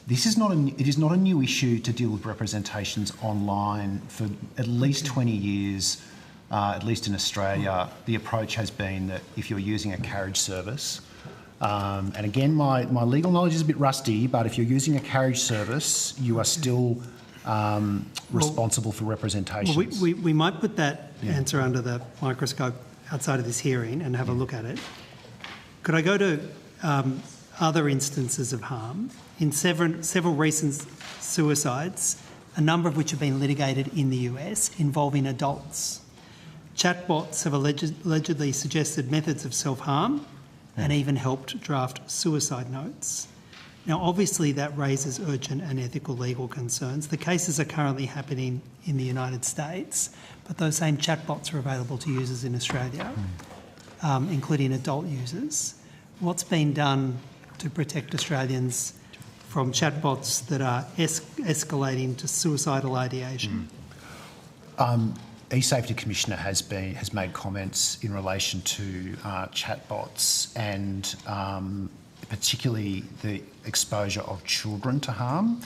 D: it is not a new issue to deal with representations online. For at least 20 years, at least in Australia, the approach has been that if you're using a carriage service, and again, my legal knowledge is a bit rusty, but if you're using a carriage service, you are still responsible for representations.
P: Well, we might put that answer under the microscope outside of this hearing and have a look at it. Could I go to other instances of harm? In several recent suicides, a number of which have been litigated in the US involving adults. Chatbots have allegedly suggested methods of self-harm and even helped draft suicide notes. Now, obviously, that raises urgent and ethical legal concerns. The cases are currently happening in the United States, but those same chatbots are available to users in Australia, including adult users. What's been done to protect Australians from chatbots that are escalating to suicidal ideation?
D: E-Safety Commissioner has made comments in relation to chatbots and particularly the exposure of children to harm,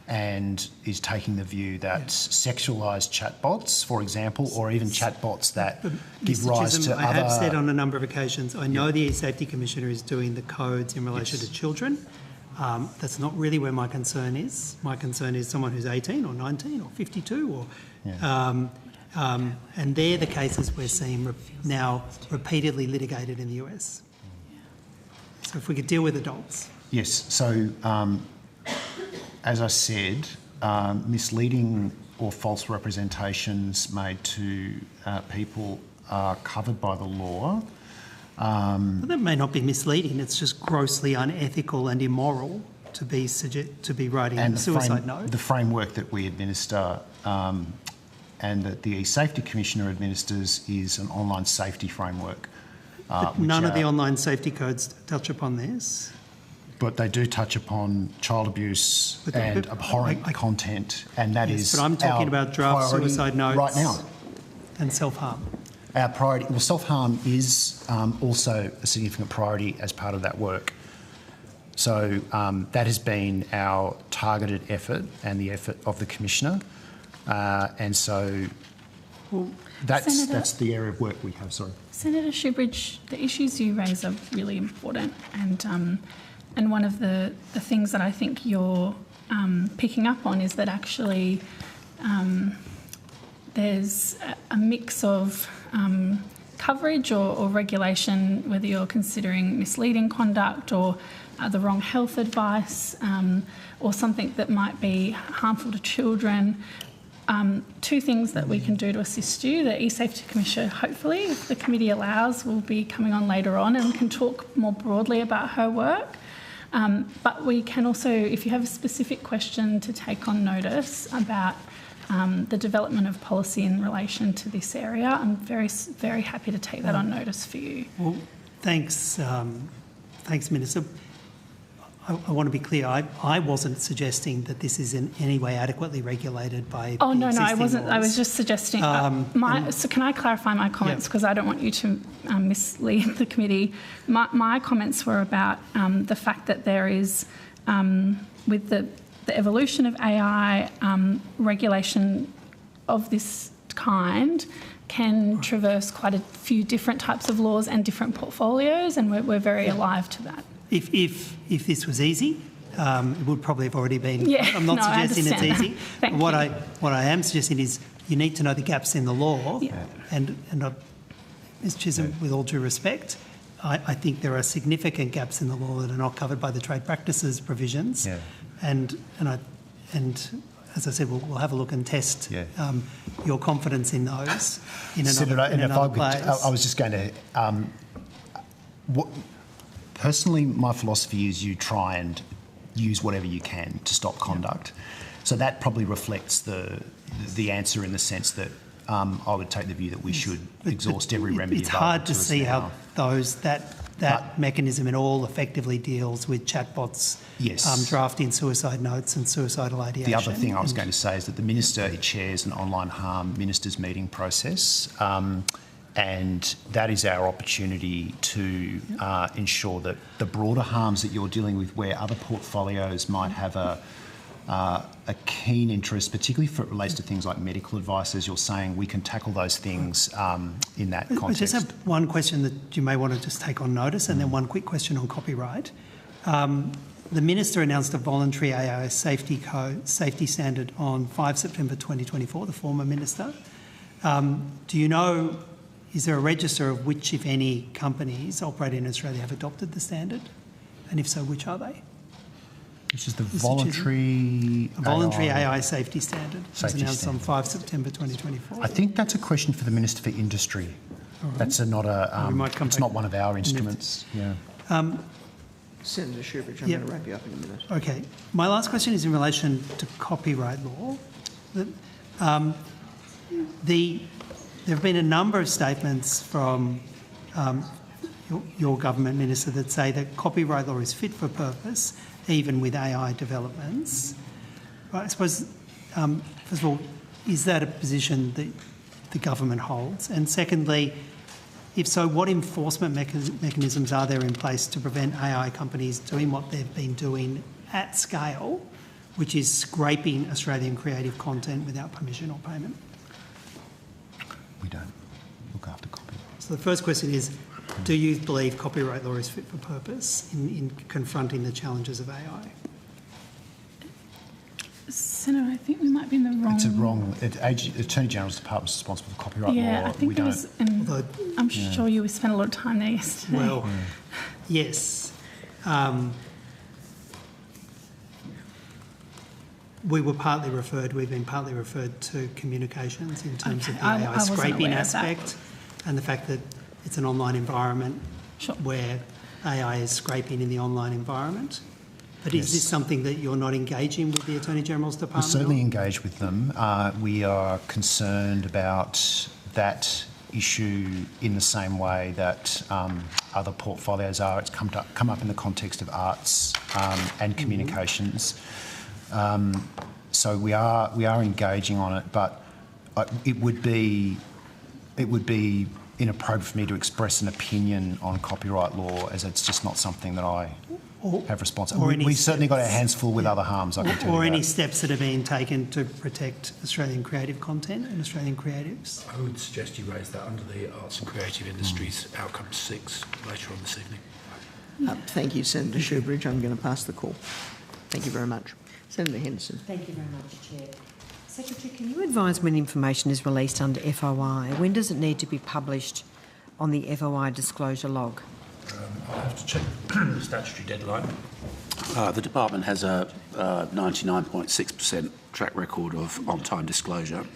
D: and is taking the view that sexualised chatbots, for example, or even chatbots that give rise to other...
P: I have said on a number of occasions, I know the E-Safety Commissioner is doing the codes in relation to children. That's not really where my concern is. My concern is someone who's 18 or 19 or 52 or... and they're the cases we're seeing now repeatedly litigated in the US. So if we could deal with adults.
D: Yes, so as I said, misleading or false representations made to people are covered by the law.
P: But that may not be misleading, it's just grossly unethical and immoral to be writing a suicide note.
D: The framework that we administer and that the E-Safety Commissioner administers is an online safety framework.
P: But none of the online safety codes touch upon this.
D: But they do touch upon child abuse and abhorrent content, and that is
P: But I'm talking about draft suicide notes
D: right now.
P: And self-harm.
D: Our priority, well, self-harm is also a significant priority as part of that work. So that has been our targeted effort and the effort of the Commissioner. And so that's the area of work we have, sorry.
B: Senator Shoebridge, the issues you raise are really important, and one of the things that I think you're picking up on is that actually there's a mix of coverage or regulation, whether you're considering misleading conduct or the wrong health advice or something that might be harmful to children. Two things that we can do to assist you. The E-Safety Commissioner, hopefully, if the committee allows, will be coming on later on and can talk more broadly about her work. But we can also, if you have a specific question to take on notice about the development of policy in relation to this area, I'm very, very happy to take that on notice for you.
P: Well, thanks, Minister. I want to be clear. I wasn't suggesting that this is in any way adequately regulated by.
B: Oh no, I wasn't.
P: Laws.
B: I was just suggesting. So can I clarify my comments, because I don't want you to mislead the committee. My comments were about the fact that there is, with the evolution of AI, regulation of this kind can traverse quite a few different types of laws and different portfolios, and we're very alive to that.
P: If this was easy, it would probably have already been.
B: Yeah,
P: I'm not suggesting it's easy.
B: Thank
P: what
B: you.
P: What I am suggesting is you need to know the gaps in the law.
B: Yeah.
P: And Ms. Chisholm, with all due respect, I think there are significant gaps in the law that are not covered by the trade practices provisions.
K: Yeah.
P: And as I said, we'll have a look and test your confidence in those in another place.
D: I was just going to. Personally, my philosophy is you try and use whatever you can to stop conduct. So that probably reflects the answer in the sense that I would take the view that we should exhaust every remedy.
P: It's hard to see how that mechanism at all effectively deals with chatbots drafting suicide notes and suicidal ideation.
D: The other thing I was going to say is that the Minister chairs an online harm ministers meeting process. And that is our opportunity to ensure that the broader harms that you're dealing with, where other portfolios might have a keen interest, particularly if it relates to things like medical advice, as you're saying, we can tackle those things in that context.
P: I just have one question that you may want to just take on notice, and then one quick question on copyright. The Minister announced a voluntary AI safety standard on 5 September 2024, the former Minister. Do you know, is there a register of which, if any, companies operating in Australia have adopted the standard? And if so, which are they?
D: This is the voluntary
P: AI safety standard. It was announced on 5 September 2024.
D: I think that's a question for the Minister for Industry. Right. That's not it's not one of our instruments. Yeah.
A: Senator Shoebridge, I'm going to wrap you up in a minute.
P: Okay. My last question is in relation to copyright law. There have been a number of statements from your government, Minister, that say that copyright law is fit for purpose, even with AI developments. I suppose, first of all, is that a position that the government holds? And secondly, if so, what enforcement mechanisms are there in place to prevent AI companies doing what they've been doing at scale, which is scraping Australian creative content without permission or payment?
D: We don't look after copyright.
P: So the first question is, do you believe copyright law is fit for purpose in confronting the challenges of AI?
B: Senator, I think we might be in the wrong...
D: It's a wrong... Attorney General's Department is responsible for copyright law.
B: Yeah, I think there was... I'm sure you spent a lot of time there yesterday.
P: Well, yes. We've been partly referred to communications in terms of the AI scraping aspect and the fact that it's an online environment where AI is scraping in the online environment. But is this something that you're not engaging with the Attorney General's Department?
D: We certainly engage with them. We are concerned about that issue in the same way that other portfolios are. It's come up in the context of arts and communications. So we are engaging on it, but it would be inappropriate for me to express an opinion on copyright law, as it's just not something that I have responsibility. We've certainly got our hands full with other harms, I can tell you.
P: Or any steps that are being taken to protect Australian creative content and Australian creatives?
C: I would suggest you raise that under the Arts and Creative Industries Outcome 6 later on this evening.
A: Thank you, Senator Shoebridge. I'm going to pass the call. Thank you very much. Senator Henderson.
E: Thank you very much, Chair. Secretary, can you advise when information is released under FOI? When does it need to be published on the FOI disclosure log?
C: I'll have to check the statutory deadline. The department has a 99.6% track record of on-time disclosure.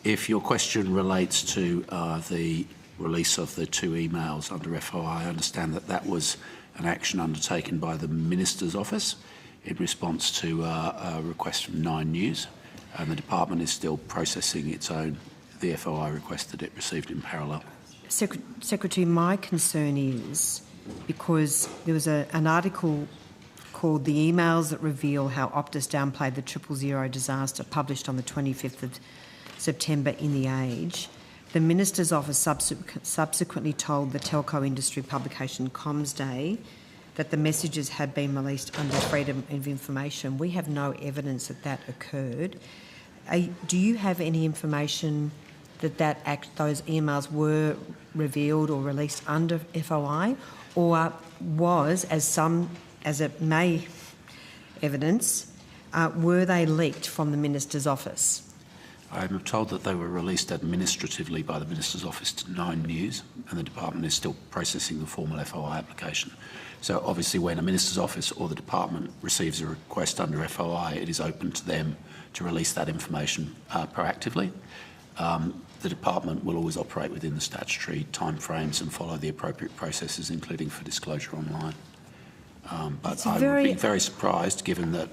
C: If your question relates to the release of the 2 emails under FOI, I understand that that was an action undertaken by the Minister's Office in response to a request from 9 News, and the department is still processing the FOI request that it received in parallel.
E: Secretary, my concern is because there was an article called "The Emails That Reveal How Optus Downplayed the 000 Disaster," published on the 25th of September in The Age. The Minister's Office subsequently told the telco industry publication Comms Day that the messages had been released under Freedom of Information. We have no evidence that that occurred. Do you have any information that those emails were revealed or released under FOI, or was, as it may evidence, were they leaked from the Minister's Office?
C: I'm told that they were released administratively by the Minister's Office to 9 News, and the department is still processing the formal FOI application. So obviously when a Minister's Office or the department receives a request under FOI, it is open to them to release that information proactively. The department will always operate within the statutory timeframes and follow the appropriate processes, including for disclosure online. But I would be very surprised, given that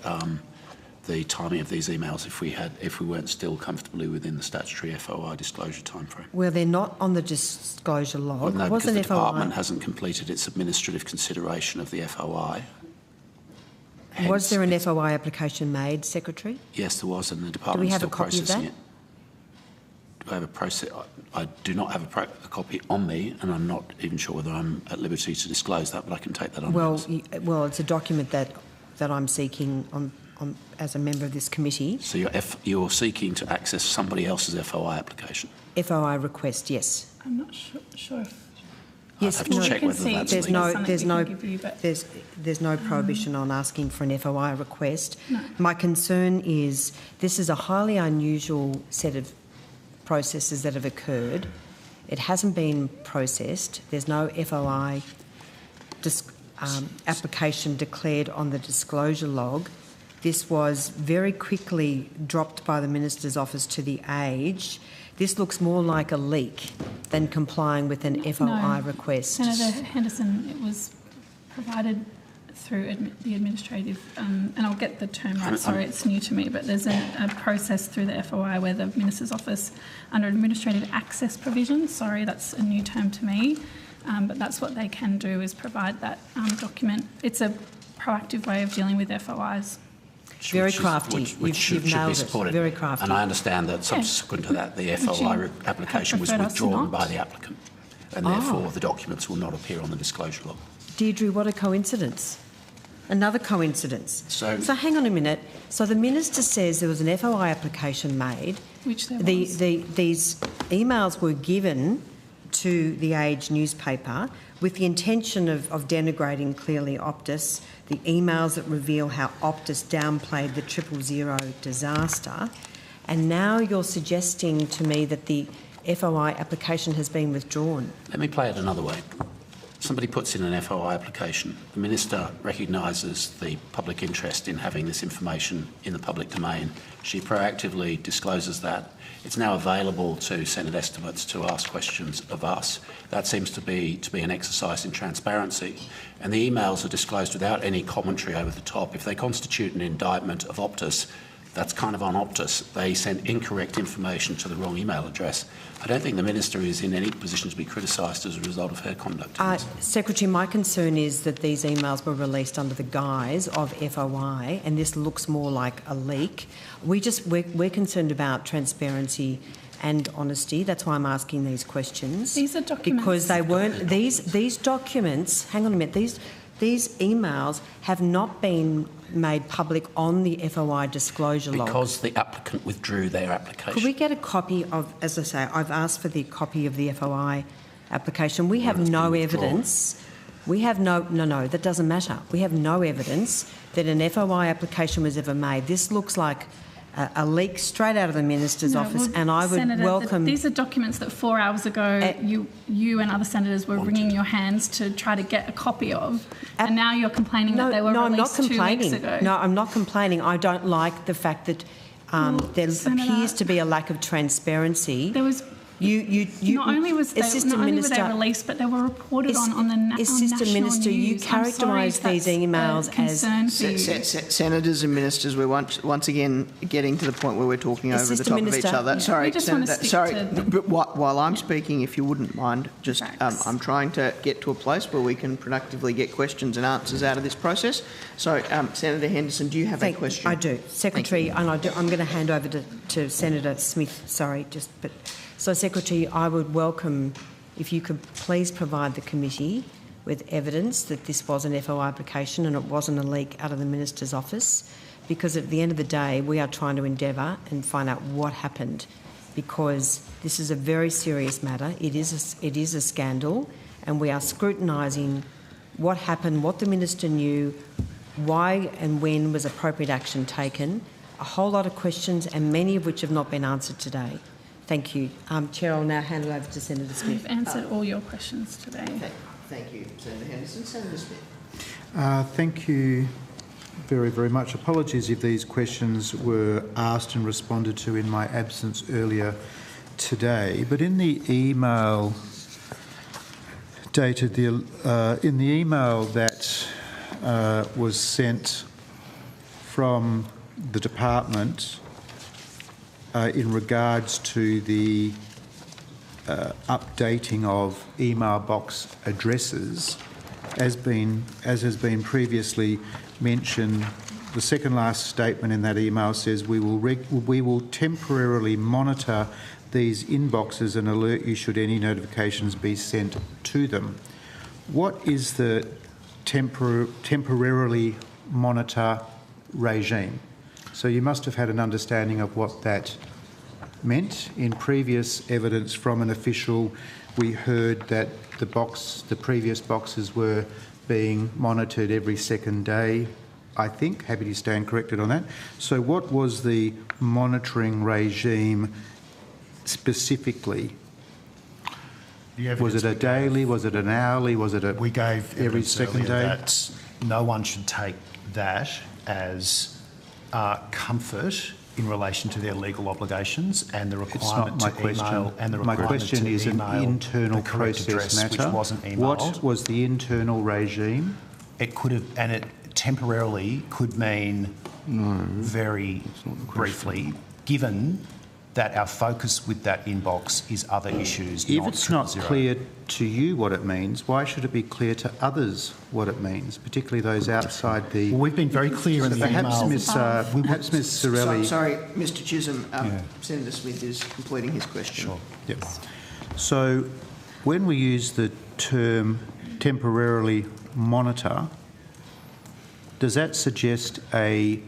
C: the timing of these emails, if we weren't still comfortably within the statutory FOI disclosure timeframe.
E: Well, they're not on the disclosure log.
C: Well, no, because the department hasn't completed its administrative consideration of the FOI.
E: Was there an FOI application made, Secretary?
C: Yes, there was, and the department is still processing it. Do we have a process? I do not have a copy on me, and I'm not even sure whether I'm at liberty to disclose that, but I can take that on.
E: Well, it's a document that I'm seeking as a member of this committee.
C: So you're seeking to access somebody else's FOI application?
E: FOI request, yes.
B: I'm not sure if...
E: Yes,
C: I'd have to check whether that's
E: there's no prohibition on asking for an FOI request.
B: No.
E: My concern is this is a highly unusual set of processes that have occurred. It hasn't been processed. There's no FOI application declared on the disclosure log. This was very quickly dropped by the Minister's Office to The Age. This looks more like a leak than complying with an FOI request.
B: Senator Henderson, it was provided through the administrative, and I'll get the term right, sorry, it's new to me, but there's a process through the FOI where the Minister's Office, under administrative access provisions, sorry, that's a new term to me, but that's what they can do, is provide that document. It's a proactive way of dealing with FOIs.
E: Very crafty.
C: Which should be supported.
E: Very crafty.
C: And I understand that subsequent to that, the FOI application was withdrawn by the applicant, and therefore the documents will not appear on the disclosure log.
E: Deirdre, what a coincidence. Another coincidence.
C: So
E: hang on a minute. So the Minister says there was an FOI application made.
B: Which there was.
E: These emails were given to the Age newspaper with the intention of denigrating clearly Optus, the emails that reveal how Optus downplayed the 000 disaster, and now you're suggesting to me that the FOI application has been withdrawn.
C: Let me play it another way. Somebody puts in an FOI application. The Minister recognises the public interest in having this information in the public domain. She proactively discloses that. It's now available to Senate estimates to ask questions of us. That seems to be an exercise in transparency. And the emails are disclosed without any commentary over the top. If they constitute an indictment of Optus, that's kind of on Optus. They sent incorrect information to the wrong email address. I don't think the Minister is in any position to be criticised as a result of her conduct.
E: Secretary, my concern is that these emails were released under the guise of FOI, and this looks more like a leak. We're concerned about transparency and honesty. That's why I'm asking these questions.
B: These are documents.
E: Because they weren't, these documents, hang on a minute, these emails have not been made public on the FOI disclosure log.
C: Because the applicant withdrew their application.
E: Could we get a copy of, as I say, I've asked for the copy of the FOI application. We have no evidence. We have no, that doesn't matter. We have no evidence that an FOI application was ever made. This looks like a leak straight out of the Minister's office, and I would
B: Senator,
E: welcome...
B: These are documents that 4 hours ago you and other senators were wringing your hands to try to get a copy of, and now you're complaining that they were released 2 weeks ago.
E: No, I'm not complaining. I don't like the fact that there appears to be a lack of transparency.
B: There was... Not only were they released, but they were reported on the national
E: Assistant Minister, you characterise these emails
A: as... Senators and Ministers, we're once again getting to the point where we're talking over the top of each other.
B: Yeah.
A: Sorry, Senator, but while I'm speaking, if you wouldn't mind, just I'm trying to get to a place where we can productively get questions and answers out of this process. So, Senator Henderson, do you have a question?
E: I do. Secretary, and I'm going to hand over to Senator Smith, So, Secretary, I would welcome if you could please provide the committee with evidence that this was an FOI application and it wasn't a leak out of the Minister's office, because at the end of the day we are trying to endeavour and find out what happened, because this is a very serious matter. It is a scandal, and we are scrutinising what happened, what the Minister knew, why and when was appropriate action taken. A whole lot of questions, and many of which have not been answered today. Thank you. Chair, I'll now hand it over to Senator Smith.
B: We've answered all your questions today.
A: Thank you, Senator Henderson. Senator Smith.
I: Thank you very, very much. Apologies if these questions were asked and responded to in my absence earlier today. But in the email dated in the email that was sent from the department in regards to the updating of email box addresses, as has been previously mentioned, the second last statement in that email says we will temporarily monitor these inboxes and alert you should any notifications be sent to them. What is the temporarily monitor regime? So you must have had an understanding of what that meant. In previous evidence from an official, we heard that the previous boxes were being monitored every second day, I think. Happy to stand corrected on that. So what was the monitoring regime specifically? Was it a daily? Was it an hourly? Was it a...
D: We gave
I: every second day?
D: That no one should take that as comfort in relation to their legal obligations and the requirement to email and the requirement
I: my question
D: to
I: is an internal process matter.
D: Which wasn't emailed.
I: What was the internal regime?
D: It could have, and it temporarily could mean very briefly, given that our focus with that inbox is other issues.
I: If it's not clear to you what it means, why should it be clear to others what it means, particularly those outside the...
D: Well, we've been very clear in the email.
I: Perhaps Ms Sorelli...
A: Sorry, Mr Chisholm, Senator Smith is completing his question.
D: Sure.
I: Yep. So when we use the term temporarily monitor, does that suggest a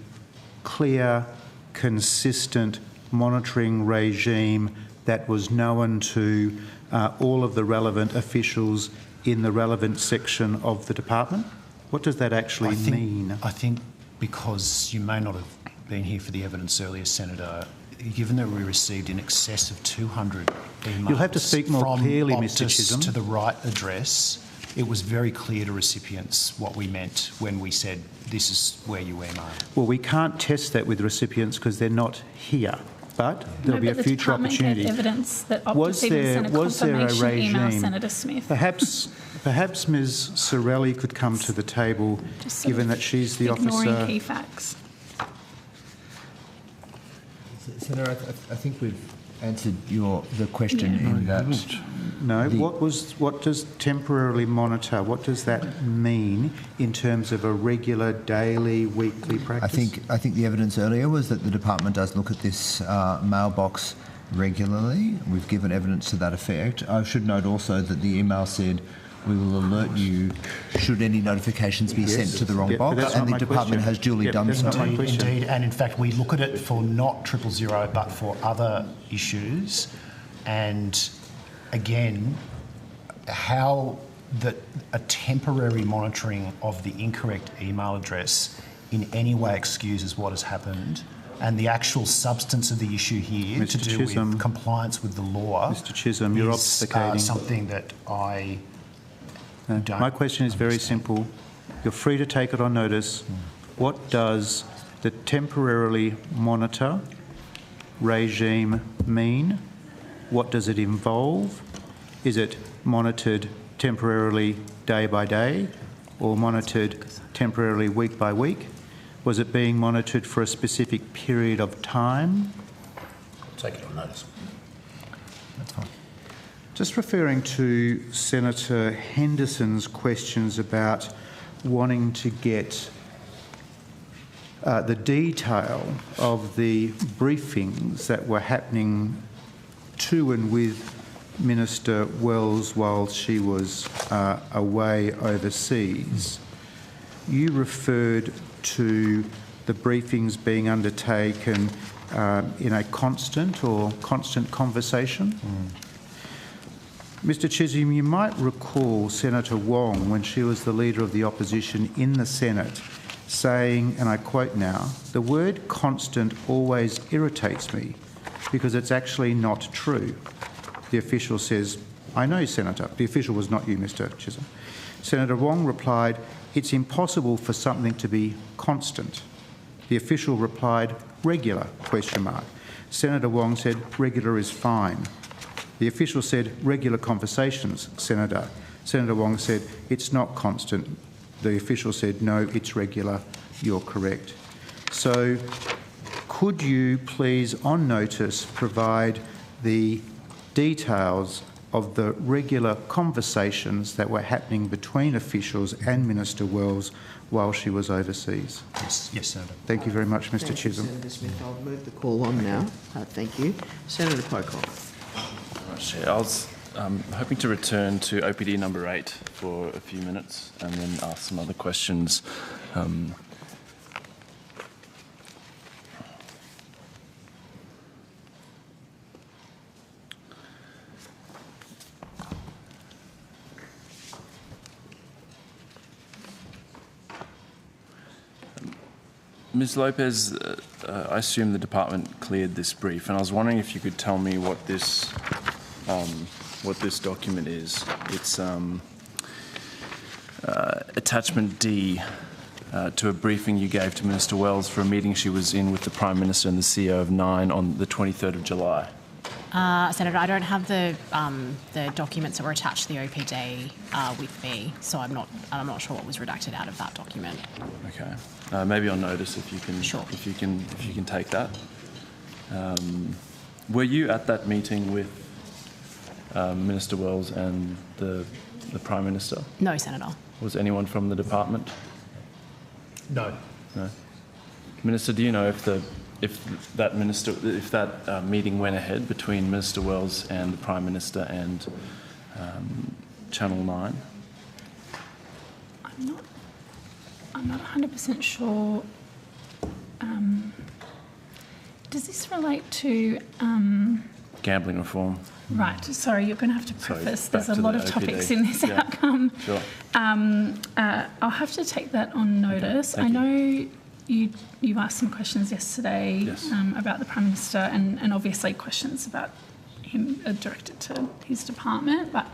I: clear, consistent monitoring regime that was known to all of the relevant officials in the relevant section of the department? What does that actually mean?
D: I think because you may not have been here for the evidence earlier, Senator, given that we received in excess of 200 emails...
I: You'll have to speak more clearly, Mr Chisholm.
D: ...to the right address, it was very clear to recipients what we meant when we said this is where you email.
I: Well, we can't test that with recipients because they're not here. But there'll be a future opportunity.
B: Evidence that was there a regime? Email, Senator Smith.
I: Perhaps Ms Sorelli could come to the table, given that she's the officer.
B: Ignoring key facts.
K: Senator, I think we've answered the question in that.
I: No. What does temporarily monitor? What does that mean in terms of a regular, daily, weekly practice?
K: I think the evidence earlier was that the department does look at this mailbox regularly. We've given evidence to that effect. I should note also that the email said we will alert you should any notifications be sent to the wrong box, and the department has duly done so.
D: Indeed, and in fact we look at it for not 000 but for other issues. And again, how that a temporary monitoring of the incorrect email address in any way excuses what has happened, and the actual substance of the issue here to do with compliance with the law.
I: Mr. Chisholm, you're obfuscating
D: something that I don't.
I: My question is very simple. You're free to take it on notice. What does the temporarily monitor regime mean? What does it involve? Is it monitored temporarily day by day or monitored temporarily week by week? Was it being monitored for a specific period of time?
D: Take it on notice. That's fine.
I: Just referring to Senator Henderson's questions about wanting to get the detail of the briefings that were happening to and with Minister Wells while she was away overseas, you referred to the briefings being undertaken in a constant conversation. Mr. Chisholm, you might recall Senator Wong, when she was the Leader of the Opposition in the Senate, saying, and I quote now, "The word constant always irritates me because it's actually not true." The official says, "I know, Senator." The official was not you, Mr. Chisholm. Senator Wong replied, "It's impossible for something to be constant." The official replied, "Regular?" ? Senator Wong said, "Regular is fine." The official said, "Regular conversations, Senator." Senator Wong said, "It's not constant." The official said, "No, it's regular. You're correct." So could you please, on notice, provide the details of the regular conversations that were happening between officials and Minister Wells while she was overseas?
D: Yes, Senator.
I: Thank you very much, Mr. Chisholm.
A: Senator Smith, I'll move the call on now. Thank you. Senator Pocock.
M: Chair, I was hoping to return to OPD number 8 for a few minutes and then ask some other questions. Ms. Lopez, I assume the department cleared this brief, and I was wondering if you could tell me what this document is. It's attachment D to a briefing you gave to Minister Wells for a meeting she was in with the Prime Minister and the CEO of Nine on the 23rd of July.
O: Senator, I don't have the documents that were attached to the OPD with me, so I'm not sure what was redacted out of that document.
M: Okay, maybe on notice if you can. Sure. If you can take that. Were you at that meeting with Minister Wells and the Prime Minister?
O: No, Senator.
M: Was anyone from the department?
D: No.
M: No. Minister, do you know if that meeting went ahead between Minister Wells and the Prime Minister and Channel 9?
B: I'm not 100% sure. Does this relate to
M: gambling reform?
B: Right. Sorry, you're going to have to preface. There's a lot of topics in this
M: yeah.
B: outcome.
M: Sure.
B: I'll have to take that on notice.
M: Okay.
B: I know you've asked some questions yesterday
M: yes.
B: About the Prime Minister and obviously questions about him directed to his department, but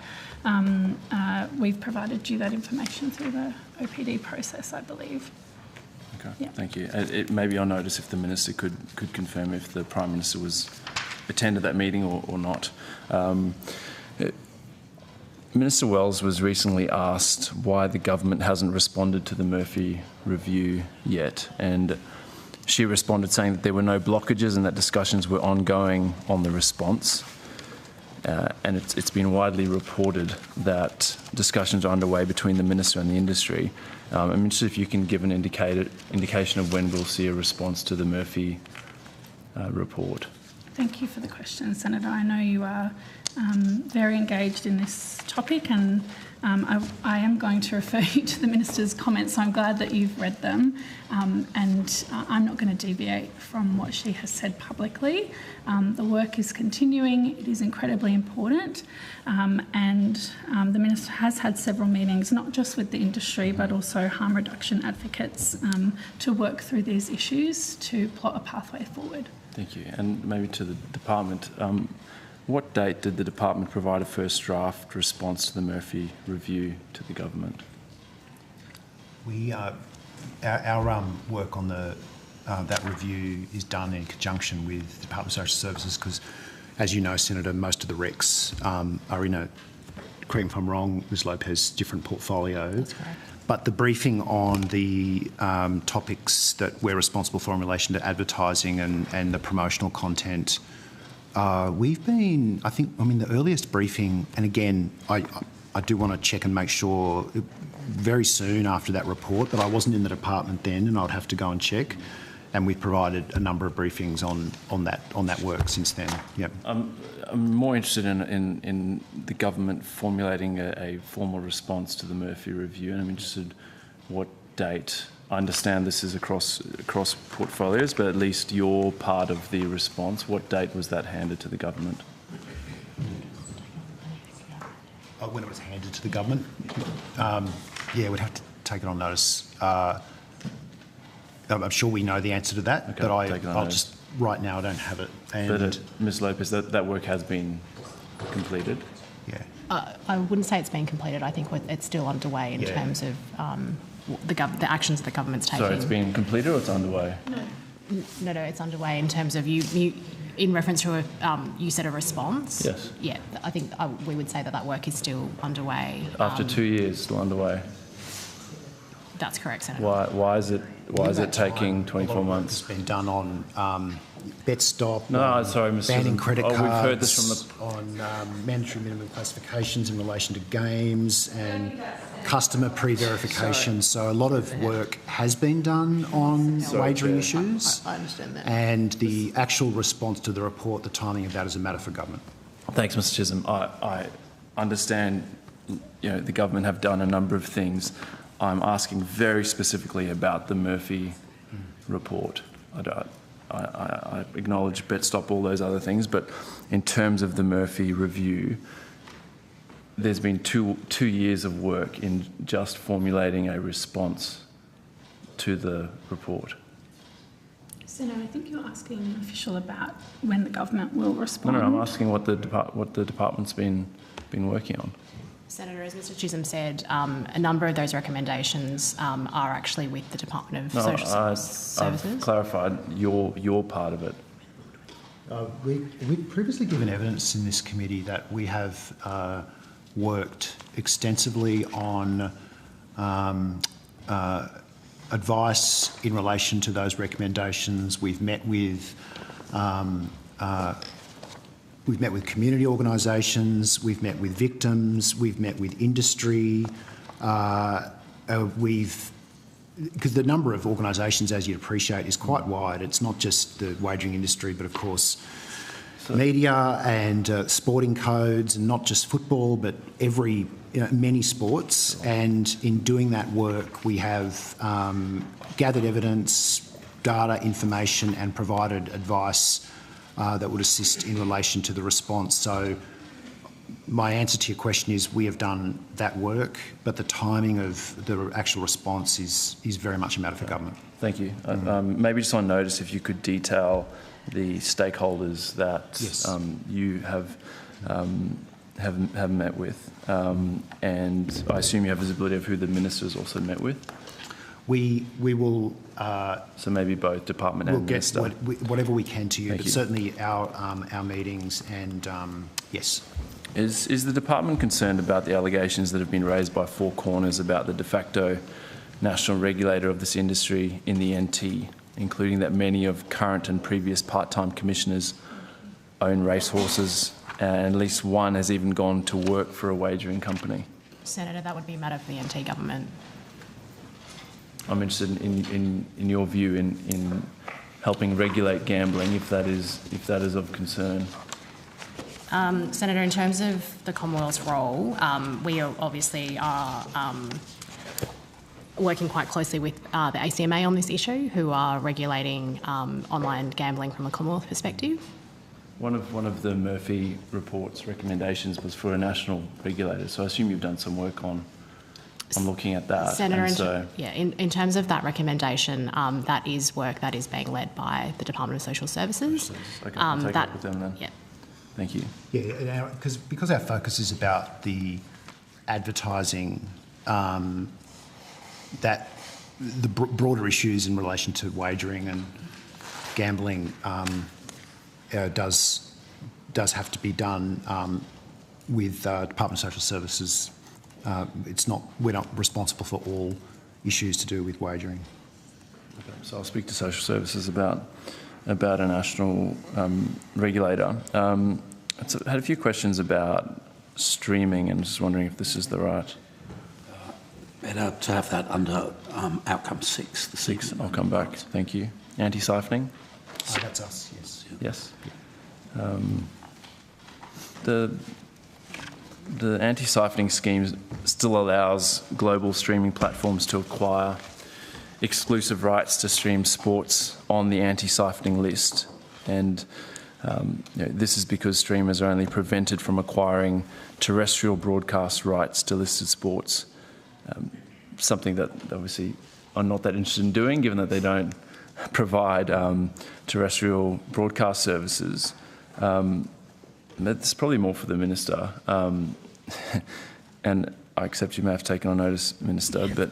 B: we've provided you that information through the OPD process, I believe.
M: Okay,
B: yeah.
M: Thank you. It may be on notice if the Minister could confirm if the Prime Minister attended that meeting or not. Minister Wells was recently asked why the government hasn't responded to the Murphy review yet, and she responded saying that there were no blockages and that discussions were ongoing on the response. And it's been widely reported that discussions are underway between the Minister and the industry. I'm interested if you can give an indication of when we'll see a response to the Murphy report.
B: Thank you for the question, Senator. I know you are very engaged in this topic, and I am going to refer you to the Minister's comments, so I'm glad that you've read them. And I'm not going to deviate from what she has said publicly. The work is continuing. It is incredibly important. And the Minister has had several meetings, not just with the industry, but also harm reduction advocates to work through these issues to plot a pathway forward.
M: Thank you. And maybe to the Department, what date did the Department provide a first draft response to the Murphy review to the government?
D: Our work on that review is done in conjunction with the Department of Social Services because, as you know, Senator, most of the recs are in a, correct me if I'm wrong, Ms Lopez, different portfolio.
O: That's correct.
D: But the briefing on the topics that we're responsible for in relation to advertising and the promotional content, we've been, the earliest briefing, and again, I do want to check and make sure very soon after that report, but I wasn't in the department then and I'd have to go and check. And we've provided a number of briefings on that work since then. Yep.
M: I'm more interested in the government formulating a formal response to the Murphy review, and I'm interested what date. I understand this is across portfolios, but at least your part of the response, what date was that handed to the government?
D: When it was handed to the government? We'd have to take it on notice. I'm sure we know the answer to that,
M: okay,
D: but I'll just, right now I don't have it.
M: But Ms Lopez, that work has been completed?
O: Yeah. I wouldn't say it's been completed. I think it's still underway in terms of the actions that the government's taking.
M: So it's been completed or it's underway?
O: No, it's underway in terms of you in reference to you said a response?
M: Yes.
O: Yeah, I think we would say that work is still underway.
M: After 2 years, still underway?
O: That's correct, Senator.
M: Why is it taking 24 months?
D: It's been done on bet stop.
M: No, sorry, Mr.
D: Banning credit cards.
M: We've heard this from
D: on mandatory minimum classifications in relation to games and customer pre-verification. So a lot of work has been done on wagering issues.
O: I understand that.
D: And the actual response to the report, the timing of that is a matter for government.
M: Thanks, Mr. Chisholm. I understand, the government have done a number of things. I'm asking very specifically about the Murphy report. I acknowledge bet stop, all those other things, but in terms of the Murphy review, there's been two years of work in just formulating a response to the report.
B: Senator, I think you're asking an official about when the government will respond.
M: No, I'm asking what the department's been working on.
O: Senator, as Mr. Chisholm said, a number of those recommendations are actually with the Department of Social Services.
M: I've clarified your part of it.
D: We've previously given evidence in this committee that we have worked extensively on advice in relation to those recommendations. We've met with community organisations, we've met with victims, we've met with industry, because the number of organisations, as you'd appreciate, is quite wide. It's not just the wagering industry, but of course media and sporting codes, and not just football, but many sports. And in doing that work, we have gathered evidence, data, information, and provided advice that would assist in relation to the response. So my answer to your question is we have done that work, but the timing of the actual response is very much a matter for government.
M: Thank you. Maybe just on notice, if you could detail the stakeholders that you have met with, and I assume you have visibility of who the ministers also met with.
D: We will.
M: So maybe both department and minister.
D: We'll get whatever we can to you, but certainly our meetings and yes.
M: Is the department concerned about the allegations that have been raised by Four Corners about the de facto national regulator of this industry in the NT, including that many of current and previous part-time commissioners own racehorses, and at least one has even gone to work for a wagering company?
O: Senator, that would be a matter for the NT government.
M: I'm interested in your view in helping regulate gambling if that is of concern?
O: Senator, in terms of the Commonwealth's role, we obviously are working quite closely with the ACMA on this issue, who are regulating online gambling from a Commonwealth perspective.
M: One of the Murphy report's recommendations was for a national regulator, so I assume you've done some work on looking at that.
O: Senator, in terms of that recommendation, that is work that is being led by the Department of Social Services.
M: Okay, I'll take it up with them then.
O: Yeah.
M: Thank you.
D: Yeah, because our focus is about the advertising, that the broader issues in relation to wagering and gambling does have to be done with Department of Social Services. We're not responsible for all issues to do with wagering.
M: Okay, so I'll speak to Social Services about a national regulator. I had a few questions about streaming and just wondering if this is the right.
C: Better to have that under outcome 6. The
M: 6. I'll come back. Thank you. Anti-siphoning.
D: That's us. Yes.
M: Yes. The anti-siphoning scheme still allows global streaming platforms to acquire exclusive rights to stream sports on the anti-siphoning list, and this is because streamers are only prevented from acquiring terrestrial broadcast rights to listed sports, something that obviously I'm not that interested in doing, given that they don't provide terrestrial broadcast services. That's probably more for the Minister, and I accept you may have taken on notice, Minister, but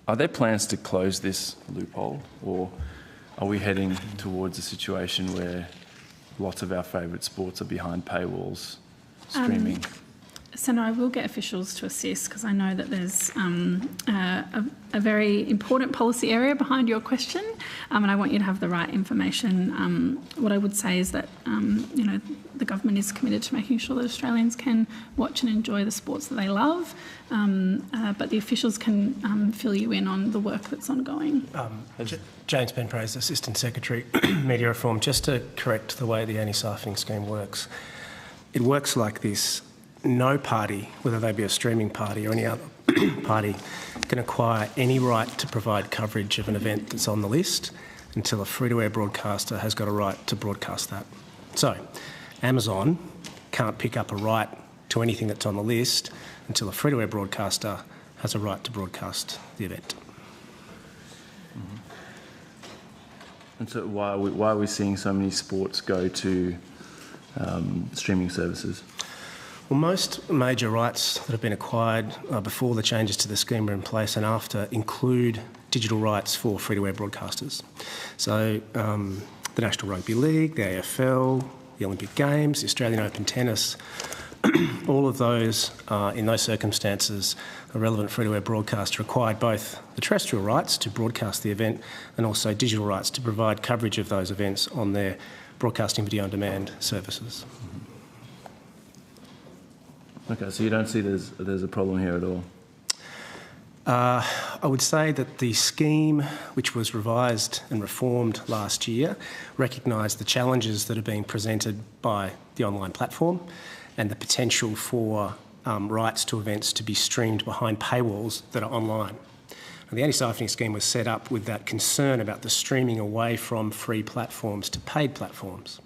M: are there plans to close this loophole, or are we heading towards a situation where lots of our favourite sports are behind paywalls streaming?
B: Senator, I will get officials to assist because I know that there's a very important policy area behind your question, and I want you to have the right information. What I would say is that the government is committed to making sure that Australians can watch and enjoy the sports that they love, but the officials can fill you in on the work that's ongoing.
Q: James Penpraise, Assistant Secretary, Media Reform. Just to correct the way the anti-siphoning scheme works, it works like this. No party, whether they be a streaming party or any other party, can acquire any right to provide coverage of an event that's on the list until a free-to-air broadcaster has got a right to broadcast that. So, Amazon can't pick up a right to anything that's on the list until a free-to-air broadcaster has a right to broadcast the event.
M: Mm-hmm. And so why are we seeing so many sports go to streaming services?
Q: Well, most major rights that have been acquired before the changes to the scheme are in place and after include digital rights for free-to-air broadcasters. So the National Rugby League, the AFL, the Olympic Games, the Australian Open Tennis, all of those, in those circumstances, a relevant free-to-air broadcaster acquired both the terrestrial rights to broadcast the event and also digital rights to provide coverage of those events on their broadcasting video-on-demand services.
M: Okay, so you don't see there's a problem here at all?
Q: I would say that the scheme, which was revised and reformed last year, recognised the challenges that are being presented by the online platform and the potential for rights to events to be streamed behind paywalls that are online. And the anti-siphoning scheme was set up with that concern about the streaming away from free platforms to paid platforms.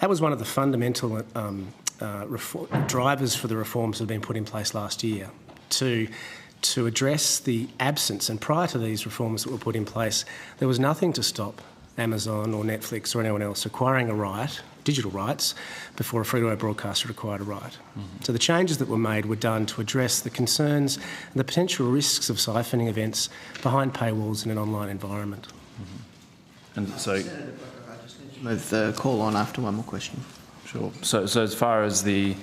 Q: That was one of the fundamental drivers for the reforms that have been put in place last year to address the absence, and prior to these reforms that were put in place, there was nothing to stop Amazon or Netflix or anyone else acquiring a right, digital rights, before a free-to-air broadcaster acquired a right. Mm-hmm. So the changes that were made were done to address the concerns and the potential risks of siphoning events behind paywalls in an online environment.
M: Mm-hmm. And so,
A: Senator, I just need to move the call on after one more question.
M: Sure. So as far as the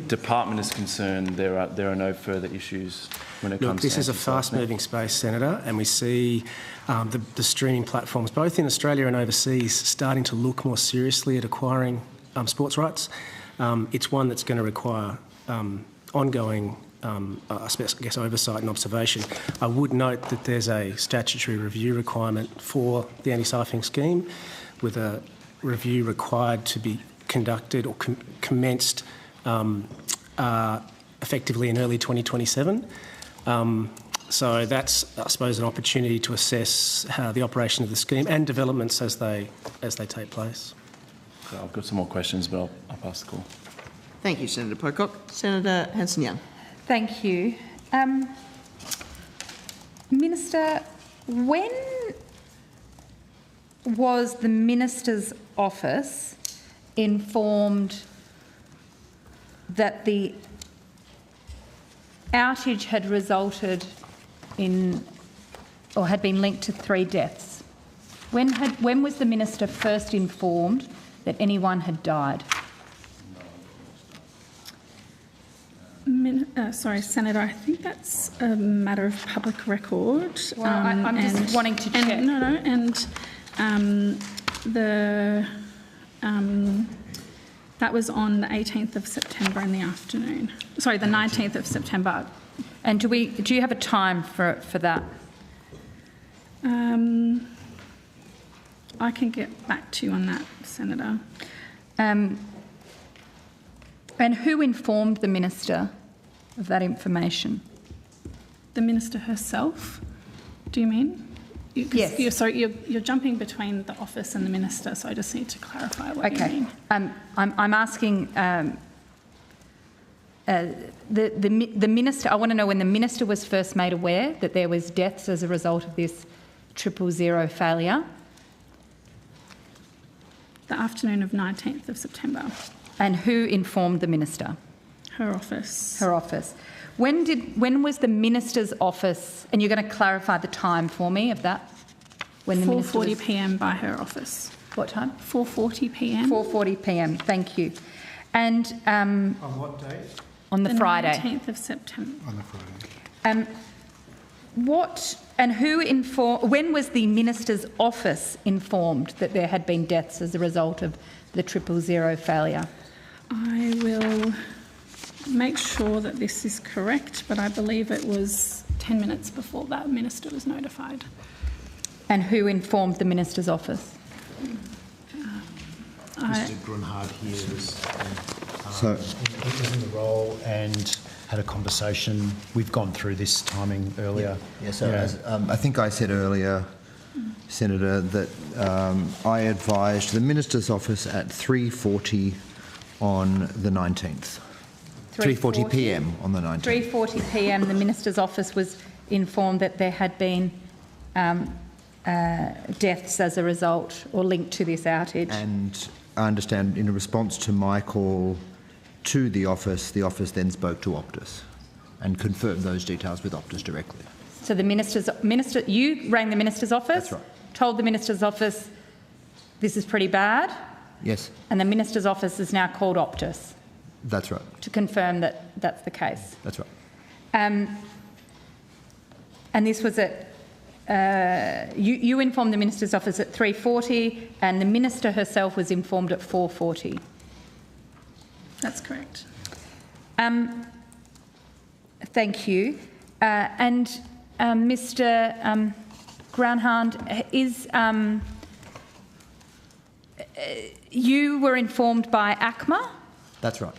M: department is concerned, there are no further issues when it comes to
Q: this is a fast-moving space, Senator, and we see the streaming platforms, both in Australia and overseas, starting to look more seriously at acquiring sports rights. It's one that's going to require ongoing I guess, oversight and observation. I would note that there's a statutory review requirement for the anti-siphoning scheme, with a review required to be conducted or commenced effectively in early 2027. So that's, I suppose, an opportunity to assess how the operation of the scheme and developments as they take place.
M: So I've got some more questions, but I'll pass the call.
A: Thank you, Senator Pocock. Senator Hanson-Young.
G: Thank you. Minister, when was the Minister's office informed that the outage had resulted in, or had been linked to 3 deaths? When was the Minister first informed that anyone had died?
B: Sorry, Senator, I think that's a matter of public record.
G: Well, I'm just wanting to check.
B: That was on the 18th of September in the afternoon. Sorry, the 19th of September.
G: And do you have a time for that?
B: I can get back to you on that, Senator.
G: And who informed the Minister of that information?
B: The Minister herself, do you mean?
G: Yes.
B: You're jumping between the office and the Minister, so I just need to clarify what you mean.
G: I'm asking the Minister, I want to know when the Minister was first made aware that there was deaths as a result of this 000 failure.
B: The afternoon of 19th of September.
G: And who informed the Minister?
B: Her office.
G: Her office. When was the Minister's office, and you're going to clarify the time for me of that? When the
B: 4:40 p.m. by her office.
G: What time?
B: 4:40 p.m.
G: 4:40 p.m. Thank you. And
I: on what date?
G: On the Friday.
B: 19th of September.
I: On the Friday.
G: When was the Minister's office informed that there had been deaths as a result of the 000 failure?
B: I will make sure that this is correct, but I believe it was 10 minutes before that Minister was notified.
G: And who informed the Minister's office?
D: Mr Grunhard here was in the role and had a conversation. We've gone through this timing earlier.
K: As, I think I said earlier, Senator, that I advised the Minister's office at 3:40 on the 19th. 3:40 p.m. on the 19th.
G: 3:40 p.m. the Minister's office was informed that there had been deaths as a result or linked to this outage.
K: And I understand in response to my call to the office then spoke to Optus and confirmed those details with Optus directly.
G: So you rang the Minister's office?
K: That's right.
G: Told the Minister's office this is pretty bad?
K: Yes.
G: And the Minister's office has now called Optus?
K: That's right.
G: To confirm that that's the case?
K: That's right.
G: And this was at... you informed the Minister's office at 3:40 and the Minister herself was informed at 4:40.
B: That's correct.
G: Thank you. And Mr Grunhard, you were informed by ACMA?
K: That's right.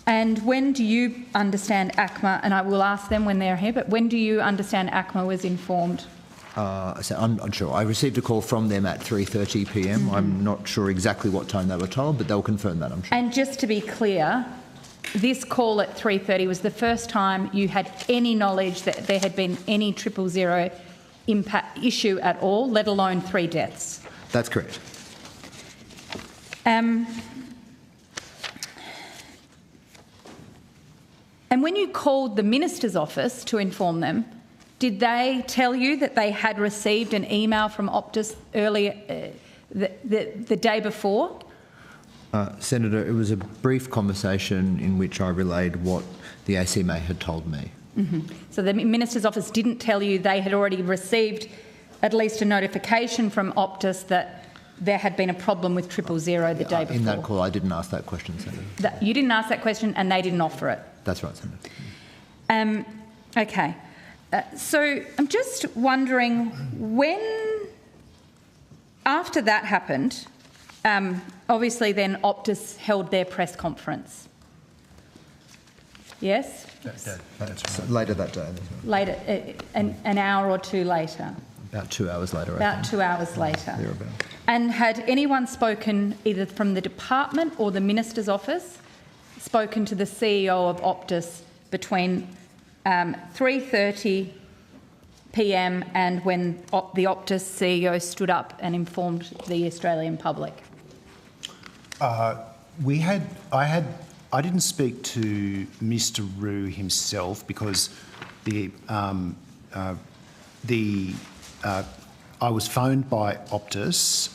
G: And when do you understand ACMA, and I will ask them when they're here, but when do you understand ACMA was informed?
K: So I'm not sure. I received a call from them at 3:30 p.m.
G: Mm-hmm.
K: I'm not sure exactly what time they were told, but they'll confirm that, I'm sure.
G: And just to be clear, this call at 3:30 was the first time you had any knowledge that there had been any 000 impact issue at all, let alone 3 deaths?
K: That's correct.
G: And when you called the Minister's office to inform them, did they tell you that they had received an email from Optus earlier the day before?
K: Senator, it was a brief conversation in which I relayed what the ACMA had told me.
G: Mm-hmm. So the Minister's office didn't tell you they had already received at least a notification from Optus that there had been a problem with 000 the day before.
K: In that call, I didn't ask that question, Senator.
G: You didn't ask that question and they didn't offer it?
K: That's right, Senator.
G: Okay. So I'm just wondering when, after that happened, obviously then Optus held their press conference. Yes?
K: That's right. Later that day.
G: Later, an hour or two later.
K: About 2 hours later.
G: About 2 hours later.
K: Thereabouts.
G: And had anyone spoken either from the department or the Minister's office spoken to the CEO of Optus between 3:30 p.m. and when the Optus CEO stood up and informed the Australian public?
D: I didn't speak to Mr. Rue himself because I was phoned by Optus,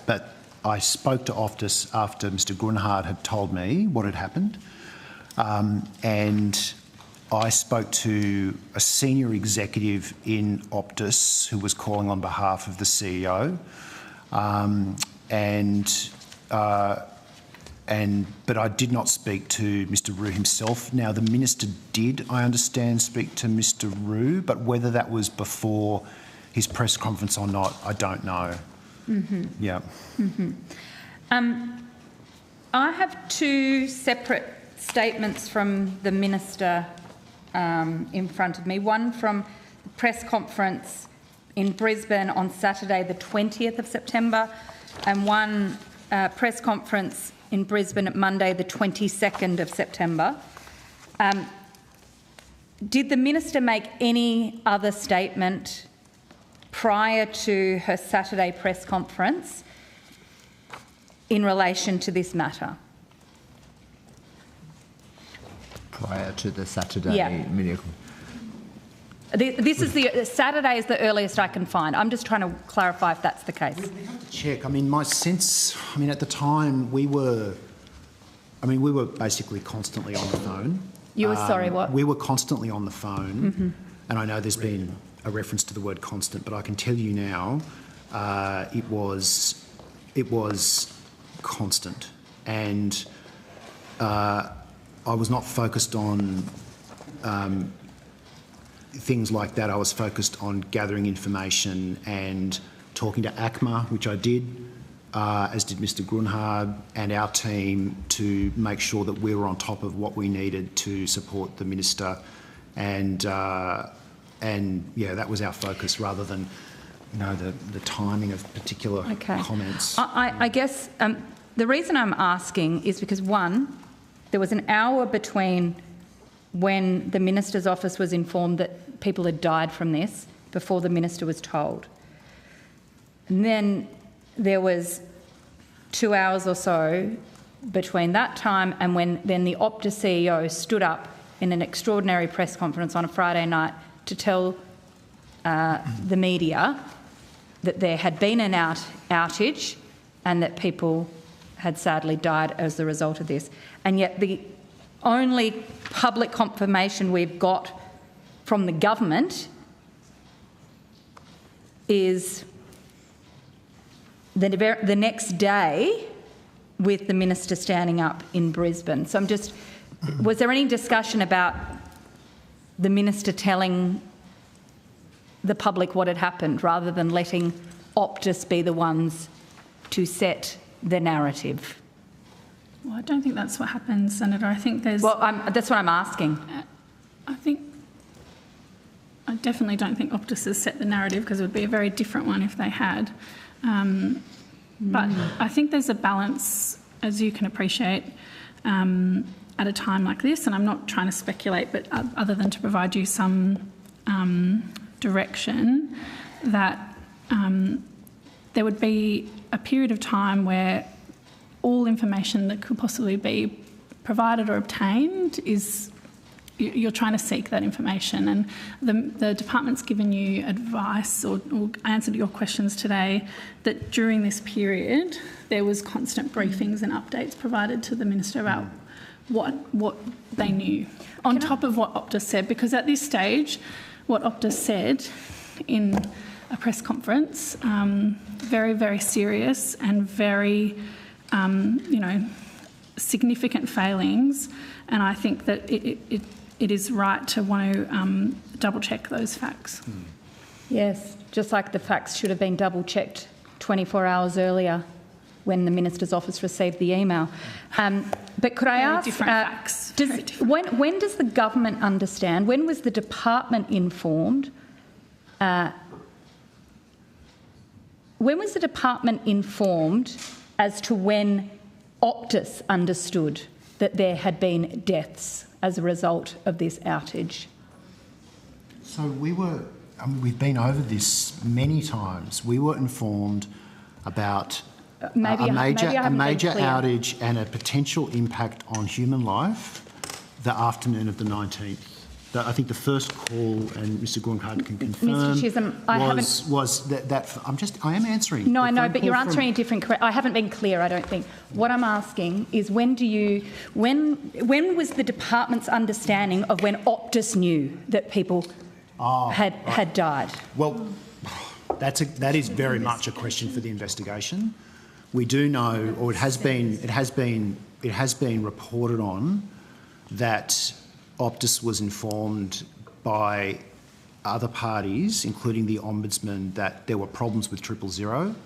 D: but I spoke to Optus after Mr. Grunhard had told me what had happened, and I spoke to a senior executive in Optus who was calling on behalf of the CEO, but I did not speak to Mr. Rue himself. Now, the Minister did, I understand, speak to Mr. Rue, but whether that was before his press conference or not, I don't know.
G: Mm-hmm.
D: Yeah.
G: Mm-hmm. I have two separate statements from the Minister in front of me. One from the press conference in Brisbane on Saturday the 20th of September and one press conference in Brisbane at Monday the 22nd of September. Did the Minister make any other statement prior to her Saturday press conference in relation to this matter?
K: Prior to the Saturday media conference?
G: This is Saturday is the earliest I can find. I'm just trying to clarify if that's the case.
D: We have to check. I mean, my sense, at the time we were basically constantly on the phone.
G: You were sorry, what?
D: We were constantly on the phone,
G: mm-hmm.
D: and I know there's been a reference to the word constant, but I can tell you now, it was constant, and I was not focused on things like that. I was focused on gathering information and talking to ACMA, which I did, as did Mr. Grunhard and our team, to make sure that we were on top of what we needed to support the Minister, and that was our focus rather than the timing of particular comments.
G: I guess the reason I'm asking is because, one, there was an hour between when the Minister's office was informed that people had died from this before the Minister was told. And then there was 2 hours or so between that time and when then the Optus CEO stood up in an extraordinary press conference on a Friday night to tell the media that there had been an outage and that people had sadly died as a result of this. And yet the only public confirmation we've got from the government is the next day with the Minister standing up in Brisbane. So was there any discussion about the Minister telling the public what had happened rather than letting Optus be the ones to set the narrative?
B: Well, I don't think that's what happened, Senator. I think there's...
G: Well, that's what I'm asking.
B: I definitely don't think Optus has set the narrative, because it would be a very different one if they had. But I think there's a balance, as you can appreciate, at a time like this, and I'm not trying to speculate, but other than to provide you some direction, that there would be a period of time where all information that could possibly be provided or obtained is... You're trying to seek that information, and the department's given you advice or answered your questions today that during this period there was constant briefings and updates provided to the Minister about what they knew, on top of what Optus said, because at this stage what Optus said in a press conference, very, very serious and very, significant failings, and I think that it is right to want to double-check those facts.
G: Yes, just like the facts should have been double-checked 24 hours earlier when the Minister's office received the email. But could I ask,
B: different facts.
G: When does the government understand, when was the department informed, as to when Optus understood that there had been deaths as a result of this outage?
D: So we've been over this many times. We were informed about a major outage and a potential impact on human life the afternoon of the 19th. I think the first call, and Mr. Grunhard can confirm,
G: Mr. Chisholm, I
D: am answering.
G: No, I know, but you're answering a different question. I haven't been clear, I don't think. What I'm asking is when was the department's understanding of when Optus knew that people had died?
D: Well, that is very much a question for the investigation. We do know, or it has been reported on that Optus was informed by other parties, including the Ombudsman, that there were problems with 000.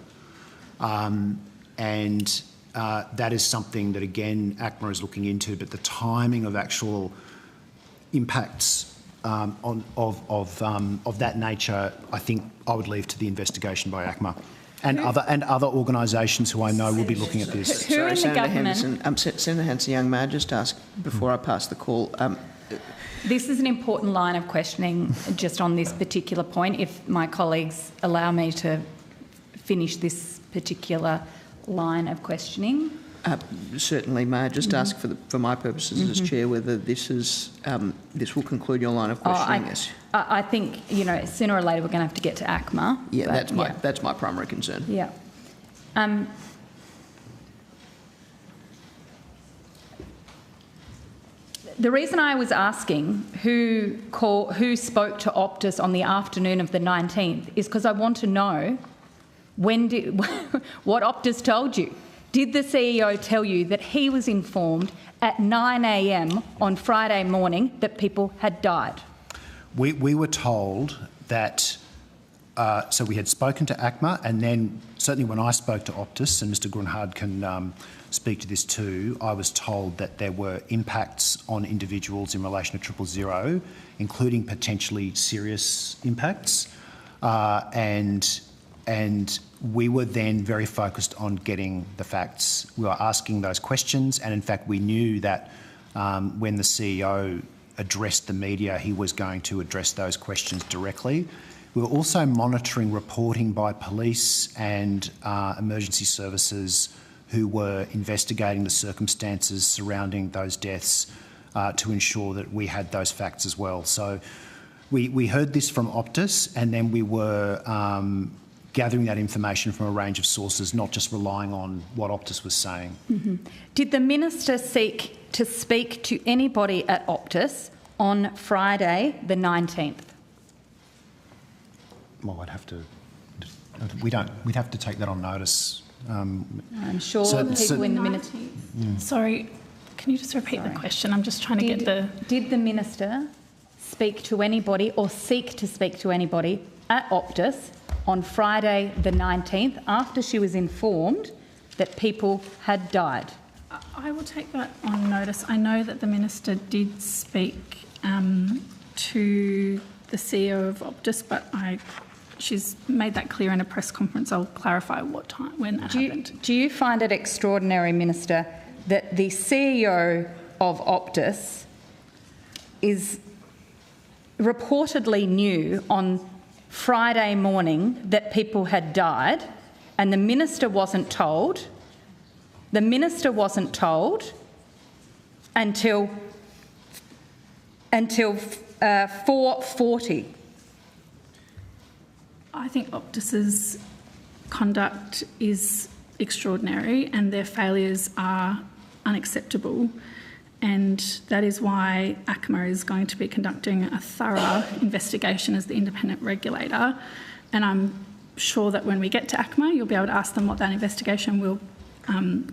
D: And that is something that, again, ACMA is looking into, but the timing of actual impacts of that nature, I think I would leave to the investigation by ACMA. And other organisations who I know will be looking at this.
G: Who in the government?
A: Senator Hanson-Young, may I just ask, before I pass the call...
G: This is an important line of questioning just on this particular point. If my colleagues allow me to finish this particular line of questioning.
A: Certainly, may I just ask for my purposes as chair whether this will conclude your line of questioning?
G: I think, sooner or later we're going to have to get to ACMA.
A: Yeah, that's my primary concern.
G: Yeah. The reason I was asking who spoke to Optus on the afternoon of the 19th is because I want to know what Optus told you. Did the CEO tell you that he was informed at 9 a.m. on Friday morning that people had died?
D: We were told that, so we had spoken to ACMA, and then certainly when I spoke to Optus, and Mr Grunhard can speak to this too, I was told that there were impacts on individuals in relation to 000, including potentially serious impacts, and we were then very focused on getting the facts. We were asking those questions, and in fact we knew that when the CEO addressed the media, he was going to address those questions directly. We were also monitoring reporting by police and emergency services who were investigating the circumstances surrounding those deaths to ensure that we had those facts as well. So we heard this from Optus, and then we were gathering that information from a range of sources, not just relying on what Optus was saying.
G: Mm-hmm. Did the Minister seek to speak to anybody at Optus on Friday the 19th?
D: Well, we'd have to take that on notice.
G: I'm sure people in the Minister...
B: Sorry, can you just repeat the question? I'm just trying to get the...
G: Did the Minister speak to anybody or seek to speak to anybody at Optus on Friday the 19th after she was informed that people had died?
B: I will take that on notice. I know that the Minister did speak to the CEO of Optus, but she's made that clear in a press conference. I'll clarify when that happened.
G: Do you find it extraordinary, Minister, that the CEO of Optus is reportedly knew on Friday morning that people had died, and the Minister wasn't told? The Minister wasn't told until 4:40.
B: I think Optus's conduct is extraordinary and their failures are unacceptable, and that is why ACMA is going to be conducting a thorough investigation as the independent regulator and I'm sure that when we get to ACMA, you'll be able to ask them what that investigation will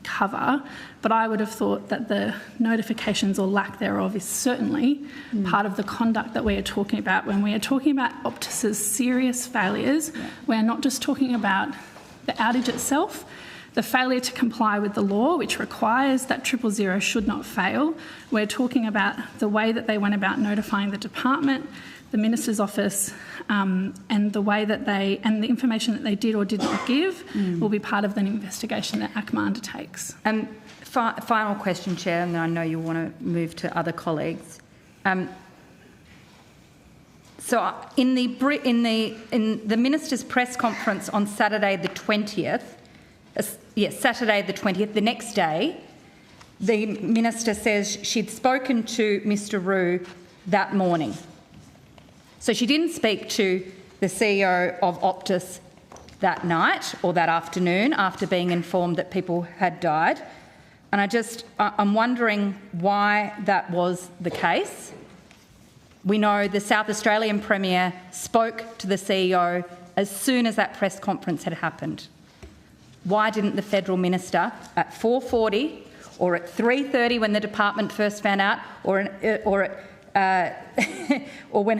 B: cover. But I would have thought that the notifications or lack thereof is certainly part of the conduct that we are talking about. When we are talking about Optus's serious failures, we're not just talking about the outage itself, the failure to comply with the law, which requires that 000 should not fail. We're talking about the way that they went about notifying the department, the Minister's office, and the way that and the information that they did or did not give will be part of the investigation that ACMA undertakes.
G: Final question, Chair, and I know you want to move to other colleagues. So in the Minister's press conference on Saturday the 20th, Saturday the 20th, the next day, the Minister says she'd spoken to Mr Roux that morning. So she didn't speak to the CEO of Optus that night or that afternoon after being informed that people had died. And I'm wondering why that was the case. We know the South Australian Premier spoke to the CEO as soon as that press conference had happened. Why didn't the Federal Minister at 4:40 or at 3:30 when the department first found out, or when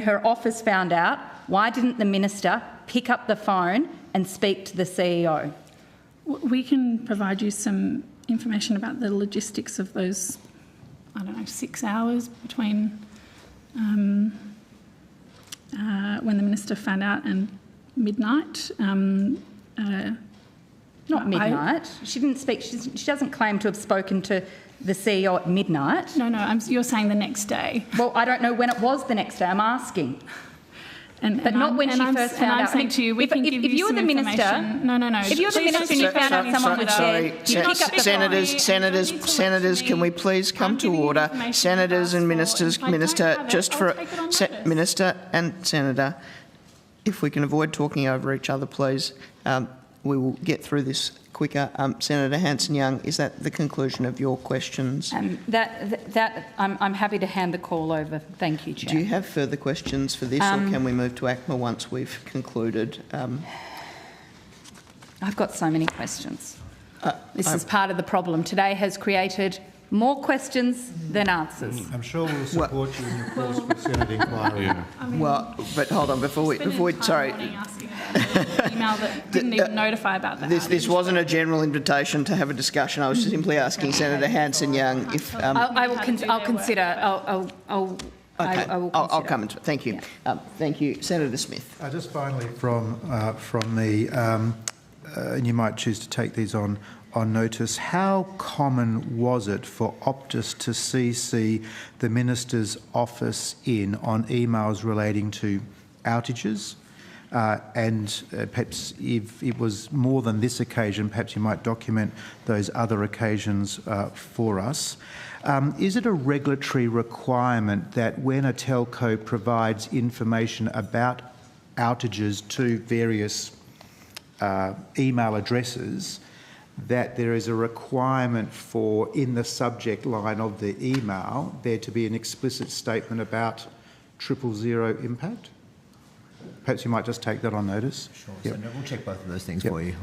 G: her office found out, why didn't the Minister pick up the phone and speak to the CEO?
B: We can provide you some information about the logistics of those, 6 hours between when the Minister found out and midnight.
G: Not midnight. She didn't speak. She doesn't claim to have spoken to the CEO at midnight.
B: No, you're saying the next day.
G: Well, I don't know when it was the next day. I'm asking. But not when she first found out.
B: I'm saying to you, if
G: you were the Minister,
B: no.
G: If you're the Minister and you found out someone was dead, you pick up the phone.
A: Senators, can we please come to order? Senators and ministers, Minister and Senator, if we can avoid talking over each other, please. We will get through this quicker. Senator Hanson-Young, is that the conclusion of your questions?
G: I'm happy to hand the call over. Thank you, Chair.
A: Do you have further questions for this, or can we move to ACMA once we've concluded?
G: I've got so many questions. This is part of the problem. Today has created more questions than answers.
I: I'm sure we'll support you in your calls for Senate inquiry.
A: But hold on, before we sorry.
B: Email that didn't even notify about that.
A: This wasn't a general invitation to have a discussion. I was simply asking Senator Hanson-Young if.
G: I'll consider.
A: I'll come into it. Thank you.
G: Yeah.
A: Thank you, Senator Smith.
I: Just finally, from me, and you might choose to take these on notice. How common was it for Optus to CC the Minister's office in on emails relating to outages? And perhaps if it was more than this occasion, perhaps you might document those other occasions for us. Is it a regulatory requirement that when a telco provides information about outages to various email addresses, that there is a requirement for, in the subject line of the email, there to be an explicit statement about 000 impact? Perhaps you might just take that on notice.
K: Sure. Yep. So we'll check both of those things for you.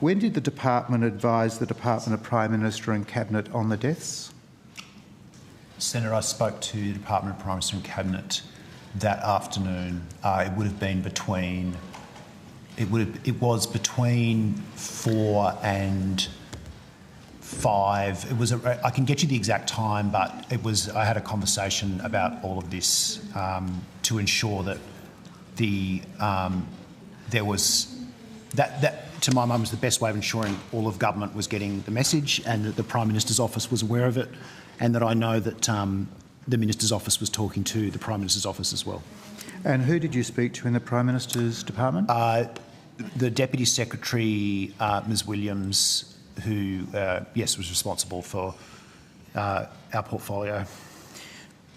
I: When did the department advise the Department of Prime Minister and Cabinet on the deaths?
D: Senator, I spoke to the Department of Prime Minister and Cabinet that afternoon. It would have been between. It was between 4 and 5. It was. I can get you the exact time, but it was. I had a conversation about all of this to ensure that there was that to my mind was the best way of ensuring all of government was getting the message, and that the Prime Minister's office was aware of it, and that I know that the Minister's office was talking to the Prime Minister's office as well.
I: And who did you speak to in the Prime Minister's department?
D: The Deputy Secretary, Ms Williams, who, was responsible for our portfolio.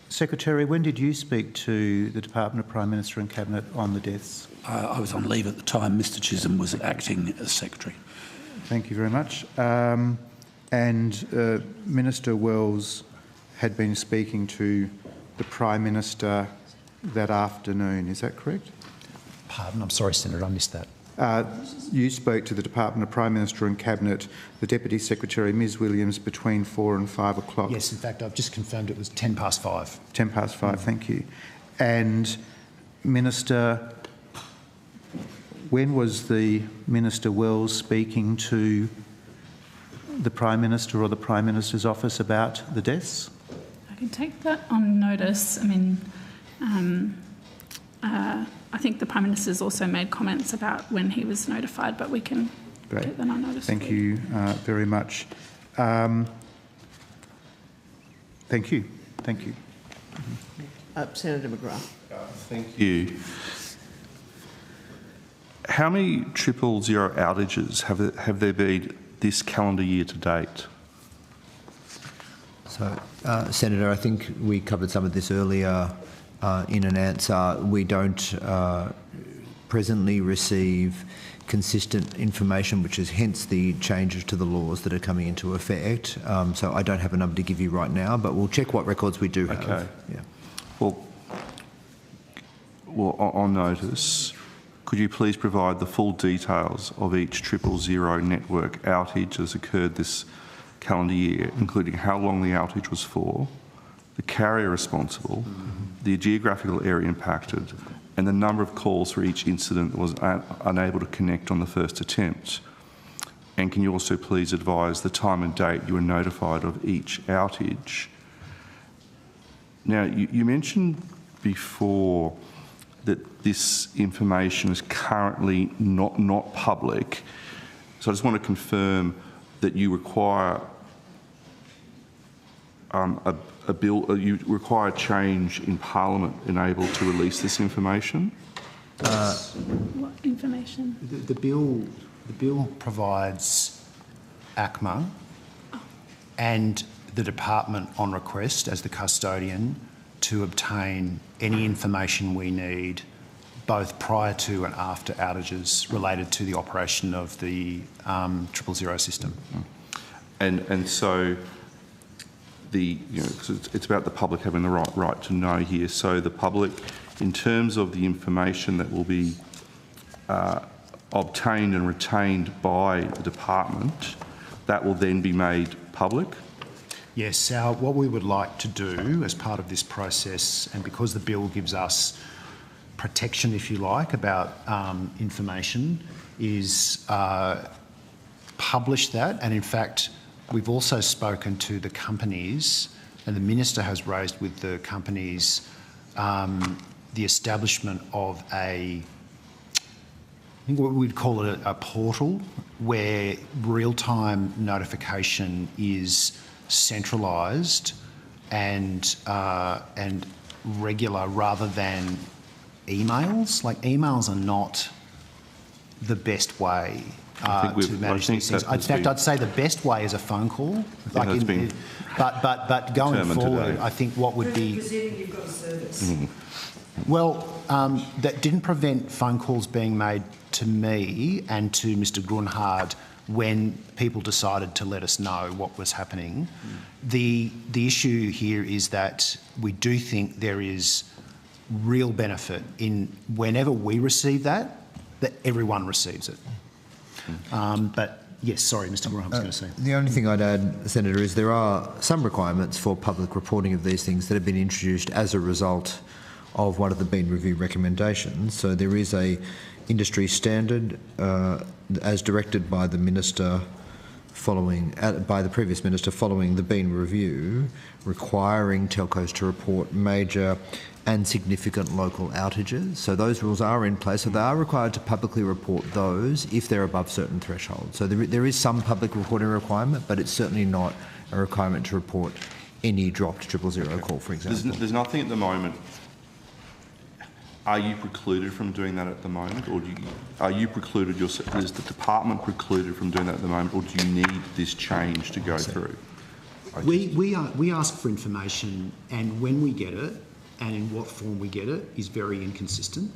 I: Secretary, when did you speak to the Department of Prime Minister and Cabinet on the deaths?
C: I was on leave at the time. Mr Chisholm was acting as Secretary.
I: Thank you very much. Minister Wells had been speaking to the Prime Minister that afternoon, is that correct?
D: Pardon, I'm sorry, Senator, I missed that.
I: You spoke to the Department of Prime Minister and Cabinet, the Deputy Secretary, Ms Williams, between 4 and 5 o'clock.
D: Yes, in fact, I've just confirmed it was 10 past 5.
I: 10 past 5, thank you. And Minister, when was the Minister Wells speaking to the Prime Minister or the Prime Minister's office about the deaths?
B: I can take that on notice. I mean, I think the Prime Minister's also made comments about when he was notified, but we can take that on notice.
I: Thank you very much. Thank you. Thank you.
A: Senator McGrath.
H: Thank you. How many 000 outages have there been this calendar year to date?
K: So, Senator, I think we covered some of this earlier in an answer. We don't presently receive consistent information, which is hence the changes to the laws that are coming into effect. So I don't have a number to give you right now, but we'll check what records we do have.
H: Okay.
K: Yeah.
H: Well, on notice, could you please provide the full details of each 000 network outage that's occurred this calendar year, including how long the outage was for, the carrier responsible, the geographical area impacted, and the number of calls for each incident that was unable to connect on the first attempt? And can you also please advise the time and date you were notified of each outage? Now, you mentioned before that this information is currently not public. So I just want to confirm that you require a bill. You require change in Parliament enabled to release this information.
B: What information?
D: The bill provides ACMA and the department on request as the custodian to obtain any information we need both prior to and after outages related to the operation of the 000 system.
H: And so cause it's about the public having the right to know here. So the public, in terms of the information that will be obtained and retained by the department, that will then be made public?
D: Yes, what we would like to do as part of this process, and because the bill gives us protection, if you like, about information, is publish that. And in fact, we've also spoken to the companies, and the Minister has raised with the companies the establishment of I think what we'd call it a portal where real-time notification is centralised and regular rather than emails. Like, emails are not the best way to manage these things. In fact, I'd say the best way is a phone call. But going forward, today. I think what would be...
E: Presuming you've got a service.
D: Well, that didn't prevent phone calls being made to me and to Mr Grunhard when people decided to let us know what was happening. The issue here is that we do think there is real benefit in whenever we receive that everyone receives it. But yes, sorry, Mr Grunhard was going to say.
K: The only thing I'd add, Senator, is there are some requirements for public reporting of these things that have been introduced as a result of one of the Bean Review recommendations. So there is a industry standard as directed by the Minister by the previous Minister following the Bean Review, requiring telcos to report major and significant local outages. So those rules are in place. So they are required to publicly report those if they're above certain thresholds. So there is some public reporting requirement, but it's certainly not a requirement to report any dropped 000 call, for example.
H: There's nothing at the moment. Are you precluded from doing that at the moment, or are you precluded? Is the department precluded from doing that at the moment, or do you need this change to go through?
D: We ask for information, and when we get it, and in what form we get it, is very inconsistent.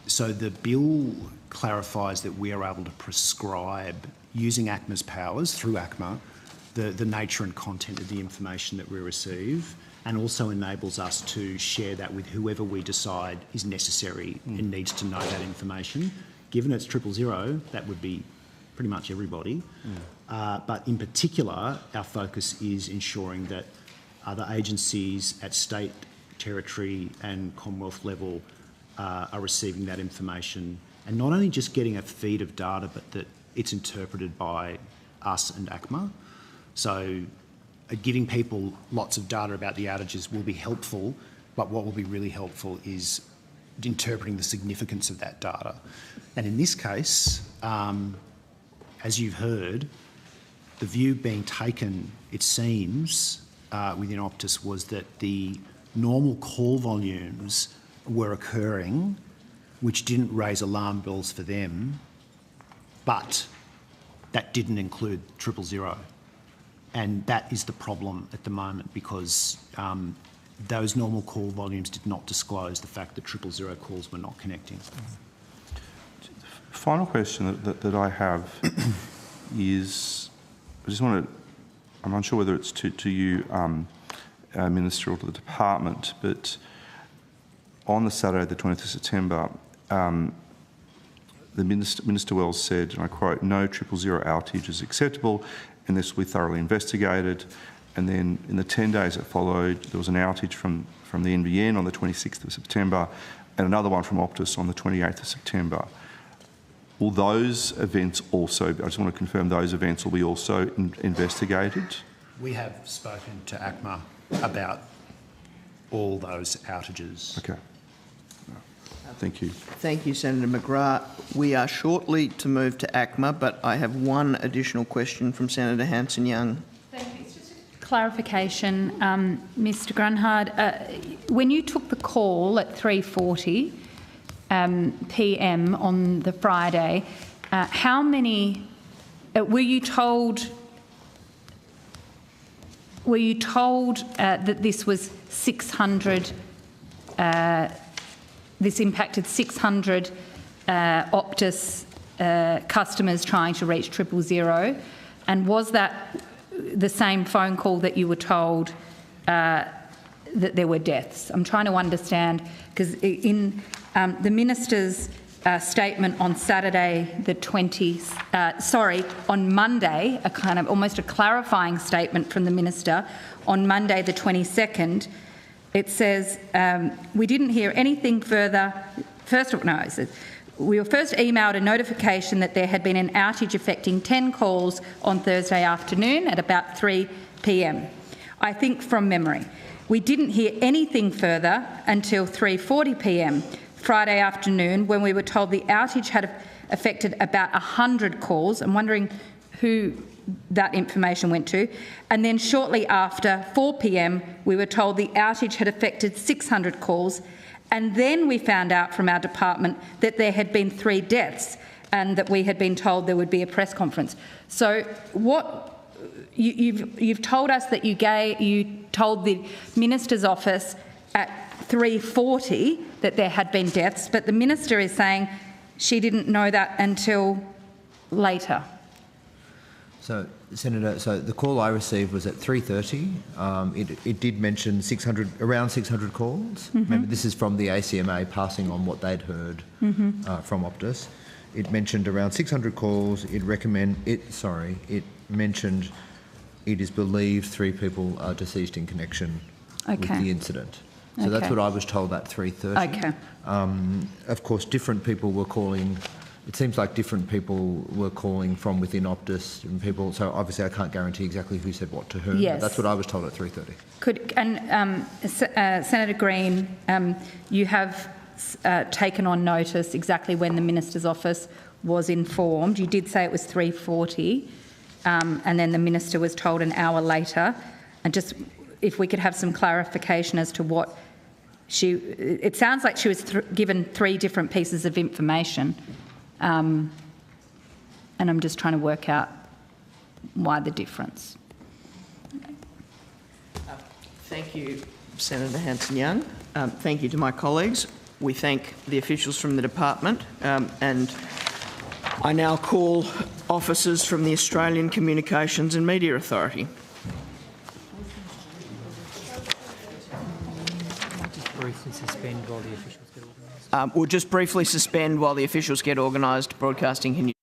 D: So the bill clarifies that we are able to prescribe, using ACMA's powers through ACMA, the nature and content of the information that we receive. and also enables us to share that with whoever we decide is necessary and needs to know that information. Given it's 000, that would be pretty much everybody. But in particular, our focus is ensuring that other agencies at state, territory and Commonwealth level are receiving that information, and not only just getting a feed of data, but that it's interpreted by us and ACMA. So giving people lots of data about the outages will be helpful, but what will be really helpful is interpreting the significance of that data. And in this case, as you've heard, the view being taken, it seems, within Optus was that the normal call volumes were occurring, which didn't raise alarm bells for them, but that didn't include 000. And that is the problem at the moment, because those normal call volumes did not disclose the fact that 000 calls were not connecting.
H: Final question that I have is, I just want to, I'm unsure whether it's to you, Minister, or to the department, but on the Saturday, the 20th of September, the Minister Wells said, and I quote, "No 000 outage is acceptable and this will be thoroughly investigated." And then in the 10 days that followed, there was an outage from the NBN on the 26th of September and another one from Optus on the 28th of September. Will those events also, I just want to confirm, those events will be also investigated?
D: We have spoken to ACMA about all those outages.
H: Okay. Thank you.
A: Thank you, Senator McGrath. We are shortly to move to ACMA, but I have one additional question from Senator Hanson-Young.
G: Thank you. It's just a clarification, Mr Grunhard. When you took the call at 3:40 p.m. on the Friday, how many were you told? Were you told that this was 600? This impacted 600 Optus customers trying to reach 000, and was that the same phone call that you were told that there were deaths? I'm trying to understand, because in the Minister's statement on Saturday the 20th, on Monday, a kind of almost a clarifying statement from the Minister on Monday the 22nd, it says, we didn't hear anything further. It says, we were first emailed a notification that there had been an outage affecting 10 calls on Thursday afternoon at about 3 p.m. I think from memory. We didn't hear anything further until 3:40 p.m. Friday afternoon, when we were told the outage had affected about 100 calls. I'm wondering who that information went to. And then shortly after 4 p.m, we were told the outage had affected 600 calls. And then we found out from our department that there had been 3 deaths and that we had been told there would be a press conference. So what you've told us that you told the Minister's office at 3:40 that there had been deaths, but the Minister is saying she didn't know that until later.
K: So, Senator, the call I received was at 3:30. It did mention around 600 calls. Remember, this is from the ACMA passing on what they'd heard from Optus. It mentioned around 600 calls. It mentioned it is believed 3 people are deceased in connection with the incident. So that's what I was told at 3:30.
G: Okay.
K: Of course, different people were calling. It seems like different people were calling from within Optus, and people. So obviously, I can't guarantee exactly who said what to whom.
G: Yes.
K: But that's what I was told at 3:30.
G: Senator Green, you have taken on notice exactly when the Minister's office was informed. You did say it was 3:40, and then the Minister was told an hour later. And just if we could have some clarification as to what it sounds like she was given 3 different pieces of information. And I'm just trying to work out why the difference.
A: Thank you, Senator Hanson-Young. Thank you to my colleagues. We thank the officials from the department, and I now call officers from the Australian Communications and Media Authority.
R: suspend while the officials get organised?
A: We'll just briefly suspend while the officials get organised. Broadcasting can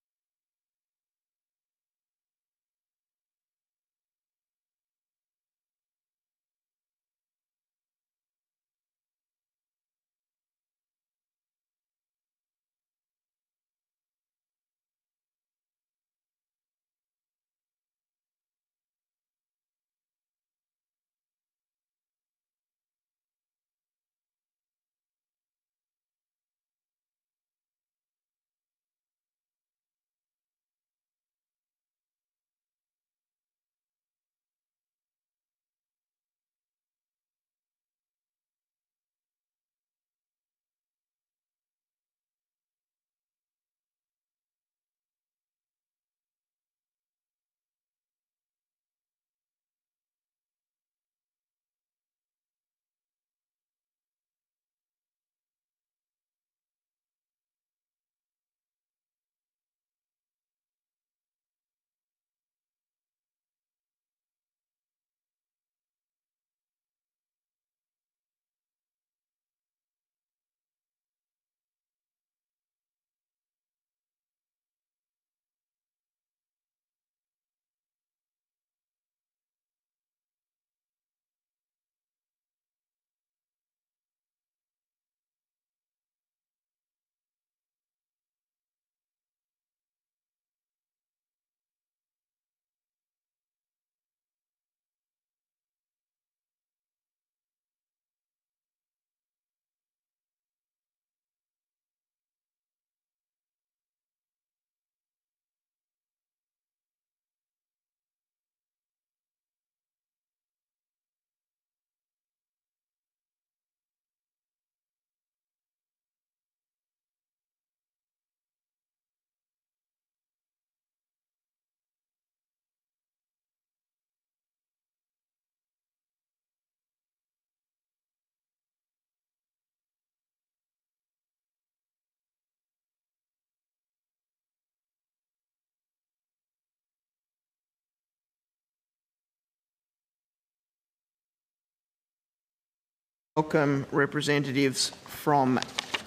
A: welcome representatives from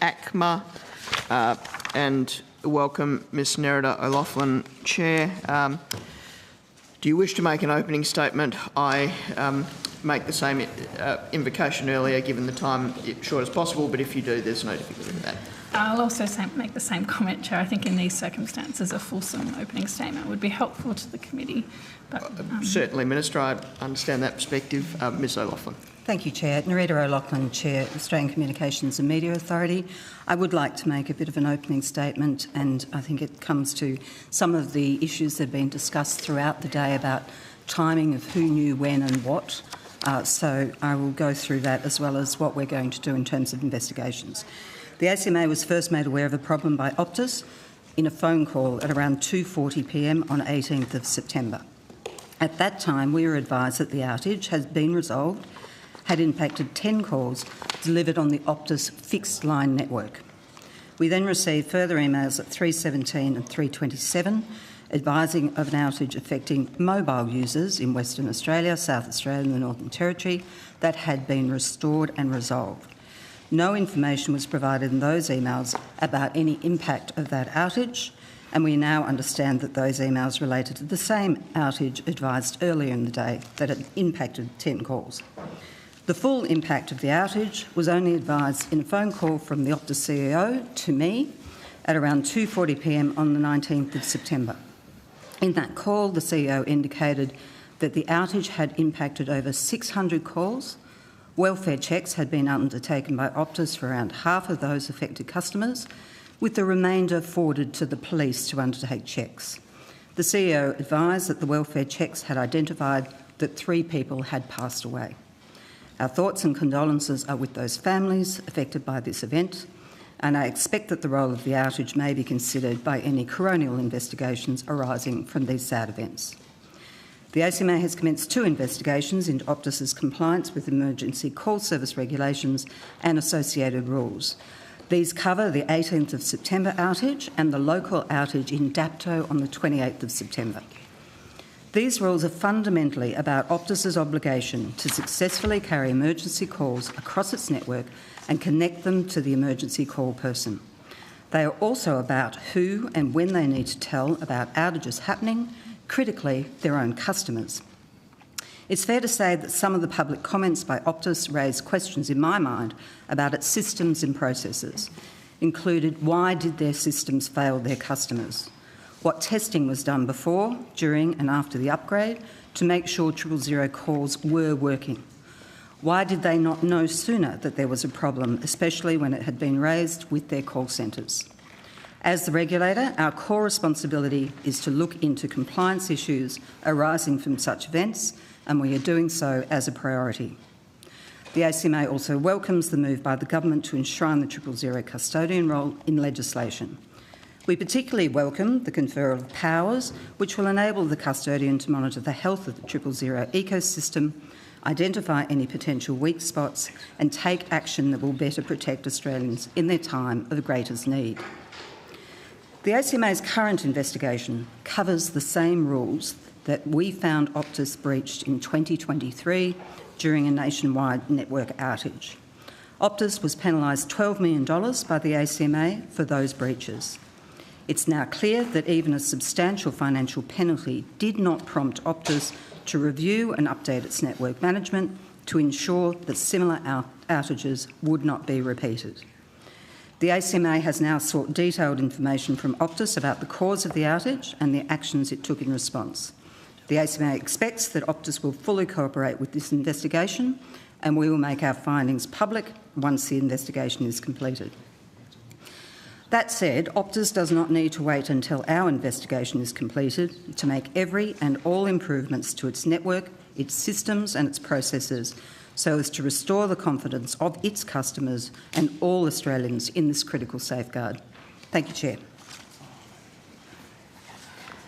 A: ACMA and welcome Ms Nerida O'Loughlin, Chair. Do you wish to make an opening statement? I make the same invocation earlier, given the time short as possible, but if you do, there's no difficulty with that.
B: I'll also make the same comment, Chair. I think in these circumstances a fulsome opening statement would be helpful to the committee. But,
A: certainly, Minister, I understand that perspective. Ms O'Loughlin.
S: Thank you, Chair. Nerida O'Loughlin, Chair, Australian Communications and Media Authority. I would like to make a bit of an opening statement, and I think it comes to some of the issues that have been discussed throughout the day about timing of who knew when and what. So I will go through that as well as what we're going to do in terms of investigations. The ACMA was first made aware of a problem by Optus in a phone call at around 2:40 p.m. on 18th of September. At that time, we were advised that the outage has been resolved, had impacted 10 calls delivered on the Optus fixed line network. We then received further emails at 3:17 and 3:27 advising of an outage affecting mobile users in Western Australia, South Australia and the Northern Territory that had been restored and resolved. No information was provided in those emails about any impact of that outage, and we now understand that those emails related to the same outage advised earlier in the day that it impacted 10 calls. The full impact of the outage was only advised in a phone call from the Optus CEO to me at around 2:40 p.m. on the 19th of September. In that call, the CEO indicated that the outage had impacted over 600 calls. Welfare checks had been undertaken by Optus for around half of those affected customers, with the remainder forwarded to the police to undertake checks. The CEO advised that the welfare checks had identified that 3 people had passed away. Our thoughts and condolences are with those families affected by this event, and I expect that the role of the outage may be considered by any coronial investigations arising from these sad events. The ACMA has commenced 2 investigations into Optus's compliance with emergency call service regulations and associated rules. These cover the 18th of September outage and the local outage in Dapto on the 28th of September. These rules are fundamentally about Optus's obligation to successfully carry emergency calls across its network and connect them to the emergency call person. They are also about who and when they need to tell about outages happening, critically, their own customers. It's fair to say that some of the public comments by Optus raised questions in my mind about its systems and processes, included why did their systems fail their customers? What testing was done before, during and after the upgrade to make sure 000 calls were working? Why did they not know sooner that there was a problem, especially when it had been raised with their call centres? As the regulator, our core responsibility is to look into compliance issues arising from such events, and we are doing so as a priority. The ACMA also welcomes the move by the government to enshrine the 000 custodian role in legislation. We particularly welcome the conferral of powers which will enable the custodian to monitor the health of the 000 ecosystem, identify any potential weak spots and take action that will better protect Australians in their time of greatest need. The ACMA's current investigation covers the same rules that we found Optus breached in 2023 during a nationwide network outage. Optus was penalised $12 million by the ACMA for those breaches. It's now clear that even a substantial financial penalty did not prompt Optus to review and update its network management to ensure that similar outages would not be repeated. The ACMA has now sought detailed information from Optus about the cause of the outage and the actions it took in response. The ACMA expects that Optus will fully cooperate with this investigation, and we will make our findings public once the investigation is completed. That said, Optus does not need to wait until our investigation is completed to make every and all improvements to its network, its systems and its processes so as to restore the confidence of its customers and all Australians in this critical safeguard. Thank you, Chair.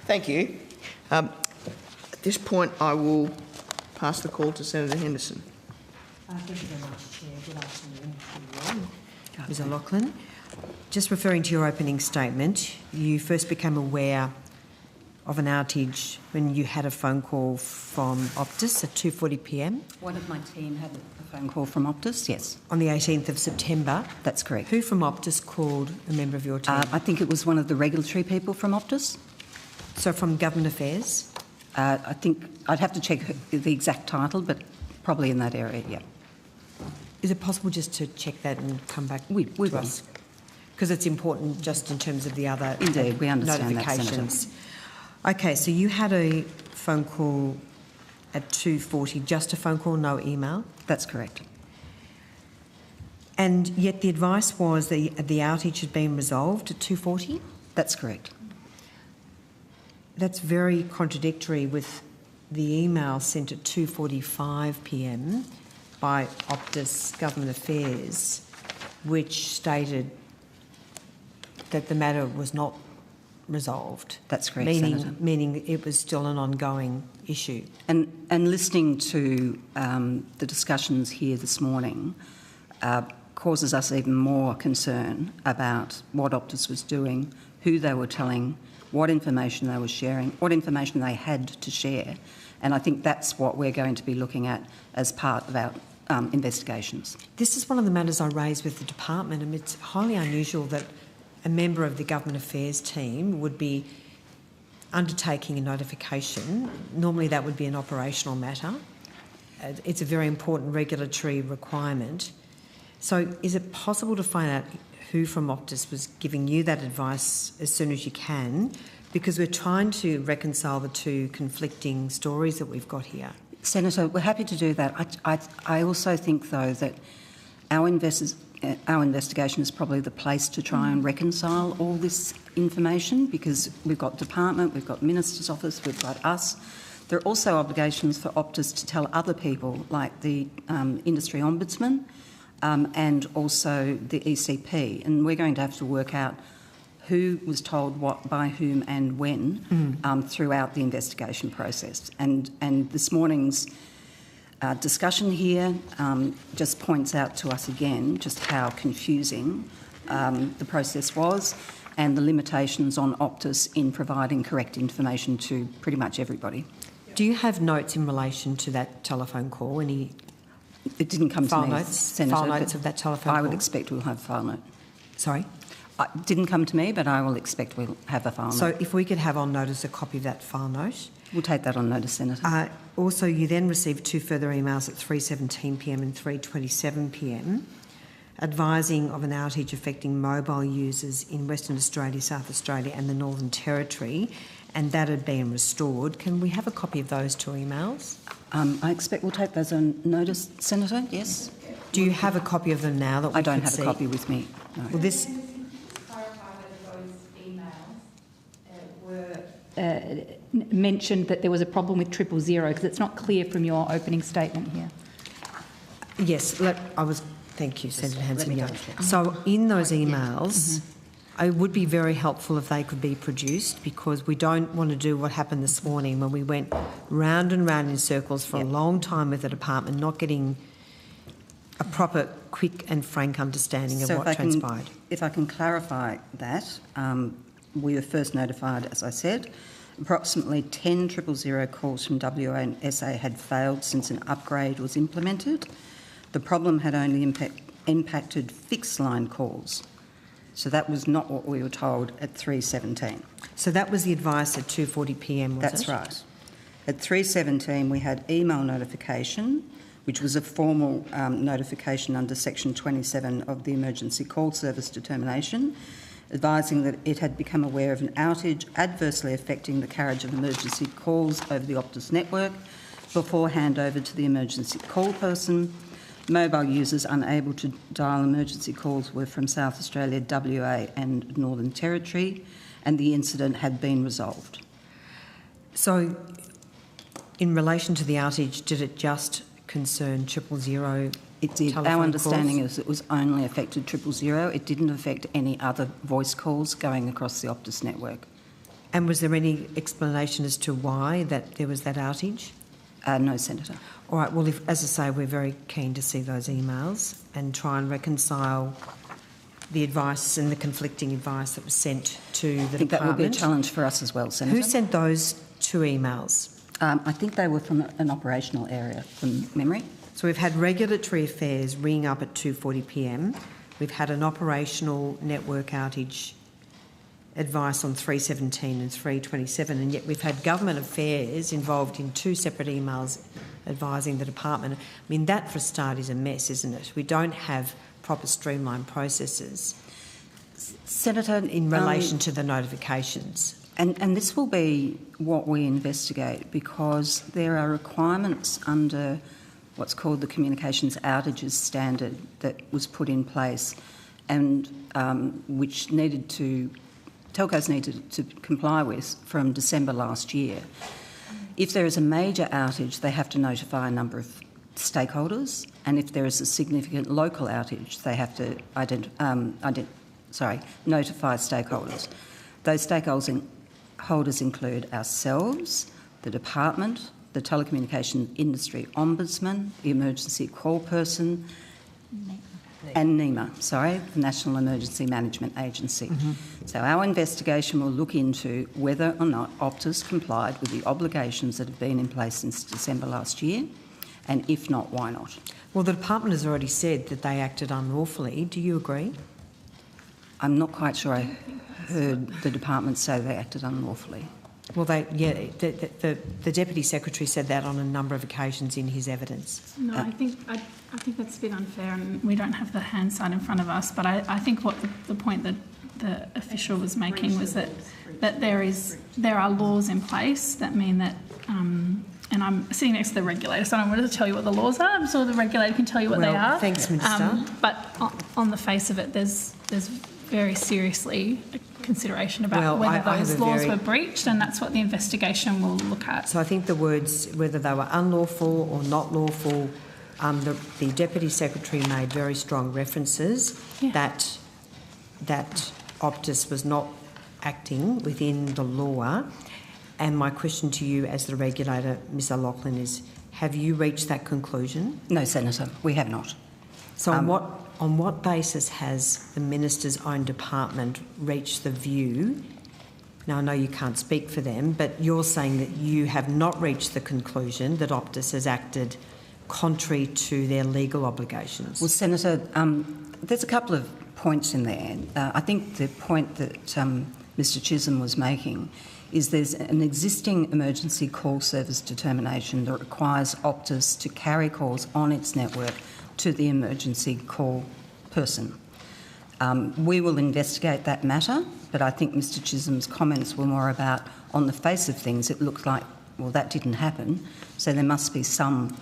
A: Thank you. At this point, I will pass the call to Senator Henderson.
E: Thank you very much, Chair. Good afternoon to everyone. Ms O'Loughlin. Just referring to your opening statement, you first became aware of an outage when you had a phone call from Optus at 2:40 p.m.
S: One of my team had a phone call from Optus, yes.
E: On the 18th of September.
S: That's correct.
E: Who from Optus called a member of your team?
S: I think it was one of the regulatory people from Optus.
E: So from Government Affairs?
S: I think I'd have to check the exact title, but probably in that area, yeah.
E: Is it possible just to check that and come back to us? Because it's important just in terms of the other
S: Indeed, we understand
E: notifications. Okay, so you had a phone call at 2:40, just a phone call, no email?
S: That's correct.
E: And yet the advice was the outage had been resolved at 2:40?
S: That's correct.
E: That's very contradictory with the email sent at 2:45 p.m. by Optus Government Affairs, which stated that the matter was not resolved.
S: That's correct, Senator.
E: Meaning it was still an ongoing issue.
S: And listening to the discussions here this morning causes us even more concern about what Optus was doing, who they were telling, what information they were sharing, what information they had to share. And I think that's what we're going to be looking at as part of our investigations.
E: This is one of the matters I raised with the department, and it's highly unusual that a member of the Government Affairs team would be undertaking a notification. Normally that would be an operational matter. It's a very important regulatory requirement. So is it possible to find out who from Optus was giving you that advice as soon as you can? Because we're trying to reconcile the two conflicting stories that we've got here.
S: Senator, we're happy to do that. I also think, though, that our investigation is probably the place to try and reconcile all this information, because we've got department, we've got Minister's Office, we've got us. There are also obligations for Optus to tell other people, like the Industry Ombudsman and also the ECP. And we're going to have to work out who was told what by whom and when throughout the investigation process. And this morning's discussion here just points out to us again just how confusing the process was and the limitations on Optus in providing correct information to pretty much everybody.
E: do you have notes in relation to that telephone call? Any
S: It didn't come to me,
E: notes,
S: Senator.
E: file notes of that telephone call?
S: I would expect we'll have file note.
E: Sorry?
S: It didn't come to me, but I will expect we'll have a file note.
E: So if we could have on notice a copy of that file note.
S: We'll take that on notice, Senator.
E: Also, you then received 2 further emails at 3:17pm and 3:27pm advising of an outage affecting mobile users in Western Australia, South Australia and the Northern Territory, and that had been restored. Can we have a copy of those 2 emails?
S: I expect we'll take those on notice, Senator, yes.
E: Do you have a copy of them now that we
S: I don't
E: could
S: have
E: see?
S: a copy with me, no.
E: Well, this...
G: Mentioned that there was a problem with 000 because it's not clear from your opening statement here.
E: Yes, thank you, Senator Hanson. So in those emails, it would be very helpful if they could be produced, because we don't want to do what happened this morning when we went round and round in circles for a long time with the department, not getting a proper, quick and frank understanding of what transpired.
S: If I can clarify that, we were first notified, as I said, approximately 10 000 calls from WA and SA had failed since an upgrade was implemented. The problem had only impacted fixed line calls. So that was not what we were told at 3:17.
E: So that was the advice at 2:40pm, was
S: That's
E: it?
S: right. At 3:17 we had email notification, which was a formal notification under Section 27 of the Emergency Call Service Determination, advising that it had become aware of an outage adversely affecting the carriage of emergency calls over the Optus network before handover to the emergency call person. Mobile users unable to dial emergency calls were from South Australia, WA and Northern Territory, and the incident had been resolved.
E: So, in relation to the outage, did it just concern 000?
S: It did. Our understanding is it was only affected 000. It didn't affect any other voice calls going across the Optus network.
E: And was there any explanation as to why there was that outage?
S: No, Senator.
E: All right, well, as I say, we're very keen to see those emails and try and reconcile the advice and the conflicting advice that was sent to the department.
S: I think that would be a challenge for us as well, Senator.
E: Who sent those 2 emails?
S: I think they were from an operational area, from memory.
E: So we've had regulatory affairs ringing up at 2:40pm. We've had an operational network outage advice on 3:17 and 3:27, and yet we've had government affairs involved in 2 separate emails advising the department. I mean, that for a start is a mess, isn't it? We don't have proper streamlined processes,
S: Senator,
E: in relation to the notifications.
S: And this will be what we investigate, because there are requirements under what's called the Communications Outages Standard that was put in place, and which telcos needed to comply with from December last year. If there is a major outage, they have to notify a number of stakeholders, and if there is a significant local outage, they have to notify stakeholders. Those stakeholders include ourselves, the department, the telecommunication industry ombudsman, the emergency call person, and NEMA, the National Emergency Management Agency. So our investigation will look into whether or not Optus complied with the obligations that have been in place since December last year, and if not, why not?
E: Well, the department has already said that they acted unlawfully. Do you agree?
S: I'm not quite sure I heard the department say they acted unlawfully.
E: Well, the Deputy Secretary said that on a number of occasions in his evidence.
B: No, I think that's a bit unfair, and we don't have the Hansard in front of us, but I think what the point that the official was making was that there are laws in place that mean that, and I'm sitting next to the regulator, so I don't want to tell you what the laws are. I'm sure the regulator can tell you what they are.
E: Thanks, Minister.
B: But on the face of it, there's very seriously consideration about whether those laws were breached, and that's what the investigation will look at.
E: So I think the words, whether they were unlawful or not lawful, the Deputy Secretary made very strong references that Optus was not acting within the law. And my question to you as the regulator, Ms O'Loughlin, is, have you reached that conclusion?
S: No, Senator, we have not.
E: So on what basis has the Minister's own department reached the view Now, I know you can't speak for them, but you're saying that you have not reached the conclusion that Optus has acted contrary to their legal obligations.
S: Well, Senator, there's a couple of points in there. I think the point that Mr Chisholm was making is there's an existing emergency call service determination that requires Optus to carry calls on its network to the emergency call person. We will investigate that matter, but I think Mr Chisholm's comments were more about, on the face of things, it looks like, well, that didn't happen, so there must be some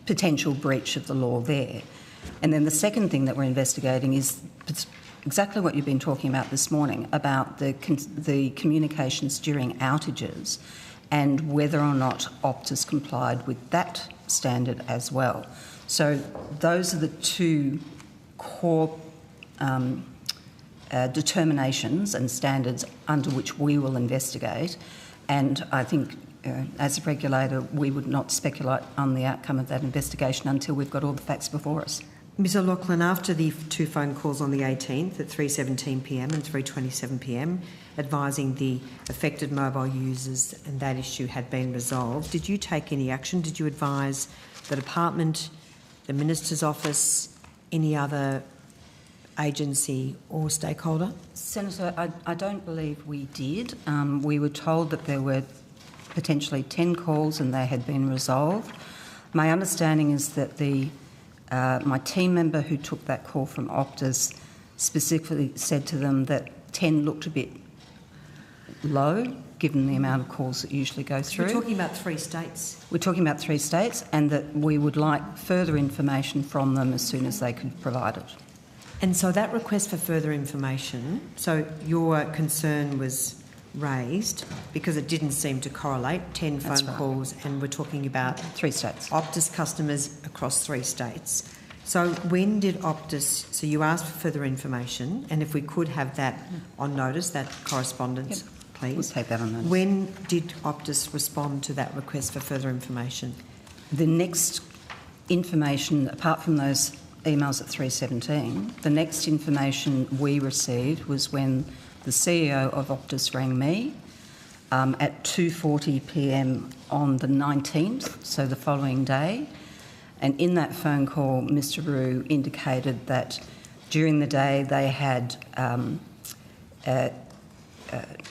S: potential breach of the law there. And then the second thing that we're investigating is exactly what you've been talking about this morning, about the communications during outages and whether or not Optus complied with that standard as well. So those are the two core determinations and standards under which we will investigate, and I think as a regulator we would not speculate on the outcome of that investigation until we've got all the facts before us.
E: Ms O'Loughlin, after the two phone calls on the 18th at 3:17pm and 3:27pm advising the affected mobile users and that issue had been resolved, did you take any action? Did you advise the department, the Minister's office, any other agency or stakeholder?
S: Senator, I don't believe we did. We were told that there were potentially 10 calls and they had been resolved. My understanding is that my team member who took that call from Optus specifically said to them that 10 looked a bit low, given the amount of calls that usually go through.
E: We're talking about 3 states.
S: We're talking about 3 states, and that we would like further information from them as soon as they could provide it.
E: And so that request for further information, so your concern was raised because it didn't seem to correlate, 10 phone calls, and we're talking about
S: 3 states.
E: Optus customers across 3 states. So when did Optus, so you asked for further information, and if we could have that on notice, that correspondence, please.
S: We'll take that on notice.
E: When did Optus respond to that request for further information?
S: The next information, apart from those emails at 3:17, the next information we received was when the CEO of Optus rang me at 2:40pm on the 19th, so the following day. And in that phone call, Mr Rue indicated that during the day they had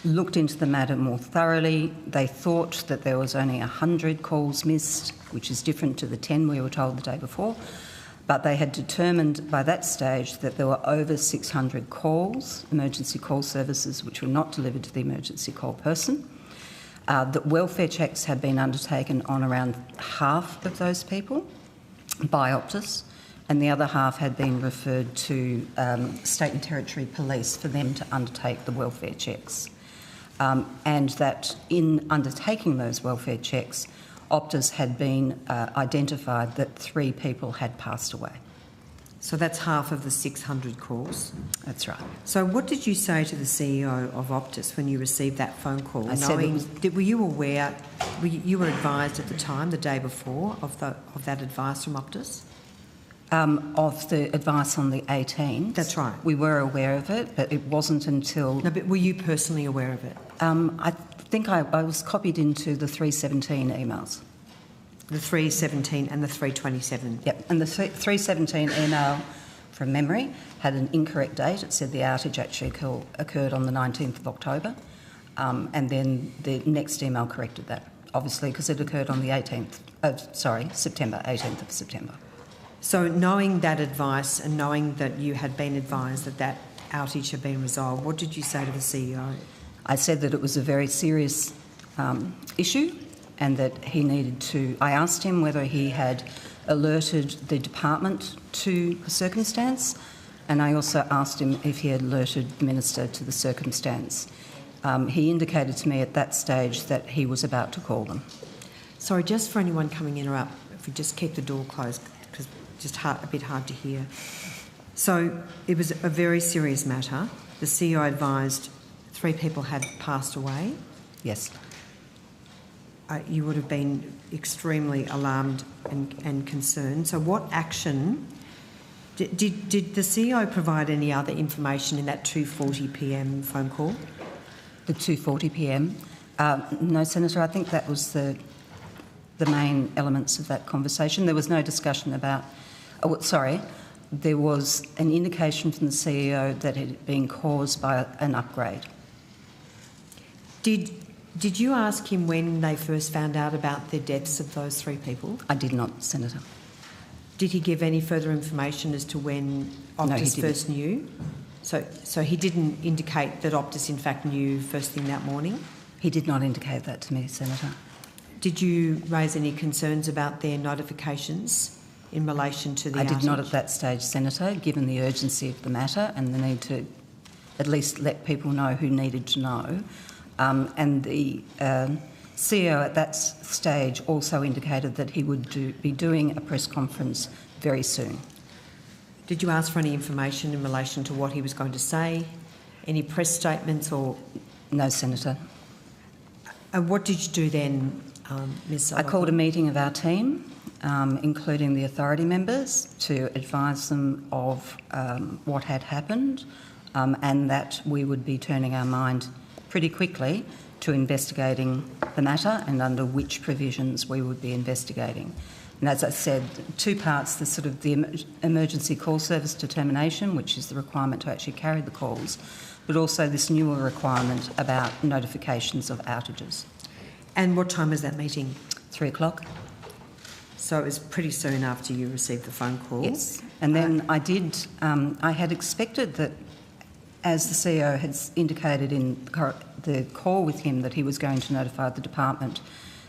S: looked into the matter more thoroughly. They thought that there was only 100 calls missed, which is different to the 10 we were told the day before. But they had determined by that stage that there were over 600 calls, emergency call services, which were not delivered to the emergency call person, that welfare checks had been undertaken on around half of those people by Optus, and the other half had been referred to state and territory police for them to undertake the welfare checks. And that in undertaking those welfare checks, Optus had been identified that 3 people had passed away.
E: So that's half of the 600 calls?
S: That's right.
E: So what did you say to the CEO of Optus when you received that phone call? Were you aware, you were advised at the time, the day before, of that advice from Optus?
S: Of the advice on the 18th.
E: That's right.
S: We were aware of it, but it wasn't until...
E: No, but were you personally aware of it?
S: I think I was copied into the 3:17 emails.
E: The 3:17 and the 3:27?
S: Yep, and the 3:17 email, from memory, had an incorrect date. It said the outage actually occurred on the 19th of October, and then the next email corrected that, obviously, because it occurred on the 18th of September.
E: So knowing that advice and knowing that you had been advised that that outage had been resolved, what did you say to the CEO?
S: I said that it was a very serious issue and that he needed to... I asked him whether he had alerted the department to the circumstance, and I also asked him if he had alerted the Minister to the circumstance. He indicated to me at that stage that he was about to call them.
E: Sorry, just for anyone coming in or out, if we just keep the door closed, because it's just a bit hard to hear. So it was a very serious matter. The CEO advised 3 people had passed away.
S: Yes.
E: You would have been extremely alarmed and concerned. So what action Did the CEO provide any other information in that 2:40 p.m. phone call?
S: The 2:40 p.m. No, Senator. I think that was the main elements of that conversation. There was no discussion about. Oh, sorry. There was an indication from the CEO that it had been caused by an upgrade.
E: Did you ask him when they first found out about the deaths of those 3 people?
S: I did not, Senator.
E: Did he give any further information as to when Optus first knew? So he didn't indicate that Optus in fact knew first thing that morning?
S: He did not indicate that to me, Senator.
E: Did you raise any concerns about their notifications in relation to the outage?
S: I did not at that stage, Senator, given the urgency of the matter and the need to at least let people know who needed to know. And the CEO at that stage also indicated that he would be doing a press conference very soon.
E: Did you ask for any information in relation to what he was going to say? Any press statements or...?
S: No, Senator.
E: And what did you do then, Ms.
S: I called a meeting of our team, including the authority members, to advise them of what had happened and that we would be turning our mind pretty quickly to investigating the matter and under which provisions we would be investigating. And as I said, 2 parts, the emergency call service determination, which is the requirement to actually carry the calls, but also this newer requirement about notifications of outages.
E: And what time was that meeting?
S: 3 o'clock.
E: So it was pretty soon after you received the phone call?
S: Yes. And then I had expected that, as the CEO had indicated in the call with him, that he was going to notify the department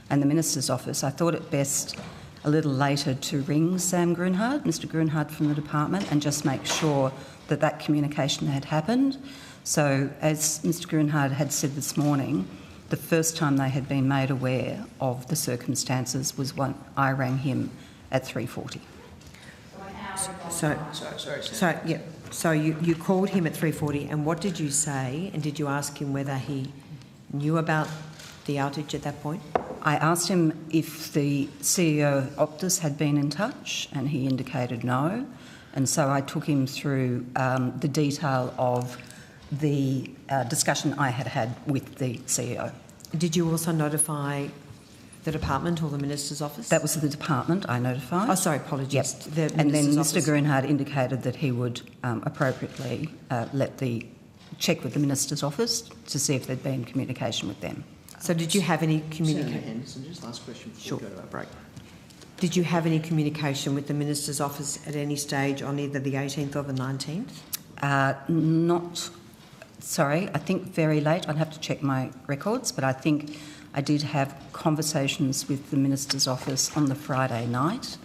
S: and the Minister's office. I thought it best a little later to ring Sam Grunhard, Mr Grunhard from the department, and just make sure that that communication had happened. So, as Mr Grunhard had said this morning, the first time they had been made aware of the circumstances was when I rang him at 3:40.
E: So you called him at 3:40, and what did you say? And did you ask him whether he knew about the outage at that point?
S: I asked him if the CEO of Optus had been in touch, and he indicated no. And so I took him through the detail of the discussion I had had with the CEO.
E: Did you also notify the department or the Minister's office?
S: That was the department I notified.
E: Oh, sorry, apologies.
S: Yep. And then Mr Grunhard indicated that he would appropriately check with the Minister's office to see if there'd been communication with them.
E: So did you have any communication?
A: Senator Henderson, just last question before we go to our break.
E: Did you have any communication with the Minister's office at any stage on either the 18th or the 19th?
S: I think very late. I'd have to check my records, but I think I did have conversations with the Minister's office on the Friday night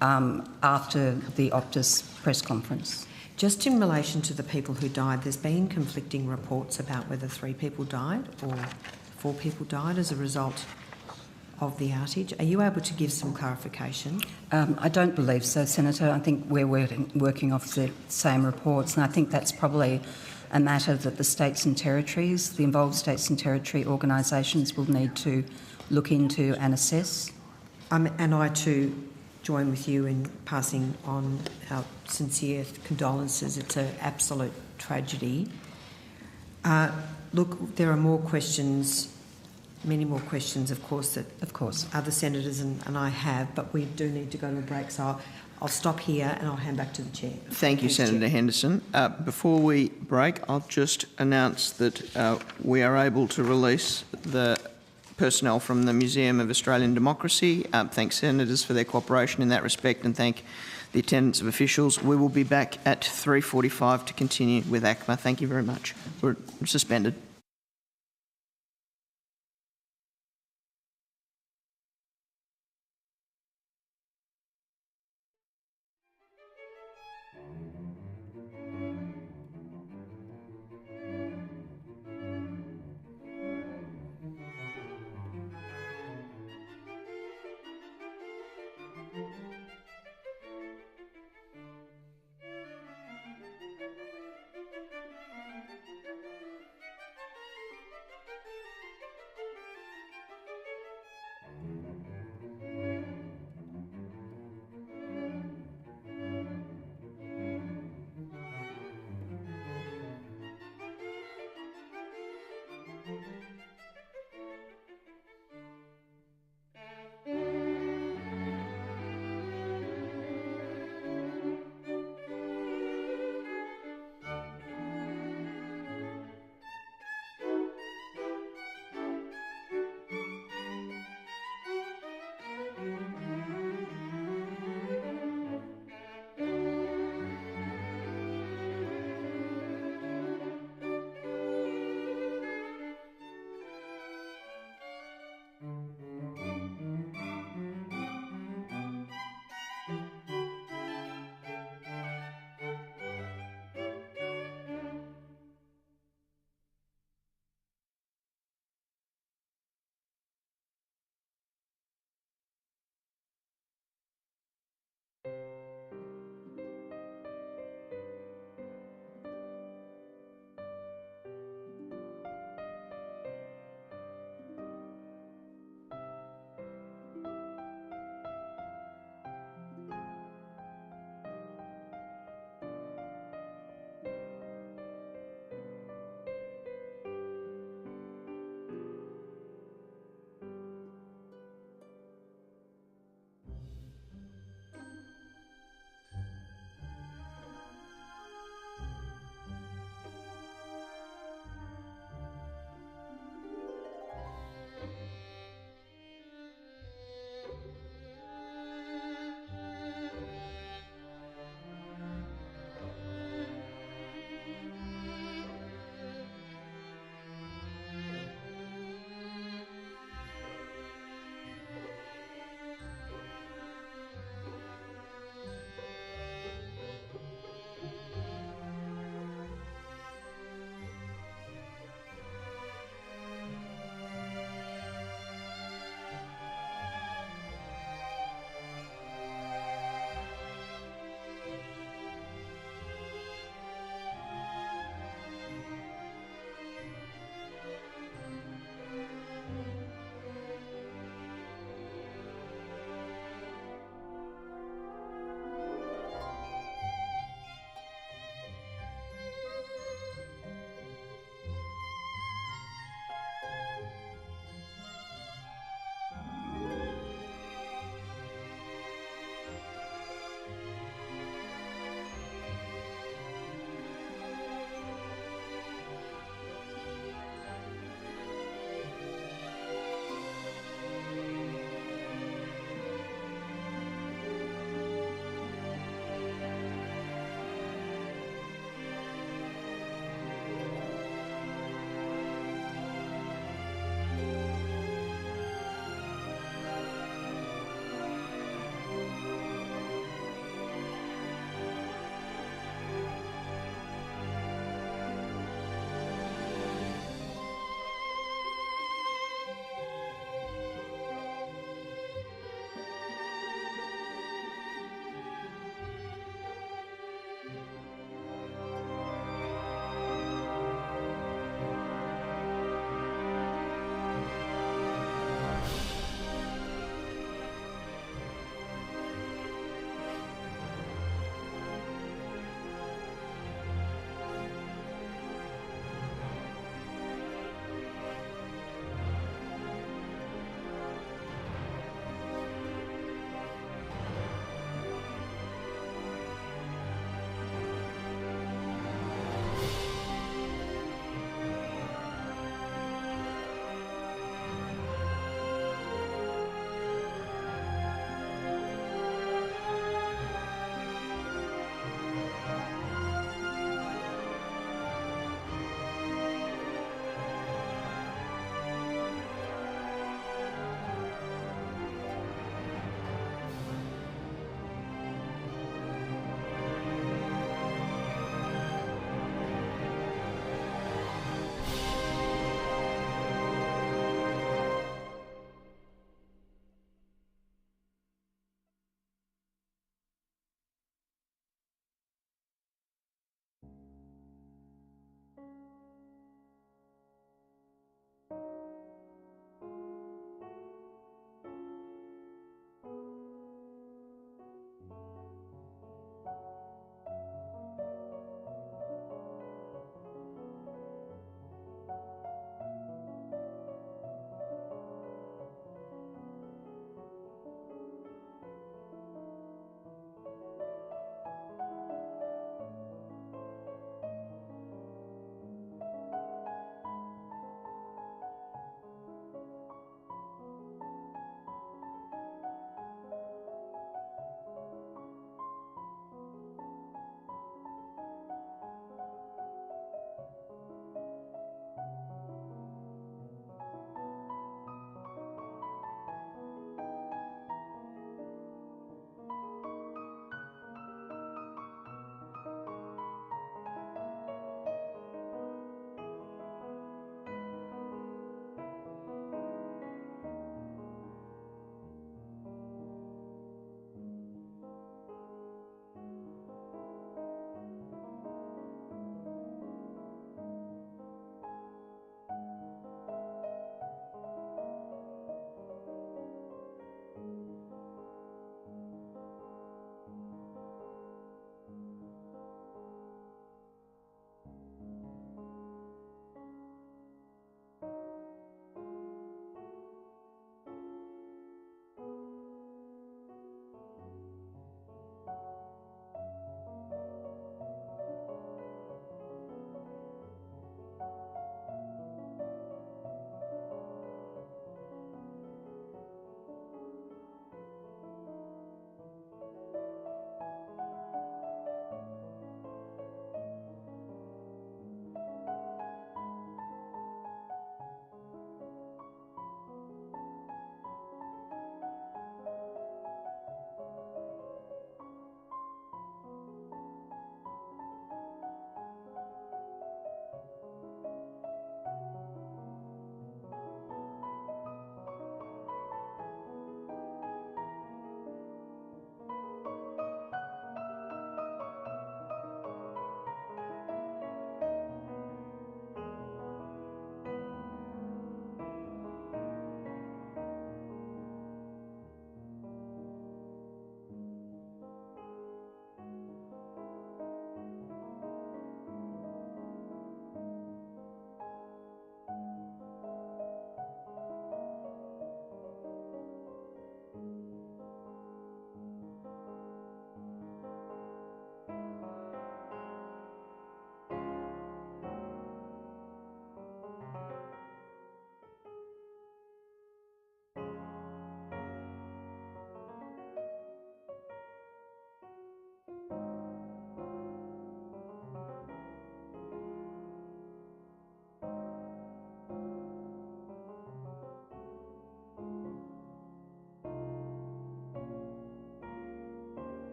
S: after the Optus press conference.
E: Just in relation to the people who died, there's been conflicting reports about whether 3 people died or 4 people died as a result of the outage. Are you able to give some clarification?
S: I don't believe so, Senator. I think we're working off the same reports, and I think that's probably a matter that the states and territories, the involved states and territory organisations, will need to look into and assess.
E: And I too join with you in passing on our sincere condolences. It's an absolute tragedy. Look, there are more questions, many more questions, of course, that other senators and I have, but we do need to go to a break, so I'll stop here and I'll hand back to the Chair.
A: Thank you, Senator Henderson. Before we break, I'll just announce that we are able to release the personnel from the Museum of Australian Democracy. Thank senators for their cooperation in that respect, and thank the attendance of officials. We will be back at 3:45 to continue with ACMA. Thank you very much. We're suspended.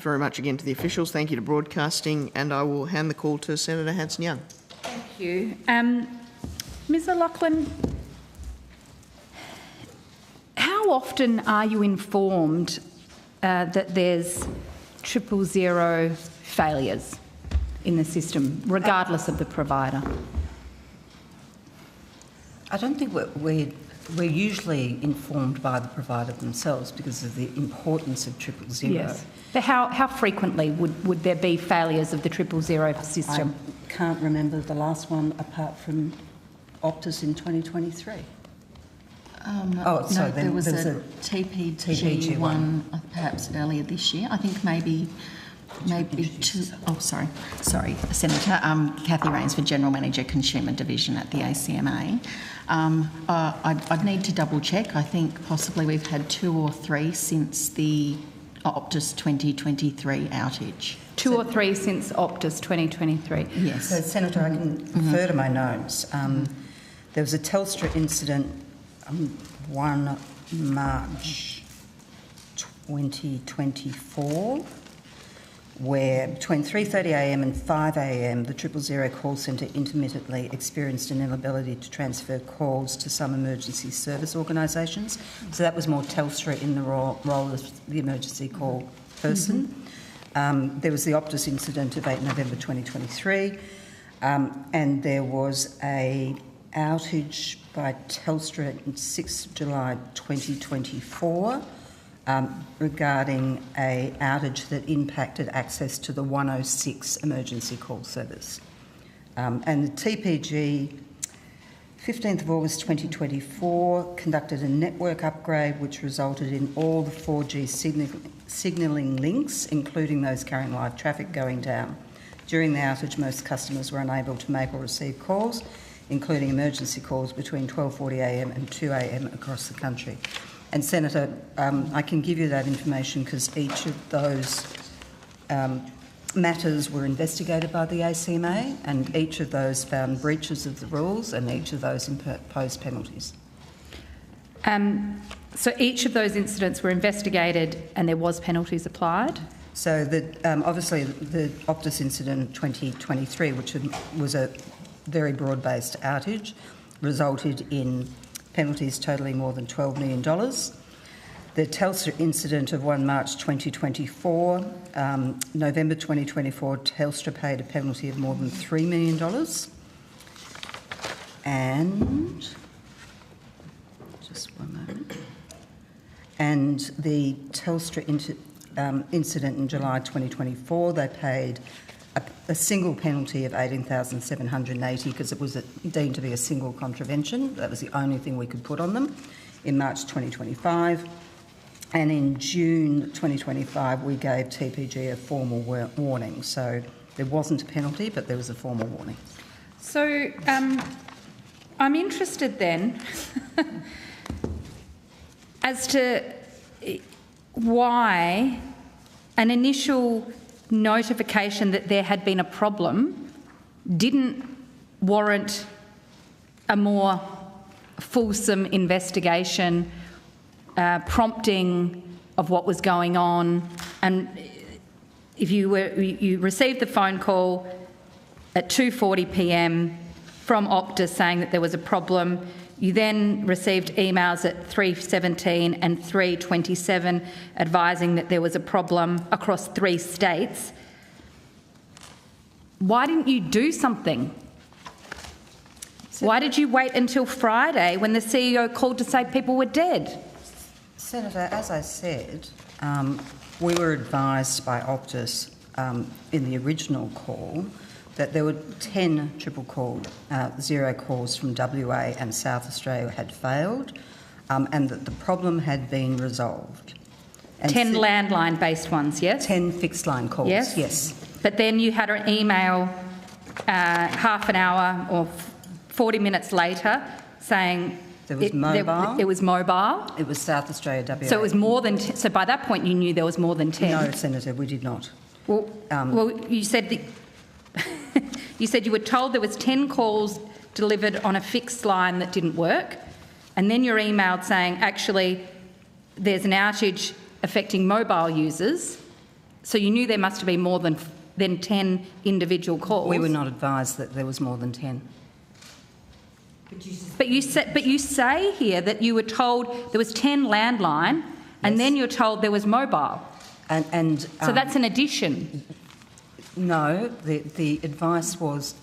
A: very much again to the officials. Thank you to broadcasting, and I will hand the call to Senator Hanson-Young.
G: Thank you. Ms O'Loughlin, how often are you informed that there's 000 failures in the system, regardless of the provider?
S: I don't think we're usually informed by the provider themselves because of the importance of 000.
G: Yes. But how frequently would there be failures of the 000 system?
S: I can't remember the last one apart from Optus in 2023.
T: There was a TPG one perhaps earlier this year. I think maybe two. Oh, sorry, Senator. Kathy Rains for General Manager Consumer Division at the ACMA. I'd need to double check. I think possibly we've had 2 or 3 since the Optus 2023 outage.
G: 2 or 3 since Optus 2023?
T: Yes.
S: So, Senator, I can refer to my notes. There was a Telstra incident 1 March 2024 where between 3:30am and 5am the 000 call centre intermittently experienced an inability to transfer calls to some emergency service organisations. So that was more Telstra in the role of the emergency call person. There was the Optus incident of 8 November 2023 and there was a outage by Telstra on 6 July 2024 regarding an outage that impacted access to the 106 emergency call service. And the TPG, 15th of August 2024, conducted a network upgrade which resulted in all the 4G signalling links, including those carrying live traffic, going down. During the outage, most customers were unable to make or receive calls, including emergency calls between 12:40am and 2am across the country. And Senator, I can give you that information because each of those matters were investigated by the ACMA and each of those found breaches of the rules and each of those imposed penalties.
G: So each of those incidents were investigated and there was penalties applied?
S: So obviously the Optus incident 2023, which was a very broad-based outage, resulted in penalties totalling more than $12 million. The Telstra incident of 1 March 2024, November 2024, Telstra paid a penalty of more than $3 million. And, just one moment. And the Telstra incident in July 2024, they paid a single penalty of $18,780 because it was deemed to be a single contravention. That was the only thing we could put on them in March 2025. And in June 2025, we gave TPG a formal warning. So there wasn't a penalty, but there was a formal warning.
G: So I'm interested then as to why an initial notification that there had been a problem didn't warrant a more fulsome investigation, prompting of what was going on. And if you received the phone call at 2:40pm from Optus saying that there was a problem, you then received emails at 3:17 and 3:27 advising that there was a problem across 3 states. Why didn't you do something? Why did you wait until Friday when the CEO called to say people were dead?
S: Senator, as I said, we were advised by Optus in the original call that there were 10 zero calls from WA and South Australia had failed and that the problem had been resolved. And
G: 10 landline-based ones, yes?
S: 10 fixed-line calls, yes.
G: But then you had an email half an hour or 40 minutes later saying
S: there was mobile.
G: It was mobile.
S: It was South Australia, WA.
G: So it was more than 10. So by that point you knew there was more than 10.
S: No, Senator, we did not.
G: Well, you said you said you were told there was 10 calls delivered on a fixed line that didn't work, and then you're emailed saying actually there's an outage affecting mobile users, So you knew there must have been more than 10 individual calls.
S: We were not advised that there was more than 10.
G: But you say here that you were told there was 10 landline, and then you're told there was mobile. So that's an addition.
S: No, the advice was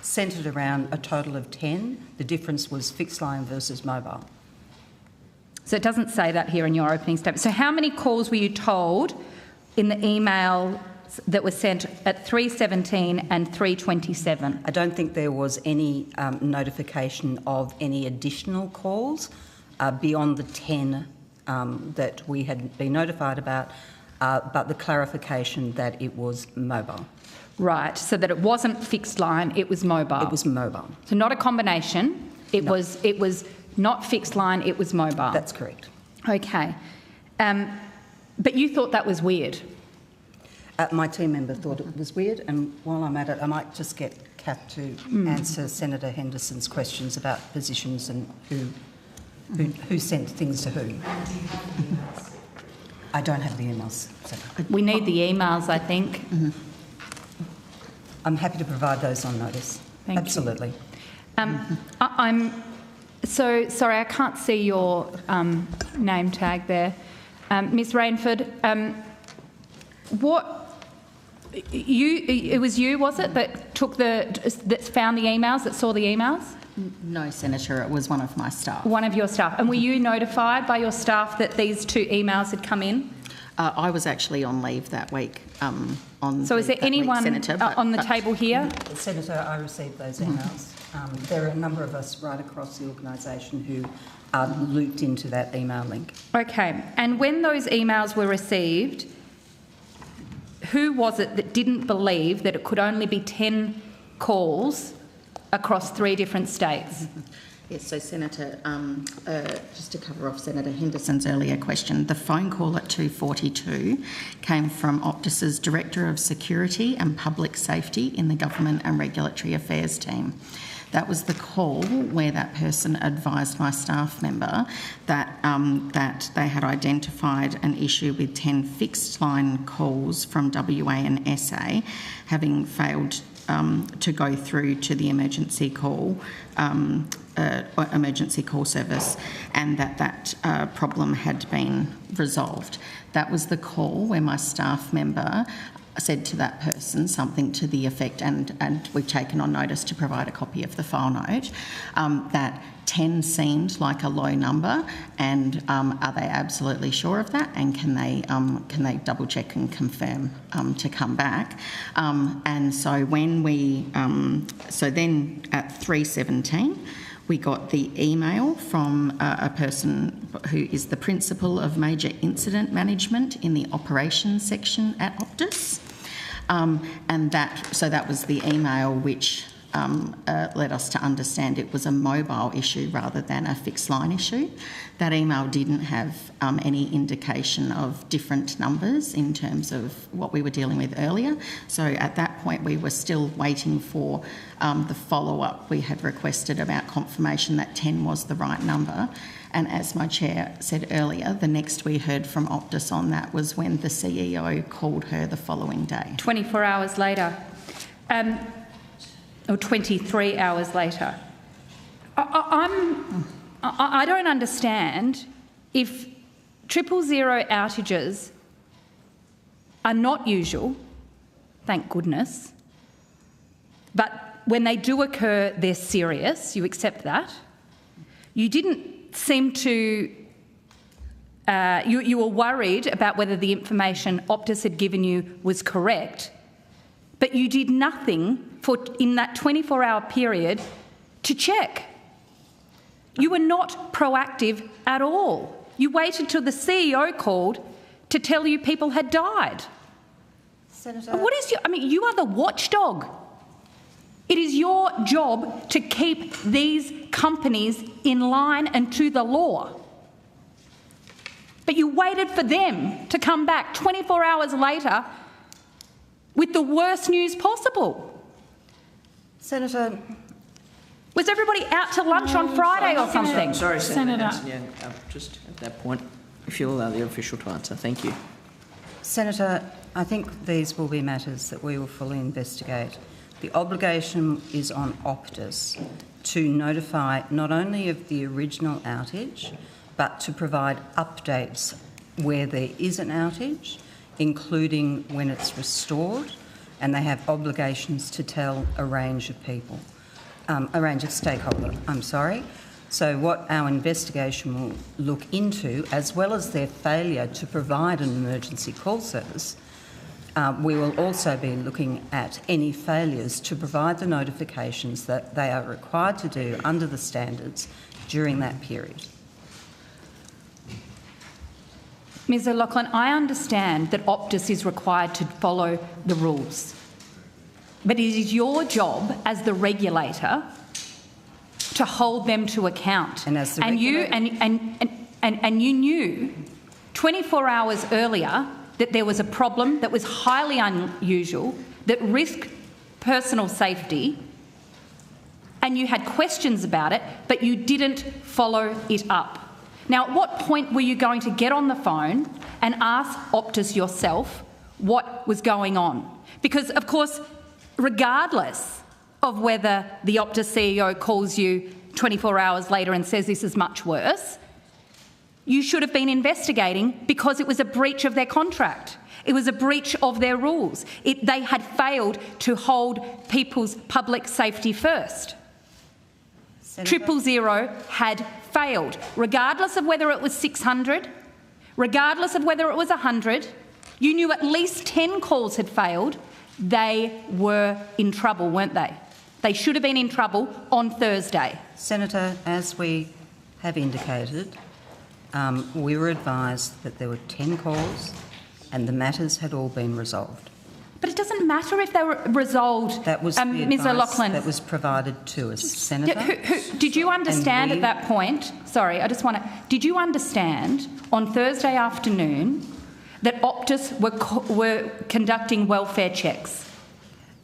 S: centred around a total of 10. The difference was fixed line versus mobile.
G: So it doesn't say that here in your opening statement. So how many calls were you told in the email that was sent at 3:17 and 3:27?
S: I don't think there was any notification of any additional calls beyond the 10 that we had been notified about, but the clarification that it was mobile.
G: Right, so that it wasn't fixed line, it was mobile.
S: It was mobile.
G: So not a combination. It was not fixed line, it was mobile.
S: That's correct.
G: Okay. But you thought that was weird?
S: My team member thought it was weird, and while I'm at it, I might just get Kath to answer Senator Henderson's questions about positions and who sent things to who. I don't have the emails.
G: We need the emails, I think.
S: Mm-hmm. I'm happy to provide those on notice. Absolutely.
G: I'm so sorry, I can't see your name tag there. Ms Rainford, it was you, was it, that found the emails, that saw the emails?
T: No, Senator, it was one of my staff.
G: One of your staff. And were you notified by your staff that these 2 emails had come in?
T: I was actually on leave that week.
G: So is there anyone on the table here?
S: Senator, I received those emails. There are a number of us right across the organisation who are looped into that email link.
G: Okay. And when those emails were received, who was it that didn't believe that it could only be 10 calls across 3 different states?
T: Yes, so Senator, just to cover off Senator Henderson's earlier question, the phone call at 2:42 came from Optus's Director of Security and Public Safety in the Government and Regulatory Affairs team. That was the call where that person advised my staff member that that they had identified an issue with 10 fixed line calls from WA and SA having failed to go through to the emergency call service, and that problem had been resolved. That was the call where my staff member said to that person something to the effect, and we've taken on notice to provide a copy of the file note, that 10 seemed like a low number, and are they absolutely sure of that, and can they double check and confirm to come back? And so when we so then at 3:17 we got the email from a person who is the Principal of Major Incident Management in the Operations section at Optus. And that was the email which led us to understand it was a mobile issue rather than a fixed line issue. That email didn't have any indication of different numbers in terms of what we were dealing with earlier. So at that point we were still waiting for the follow-up we had requested about confirmation that 10 was the right number. And as my chair said earlier, the next we heard from Optus on that was when the CEO called her the following day.
G: 24 hours later. Or 23 hours later. I don't understand if 000 outages are not usual, thank goodness, but when they do occur, they're serious, you accept that. You didn't seem to... you were worried about whether the information Optus had given you was correct, but you did nothing in that 24-hour period to check. You were not proactive at all. You waited till the CEO called to tell you people had died.
S: Senator...
G: What is you are the watchdog. It is your job to keep these companies in line and to the law. But you waited for them to come back 24 hours later with the worst news possible.
S: Senator...
G: Was everybody out to lunch on Friday or something?
A: Sorry, Senator. Just at that point, if you'll allow the official to answer. Thank you.
S: Senator, I think these will be matters that we will fully investigate. The obligation is on Optus to notify not only of the original outage, but to provide updates where there is an outage, including when it's restored, and they have obligations to tell a range of people, a range of stakeholders, So what our investigation will look into, as well as their failure to provide an emergency call service, we will also be looking at any failures to provide the notifications that they are required to do under the standards during that period.
G: Ms O'Loughlin, I understand that Optus is required to follow the rules, but it is your job as the regulator to hold them to account. And as the regulator, you knew 24 hours earlier that there was a problem that was highly unusual, that risked personal safety, and you had questions about it, but you didn't follow it up. Now, at what point were you going to get on the phone and ask Optus yourself what was going on? Because, of course, regardless of whether the Optus CEO calls you 24 hours later and says this is much worse, you should have been investigating because it was a breach of their contract. It was a breach of their rules. They had failed to hold people's public safety first. 000 had failed, regardless of whether it was 600, regardless of whether it was 100. You knew at least 10 calls had failed. They were in trouble, weren't they? They should have been in trouble on Thursday.
S: Senator, as we have indicated, we were advised that there were 10 calls and the matters had all been resolved.
G: But it doesn't matter if they were resolved,
S: that was the
G: Ms O'Loughlin.
S: That was provided to us, Senator.
G: Did you understand at that point, sorry, I just want to, did you understand on Thursday afternoon that Optus were conducting welfare checks?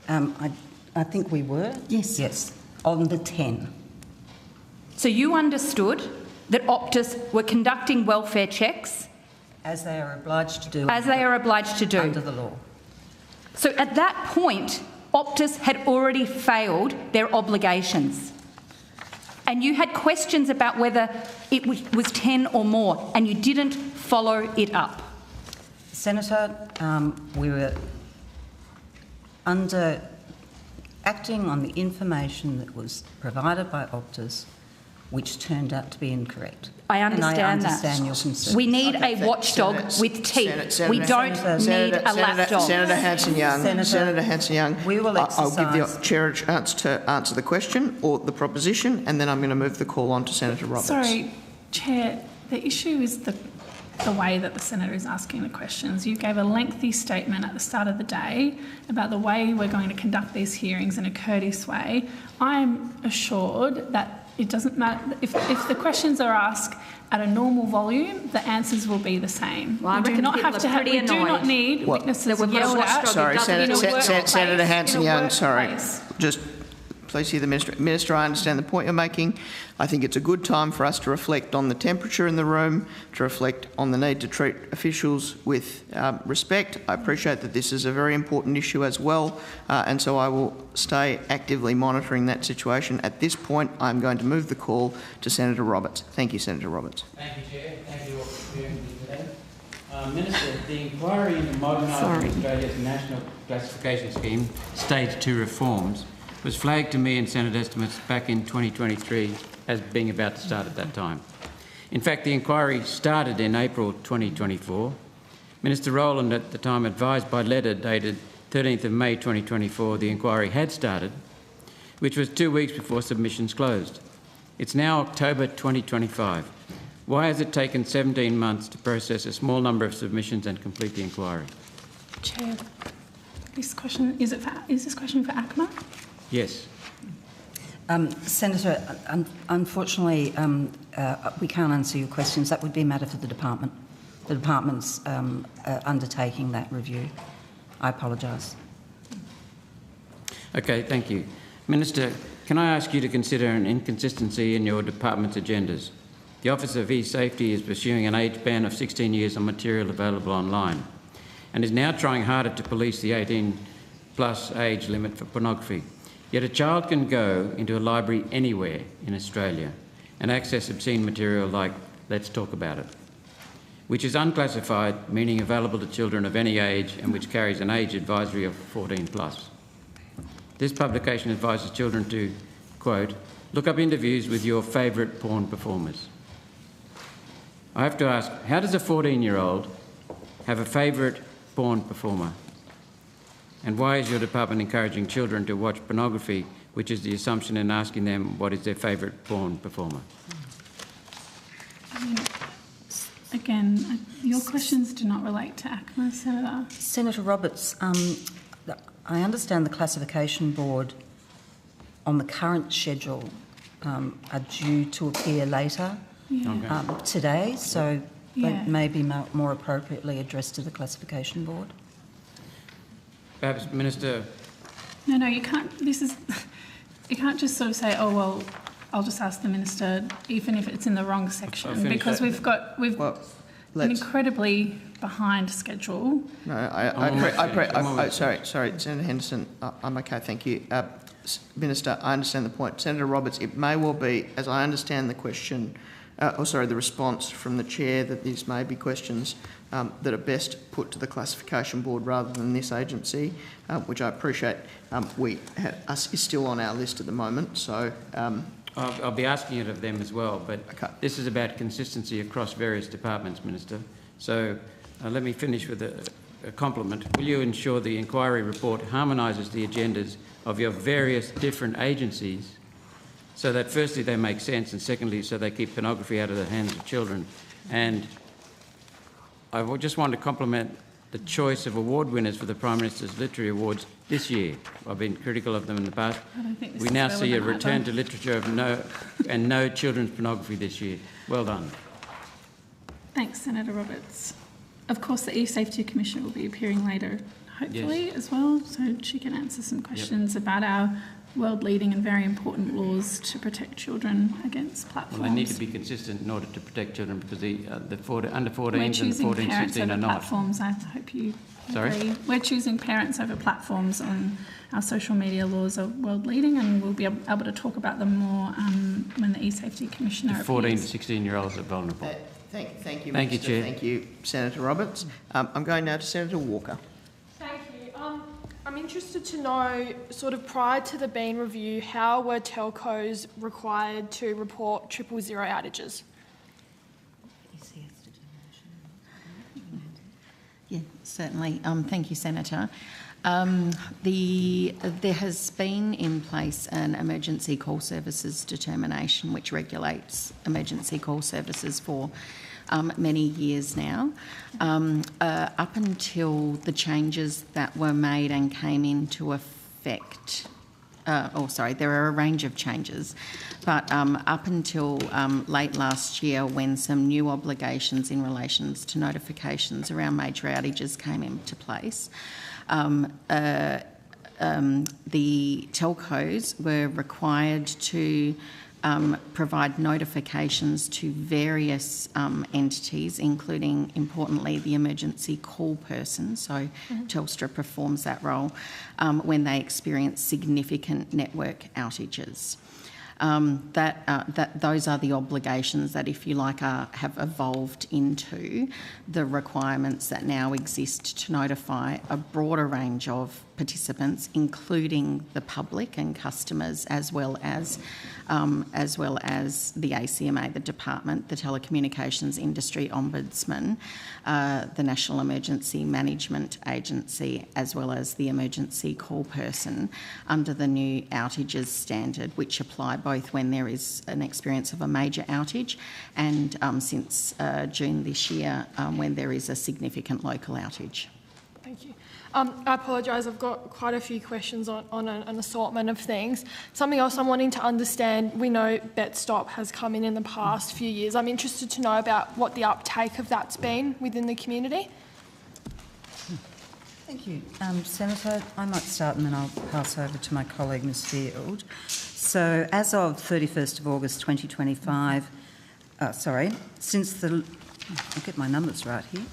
S: I think we were.
T: Yes.
S: Yes, on the 10.
G: So you understood that Optus were conducting welfare checks?
S: As they are obliged to do.
G: As they are obliged to do.
S: Under the law.
G: So at that point, Optus had already failed their obligations. And you had questions about whether it was 10 or more, and you didn't follow it up.
S: Senator, we were acting on the information that was provided by Optus, which turned out to be incorrect.
G: I understand
S: that.
G: Your concern. We need a watchdog with teeth. We don't need a lapdog.
A: Senator Hanson-Young,
S: we will exercise.
A: I'll give the chair a chance to answer the question or the proposition, and then I'm going to move the call on to Senator Roberts.
B: Sorry, Chair, the issue is the way that the Senator is asking the questions. You gave a lengthy statement at the start of the day about the way we're going to conduct these hearings in a courteous way. I'm assured that it doesn't matter if the questions are asked at a normal volume, the answers will be the same.
G: Well,
B: we do not have to we do not need witnesses yelled at.
A: Sorry, Senator Hanson-Young, sorry. Just please hear the Minister. Minister, I understand the point you're making. I think it's a good time for us to reflect on the temperature in the room, to reflect on the need to treat officials with respect. I appreciate that this is a very important issue as well, and so I will stay actively monitoring that situation. At this point, I'm going to move the call to Senator Roberts. Thank you, Senator Roberts.
S: Thank you, Chair. Thank you all for hearing me today. Minister, the inquiry into modernising Australia's national classification scheme, Stage 2 reforms, was flagged to me in Senate estimates back in 2023 as being about to start at that time. In fact, the inquiry started in April 2024. Minister Rowland at the time advised by letter dated 13th of May 2024 the inquiry had started, which was 2 weeks before submissions closed. It's now October 2025. Why has it taken 17 months to process a small number of submissions and complete the inquiry?
B: Chair, this question, is this question for ACMA?
S: Yes. Senator, unfortunately, we can't answer your questions. That would be a matter for the department. The department's undertaking that review. I apologise. Okay, thank you. Minister, can I ask you to consider an inconsistency in your department's agendas? The Office of E-Safety is pursuing an age ban of 16 years on material available online. and is now trying harder to police the 18+ age limit for pornography. Yet a child can go into a library anywhere in Australia and access obscene material like Let's Talk About It, which is unclassified, meaning available to children of any age and which carries an age advisory of 14+. This publication advises children to, quote, look up interviews with your favourite porn performers. I have to ask, how does a 14-year-old have a favourite porn performer? And why is your department encouraging children to watch pornography, which is the assumption in asking them what is their favourite porn performer?
B: Again, your questions do not relate to ACMA, Senator.
S: Senator Roberts, I understand the classification board on the current schedule are due to appear later today, so they may be more appropriately addressed to the classification board. Perhaps, Minister.
B: No, you can't. You can't just sort of say, oh well, I'll just ask the minister, even if it's in the wrong section, because we've an incredibly behind schedule.
A: No, sorry, Senator Henderson. I'm okay, thank you. Minister, I understand the point. Senator Roberts, it may well be, as I understand the question, the response from the chair, that these may be questions that are best put to the classification board rather than this agency, which I appreciate. Us is still on our list at the moment, so.
S: I'll be asking it of them as well, but this is about consistency across various departments, Minister. So let me finish with a compliment. Will you ensure the inquiry report harmonises the agendas of your various different agencies so that firstly they make sense and secondly so they keep pornography out of the hands of children? And I just want to compliment the choice of award winners for the Prime Minister's Literary Awards this year. I've been critical of them in the past. We now see a return to literature of no children's pornography this year. Well done.
B: Thanks, Senator Roberts. Of course, the E-Safety Commissioner will be appearing later, hopefully, as well, so she can answer some questions about our world-leading and very important laws to protect children against platforms.
S: Well, they need to be consistent in order to protect children because the under 14s and 14, 16 are not.
B: Platforms, I hope you agree. We're choosing parents over platforms on our social media laws are world-leading, and we'll be able to talk about them more when the E-Safety Commissioner appears.
S: 14 to 16-year-olds are vulnerable.
A: Thank you,
S: Thank
A: Minister.
S: you, Chair.
A: Thank you, Senator Roberts. I'm going now to Senator Walker.
U: Thank you. I'm interested to know, sort of prior to the Bean review, how were telcos required to report 000 outages?
T: Yeah, certainly. Thank you, Senator. There has been in place an emergency call services determination which regulates emergency call services for many years now. Up until the changes that were made and came into effect, there are a range of changes, but up until late last year when some new obligations in relation to notifications around major outages came into place, the telcos were required to provide notifications to various entities, including, importantly, the emergency call person. So Telstra performs that role when they experience significant network outages. Those are the obligations that, if you like, have evolved into the requirements that now exist to notify a broader range of participants, including the public and customers, as well as the ACMA, the department, the Telecommunications Industry Ombudsman, the National Emergency Management Agency, as well as the emergency call person, under the new outages standard, which apply both when there is an experience of a major outage and since June this year when there is a significant local outage.
U: Thank you. I apologise, I've got quite a few questions on an assortment of things. Something else I'm wanting to understand, we know BetStop has come in the past few years. I'm interested to know about what the uptake of that's been within the community.
S: Thank you. Senator, I might start and then I'll pass over to my colleague, Ms Field. So as of 31st of August 2025, since the... I'll get my numbers right here.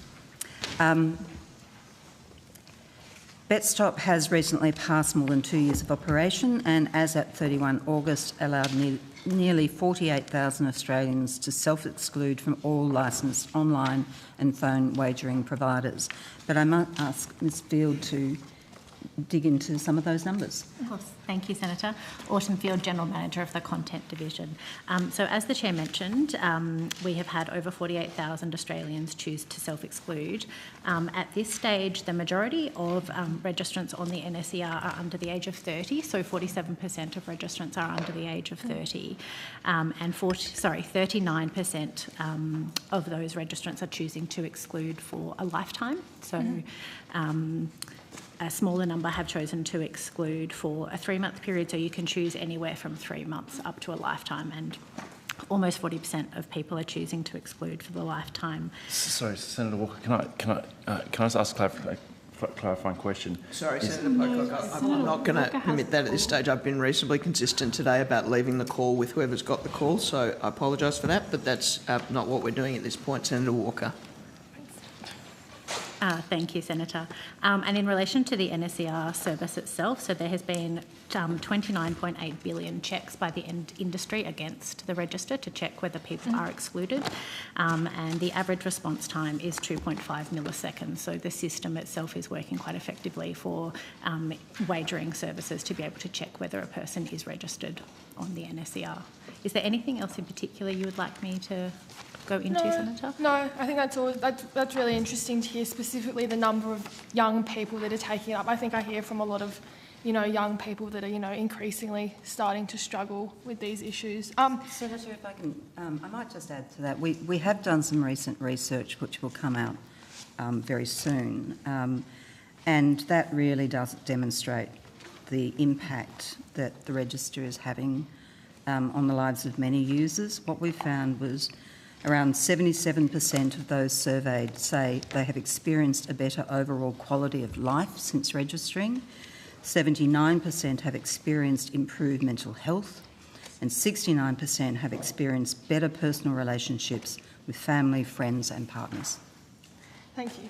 S: BetStop has recently passed more than 2 years of operation and, as at 31 August, allowed nearly 48,000 Australians to self-exclude from all licensed online and phone wagering providers. But I might ask Ms Field to dig into some of those numbers.
F: Of course. Thank you, Senator. Autumn Field, General Manager of the Content Division. So as the Chair mentioned, we have had over 48,000 Australians choose to self-exclude. At this stage, the majority of registrants on the NSER are under the age of 30, so 47% of registrants are under the age of 30, and 39% of those registrants are choosing to exclude for a lifetime. So a smaller number have chosen to exclude for a 3-month period, so you can choose anywhere from 3 months up to a lifetime, and almost 40% of people are choosing to exclude for the lifetime.
M: Sorry, Senator Walker, can I just ask a clarifying question?
A: Sorry, Senator Pocock, I'm not going to permit that at this stage. I've been reasonably consistent today about leaving the call with whoever's got the call, so I apologise for that, but that's not what we're doing at this point, Senator Walker.
F: Thank you, Senator. And in relation to the NSER service itself, so there has been 29.8 billion checks by the industry against the register to check whether people are excluded, and the average response time is 2.5 milliseconds. So the system itself is working quite effectively for wagering services to be able to check whether a person is registered on the NSER. Is there anything else in particular you would like me to go into, Senator?
U: No, I think that's all. That's really interesting to hear, specifically the number of young people that are taking it up. I think I hear from a lot of, young people that are, increasingly starting to struggle with these issues.
S: Senator, if I can, I might just add to that. We have done some recent research which will come out very soon, and that really does demonstrate the impact that the register is having on the lives of many users. What we found was around 77% of those surveyed say they have experienced a better overall quality of life since registering. 79% have experienced improved mental health, and 69% have experienced better personal relationships with family, friends and partners.
U: Thank you.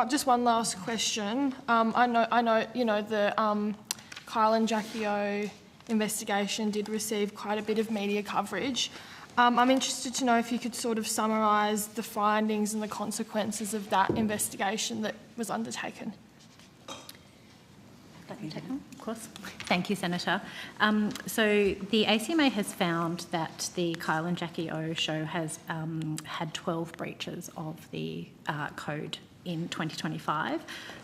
U: Just one last question. I know, the Kyle and Jackie O investigation did receive quite a bit of media coverage. I'm interested to know if you could sort of summarise the findings and the consequences of that investigation that was undertaken.
F: Of course. Thank you, Senator. So the ACMA has found that the Kyle and Jackie O show has had 12 breaches of the code in 2025.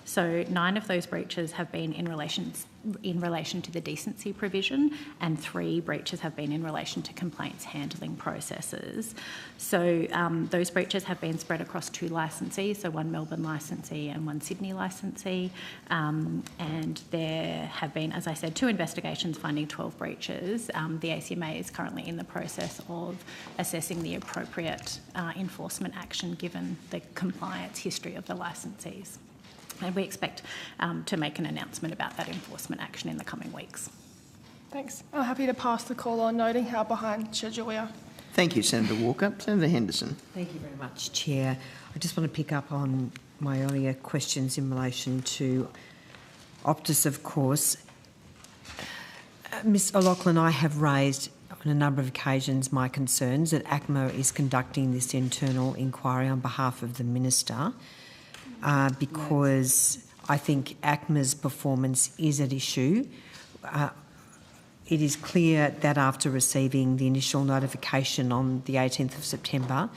F: So 9 of those breaches have been in relation to the decency provision, and 3 breaches have been in relation to complaints handling processes. So those breaches have been spread across 2 licensees, so 1 Melbourne licensee and 1 Sydney licensee, and there have been, as I said, 2 investigations finding 12 breaches. The ACMA is currently in the process of assessing the appropriate enforcement action given the compliance history of the licensees. And we expect to make an announcement about that enforcement action in the coming weeks.
U: Thanks. I'm happy to pass the call on, noting how behind schedule we are.
A: Thank you, Senator Walker. Senator Henderson.
E: Thank you very much, Chair. I just want to pick up on my earlier questions in relation to Optus, of course. Ms O'Loughlin, I have raised on a number of occasions my concerns that ACMA is conducting this internal inquiry on behalf of the Minister, because I think ACMA's performance is at issue. It is clear that after receiving the initial notification on the 18th of September,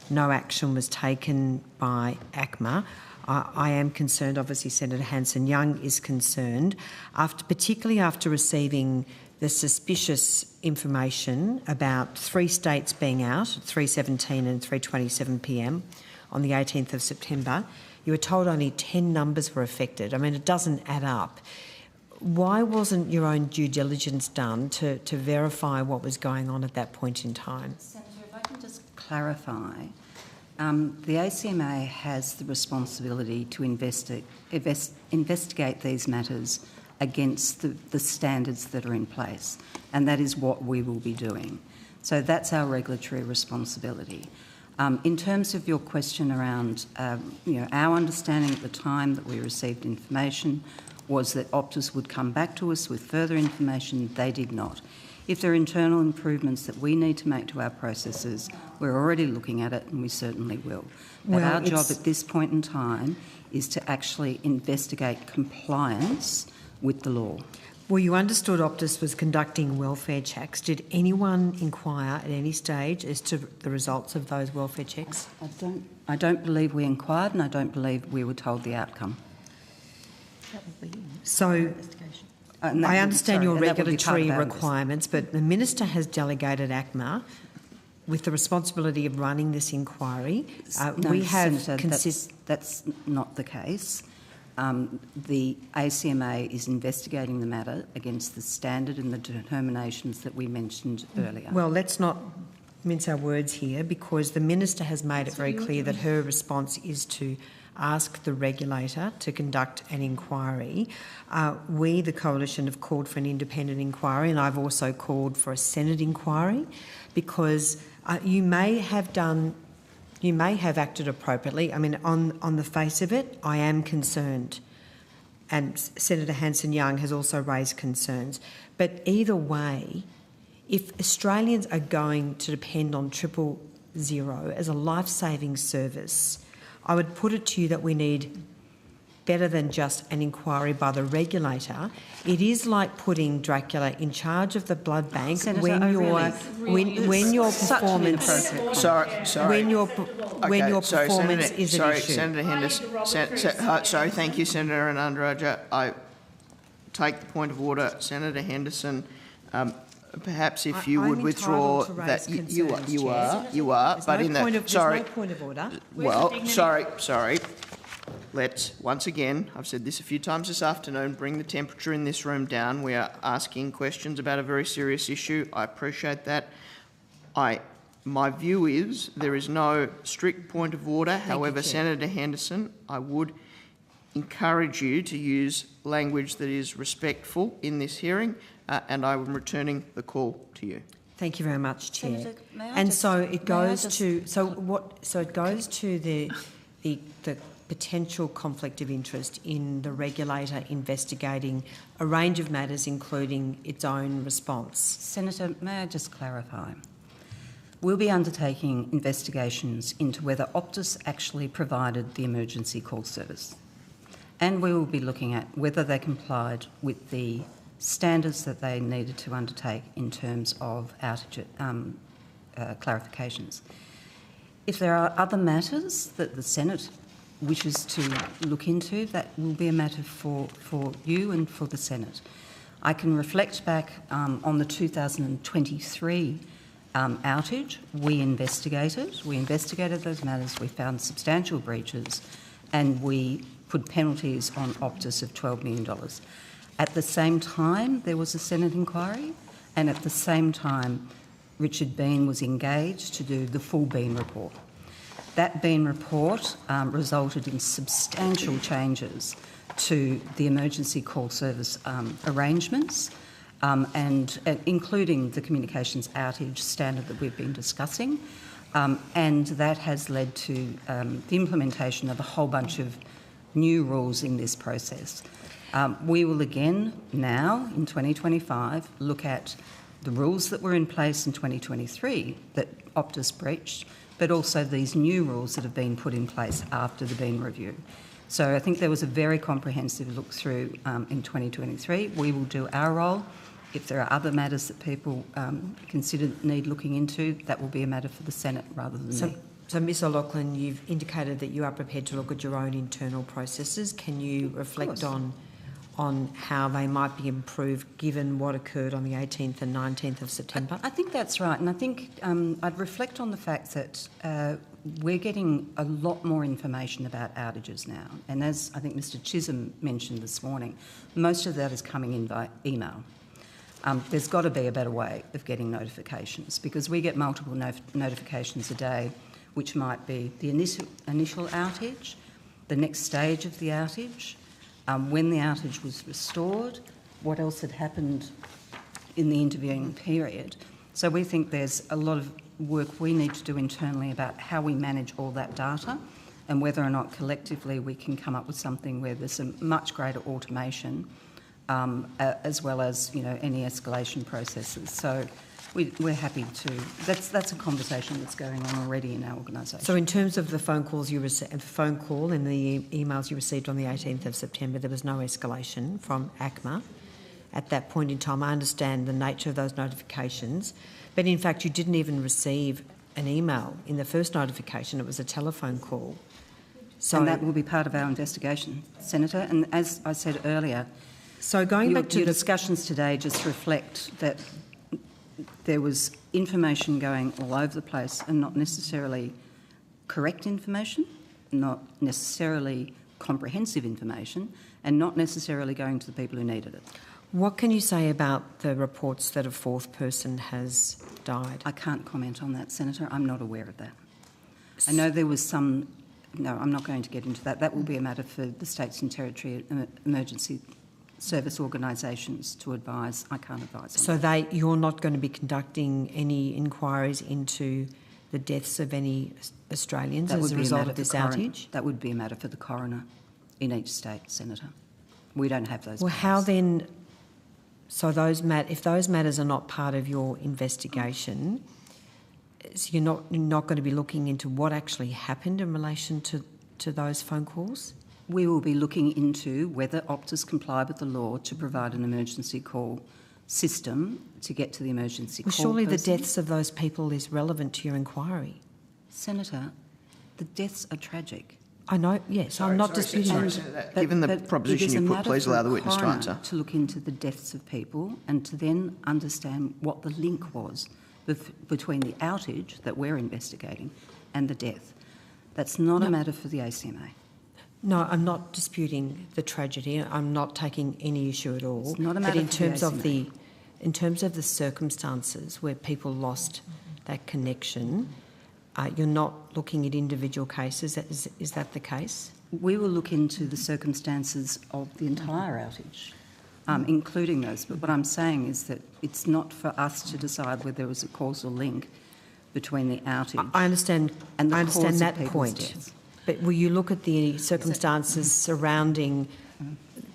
E: no action was taken by ACMA. I am concerned, obviously Senator Hanson-Young is concerned, particularly after receiving the suspicious information about 3 states being out at 3:17 and 3:27 p.m. on the 18th of September. You were told only 10 numbers were affected. I mean, it doesn't add up. Why wasn't your own due diligence done to verify what was going on at that point in time?
S: Senator, if I can just clarify, the ACMA has the responsibility to investigate these matters against the standards that are in place, and that is what we will be doing. So that's our regulatory responsibility. In terms of your question around, our understanding at the time that we received information was that Optus would come back to us with further information. They did not. If there are internal improvements that we need to make to our processes, we're already looking at it, and we certainly will. But our job at this point in time is to actually investigate compliance with the law.
E: Well, you understood Optus was conducting welfare checks. Did anyone inquire at any stage as to the results of those welfare checks?
S: I don't believe we inquired, and I don't believe we were told the outcome.
E: So, I understand your regulatory requirements, but the Minister has delegated ACMA with the responsibility of running this inquiry.
S: That's not the case. The ACMA is investigating the matter against the standard and the determinations that we mentioned earlier.
E: Well, let's not mince our words here, because the Minister has made it very clear that her response is to ask the regulator to conduct an inquiry. We, the Coalition, have called for an independent inquiry, and I've also called for a Senate inquiry, because you may have acted appropriately. I mean, on the face of it, I am concerned, and Senator Hanson-Young has also raised concerns. But either way, if Australians are going to depend on 000 as a life-saving service, I would put it to you that we need better than just an inquiry by the regulator. It is like putting Dracula in charge of the blood bank when your performance is an issue.
A: Senator Henderson. Sorry, thank you, Senator Anandaraja. I take the point of order, Senator Henderson. Perhaps if you would withdraw that, you are. But in the sorry,
E: no point of order.
A: Well, sorry. Let's once again. I've said this a few times this afternoon. Bring the temperature in this room down. We are asking questions about a very serious issue. I appreciate that. My view is there is no strict point of order. However, Senator Henderson, I would encourage you to use language that is respectful in this hearing. And I am returning the call to you.
E: Thank you very much, Chair. Senator, and so it goes to the potential conflict of interest in the regulator investigating a range of matters, including its own response.
S: Senator, may I just clarify? We'll be undertaking investigations into whether Optus actually provided the emergency call service, and we will be looking at whether they complied with the standards that they needed to undertake in terms of outage clarifications. If there are other matters that the Senate wishes to look into, that will be a matter for you and for the Senate. I can reflect back on the 2023 outage. We investigated those matters, we found substantial breaches, and we put penalties on Optus of $12 million. At the same time, there was a Senate inquiry, and at the same time, Richard Bean was engaged to do the full Bean report. That Bean report resulted in substantial changes to the emergency call service arrangements, and including the communications outage standard that we've been discussing, and that has led to the implementation of a whole bunch of new rules in this process. We will again now, in 2025, look at the rules that were in place in 2023 that Optus breached, but also these new rules that have been put in place after the Bean review. So I think there was a very comprehensive look through in 2023. We will do our role. If there are other matters that people consider need looking into, that will be a matter for the Senate rather than me.
E: So, Ms O'Loughlin, you've indicated that you are prepared to look at your own internal processes. Can you reflect on how they might be improved given what occurred on the 18th and 19th of September?
S: I think that's right, and I think I'd reflect on the fact that we're getting a lot more information about outages now, and as I think Mr Chisholm mentioned this morning, most of that is coming in by email. There's got to be a better way of getting notifications, because we get multiple notifications a day, which might be the initial outage, the next stage of the outage, when the outage was restored, what else had happened in the intervening period. So we think there's a lot of work we need to do internally about how we manage all that data and whether or not collectively we can come up with something where there's a much greater automation as well as, any escalation processes. So we're happy to. That's a conversation that's going on already in our organisation.
E: So in terms of the phone call and the emails you received on the 18th of September, there was no escalation from ACMA at that point in time. I understand the nature of those notifications, but in fact you didn't even receive an email in the first notification. It was a telephone call. So
S: and that will be part of our investigation, Senator. And as I said earlier,
E: so going back to
S: your discussions today just reflect that there was information going all over the place and not necessarily correct information, not necessarily comprehensive information, and not necessarily going to the people who needed it.
E: What can you say about the reports that a fourth person has died?
S: I can't comment on that, Senator. I'm not aware of that. I know there was some... No, I'm not going to get into that. That will be a matter for the states and territory emergency service organisations to advise. I can't advise on
E: that. So you're not going to be conducting any inquiries into the deaths of any Australians as a result of this outage?
S: That would be a matter for the coroner in each state, Senator. We don't have those.
E: Well, how then... So if those matters are not part of your investigation, so you're not going to be looking into what actually happened in relation to those phone calls?
S: We will be looking into whether Optus comply with the law to provide an emergency call system to get to the emergency call
E: surely
S: person.
E: The deaths of those people is relevant to your inquiry.
S: Senator, the deaths are tragic.
E: I know, yes, I'm not disputing
A: that. Given the proposition you put, please allow the witness to answer.
S: To look into the deaths of people and to then understand what the link was between the outage that we're investigating and the death. That's not a matter for the ACMA.
E: No, I'm not disputing the tragedy. I'm not taking any issue at all.
S: It's not a matter
E: but in terms of the circumstances where people lost that connection, you're not looking at individual cases. Is that the case?
S: We will look into the circumstances of the entire outage, including those. But what I'm saying is that it's not for us to decide whether there was a causal link between the outage.
E: I understand.
S: And
E: I understand that point.
S: Deaths.
E: But will you look at the circumstances surrounding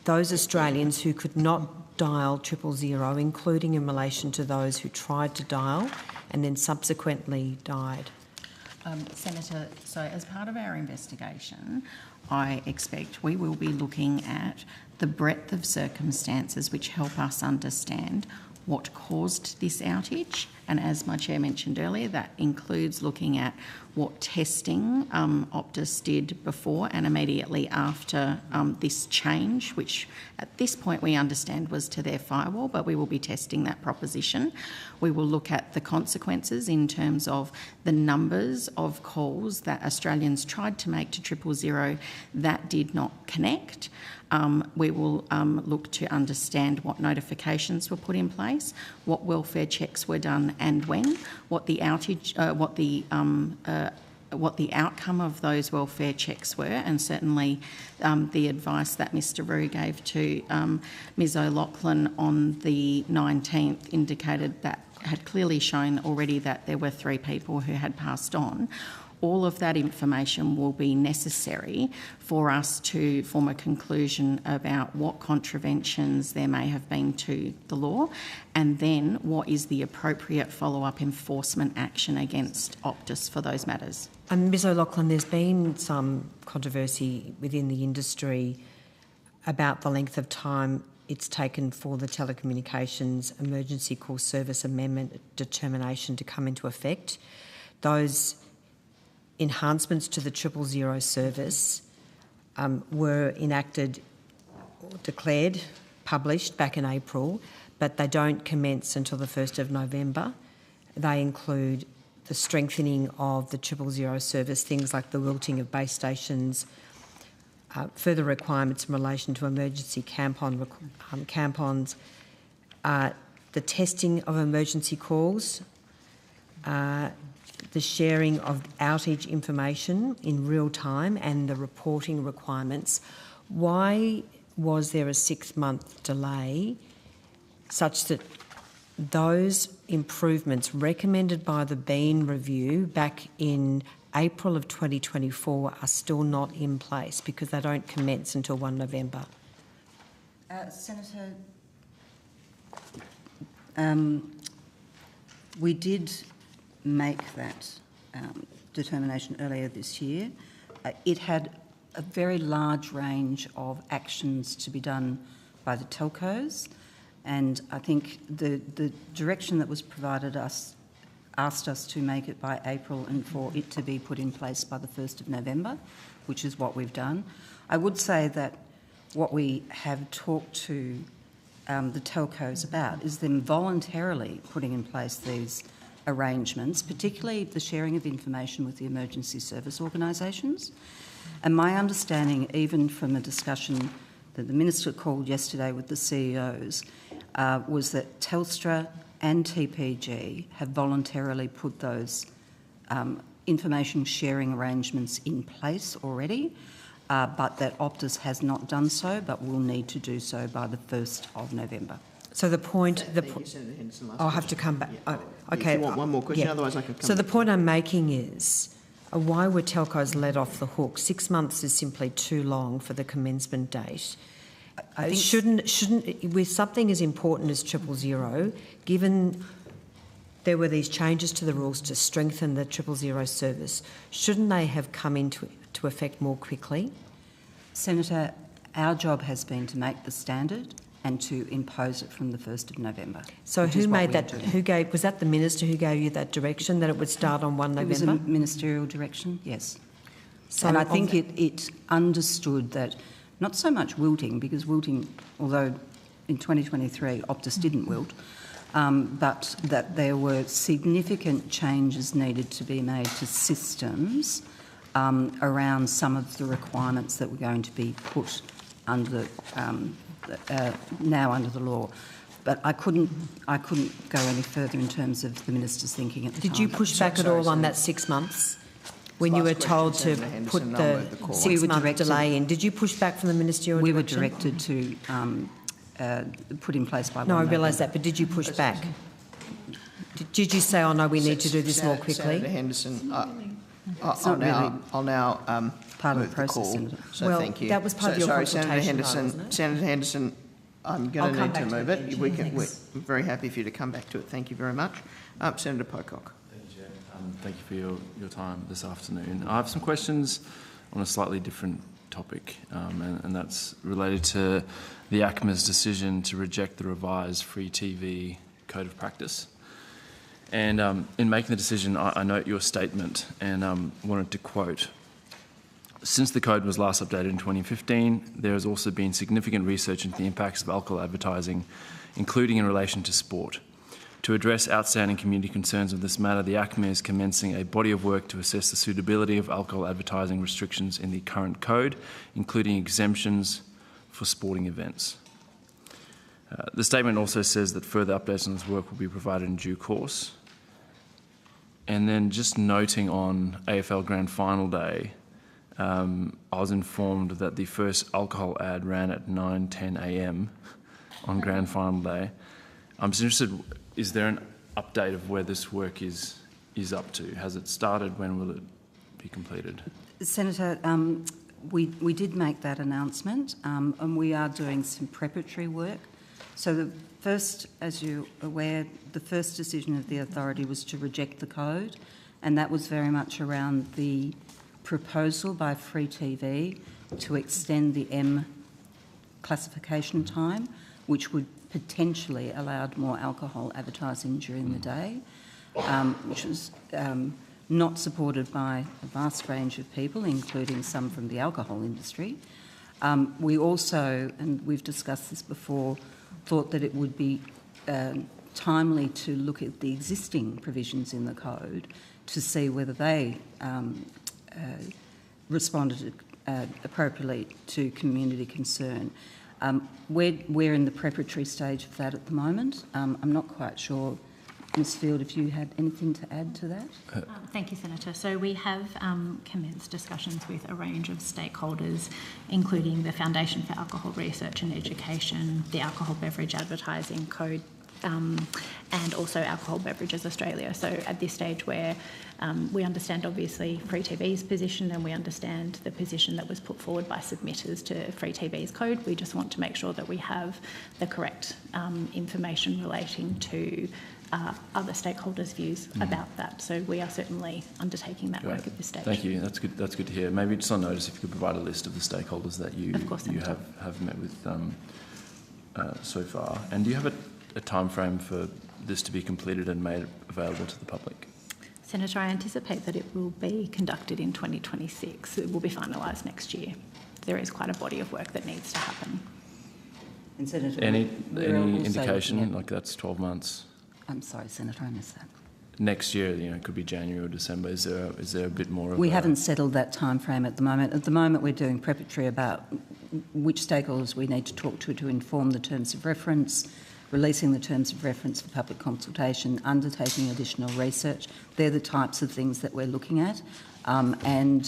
E: those Australians who could not dial 000, including in relation to those who tried to dial and then subsequently died?
T: Senator, so as part of our investigation, I expect we will be looking at the breadth of circumstances which help us understand what caused this outage. And as my chair mentioned earlier, that includes looking at what testing Optus did before and immediately after this change, which at this point we understand was to their firewall, but we will be testing that proposition. We will look at the consequences in terms of the numbers of calls that Australians tried to make to 000 that did not connect. We will look to understand what notifications were put in place, what welfare checks were done and when, what the outage, what the outcome of those welfare checks were, and certainly the advice that Mr Rue gave to Ms O'Loughlin on the 19th indicated that had clearly shown already that there were 3 people who had passed on. All of that information will be necessary for us to form a conclusion about what contraventions there may have been to the law, and then what is the appropriate follow-up enforcement action against Optus for those matters.
E: Ms O'Loughlin, there's been some controversy within the industry about the length of time it's taken for the telecommunications emergency call service amendment determination to come into effect. Those enhancements to the 000 service were enacted, or declared, published back in April, but they don't commence until the 1st of November. They include the strengthening of the 000 service, things like the wilting of base stations, further requirements in relation to emergency campons, the testing of emergency calls, the sharing of outage information in real time and the reporting requirements. Why was there a 6-month delay such that those improvements recommended by the Bean Review back in April of 2024 are still not in place because they don't commence until 1 November?
S: Senator, we did make that determination earlier this year. It had a very large range of actions to be done by the telcos, and I think the direction that was provided us asked us to make it by April and for it to be put in place by the 1st of November, which is what we've done. I would say that what we have talked to the telcos about is them voluntarily putting in place these arrangements, particularly the sharing of information with the emergency service organisations. And my understanding, even from a discussion that the Minister called yesterday with the CEOs, was that Telstra and TPG have voluntarily put those information sharing arrangements in place already, but that Optus has not done so, but will need to do so by the 1st of November.
E: So the point... I'll have to come back. Okay.
A: If you want one more question, otherwise I can come
E: So the
A: back.
E: point I'm making is, why were telcos let off the hook? 6 months is simply too long for the commencement date. I think shouldn't with something as important as 000, given there were these changes to the rules to strengthen the 000 service, shouldn't they have come into effect more quickly? Senator, our job has been to make the standard and to impose it from the 1st of November. So who made that? Was that the Minister who gave you that direction that it would start on 1 November? It was a ministerial direction, yes. So and I think it understood that not so much wilting, because wilting, although in 2023 Optus didn't wilt, but that there were significant changes needed to be made to systems around some of the requirements that were going to be put under now under the law. But I couldn't go any further in terms of the Minister's thinking at the time. Did you push back at all on that 6 months? When you were told to put the 6-month delay in, did you push back from the ministerial direction? We were directed to put in place by 1 November. No, I realise that, but did you push back? Did you say, oh no, we need to do this more quickly?
A: Senator Henderson, I'll now
E: part of
A: move
E: the process,
A: the call.
E: Senator.
A: So
E: well,
A: thank you.
E: That was part of your consultation,
A: wasn't it? Senator Henderson, I'm going to need to move it. We're very happy for you to come back to it. Thank you very much. Senator Pocock.
M: Thank you for your time this afternoon. I have some questions on a slightly different topic, and that's related to the ACMA's decision to reject the revised free TV code of practice. And in making the decision, I note your statement and wanted to quote, "Since the code was last updated in 2015, there has also been significant research into the impacts of alcohol advertising, including in relation to sport. To address outstanding community concerns of this matter, the ACMA is commencing a body of work to assess the suitability of alcohol advertising restrictions in the current code, including exemptions for sporting events." The statement also says that further updates on this work will be provided in due course. And then just noting on AFL Grand Final Day, I was informed that the first alcohol ad ran at 9:10 a.m. on Grand Final Day. I'm just interested, is there an update of where this work is up to? Has it started? When will it be completed?
E: Senator, we did make that announcement, and we are doing some preparatory work. So the first, as you're aware, the first decision of the authority was to reject the code, and that was very much around the proposal by Free TV to extend the M classification time, which would potentially allow more alcohol advertising during the day, which was not supported by a vast range of people, including some from the alcohol industry. We also, and we've discussed this before, thought that it would be timely to look at the existing provisions in the code to see whether they responded appropriately to community concern. We're in the preparatory stage of that at the moment. I'm not quite sure, Ms Field, if you had anything to add to that?
F: Thank you, Senator. So we have commenced discussions with a range of stakeholders, including the Foundation for Alcohol Research and Education, the Alcohol Beverage Advertising Code and also Alcohol Beverages Australia. So at this stage where we understand obviously Free TV's position and we understand the position that was put forward by submitters to Free TV's code, we just want to make sure that we have the correct information relating to other stakeholders' views about that. So we are certainly undertaking that work at this stage.
M: Thank you. That's good. That's good to hear. Maybe just on notice, if you could provide a list of the stakeholders that you have met with so far, and do you have a time frame for this to be completed and made available to the public?
F: Senator, I anticipate that it will be conducted in 2026. It will be finalised next year. There is quite a body of work that needs to happen.
S: And Senator,
M: any indication, like that's 12 months?
S: I'm sorry, Senator, I missed that.
M: Next year, it could be January or December. Is there a bit more of
S: We haven't settled that time frame at the moment. At the moment, we're doing preparatory about which stakeholders we need to talk to inform the terms of reference, releasing the terms of reference for public consultation, undertaking additional research. They're the types of things that we're looking at, and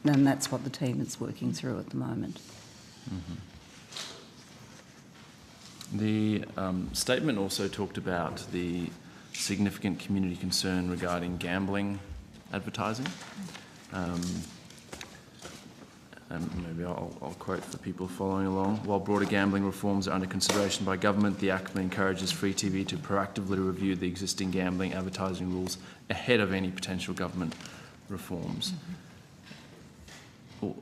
S: that's what the team is working through at the moment.
M: The statement also talked about the significant community concern regarding gambling advertising. And maybe I'll quote for people following along. While broader gambling reforms are under consideration by government, the ACMA encourages Free TV to proactively review the existing gambling advertising rules ahead of any potential government reforms.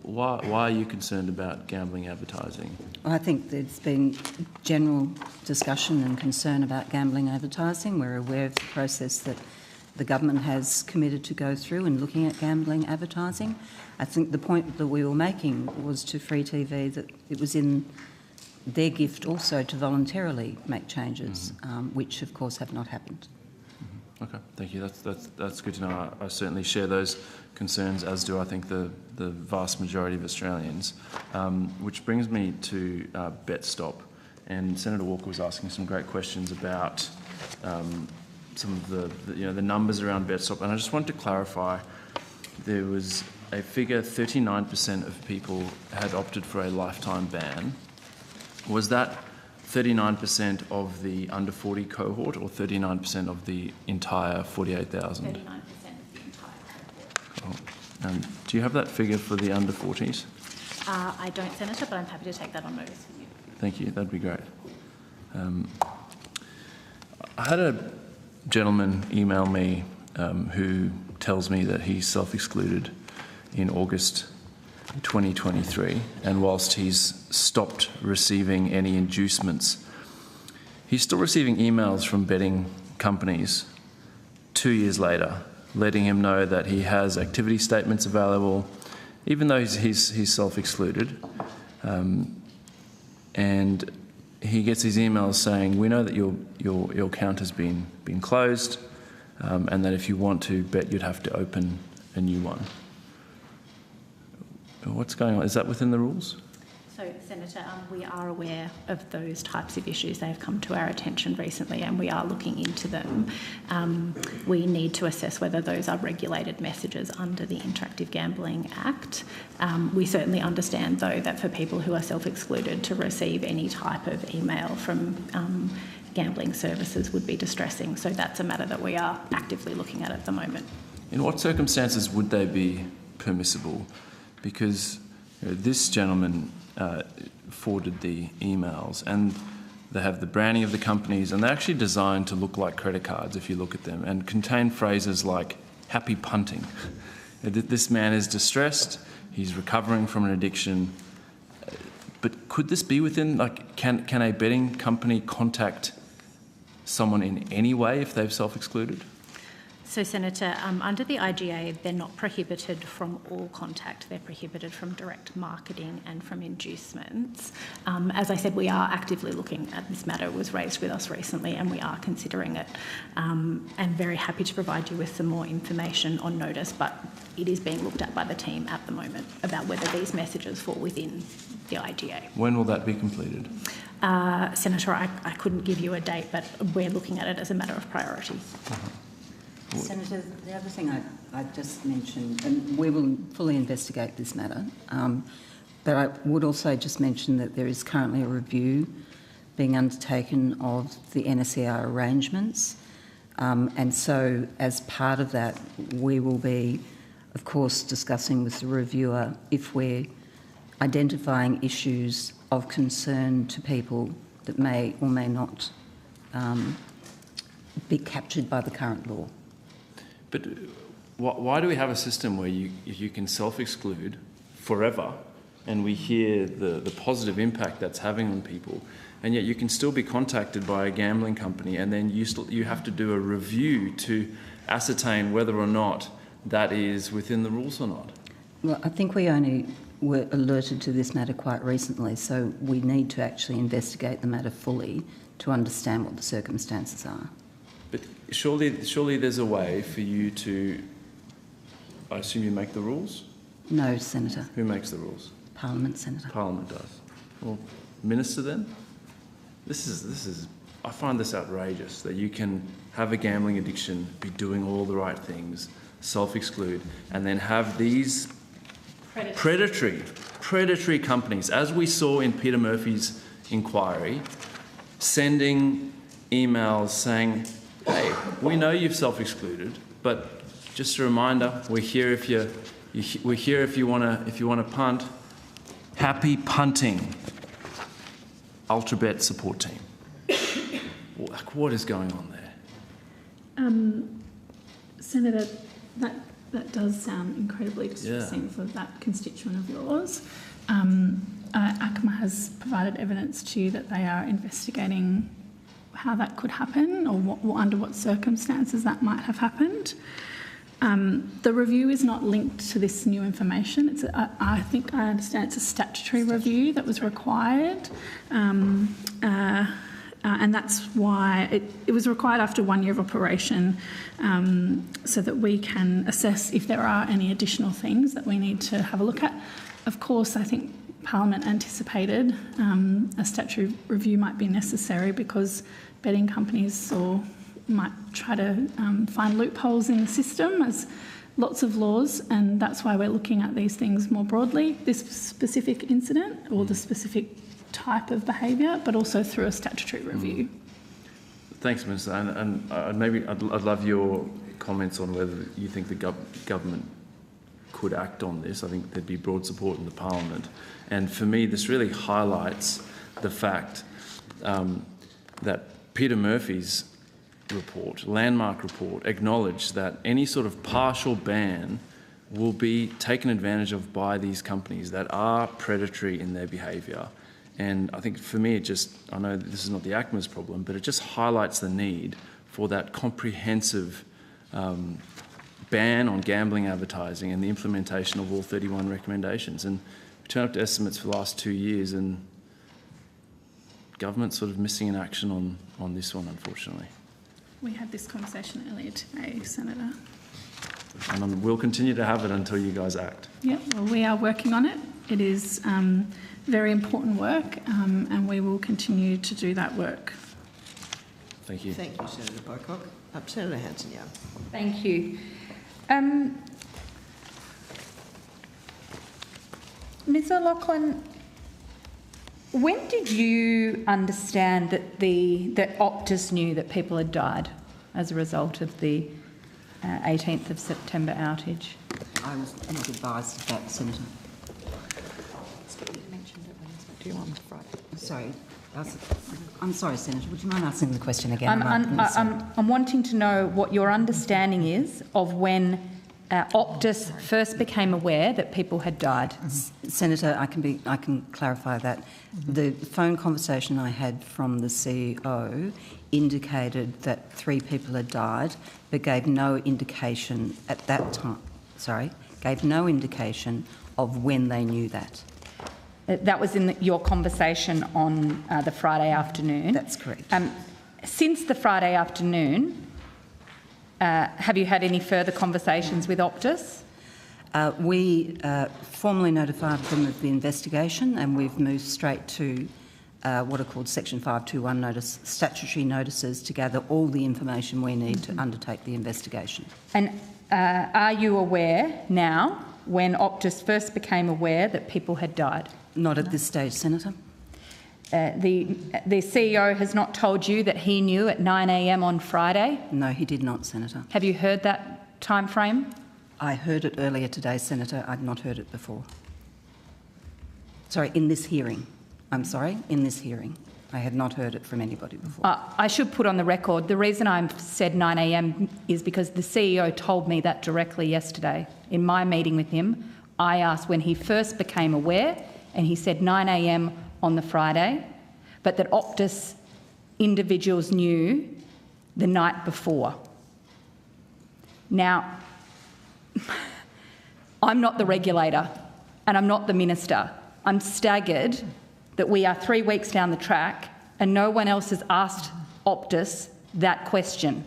M: Why are you concerned about gambling advertising?
S: I think there's been general discussion and concern about gambling advertising. We're aware of the process that the government has committed to go through in looking at gambling advertising. I think the point that we were making was to Free TV that it was in their gift also to voluntarily make changes, which of course have not happened.
M: Okay, thank you. That's good to know. I certainly share those concerns, as do I think the vast majority of Australians. Which brings me to BetStop, and Senator Walker was asking some great questions about some of the numbers around BetStop, and I just wanted to clarify. There was a figure: 39% of people had opted for a lifetime ban. Was that 39% of the under 40 cohort, or 39% of the entire 48,000?
F: 39% of the entire cohort.
M: Cool. Do you have that figure for the under 40s?
F: I don't, Senator, but I'm happy to take that on notice for you.
M: Thank you. That'd be great. I had a gentleman email me who tells me that he's self-excluded in August 2023, and whilst he's stopped receiving any inducements, he's still receiving emails from betting companies 2 years later, letting him know that he has activity statements available, even though he's self-excluded. And he gets these emails saying, "We know that your account has been closed, and that if you want to bet, you'd have to open a new one." What's going on? Is that within the rules?
F: So, Senator, we are aware of those types of issues. They have come to our attention recently, and we are looking into them. We need to assess whether those are regulated messages under the Interactive Gambling Act. We certainly understand, though, that for people who are self-excluded, to receive any type of email from gambling services would be distressing. So that's a matter that we are actively looking at the moment.
M: In what circumstances would they be permissible? Because this gentleman forwarded the emails, and they have the branding of the companies, and they're actually designed to look like credit cards if you look at them, and contain phrases like "happy punting." This man is distressed, he's recovering from an addiction, but could this be within, can a betting company contact someone in any way if they've self-excluded?
F: So, Senator, under the IGA, they're not prohibited from all contact. They're prohibited from direct marketing and from inducements. As I said, we are actively looking at this matter. It was raised with us recently, and we are considering it. And very happy to provide you with some more information on notice, but it is being looked at by the team at the moment about whether these messages fall within the IGA.
M: When will that be completed?
F: Senator, I couldn't give you a date, but we're looking at it as a matter of priority.
S: Senator, the other thing I just mentioned, and we will fully investigate this matter, but I would also just mention that there is currently a review being undertaken of the NSER arrangements. And so as part of that, we will be, of course, discussing with the reviewer if we're identifying issues of concern to people that may or may not be captured by the current law.
M: But why do we have a system where you can self-exclude forever, and we hear the positive impact that's having on people, and yet you can still be contacted by a gambling company, and then you have to do a review to ascertain whether or not that is within the rules or not?
S: Well, I think we only were alerted to this matter quite recently, so we need to actually investigate the matter fully to understand what the circumstances are.
M: But surely there's a way for you to, I assume you make the rules?
S: No, Senator.
M: Who makes the rules?
S: Parliament, Senator.
M: Parliament does. Well, Minister then? This is, I find this outrageous, that you can have a gambling addiction, be doing all the right things, self-exclude, and then have these predatory companies, as we saw in Peter Murphy's inquiry, sending emails saying, hey, we know you've self-excluded, but just a reminder, we're here if you want to punt. Happy punting. Ultrabet support team. What is going on there?
B: Senator, that does sound incredibly distressing for that constituent of yours. ACMA has provided evidence to you that they are investigating how that could happen, or under what circumstances that might have happened. The review is not linked to this new information. I think I understand it's a statutory review that was required, and that's why it was required after 1 year of operation, so that we can assess if there are any additional things that we need to have a look at. Of course, I think Parliament anticipated a statutory review might be necessary because betting companies might try to find loopholes in the system, as lots of laws, and that's why we're looking at these things more broadly, this specific incident or the specific type of behaviour, but also through a statutory review.
M: Thanks, Minister. And I'd love your comments on whether you think the government could act on this. I think there'd be broad support in the Parliament. And for me, this really highlights the fact that Peter Murphy's report, landmark report, acknowledged that any sort of partial ban will be taken advantage of by these companies that are predatory in their behaviour. And I think for me, I know this is not the ACMA's problem, but it just highlights the need for that comprehensive ban on gambling advertising and the implementation of all 31 recommendations. And we turn up to estimates for the last 2 years, and government's sort of missing in action on this one, unfortunately.
B: We had this conversation earlier today, Senator.
M: And we'll continue to have it until you guys act.
B: Yeah, well, we are working on it. It is very important work, and we will continue to do that work.
M: Thank you.
A: Thank you, Senator Pocock. Senator Hanson-Young.
G: Thank you. Ms O'Loughlin, when did you understand that that Optus knew that people had died as a result of the 18th of September outage?
S: I was not advised of that, Senator.
T: Do you want Friday?
S: Sorry. I'm sorry, Senator. Would you mind asking the question again?
G: I'm wanting to know what your understanding is of when Optus first became aware that people had died.
S: Senator, I can clarify that. The phone conversation I had from the CEO indicated that 3 people had died, but gave no indication at that time. Gave no indication of when they knew that.
G: That was in your conversation on the Friday afternoon.
S: That's correct.
G: Since the Friday afternoon, have you had any further conversations with Optus?
S: We formally notified them of the investigation, and we've moved straight to what are called Section 521 statutory notices to gather all the information we need to undertake the investigation.
G: And are you aware now when Optus first became aware that people had died?
S: Not at this stage, Senator.
G: the CEO has not told you that he knew at 9 a.m. on Friday?
S: No, he did not, Senator.
G: Have you heard that time frame?
S: I heard it earlier today, Senator. I'd not heard it before. Sorry, in this hearing. I'm sorry, in this hearing. I had not heard it from anybody before.
G: I should put on the record, the reason I said 9 a.m. is because the CEO told me that directly yesterday. In my meeting with him, I asked when he first became aware, and he said 9 a.m. on the Friday, but that Optus individuals knew the night before. Now, I'm not the regulator and I'm not the minister. I'm staggered that we are 3 weeks down the track and no one else has asked Optus that question.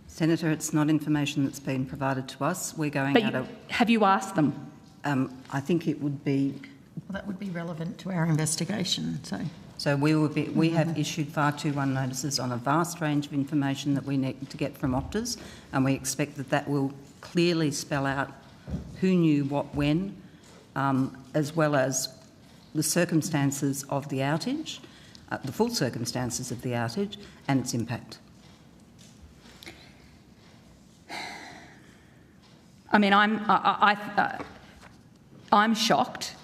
S: Senator, it's not information that's been provided to us. We're going out of...
G: Have you asked them?
S: I think it would be...
T: Well, that would be relevant to our investigation,
S: So we have issued FAR 21 notices on a vast range of information that we need to get from Optus, and we expect that that will clearly spell out who knew what when, as well as the circumstances of the outage, the full circumstances of the outage and its impact.
G: I mean, I'm shocked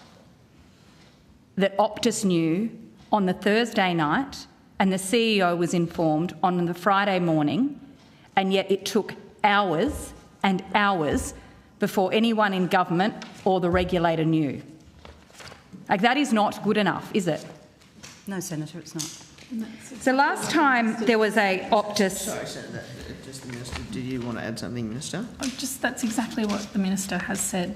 G: that Optus knew on the Thursday night and the CEO was informed on the Friday morning, and yet it took hours and hours before anyone in government or the regulator knew. Like, that is not good enough, is it?
S: No, Senator, it's not.
G: So last time there was a Optus...
A: Sorry, Senator, just the Minister, did you want to add something, Minister?
B: That's exactly what the Minister has said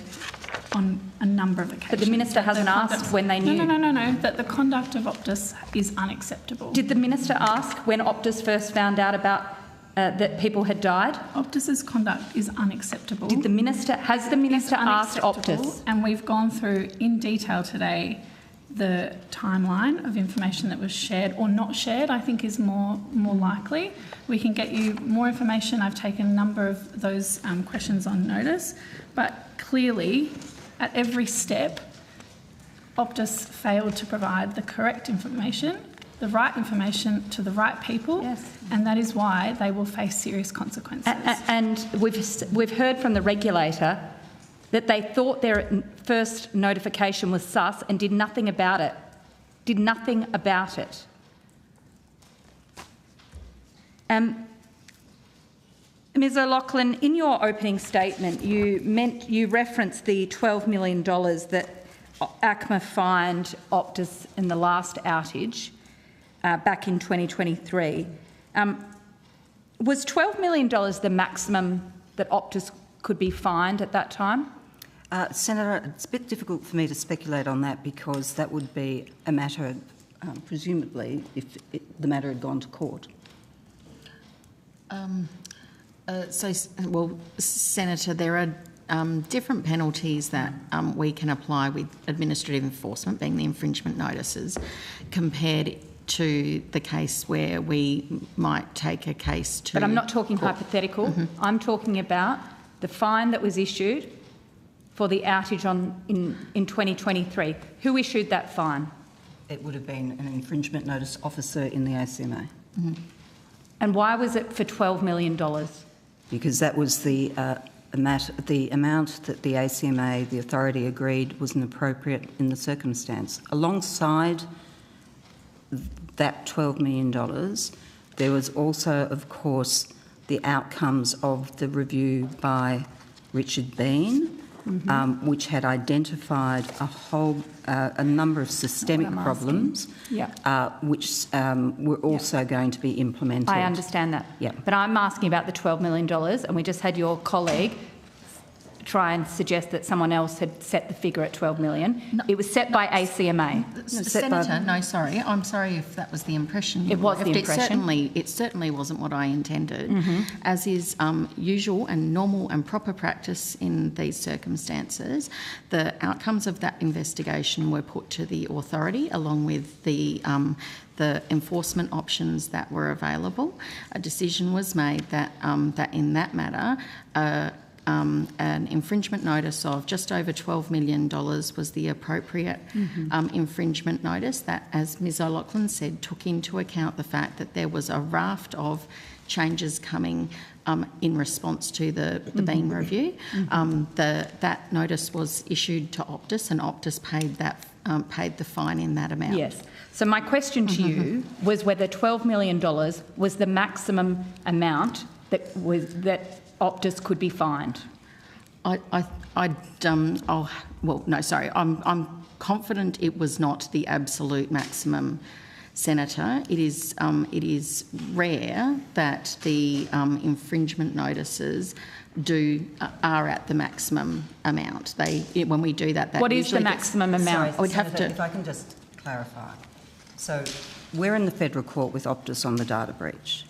B: on a number of occasions.
G: But the Minister hasn't asked when they knew.
B: No, that the conduct of Optus is unacceptable.
G: Did the Minister ask when Optus first found out about that people had died?
B: Optus's conduct is unacceptable.
G: Has the Minister asked Optus?
B: And we've gone through in detail today the timeline of information that was shared or not shared, I think is more likely. We can get you more information. I've taken a number of those questions on notice, but clearly at every step Optus failed to provide the correct information, the right information to the right people, yes. And that is why they will face serious consequences.
G: And we've heard from the regulator that they thought their first notification was sus and did nothing about it. Ms O'Loughlin, in your opening statement, you referenced the $12 million that ACMA fined Optus in the last outage back in 2023. Was $12 million the maximum that Optus could be fined at that time?
S: Senator, it's a bit difficult for me to speculate on that because that would be a matter, presumably, if the matter had gone to court.
T: Senator, there are different penalties that we can apply with administrative enforcement, being the infringement notices, compared to the case where we might take a case to...
G: But I'm not talking
T: court.
G: Hypothetical. Mm-hmm. I'm talking about the fine that was issued for the outage in 2023. Who issued that fine?
S: It would have been an infringement notice officer in the ACMA.
G: Mm-hmm. And why was it for $12 million?
S: Because that was the amount that the ACMA, the authority, agreed was inappropriate in the circumstance. Alongside that $12 million, there was also, of course, the outcomes of the review by Richard Bean, mm-hmm. Which had identified a number of systemic problems, which were also going to be implemented.
G: I understand that.
S: Yeah.
G: But I'm asking about the $12 million, and we just had your colleague try and suggest that someone else had set the figure at $12 million. No, it was set by ACMA.
T: Senator, sorry. I'm sorry if that was the impression.
G: It was the impression.
T: It certainly wasn't what I intended, mm-hmm. as is usual and normal and proper practice in these circumstances. The outcomes of that investigation were put to the authority along with the enforcement options that were available. A decision was made that in that matter, an infringement notice of just over $12 million was the appropriate infringement notice that, as Ms O'Loughlin said, took into account the fact that there was a raft of changes coming in response to the Bean review. That notice was issued to Optus, and Optus paid the fine in that amount.
G: Yes. So my question to you was whether $12 million was the maximum amount that Optus could be fined. I'm confident it was not the absolute maximum, Senator. It is rare that the infringement notices are at the maximum amount. When we do that, what is the maximum amount?
S: Sorry, Senator, if I can just clarify. So we're in the federal court with Optus on the data breach.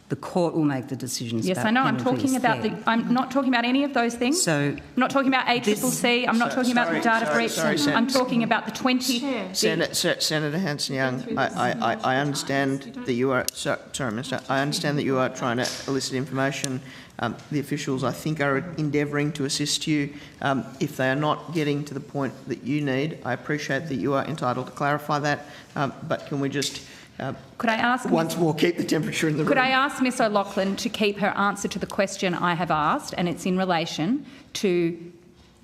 S: The court will make the decisions.
G: Yes, I know. I'm talking about I'm not talking about any of those things.
S: So
G: I'm not talking about ACCC. I'm not talking about the data breach. I'm talking about the 20.
A: Senator Hanson-Young, I understand that you are. Sorry, Minister. I understand that you are trying to elicit information. The officials, I think, are endeavouring to assist you. If they are not getting to the point that you need, I appreciate that you are entitled to clarify that. But can we just
G: could I ask
A: once more keep the temperature in the room?
G: Could I ask Ms O'Loughlin to keep her answer to the question I have asked, and it's in relation to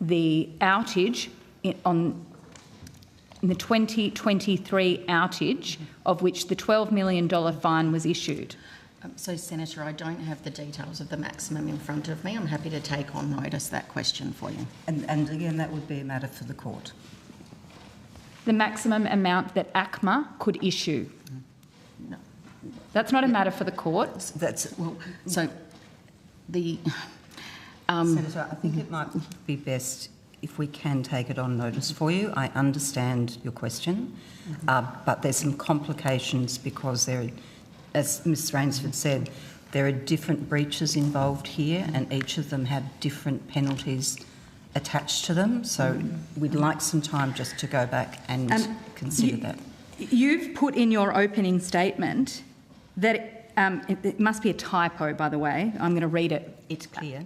G: the outage in the 2023 outage, of which the $12 million fine was issued?
T: So, Senator, I don't have the details of the maximum in front of me. I'm happy to take on notice that question for you.
S: And again, that would be a matter for the court.
G: The maximum amount that ACMA could issue?
T: No.
G: That's not a matter for the court.
S: Senator, I think it might be best if we can take it on notice for you. I understand your question, but there's some complications because as Ms Rainsford said, there are different breaches involved here and each of them have different penalties attached to them. So we'd like some time just to go back and consider that.
G: You've put in your opening statement that it must be a typo, by the way. I'm going to read it.
S: It's clear.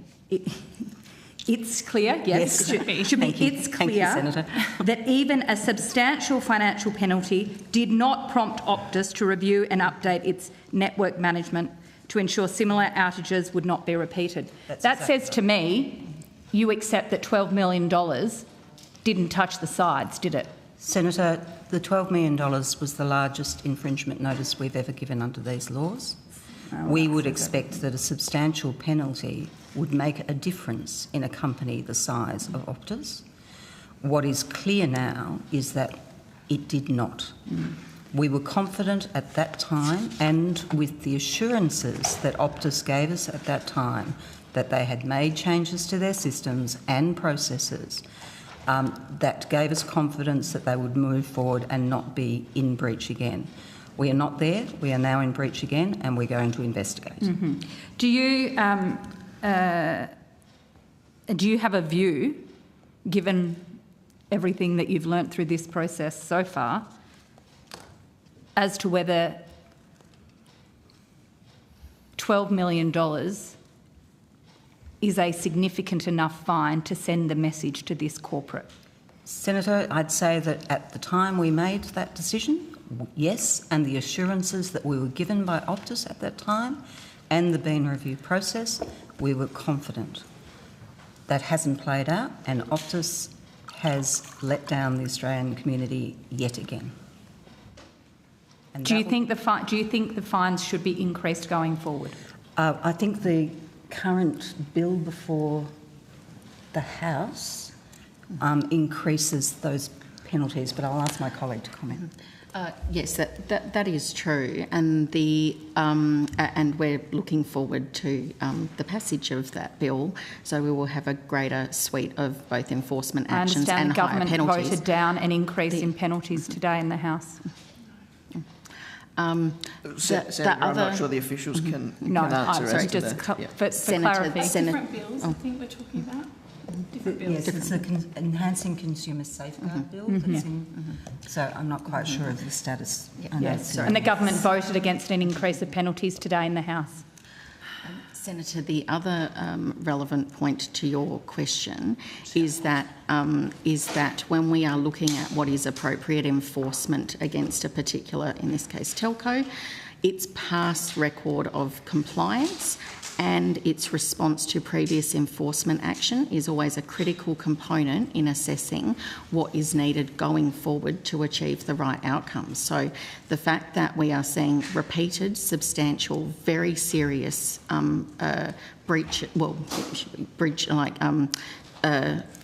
G: It's clear, yes. It should be. It's clear
S: Senator.
G: that even a substantial financial penalty did not prompt Optus to review and update its network management to ensure similar outages would not be repeated. That says to me, you accept that $12 million didn't touch the sides, did it?
S: Senator, the $12 million was the largest infringement notice we've ever given under these laws. We would expect that a substantial penalty would make a difference in a company the size of Optus. What is clear now is that it did not. We were confident at that time, and with the assurances that Optus gave us at that time that they had made changes to their systems and processes, that gave us confidence that they would move forward and not be in breach again. We are not there. We are now in breach again, and we're going to investigate.
G: Do you have a view, given everything that you've learnt through this process so far, as to whether $12 million is a significant enough fine to send the message to this corporate?
S: Senator, I'd say that at the time we made that decision, yes, and the assurances that we were given by Optus at that time and the Bean review process, we were confident. That hasn't played out, and Optus has let down the Australian community yet again. And
G: do you think the fines should be increased going forward?
S: I think the current bill before the House increases those penalties, but I'll ask my colleague to comment.
T: Yes, that is true, and and we're looking forward to the passage of that bill. So we will have a greater suite of both enforcement actions and higher penalties.
G: I understand the government voted down an increase in penalties today in the House.
A: Senator, I'm not sure the officials can answer.
G: Sorry, just for clarity.
B: Different bills, I think we're talking about. Different bills.
S: Yes, it's the Enhancing Consumer Safeguard Bill that's in. So I'm not quite sure of the status.
G: Yes, and the government voted against an increase of penalties today in the House.
T: Senator, the other relevant point to your question is that when we are looking at what is appropriate enforcement against a particular, in this case, telco, its past record of compliance and its response to previous enforcement action is always a critical component in assessing what is needed going forward to achieve the right outcomes. So the fact that we are seeing repeated, substantial, very serious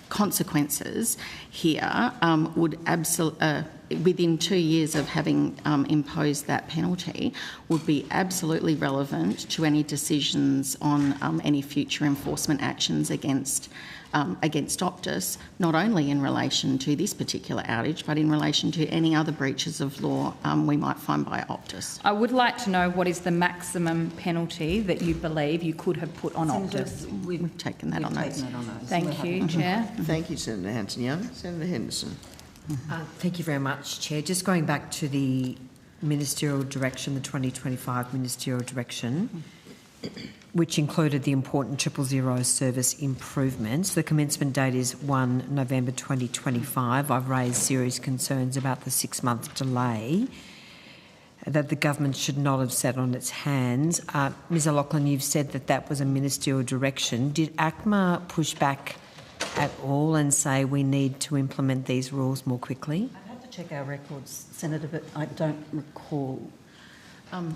T: consequences here would absolutely, within 2 years of having imposed that penalty, would be absolutely relevant to any decisions on any future enforcement actions against Optus, not only in relation to this particular outage, but in relation to any other breaches of law we might find by Optus.
G: I would like to know what is the maximum penalty that you believe you could have put on Optus.
T: We've taken that on notice.
G: Thank you, Chair.
A: Thank you, Senator Hanson-Young. Senator Henderson.
E: Thank you very much, Chair. Just going back to the ministerial direction, the 2025 ministerial direction, which included the important 000 service improvements. The commencement date is 1 November 2025. I've raised serious concerns about the 6-month delay that the government should not have sat on its hands. Ms O'Loughlin, you've said that that was a ministerial direction. Did ACMA push back at all and say we need to implement these rules more quickly?
S: I'd have to check our records, Senator, but I don't recall.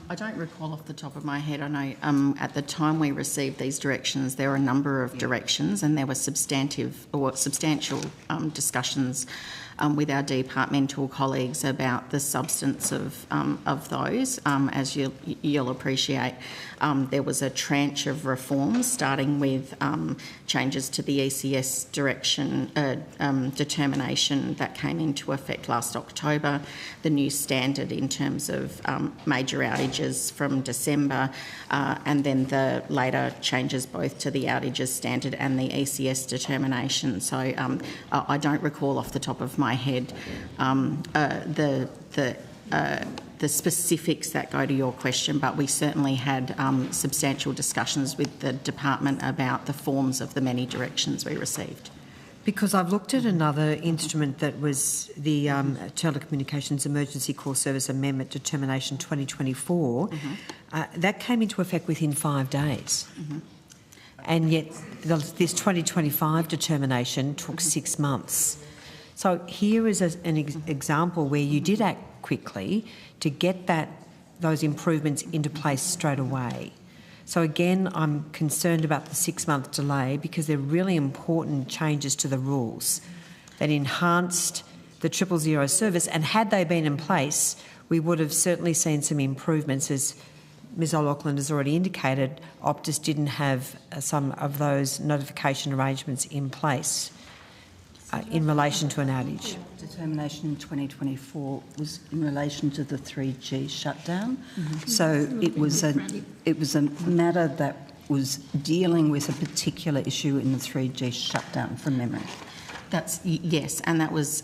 T: I don't recall off the top of my head. I know at the time we received these directions, there were a number of directions and there were substantial discussions with our departmental colleagues about the substance of those. As you'll appreciate, there was a tranche of reforms, starting with changes to the ECS direction determination that came into effect last October, the new standard in terms of major outages from December, and then the later changes both to the outages standard and the ECS determination. So I don't recall off the top of my head the specifics that go to your question, but we certainly had substantial discussions with the department about the forms of the many directions we received.
E: Because I've looked at another instrument that was the Telecommunications Emergency Call Service Amendment Determination 2024. That came into effect within 5 days. And yet this 2025 determination took 6 months. So here is an example where you did act quickly to get those improvements into place straight away. So again, I'm concerned about the 6-month delay because they're really important changes to the rules that enhanced the 000 service, and had they been in place, we would have certainly seen some improvements. As Ms O'Loughlin has already indicated, Optus didn't have some of those notification arrangements in place in relation to an outage.
S: Determination in 2024 was in relation to the 3G shutdown. So it was a matter that was dealing with a particular issue in the 3G shutdown, from memory.
T: Yes, and that was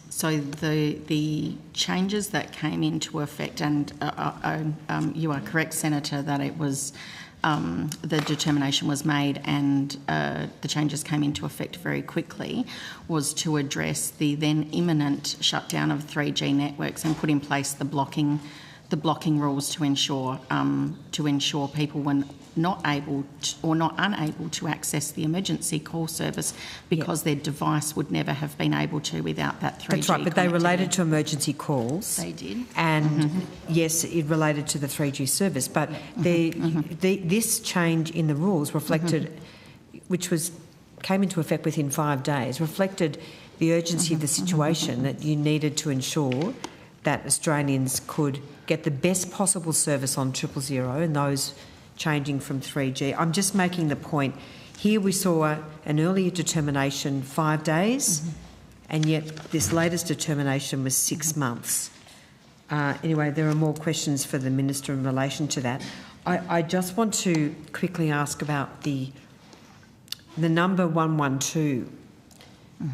T: so the changes that came into effect, and you are correct, Senator, that it was the determination was made and the changes came into effect very quickly, was to address the then imminent shutdown of 3G networks and put in place the blocking rules to ensure people were not able to, or not unable to access the emergency call service because their device would never have been able to without that 3G.
E: That's right, but they related to emergency calls.
T: They did.
E: And yes, it related to the 3G service, but this change in the rules reflected, which came into effect within 5 days, reflected the urgency of the situation, that you needed to ensure that Australians could get the best possible service on 000 and those changing from 3G. I'm just making the point. Here we saw an earlier determination 5 days, and yet this latest determination was 6 months. Anyway, there are more questions for the Minister in relation to that. I just want to quickly ask about the number 112.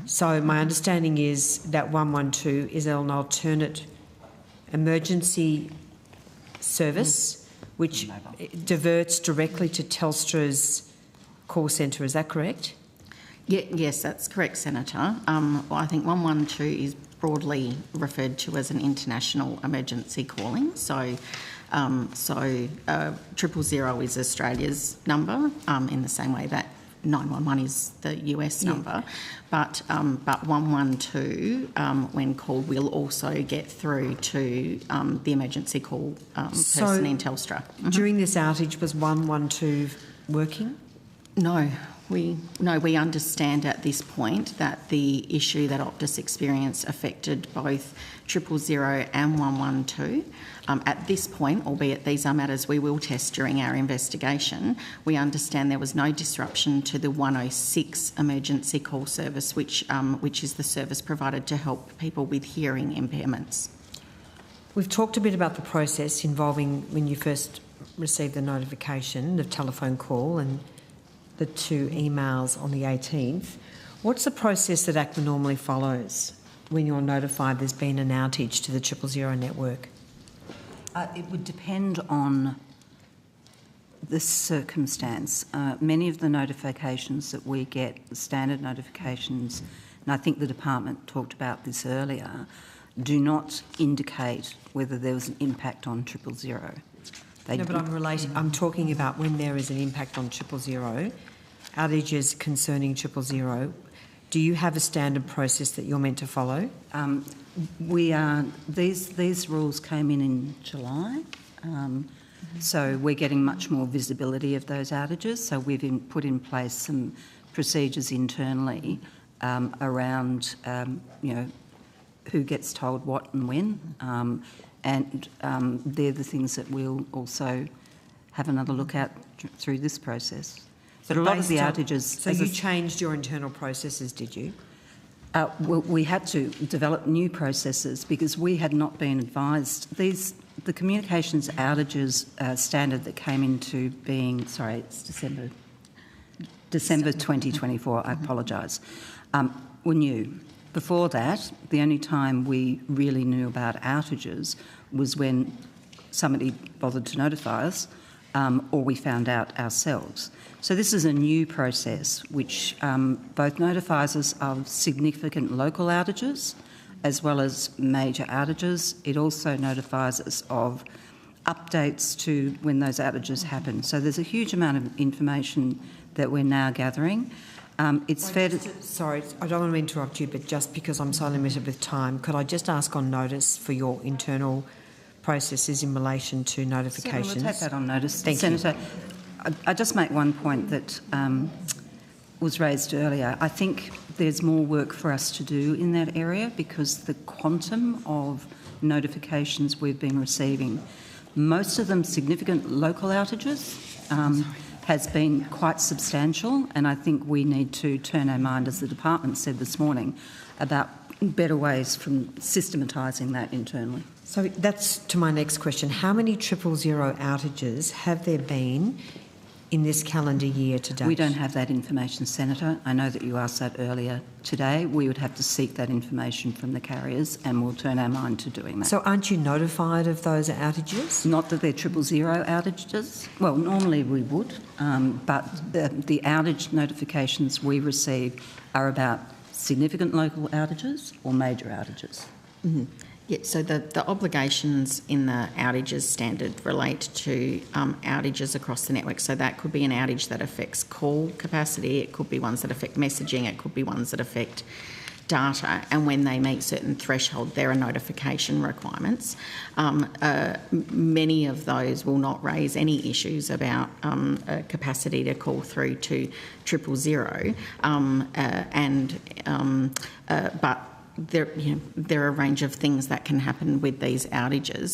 E: So my understanding is that 112 is an alternate emergency service which diverts directly to Telstra's call centre. Is that correct?
T: Yes, that's correct, Senator. Well, I think 112 is broadly referred to as an international emergency calling. So 000 is Australia's number in the same way that 911 is the US number. But 112, when called, will also get through to the emergency call person in Telstra.
E: During this outage, was 112 working?
T: No. We understand at this point that the issue that Optus experienced affected both 000 and 112. At this point, albeit these are matters we will test during our investigation, we understand there was no disruption to the 106 emergency call service, which is the service provided to help people with hearing impairments.
E: We've talked a bit about the process involving when you first received the notification, the telephone call and the 2 emails on the 18th. What's the process that ACMA normally follows when you're notified there's been an outage to the 000 network?
S: It would depend on the circumstance. Many of the notifications that we get, the standard notifications, and I think the department talked about this earlier, do not indicate whether there was an impact on 000.
E: But I'm talking about when there is an impact on 000, outages concerning 000. Do you have a standard process that you're meant to follow? These rules came in July, so we're getting much more visibility of those outages. So we've put in place some procedures internally around, who gets told what and when. And they're the things that we'll also have another look at through this process. But a lot of the outages... So you changed your internal processes, did you? Well, we had to develop new processes because we had not been advised. The communications outages standard that came into being... Sorry, it's December 2024, I apologise, were new. Before that, the only time we really knew about outages was when somebody bothered to notify us or we found out ourselves. So this is a new process which both notifies us of significant local outages as well as major outages. It also notifies us of updates to when those outages happen. So there's a huge amount of information that we're now gathering. It's fair to... Sorry, I don't want to interrupt you, but just because I'm so limited with time, could I just ask on notice for your internal processes in relation to notifications?
S: We'll take that on notice.
E: Thank
S: Senator, I just make one point that was raised earlier. I think there's more work for us to do in that area because the quantum of notifications we've been receiving, most of them significant local outages, has been quite substantial, and I think we need to turn our mind, as the department said this morning, about better ways from systematising that internally.
E: So that's to my next question. How many 000 outages have there been in this calendar year to date?
S: We don't have that information, Senator. I know that you asked that earlier today. We would have to seek that information from the carriers and we'll turn our mind to doing that.
E: So aren't you notified of those outages?
S: Not that they're 000 outages. Well, normally we would, but the outage notifications we receive are about significant local outages or major outages.
T: Mm-hmm. Yeah, so the obligations in the outages standard relate to outages across the network. So that could be an outage that affects call capacity, it could be ones that affect messaging, it could be ones that affect data, and when they meet certain threshold, there are notification requirements. Many of those will not raise any issues about capacity to call through to 000, but there are a range of things that can happen with these outages.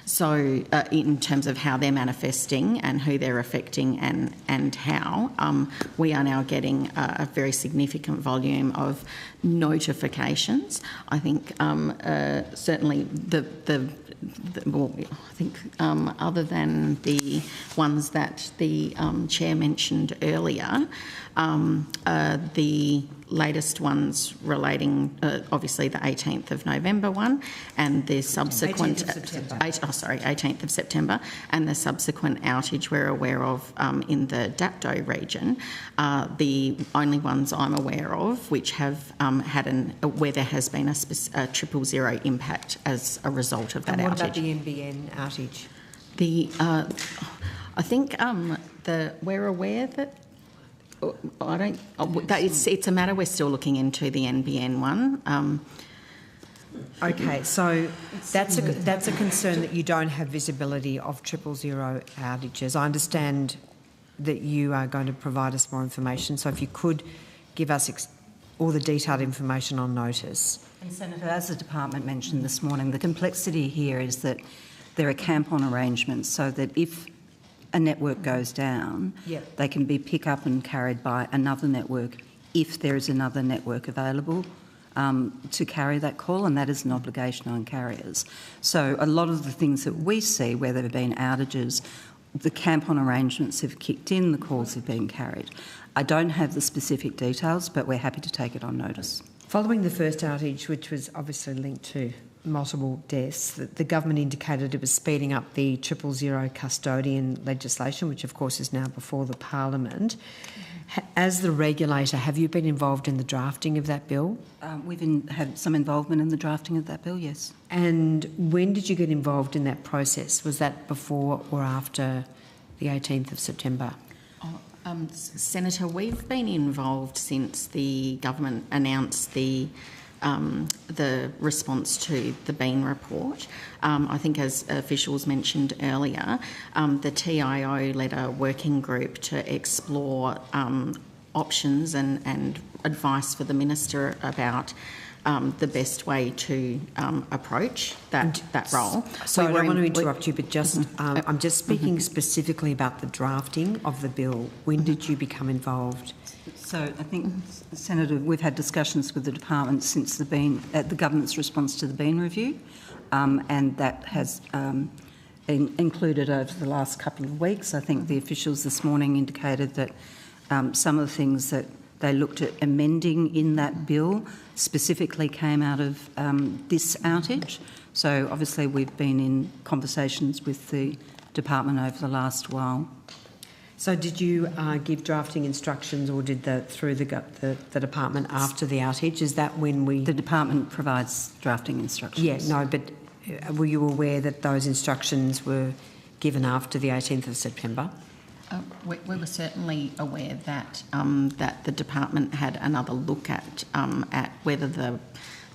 T: So in terms of how they're manifesting and who they're affecting and how, we are now getting a very significant volume of notifications. I think certainly other than the ones that the Chair mentioned earlier, the latest ones relating during, obviously, the 18th of November one and the subsequent...
E: 18th of September.
T: 18th of September, and the subsequent outage we're aware of in the Dapto region are the only ones I'm aware of which have had where there has been a 000 impact as a result of that outage.
E: And what about the NBN outage?
T: I think we're aware that it's a matter we're still looking into, the NBN one.
E: Okay, so that's a concern that you don't have visibility of 000 outages. I understand that you are going to provide us more information, so if you could give us all the detailed information on notice.
S: And Senator, as the department mentioned this morning, the complexity here is that there are camp-on arrangements so that if a network goes down, they can be picked up and carried by another network if there is another network available to carry that call, and that is an obligation on carriers. So a lot of the things that we see where there have been outages, the camp-on arrangements have kicked in, the calls have been carried. I don't have the specific details, but we're happy to take it on notice.
E: Following the first outage, which was obviously linked to multiple deaths, the government indicated it was speeding up the 000 custodian legislation, which of course is now before the Parliament. As the regulator, have you been involved in the drafting of that bill?
S: We've had some involvement in the drafting of that bill, yes.
E: And when did you get involved in that process? Was that before or after the 18th of September?
T: Senator, we've been involved since the government announced the response to the Bean report. I think, as officials mentioned earlier, the TIO led a working group to explore options and advice for the minister about the best way to approach that role.
E: So I don't want to interrupt you, but just I'm just speaking specifically about the drafting of the bill. When did you become involved?
S: So I think, Senator, we've had discussions with the department since the government's response to the Bean review, and that has included over the last couple of weeks. I think the officials this morning indicated that some of the things that they looked at amending in that bill specifically came out of this outage. So obviously we've been in conversations with the department over the last while.
E: So did you give drafting instructions, or did through the department after the outage? Is that when we...
S: The department provides drafting instructions.
E: Yeah, no, but were you aware that those instructions were given after the 18th of September?
T: We were certainly aware that that the department had another look at whether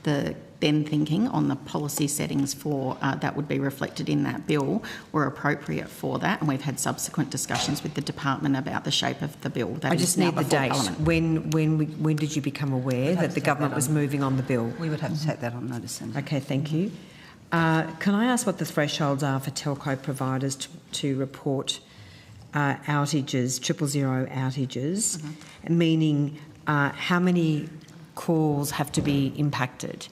T: the then thinking on the policy settings for that would be reflected in that bill were appropriate for that, and we've had subsequent discussions with the department about the shape of the bill. That
E: I just need the date. When did you become aware that the government was moving on the bill?
S: We would have to take that on notice, Senator.
E: Okay, thank you. Can I ask what the thresholds are for telco providers to report outages, 000 outages, meaning how many calls have to be impacted?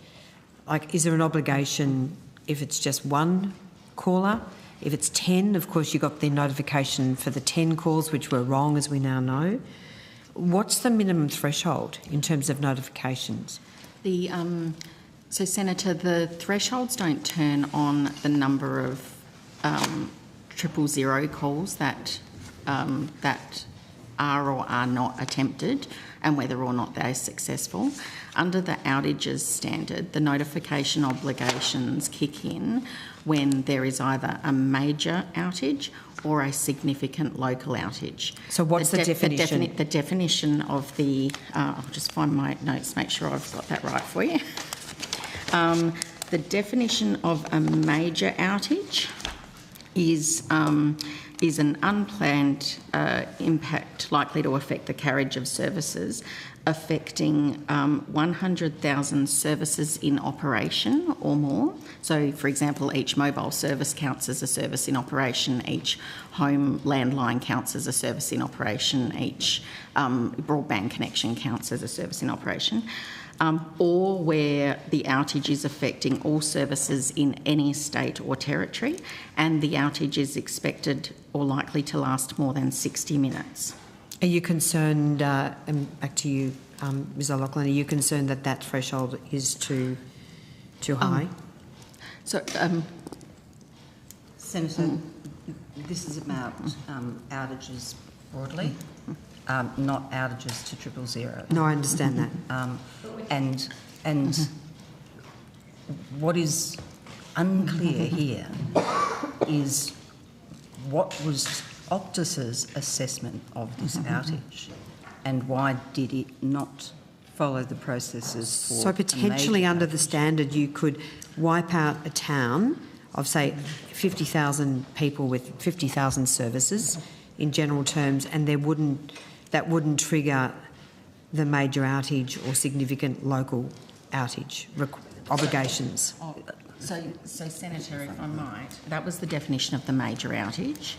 E: Like, is there an obligation if it's just one caller? If it's 10, of course, you got the notification for the 10 calls, which were wrong, as we now know. What's the minimum threshold in terms of notifications?
T: So, Senator, the thresholds don't turn on the number of 000 calls that are or are not attempted and whether or not they're successful. Under the outages standard, the notification obligations kick in when there is either a major outage or a significant local outage.
E: So what's the definition?
T: The definition of the... I'll just find my notes, make sure I've got that right for you. The definition of a major outage is an unplanned impact likely to affect the carriage of services, affecting 100,000 services in operation or more. So, for example, each mobile service counts as a service in operation, each home landline counts as a service in operation, each broadband connection counts as a service in operation. Or where the outage is affecting all services in any state or territory, and the outage is expected or likely to last more than 60 minutes.
E: Are you concerned, and back to you, Ms O'Loughlin, are you concerned that that threshold is too high?
S: Senator, this is about outages broadly, not outages to 000.
E: No, I understand that.
S: And what is unclear here is what was Optus's assessment of this outage, and why did it not follow the processes for
E: So potentially under the standard you could wipe out a town of, say, 50,000 people with 50,000 services in general terms, and that wouldn't trigger the major outage or significant local outage obligations.
T: So, Senator, if I might, that was the definition of the major outage.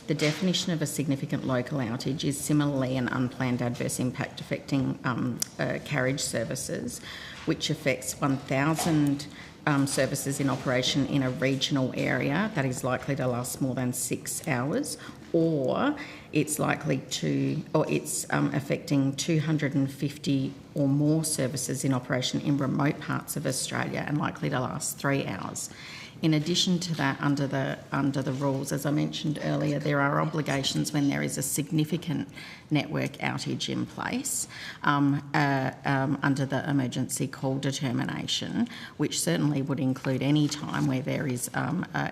T: The definition of a significant local outage is similarly an unplanned adverse impact affecting carriage services, which affects 1,000 services in operation in a regional area that is likely to last more than 6 hours, or it's affecting 250 or more services in operation in remote parts of Australia and likely to last 3 hours. In addition to that, under the rules, as I mentioned earlier, there are obligations when there is a significant network outage in place under the emergency call determination, which certainly would include any time where there is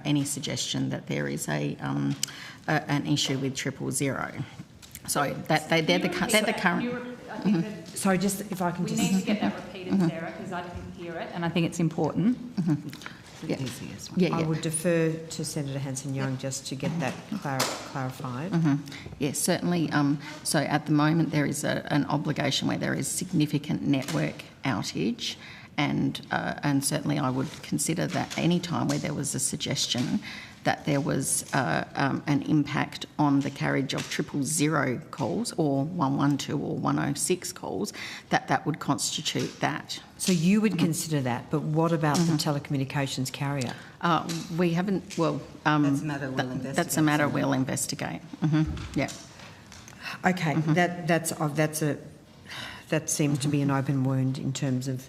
T: any suggestion that there is an issue with 000. So they're the current.
E: Sorry, just if I can
G: we need to get that repeated, Sarah, because I didn't hear it, and I think it's important.
E: I would defer to Senator Hanson-Young just to get that clarified.
T: Yes, certainly. So at the moment there is an obligation where there is significant network outage, and certainly I would consider that any time where there was a suggestion that there was an impact on the carriage of 000 calls or 112 or 106 calls, that would constitute that.
E: So you would consider that, but what about the telecommunications carrier?
T: We haven't, well...
S: that's a matter we'll investigate.
T: That's a matter we'll investigate. Yeah.
E: Okay, that seems to be an open wound in terms of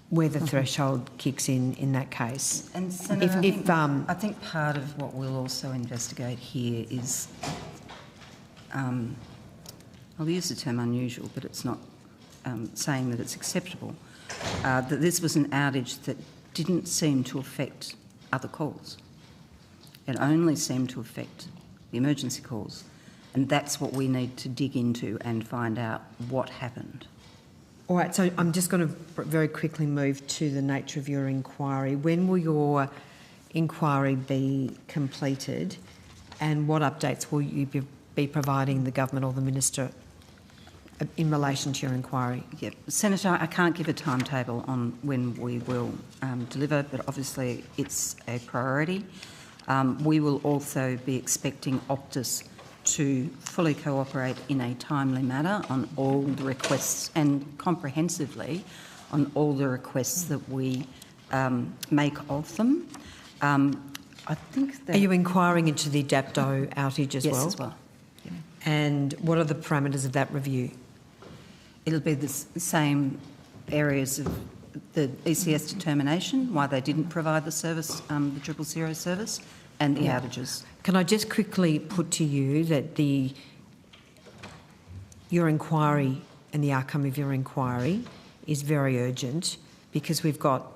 E: where the threshold kicks in that case.
S: And Senator, I think part of what we'll also investigate here is, I'll use the term unusual, but it's not saying that it's acceptable, that this was an outage that didn't seem to affect other calls. It only seemed to affect the emergency calls. And that's what we need to dig into and find out what happened.
E: All right, so I'm just going to very quickly move to the nature of your inquiry. When will your inquiry be completed, and what updates will you be providing the government or the minister in relation to your inquiry?
S: Yeah, Senator, I can't give a timetable on when we will deliver, but obviously it's a priority. We will also be expecting Optus to fully cooperate in a timely manner on all the requests and comprehensively on all the requests that we make of them. I think that...
E: Are you inquiring into the Adapto outage as well?
S: Yes, as well. Yeah.
E: And what are the parameters of that review?
S: It'll be the same areas of the ECS determination, why they didn't provide the service, the 000 service, and the outages.
E: Can I just quickly put to you that your inquiry and the outcome of your inquiry is very urgent, because we've got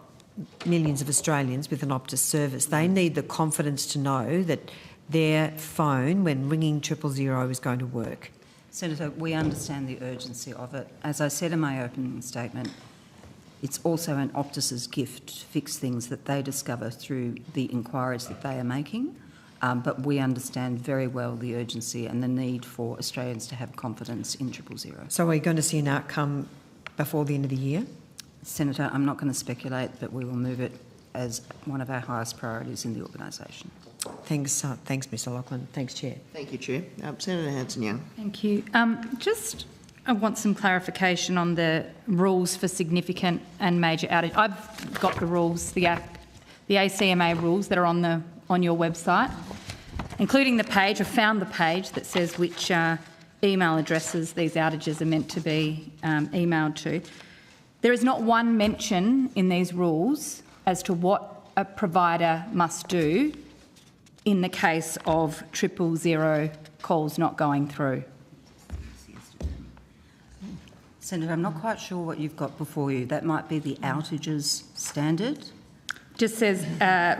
E: millions of Australians with an Optus service. They need the confidence to know that their phone, when ringing 000, is going to work.
S: Senator, we understand the urgency of it. As I said in my opening statement, it's also an Optus's gift to fix things that they discover through the inquiries that they are making. But we understand very well the urgency and the need for Australians to have confidence in 000.
E: So are we going to see an outcome before the end of the year?
S: Senator, I'm not going to speculate, but we will move it as one of our highest priorities in the organisation.
E: Thanks, Ms O'Loughlin. Thanks, Chair.
A: Thank you, Chair. Senator Hanson-Young.
G: Thank you. I want some clarification on the rules for significant and major outage. I've got the rules, the ACMA rules that are on your website, including the page. I found the page that says which email addresses these outages are meant to be emailed to. There is not one mention in these rules as to what a provider must do in the case of 000 calls not going through.
S: Senator, I'm not quite sure what you've got before you. That might be the outages standard.
G: Just says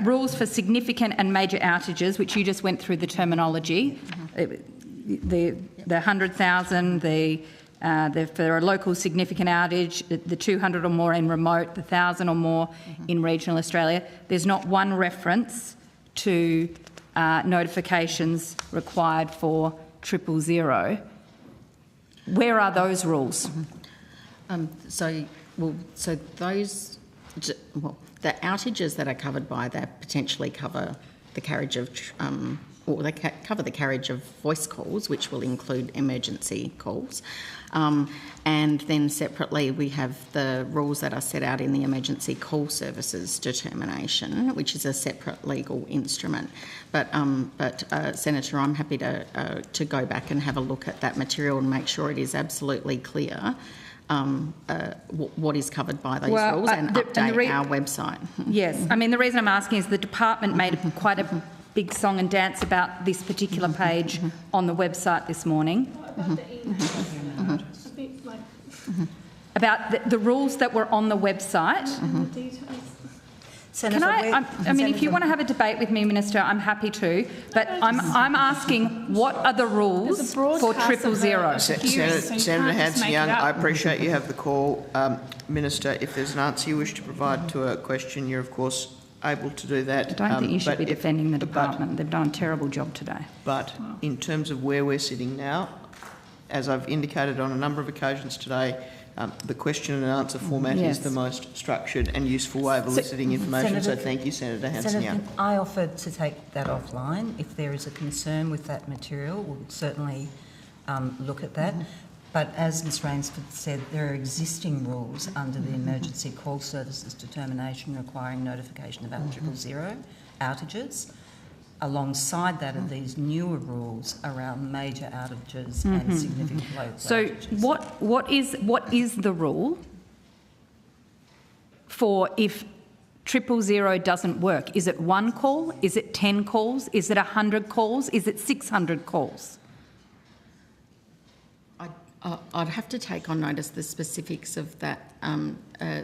G: rules for significant and major outages, which you just went through the terminology. The 100,000, for a local significant outage, the 200 or more in remote, the 1,000 or more in regional Australia. There's not one reference to notifications required for 000. Where are those rules?
T: So the outages that are covered by that potentially cover the carriage of, cover the carriage of voice calls, which will include emergency calls. And then separately, we have the rules that are set out in the Emergency Call Services Determination, which is a separate legal instrument. But Senator, I'm happy to go back and have a look at that material and make sure it is absolutely clear what is covered by those rules and update our website.
G: Yes, I mean, the reason I'm asking is the department made quite a big song and dance about this particular page on the website this morning. About the rules that were on the website. Can I mean, if you want to have a debate with me, Minister, I'm happy to, but I'm asking, what are the rules for 000?
A: Senator Hanson-Young, I appreciate you have the call. Minister, if there's an answer you wish to provide to a question, you're of course able to do that.
G: I don't think you should be defending the department. They've done a terrible job today.
A: But in terms of where we're sitting now, as I've indicated on a number of occasions today, the question and answer format is the most structured and useful way of eliciting information. So thank you, Senator Hanson-Young.
S: Senator, I offered to take that offline. If there is a concern with that material, we'll certainly look at that. But as Ms Rainsford said, there are existing rules under the Emergency Call Services Determination requiring notification about 000 outages. Alongside that are these newer rules around major outages and significant local outages.
G: So what is the rule for if 000 doesn't work? Is it 1 call? Is it 10 calls? Is it 100 calls? Is it 600 calls?
T: I'd have to take on notice the specifics of that,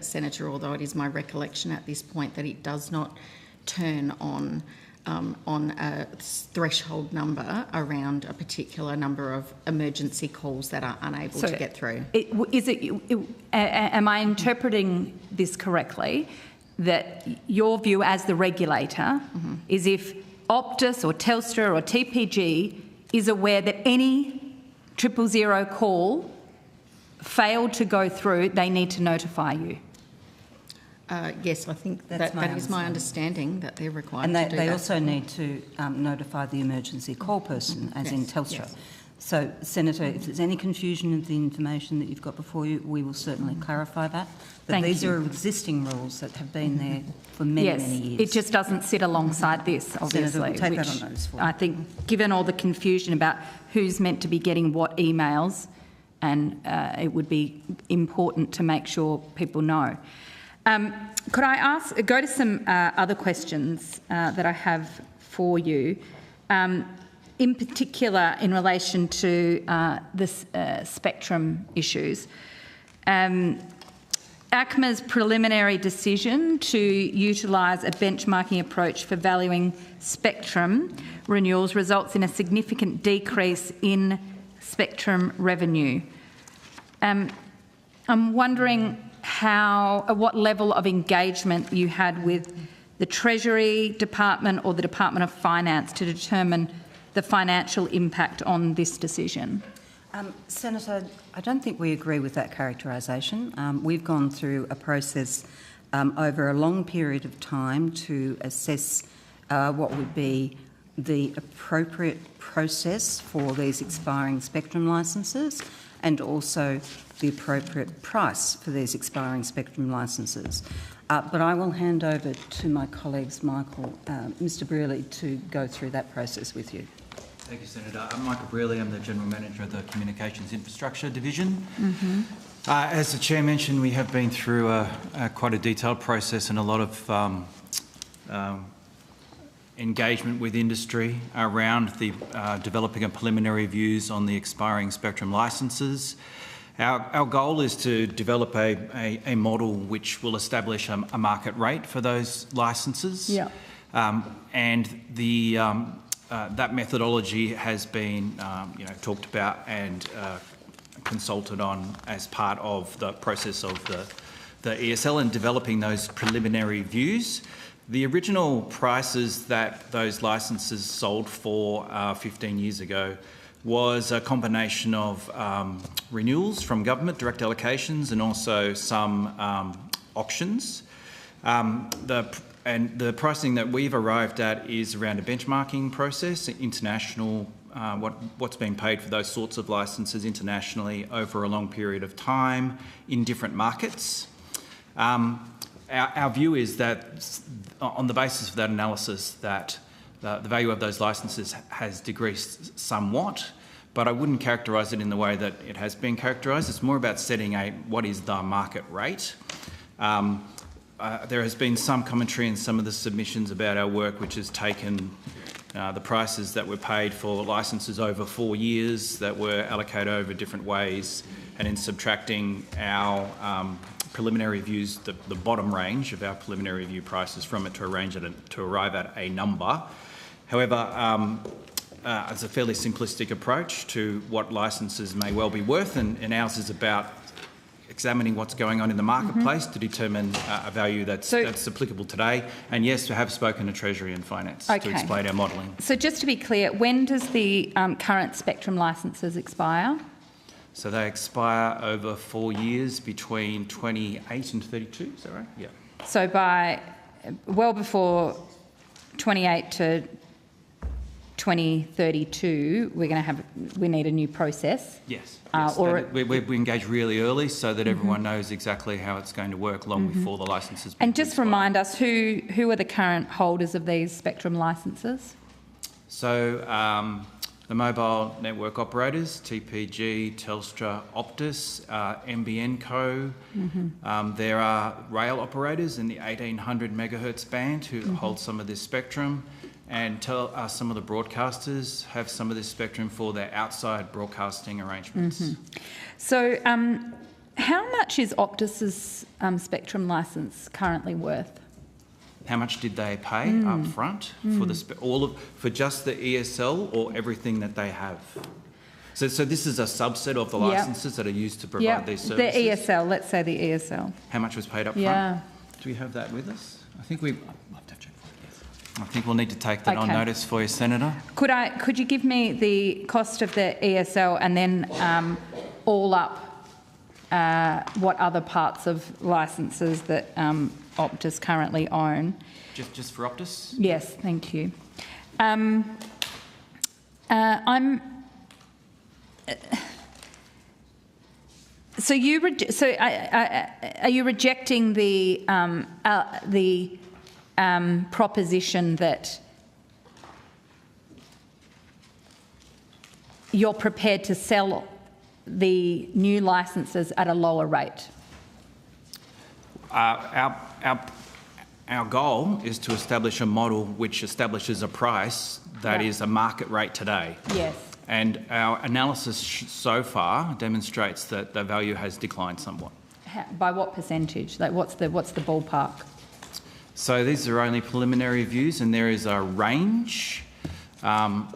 T: Senator, although it is my recollection at this point that it does not turn on a threshold number around a particular number of emergency calls that are unable to get through.
G: Am I interpreting this correctly, that your view as the regulator is if Optus or Telstra or TPG is aware that any 000 call failed to go through, they need to notify you?
T: Yes, I think that is my understanding, that they're required
S: and
T: to do that.
S: And they also need to notify the emergency call person, as in Telstra. Yes. So, Senator, if there's any confusion of the information that you've got before you, we will certainly clarify that. But these are existing rules that have been there for many, many years.
G: It just doesn't sit alongside this, obviously.
S: Senator, we'll take that on notice for you.
G: I think, given all the confusion about who's meant to be getting what emails, and it would be important to make sure people know. Could I go to some other questions that I have for you, in particular in relation to this spectrum issues. ACMA's preliminary decision to utilise a benchmarking approach for valuing spectrum renewals results in a significant decrease in spectrum revenue. I'm wondering what level of engagement you had with the Treasury Department or the Department of Finance to determine the financial impact on this decision.
S: Senator, I don't think we agree with that characterisation. We've gone through a process over a long period of time to assess what would be the appropriate process for these expiring spectrum licences and also the appropriate price for these expiring spectrum licences. But I will hand over to my colleagues, Mr Brearley, to go through that process with you.
L: Thank you, Senator. I'm Michael Brearley. I'm the General Manager of the Communications Infrastructure Division. As the Chair mentioned, we have been through quite a detailed process and a lot of engagement with industry around the developing a preliminary views on the expiring spectrum licences. Our goal is to develop a model which will establish a market rate for those licences.
G: Yeah.
L: And the that methodology has been talked about and consulted on as part of the process of the ESL and developing those preliminary views. The original prices that those licences sold for 15 years ago was a combination of renewals from government, direct allocations, and also some auctions. And the pricing that we've arrived at is around a benchmarking process, international, what's been paid for those sorts of licences internationally over a long period of time in different markets. Our view is that on the basis of that analysis that the value of those licences has decreased somewhat, but I wouldn't characterise it in the way that it has been characterised. It's more about setting what is the market rate. There has been some commentary in some of the submissions about our work which has taken the prices that were paid for licences over 4 years that were allocated over different ways, and in subtracting our preliminary reviews, the bottom range of our preliminary review prices from it to arrive at a number. However, it's a fairly simplistic approach to what licences may well be worth, and ours is about examining what's going on in the marketplace to determine a value that's applicable today. And yes, we have spoken to Treasury and Finance to explain our modelling.
G: So just to be clear, when does the current spectrum licences expire?
L: So they expire over 4 years between 28 and 32, is that right? Yeah.
G: So by well before 28 to 2032, we need a new process.
L: Yes. We engage really early so that everyone knows exactly how it's going to work long before the licences.
G: And just remind us who are the current holders of these spectrum licences?
L: So the mobile network operators, TPG, Telstra, Optus, NBN Co. There are rail operators in the 1800 megahertz band who hold some of this spectrum, and some of the broadcasters have some of this spectrum for their outside broadcasting arrangements. So
G: how much is Optus's spectrum licence currently worth?
L: How much did they pay up front for just the ESL or everything that they have? So this is a subset of the licences that are used to provide these services?
G: The ESL, let's say the ESL.
L: How much was paid up front? Do we have that with us? I think we'll need to take that on notice for you, Senator.
G: Could you give me the cost of the ESL and then all up what other parts of licences that Optus currently own?
L: Just for Optus?
G: Yes, thank you. So are you rejecting the proposition that you're prepared to sell the new licences at a lower rate?
L: Our goal is to establish a model which establishes a price that is a market rate today.
G: Yes.
L: And our analysis so far demonstrates that the value has declined somewhat.
G: By what percentage? Like, what's the ballpark?
L: So these are only preliminary views, and there is a range. And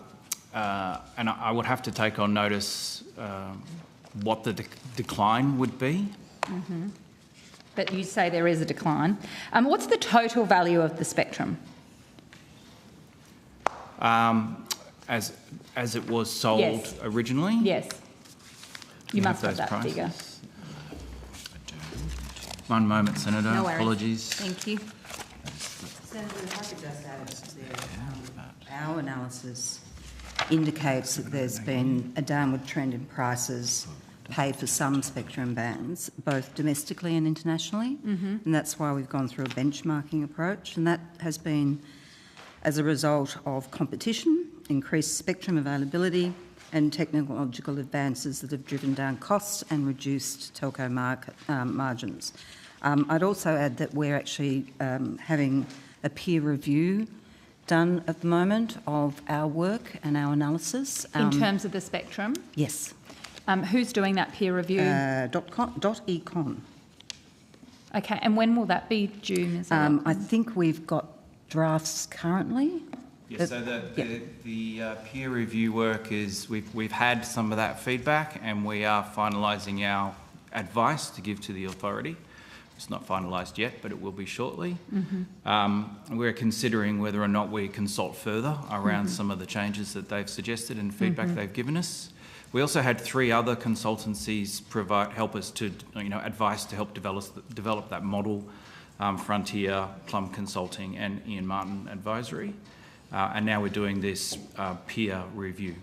L: I would have to take on notice what the decline would be.
G: But you say there is a decline. What's the total value of the spectrum?
L: As it was sold originally?
G: Yes. You must have that
L: prices.
G: figure.
L: One moment, Senator.
G: No worries.
L: Apologies.
G: Thank you.
E: Senator, if I could just add there, our analysis indicates that there's been a downward trend in prices paid for some spectrum bands, both domestically and internationally, and that's why we've gone through a benchmarking approach, and that has been as a result of competition
S: increased spectrum availability and technological advances that have driven down costs and reduced telco margins. I'd also add that we're actually having a peer review done at the moment of our work and our analysis.
G: In terms of the spectrum?
S: Yes.
G: Who's doing that peer review?
S: .econ.
G: Okay, and when will that be due, Ms.
S: I think we've got drafts currently.
L: Yes, so the peer review work is, we've had some of that feedback and we are finalising our advice to give to the authority. It's not finalised yet, but it will be shortly. We're considering whether or not we consult further around some of the changes that they've suggested and feedback they've given us. We also had 3 other consultancies help us to, advice to help develop that model: Frontier, Plum Consulting, and Ian Martin Advisory. And now we're doing this peer review.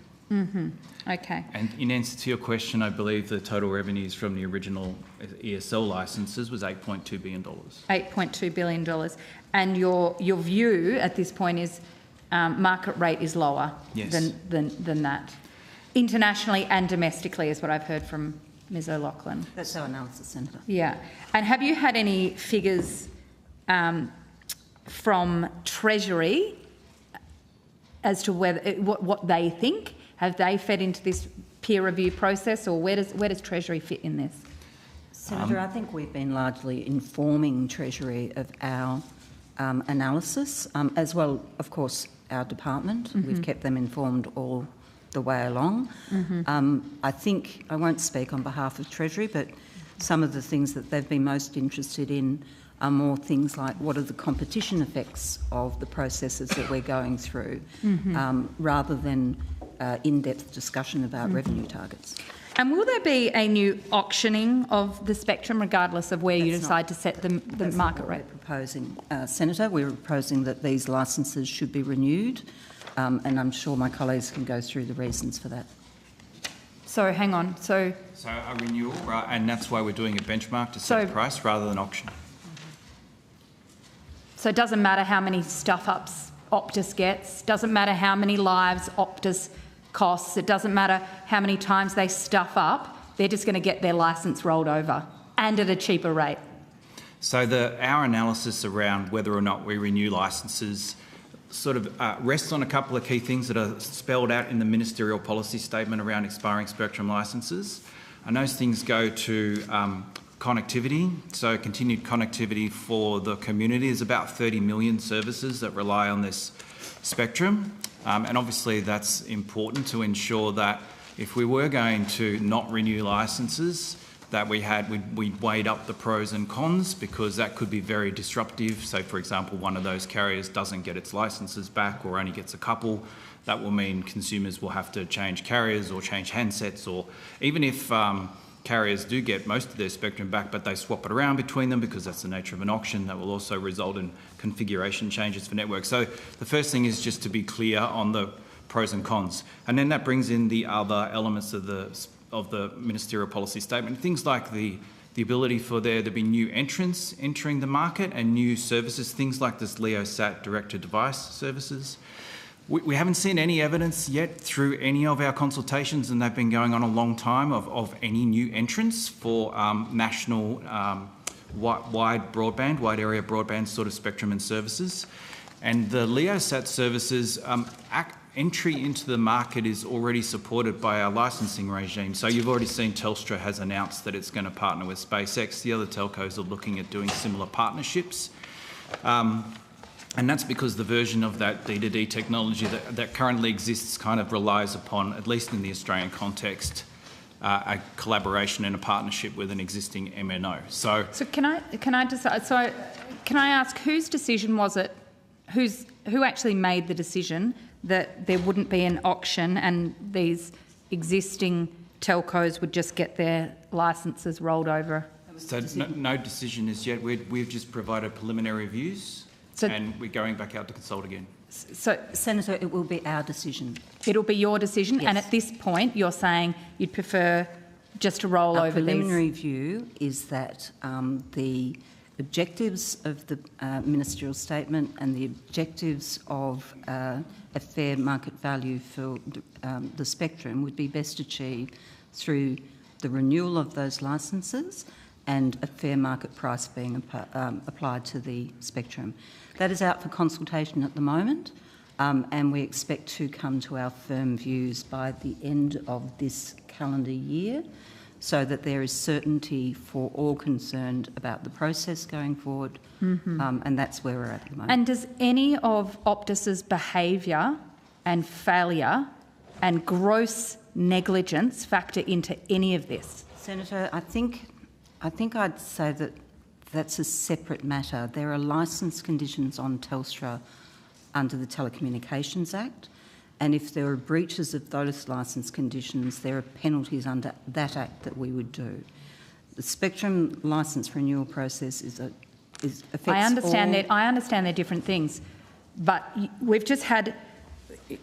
G: Okay.
L: And in answer to your question, I believe the total revenues from the original ESL licences was $8.2 billion.
G: $8.2 billion. And your view at this point is market rate is lower than that. Internationally and domestically is what I've heard from Ms O'Loughlin.
S: That's our analysis, Senator.
G: Yeah. And have you had any figures from Treasury as to whether what they think? Have they fed into this peer review process, or where does Treasury fit in this?
S: Senator, I think we've been largely informing Treasury of our analysis, as well, of course, our department. We've kept them informed all the way along. I think, I won't speak on behalf of Treasury, but some of the things that they've been most interested in are more things like what are the competition effects of the processes that we're going through, rather than in-depth discussion about revenue targets.
G: And will there be a new auctioning of the spectrum regardless of where you decide to set the market rate?
S: We're proposing, Senator, we're proposing that these licences should be renewed, and I'm sure my colleagues can go through the reasons for that.
G: So hang on, so
L: a renewal, right, and that's why we're doing a benchmark to set a price rather than auction.
G: So it doesn't matter how many stuff-ups Optus gets, doesn't matter how many lives Optus costs, it doesn't matter how many times they stuff up, they're just going to get their licence rolled over and at a cheaper rate.
L: So our analysis around whether or not we renew licences sort of rests on a couple of key things that are spelled out in the ministerial policy statement around expiring spectrum licences. And those things go to connectivity, so continued connectivity for the community. There's about 30 million services that rely on this spectrum, and obviously that's important to ensure that if we were going to not renew licences, that we weighed up the pros and cons, because that could be very disruptive. So, for example, one of those carriers doesn't get its licences back or only gets a couple. That will mean consumers will have to change carriers or change handsets, or even if carriers do get most of their spectrum back, but they swap it around between them because that's the nature of an auction, that will also result in configuration changes for networks. So the first thing is just to be clear on the pros and cons. And then that brings in the other elements of the ministerial policy statement, things like the ability for there to be new entrants entering the market and new services, things like this LeoSat direct-to-device services. We haven't seen any evidence yet through any of our consultations, and they've been going on a long time, of any new entrants for national wide area broadband sort of spectrum and services. And the LeoSat services, entry into the market is already supported by our licensing regime. So you've already seen Telstra has announced that it's going to partner with SpaceX. The other telcos are looking at doing similar partnerships. And that's because the version of that D2D technology that currently exists kind of relies upon, at least in the Australian context, a collaboration and a partnership with an existing MNO. So
G: can I ask, whose decision was it? Who actually made the decision that there wouldn't be an auction and these existing telcos would just get their licences rolled over?
L: So no decision is yet. We've just provided preliminary views. And we're going back out to consult again.
S: So, Senator, it will be our decision.
G: It'll be your decision,
S: yes.
G: And at this point you're saying you'd prefer just to roll over these?
S: Our preliminary view is that the objectives of the ministerial statement and the objectives of a fair market value for the spectrum would be best achieved through the renewal of those licences and a fair market price being applied to the spectrum. That is out for consultation at the moment, and we expect to come to our firm views by the end of this calendar year, so that there is certainty for all concerned about the process going forward, and that's where we're at the moment.
G: And does any of Optus's behaviour and failure and gross negligence factor into any of this?
S: Senator, I think I'd say that that's a separate matter. There are licence conditions on Telstra under the Telecommunications Act, and if there are breaches of those licence conditions, there are penalties under that Act that we would do. The spectrum licence renewal process affects
G: I understand
S: all...
G: I understand they're different things, but we've just had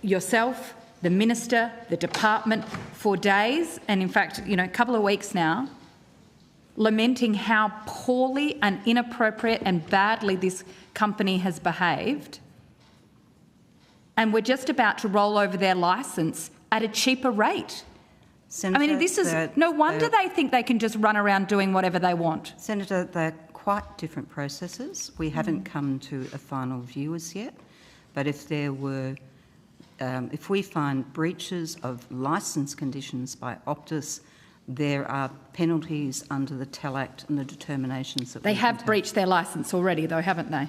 G: yourself, the minister, the department for days, and in fact, a couple of weeks now, lamenting how poorly and inappropriate and badly this company has behaved. And we're just about to roll over their licence at a cheaper rate.
S: Senator,
G: this is no wonder they think they can just run around doing whatever they want.
S: Senator, they're quite different processes. We haven't come to a final view as yet, but if there were, if we find breaches of licence conditions by Optus, there are penalties under the TEL Act and the determinations that
G: they have breached their licence already, though, haven't they?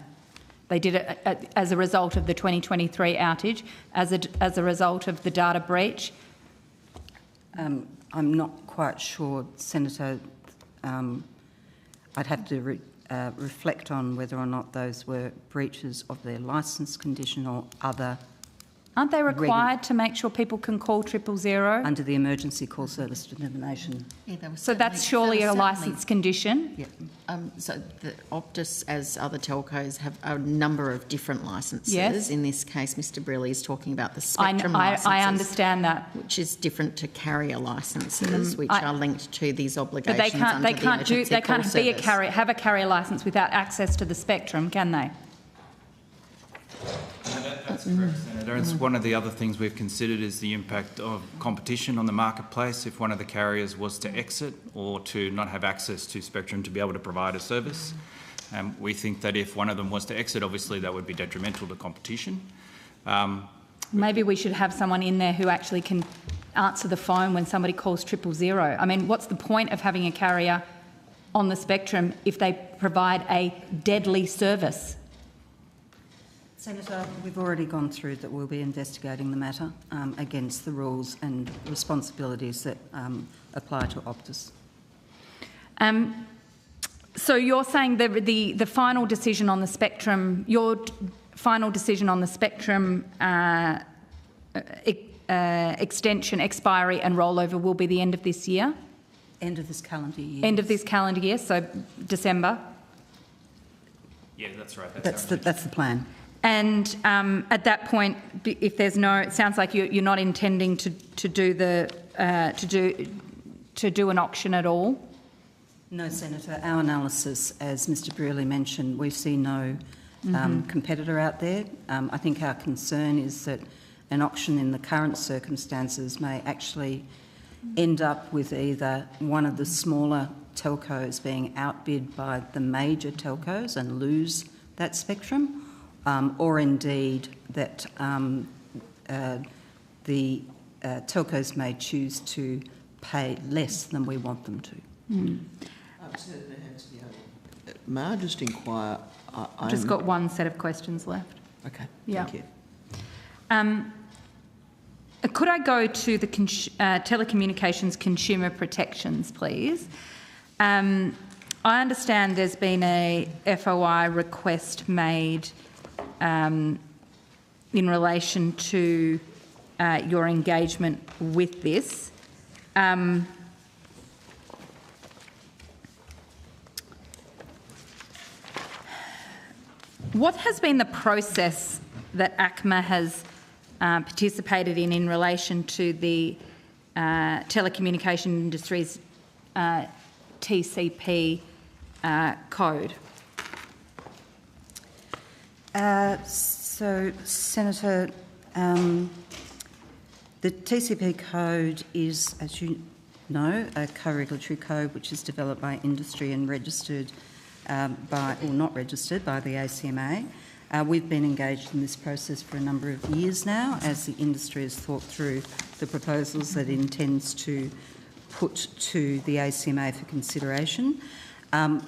G: They did it as a result of the 2023 outage, as a result of the data breach.
S: I'm not quite sure, Senator. I'd have to reflect on whether or not those were breaches of their licence condition or other.
G: Aren't they required to make sure people can call 000?
S: Under the emergency call service determination.
T: Yeah,
G: so that's surely a licence condition?
T: Yeah. So the Optus, as other telcos, have a number of different licences.
G: Yes.
T: In this case, Mr Briley is talking about the spectrum licences.
G: I understand that.
T: Which is different to carrier licences, which are linked to these obligations.
G: But they can't have a carrier licence without access to the spectrum, can they?
L: That's correct, Senator. It's one of the other things we've considered is the impact of competition on the marketplace if one of the carriers was to exit or to not have access to spectrum to be able to provide a service. We think that if one of them was to exit, obviously that would be detrimental to competition.
G: Maybe we should have someone in there who actually can answer the phone when somebody calls 000. I mean, what's the point of having a carrier on the spectrum if they provide a deadly service?
S: Senator, we've already gone through that we'll be investigating the matter against the rules and responsibilities that apply to Optus.
G: So you're saying the final decision on the spectrum, your final decision on the spectrum extension, expiry and rollover will be the end of this year?
S: End of this calendar year.
G: End of this calendar year, so December?
L: Yeah, that's right.
S: That's the plan.
G: And at that point, if there's no, it sounds like you're not intending to do an auction at all.
S: No, Senator. Our analysis, as Mr. Brearley mentioned, we see no competitor out there. I think our concern is that an auction in the current circumstances may actually end up with either one of the smaller telcos being outbid by the major telcos and lose that spectrum. Or indeed that the telcos may choose to pay less than we want them to.
J: May I just inquire?
G: I've just got one set of questions left.
J: Okay,
G: yeah.
J: thank you.
G: Could I go to the telecommunications consumer protections, please? I understand there's been a FOI request made in relation to your engagement with this. What has been the process that ACMA has participated in relation to the telecommunication industry's TCP code?
S: So, Senator, the TCP code is, as you know, a co-regulatory code which is developed by industry and registered not registered by the ACMA. We've been engaged in this process for a number of years now as the industry has thought through the proposals that it intends to put to the ACMA for consideration.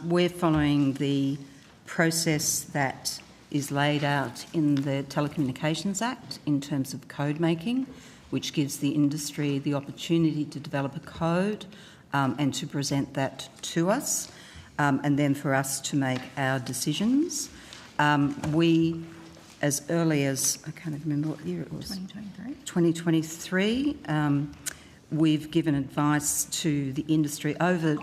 S: We're following the process that is laid out in the Telecommunications Act in terms of code making, which gives the industry the opportunity to develop a code and to present that to us, and then for us to make our decisions. We, as early as, I can't even remember what year it was. 2023. We've given advice to the industry over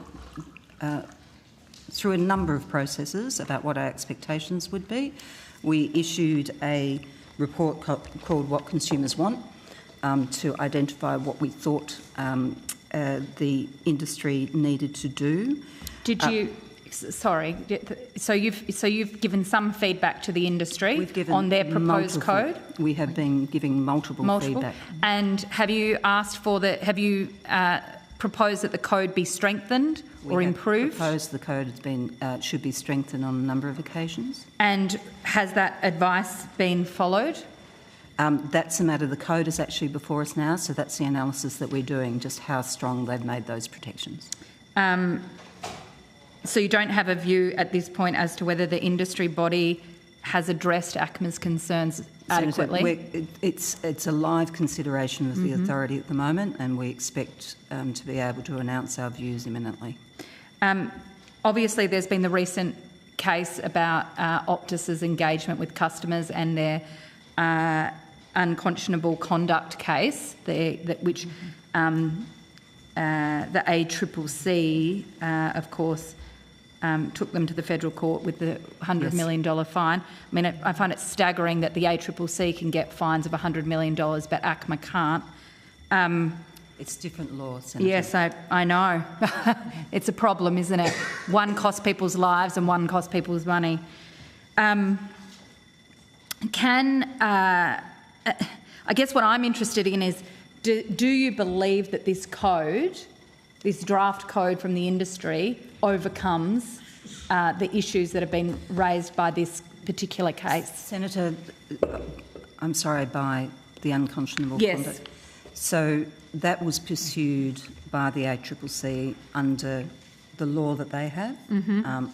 S: through a number of processes about what our expectations would be. We issued a report called What Consumers Want to identify what we thought the industry needed to do.
G: Did you? Sorry. So you've given some feedback to the industry on their proposed code.
S: We have been giving multiple feedback.
G: And have you asked for have you proposed that the code be strengthened or improved?
S: We proposed the code has been should be strengthened on a number of occasions.
G: And has that advice been followed?
S: That's a matter. The code is actually before us now, so that's the analysis that we're doing, just how strong they've made those protections.
G: So you don't have a view at this point as to whether the industry body has addressed ACMA's concerns adequately?
S: Senator, it's a live consideration of the authority at the moment, and we expect to be able to announce our views imminently.
G: Obviously, there's been the recent case about Optus's engagement with customers and their unconscionable conduct case, which the ACCC, of course, took them to the federal court with the $100 million fine. I mean, I find it staggering that the ACCC can get fines of $100 million, but ACMA can't.
S: It's different law, Senator.
G: Yes, I know. It's a problem, isn't it? One costs people's lives and one costs people's money. I guess what I'm interested in is, do you believe that this code, this draft code from the industry, overcomes the issues that have been raised by this particular case?
S: Senator, I'm sorry, by the unconscionable conduct. So that was pursued by the ACCC under the law that they have.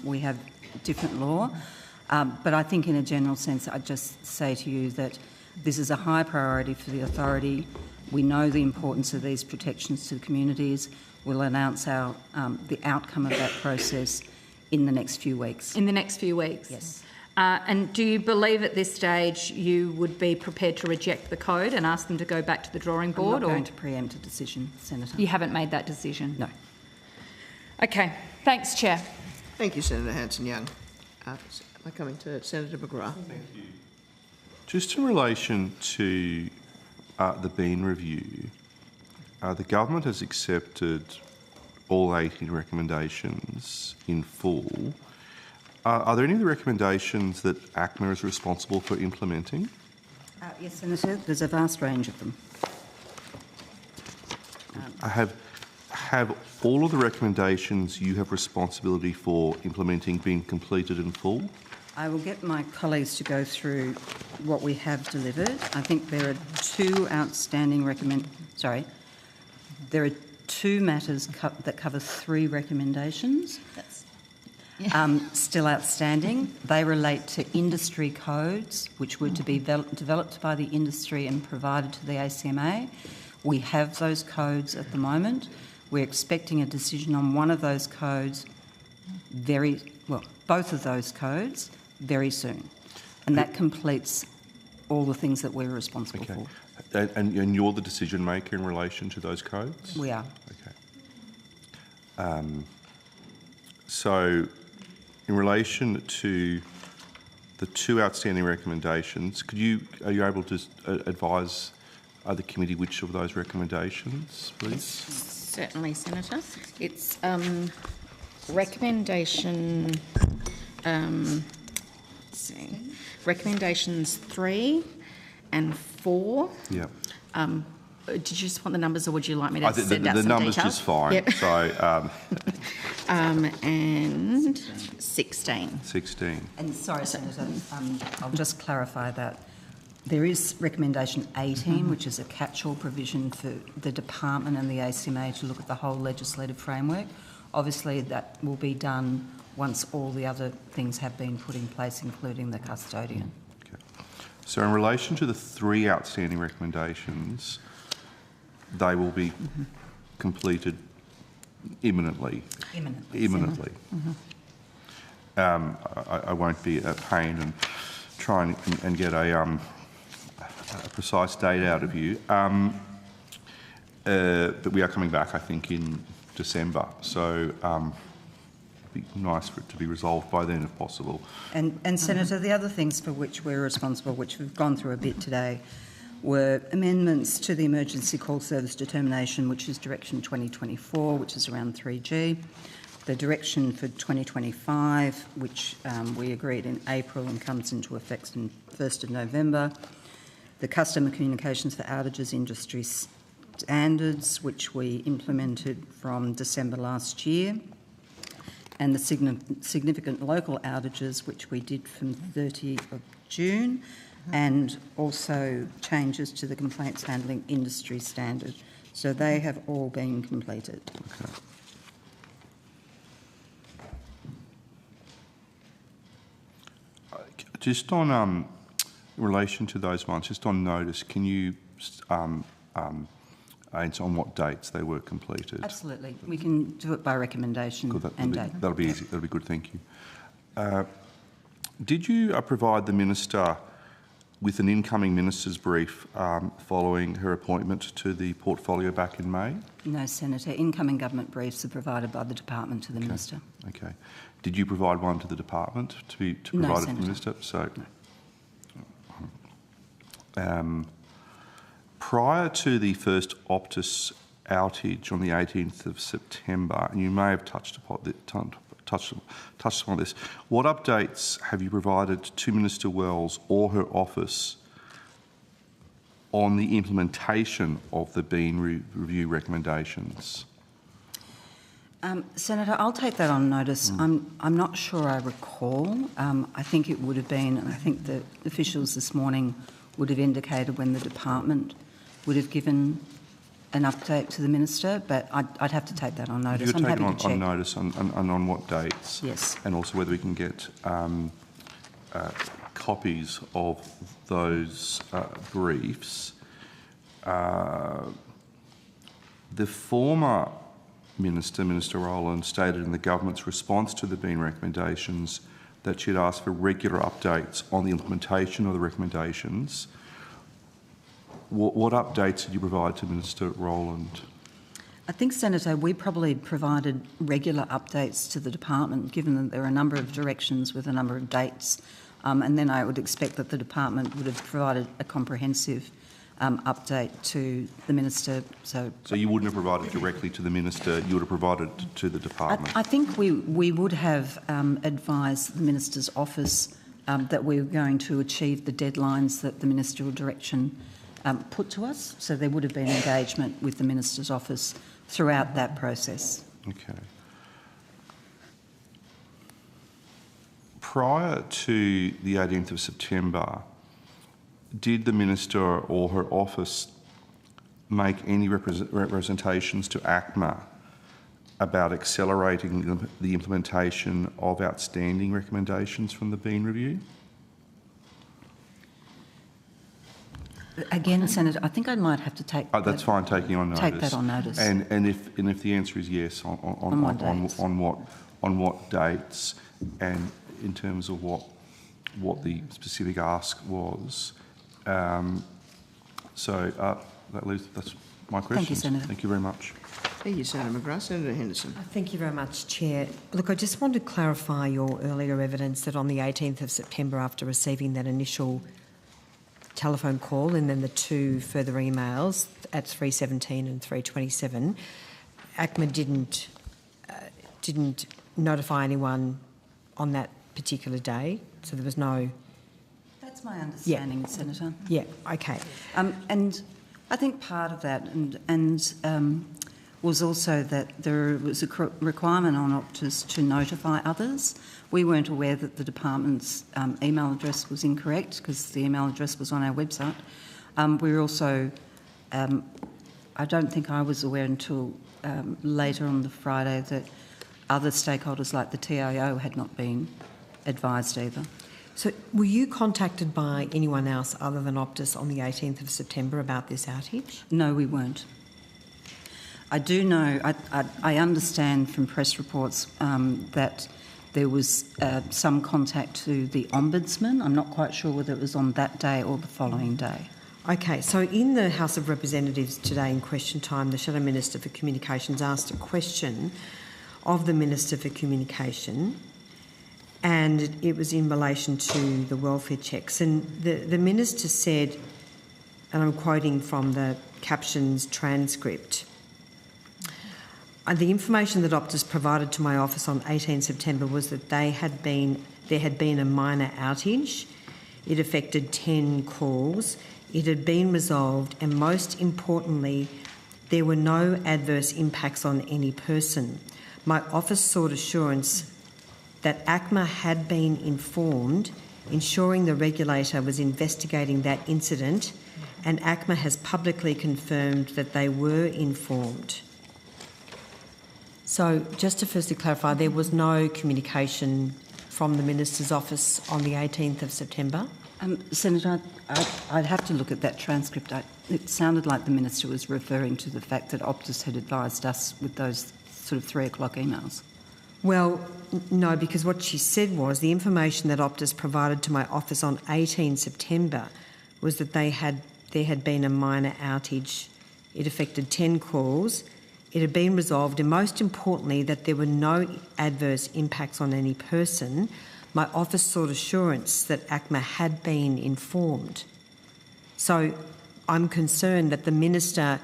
S: We have different law. But I think in a general sense, I'd just say to you that this is a high priority for the authority. We know the importance of these protections to the communities. We'll announce the outcome of that process in the next few weeks.
G: In the next few weeks?
S: Yes.
G: And do you believe at this stage you would be prepared to reject the code and ask them to go back to the drawing board?
S: I'm not going to preempt a decision, Senator.
G: You haven't made that decision?
S: No.
G: Okay. Thanks, Chair.
A: Thank you, Senator Hanson-Young. Am I coming to Senator McGrath?
H: Thank you. Just in relation to the Bean review, the government has accepted all 18 recommendations in full. Are there any of the recommendations that ACMA is responsible for implementing?
S: Yes, Senator, there's a vast range of them.
H: Have all of the recommendations you have responsibility for implementing been completed in full?
S: I will get my colleagues to go through what we have delivered. I think there are two outstanding there are two matters that cover three recommendations. Still outstanding. They relate to industry codes, which were to be developed by the industry and provided to the ACMA. We have those codes at the moment. We're expecting a decision on one of those codes both of those codes very soon. And that completes all the things that we're responsible for.
H: And you're the decision maker in relation to those codes?
S: We are.
H: Okay. So, in relation to the two outstanding recommendations, are you able to advise the committee which of those recommendations, please?
T: Certainly, Senator. It's recommendation see. Recommendations 3 and 4.
H: Yep.
T: Did you just want the numbers, or would you like me to send out
H: the
T: some
H: numbers
T: details?
H: just fine.
T: Yep.
H: So,
T: and 16.
H: 16.
S: And sorry, Senator, I'll just clarify that. There is recommendation 18, which is a catch-all provision for the department and the ACMA to look at the whole legislative framework. Obviously, that will be done once all the other things have been put in place, including the custodian.
H: Okay. So in relation to the 3 outstanding recommendations, they will be completed imminently. Imminently. I won't be a pain and try and get a precise date out of you. But we are coming back, I think, in December. So it'd be nice for it to be resolved by then, if possible.
S: And Senator, the other things for which we're responsible, which we've gone through a bit today, were amendments to the emergency call service determination, which is direction 2024, which is around 3G. The direction for 2025, which we agreed in April and comes into effect on 1st of November. The customer communications for outages industry standards, which we implemented from December last year. And the significant local outages, which we did from 30 of June. And also changes to the complaints handling industry standard. So they have all been completed.
H: Okay. Just on, in relation to those ones, just on notice, can you answer on what dates they were completed?
S: Absolutely. We can do it by recommendation and date.
H: That'll be easy. That'll be good, thank you. Did you provide the Minister with an incoming Minister's brief following her appointment to the portfolio back in May?
S: No, Senator. Incoming government briefs are provided by the Department to the Minister.
H: Okay. Did you provide one to the Department to provide it to the Minister? So, prior to the first Optus outage on the 18th of September, and you may have touched upon this, what updates have you provided to Minister Wells or her office on the implementation of the Bean Review recommendations?
S: Senator, I'll take that on notice. I'm not sure I recall. I think it would have been, and I think the officials this morning would have indicated when the department would have given an update to the Minister, but I'd have to take that on notice.
H: I'm happy to check. On notice and on what dates?
S: Yes.
H: And also whether we can get copies of those briefs. The former Minister, Minister Rowland, stated in the government's response to the Bean recommendations that she'd asked for regular updates on the implementation of the recommendations. What updates did you provide to Minister Rowland?
S: I think, Senator, we probably provided regular updates to the department, given that there are a number of directions with a number of dates, and then I would expect that the department would have provided a comprehensive update to the Minister. So
H: you wouldn't have provided directly to the Minister, you would have provided to the department?
S: I think we would have advised the Minister's office that we were going to achieve the deadlines that the ministerial direction put to us, so there would have been engagement with the Minister's office throughout that process.
H: Okay. Prior to the 18th of September, did the Minister or her office make any representations to ACMA about accelerating the implementation of outstanding recommendations from the Bean Review?
S: Again, Senator, I think I might have to take.
H: That's fine. Taking on notice.
S: Take that on notice.
H: And if the answer is yes, on what dates, and in terms of what the specific ask was. That's my question.
S: Thank you, Senator.
H: Thank you very much.
A: Thank you, Senator McGrath. Senator Henderson.
E: Thank you very much, Chair. Look, I just want to clarify your earlier evidence that on the 18th of September, after receiving that initial telephone call and then the 2 further emails at 3:17 and 3:27, ACMA didn't notify anyone on that particular day So there was no...
S: That's my understanding, Senator.
E: Yeah, okay.
S: And I think part of that was also that there was a requirement on Optus to notify others. We weren't aware that the department's email address was incorrect because the email address was on our website. We were also, I don't think I was aware until later on the Friday that other stakeholders like the TIO had not been advised either.
E: So were you contacted by anyone else other than Optus on the 18th of September about this outage?
S: No, we weren't. I do know, I understand from press reports that there was some contact to the Ombudsman. I'm not quite sure whether it was on that day or the following day.
E: Okay, so in the House of Representatives today in question time, the Shadow Minister for Communications asked a question of the Minister for Communication, and it was in relation to the welfare checks. And the Minister said, and I'm quoting from the captions transcript, the information that Optus provided to my office on 18 September was that there had been a minor outage. It affected 10 calls. It had been resolved, and most importantly, there were no adverse impacts on any person. My office sought assurance that ACMA had been informed, ensuring the regulator was investigating that incident, and ACMA has publicly confirmed that they were informed. So just to firstly clarify, there was no communication from the Minister's office on the 18th of September?
S: Senator, I'd have to look at that transcript. It sounded like the Minister was referring to the fact that Optus had advised us with those sort of 3 o'clock emails.
E: Well, no, because what she said was the information that Optus provided to my office on 18 September was that there had been a minor outage. It affected 10 calls. It had been resolved, and most importantly, that there were no adverse impacts on any person. My office sought assurance that ACMA had been informed. So I'm concerned that the Minister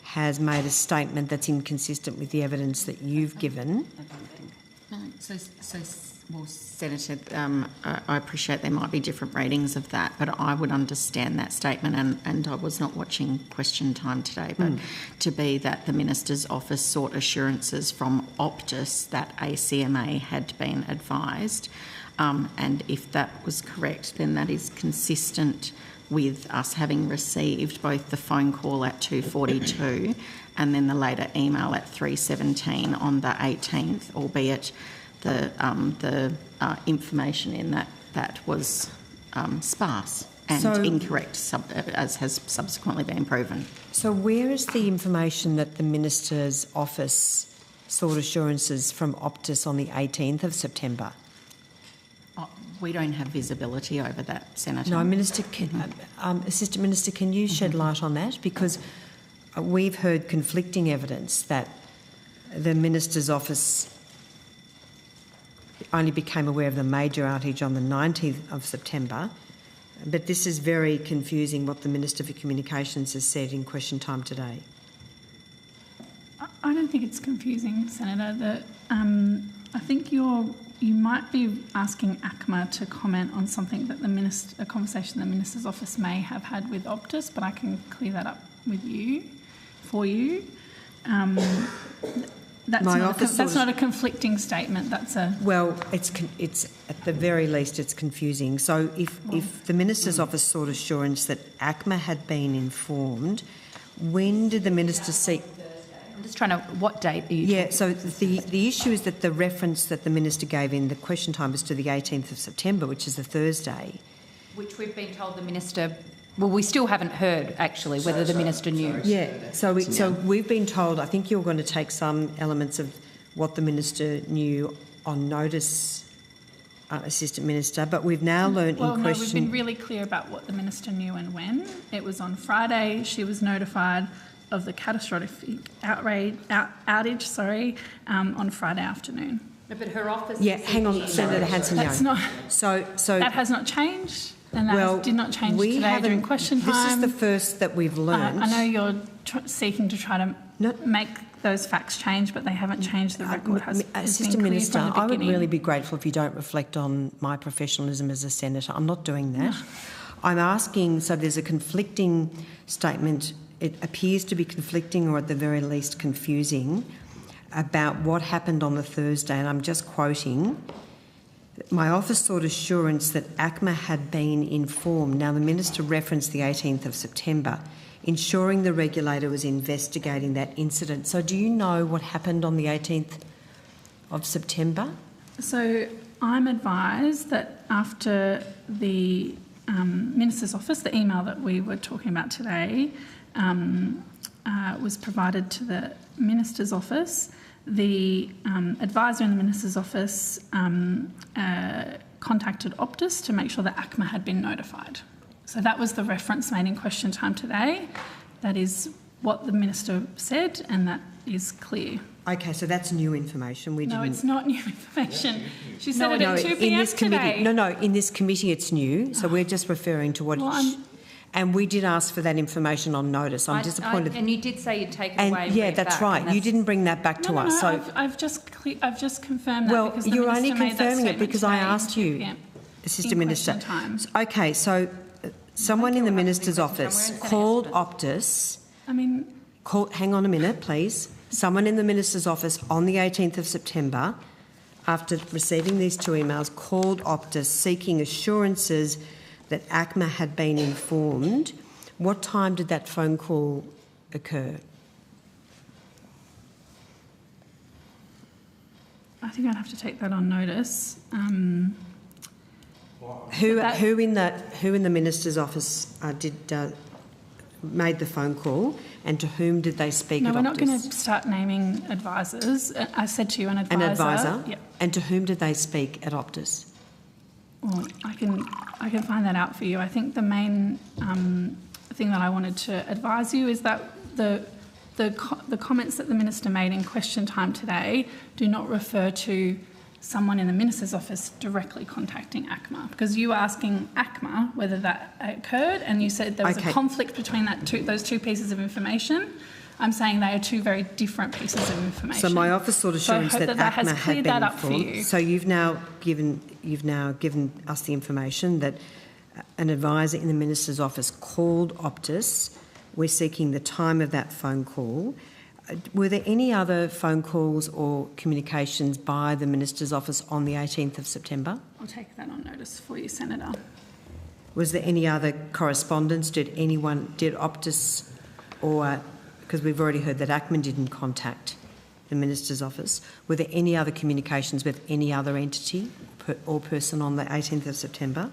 E: has made a statement that's inconsistent with the evidence that you've given.
T: Well, Senator, I appreciate there might be different readings of that, but I would understand that statement, and I was not watching question time today, but to be that the Minister's office sought assurances from Optus that ACMA had been advised, and if that was correct, then that is consistent with us having received both the phone call at 2:42 and then the later email at 3:17 on the 18th, albeit the information in that was sparse and incorrect, as has subsequently been proven.
E: So where is the information that the Minister's office sought assurances from Optus on the 18th of September?
T: We don't have visibility over that, Senator.
E: No, Minister, Assistant Minister, can you shed light on that? Because we've heard conflicting evidence that the Minister's office only became aware of the major outage on the 19th of September, but this is very confusing what the Minister for Communications has said in question time today.
B: I don't think it's confusing, Senator. I think you might be asking ACMA to comment on something that a conversation the Minister's office may have had with Optus, but I can clear that up for you. That's not a conflicting statement.
E: Well, it's at the very least it's confusing. So if the Minister's office sought assurance that ACMA had been informed, when did the Minister seek?
G: I'm just trying to. What date are you?
E: Yeah. So the issue is that the reference that the Minister gave in the question time was to the 18th of September, which is a Thursday.
G: Which we've been told the Minister. Well, we still haven't heard, actually, whether the Minister knew.
E: Yeah, so we've been told, I think you're going to take some elements of what the Minister knew on notice, Assistant Minister, but we've now learnt in question...
B: Well, no, we've been really clear about what the Minister knew and when. It was on Friday. She was notified of the catastrophic outage, on Friday afternoon.
G: But her office...
E: Yeah, hang on, Senator Hanson-Young.
B: That's not...
E: So
B: that has not changed. And that did not change today during question time.
E: This is the first that we've learned.
B: I know you're seeking to try to make those facts change, but they haven't changed. The record has
E: Assistant Minister, I would really be grateful if you don't reflect on my professionalism as a senator. I'm not doing that. No. I'm asking, so there's a conflicting statement. It appears to be conflicting, or at the very least confusing, about what happened on the Thursday, and I'm just quoting. My office sought assurance that ACMA had been informed. Now, the Minister referenced the 18th of September, ensuring the regulator was investigating that incident. So do you know what happened on the 18th of September?
B: So I'm advised that after the Minister's office, the email that we were talking about today, was provided to the Minister's office, the advisor in the Minister's office contacted Optus to make sure that ACMA had been notified. So that was the reference made in question time today. That is what the Minister said, and that is clear.
E: Okay, so that's new information.
B: No, it's not new information. She said it at 2 p.m. today.
E: No, in this committee it's new, so we're just referring to what... And we did ask for that information on notice. I'm disappointed.
G: And you did say you'd take it away.
E: Yeah, that's right. You didn't bring that back to us.
B: No, I've just confirmed that.
E: Well,
B: because the
E: you're
B: Minister
E: only confirming it because I asked you, Assistant Minister. Okay, so someone in the Minister's office called Optus. Hang on a minute, please. Someone in the Minister's office on the 18th of September, after receiving these two emails, called Optus seeking assurances that ACMA had been informed. What time did that phone call occur?
B: I think I'd have to take that on notice.
E: Who in the Minister's office made the phone call, and to whom did they speak?
B: No,
E: at
B: we're not
E: Optus?
B: going to start naming advisors. I said to you an advisor.
E: An advisor?
B: Yep.
E: And to whom did they speak at Optus?
B: Well, I can find that out for you. I think the main thing that I wanted to advise you is that the comments that the Minister made in question time today do not refer to someone in the Minister's office directly contacting ACMA, because you were asking ACMA whether that occurred, and you said there was a conflict between those two pieces of information. I'm saying they are two very different pieces of information.
E: So my office sought assurance that ACMA
B: has
E: had
B: cleared
E: been
B: that up for
E: informed.
B: you.
E: So you've now given us the information that an advisor in the Minister's office called Optus. We're seeking the time of that phone call. Were there any other phone calls or communications by the Minister's office on the 18th of September?
B: I'll take that on notice for you, Senator.
E: Was there any other correspondence? Did Optus, or because we've already heard that ACMA didn't contact the Minister's office, were there any other communications with any other entity or person on the 18th of September?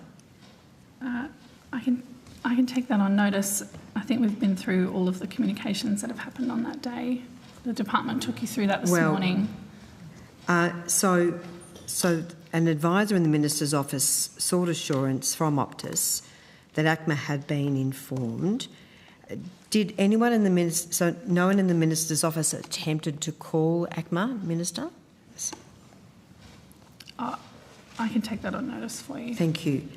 B: I can take that on notice. I think we've been through all of the communications that have happened on that day. The department took you through that this morning.
E: So an advisor in the Minister's office sought assurance from Optus that ACMA had been informed. Did anyone in the so no one in the Minister's office attempted to call ACMA, Minister?
B: I can take that on notice for you.
E: Thank you.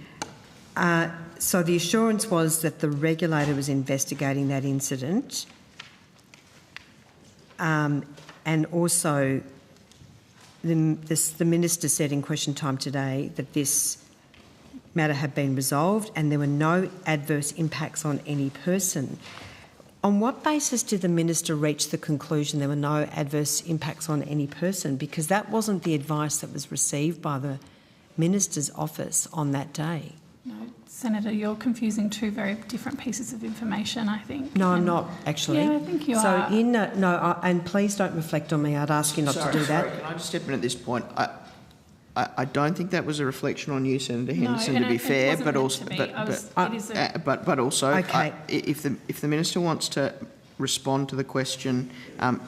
E: So the assurance was that the regulator was investigating that incident, and also the Minister said in question time today that this matter had been resolved and there were no adverse impacts on any person. On what basis did the Minister reach the conclusion there were no adverse impacts on any person? Because that wasn't the advice that was received by the Minister's office on that day.
B: No, Senator, you're confusing two very different pieces of information, I think.
E: No, I'm not, actually.
B: Yeah, I think you are.
E: So and please don't reflect on me. I'd ask you not to do that.
A: Sorry, can I just step in at this point? I don't think that was a reflection on you, Senator Henderson, to be fair, but also,
E: okay.
A: If the Minister wants to respond to the question,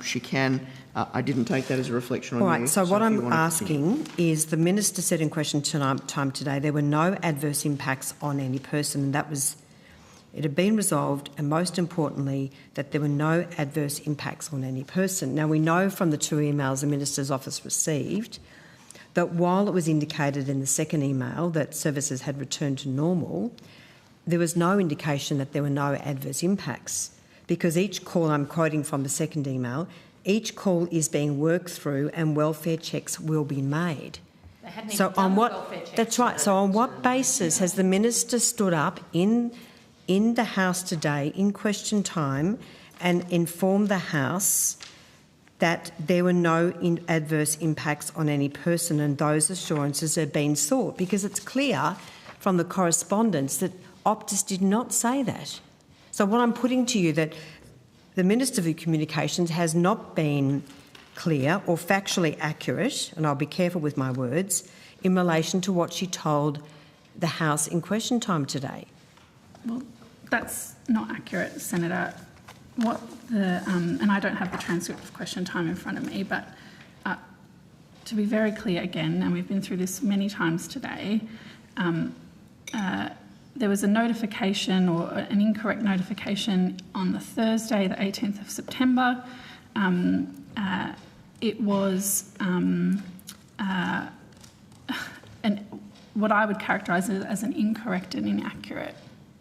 A: she can. I didn't take that as a reflection on you.
E: All right, so what I'm asking is the Minister said in question time today there were no adverse impacts on any person, and it had been resolved, and most importantly that there were no adverse impacts on any person. Now we know from the two emails the Minister's office received that while it was indicated in the second email that services had returned to normal, there was no indication that there were no adverse impacts, because each call, I'm quoting from the second email, Each call is being worked through and welfare checks will be made.
G: They hadn't
E: So
G: even done
E: on
G: the
E: what?
G: welfare checks.
E: That's right. So on what basis has the minister stood up in the House today in question time and informed the House that there were no adverse impacts on any person, and those assurances have been sought? Because it's clear from the correspondence that Optus did not say that. So what I'm putting to you, that the Minister for Communications has not been clear or factually accurate, and I'll be careful with my words, in relation to what she told the House in question time today.
B: Well, that's not accurate, Senator. What the and I don't have the transcript of question time in front of me, but to be very clear again, and we've been through this many times today, there was a notification or an incorrect notification on the Thursday, the 18th of September. It was what I would characterise as an incorrect and inaccurate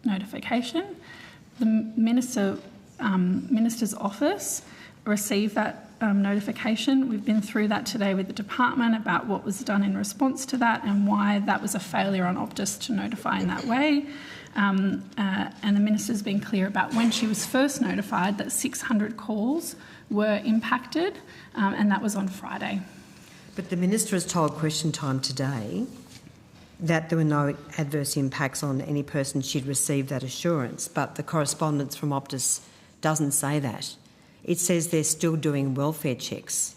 B: notification. The Minister's office received that notification. We've been through that today with the department about what was done in response to that and why that was a failure on Optus to notify in that way. And the Minister's been clear about when she was first notified that 600 calls were impacted, and that was on Friday.
E: But the Minister has told question time today that there were no adverse impacts on any person she'd received that assurance, but the correspondence from Optus doesn't say that. It says they're still doing welfare checks.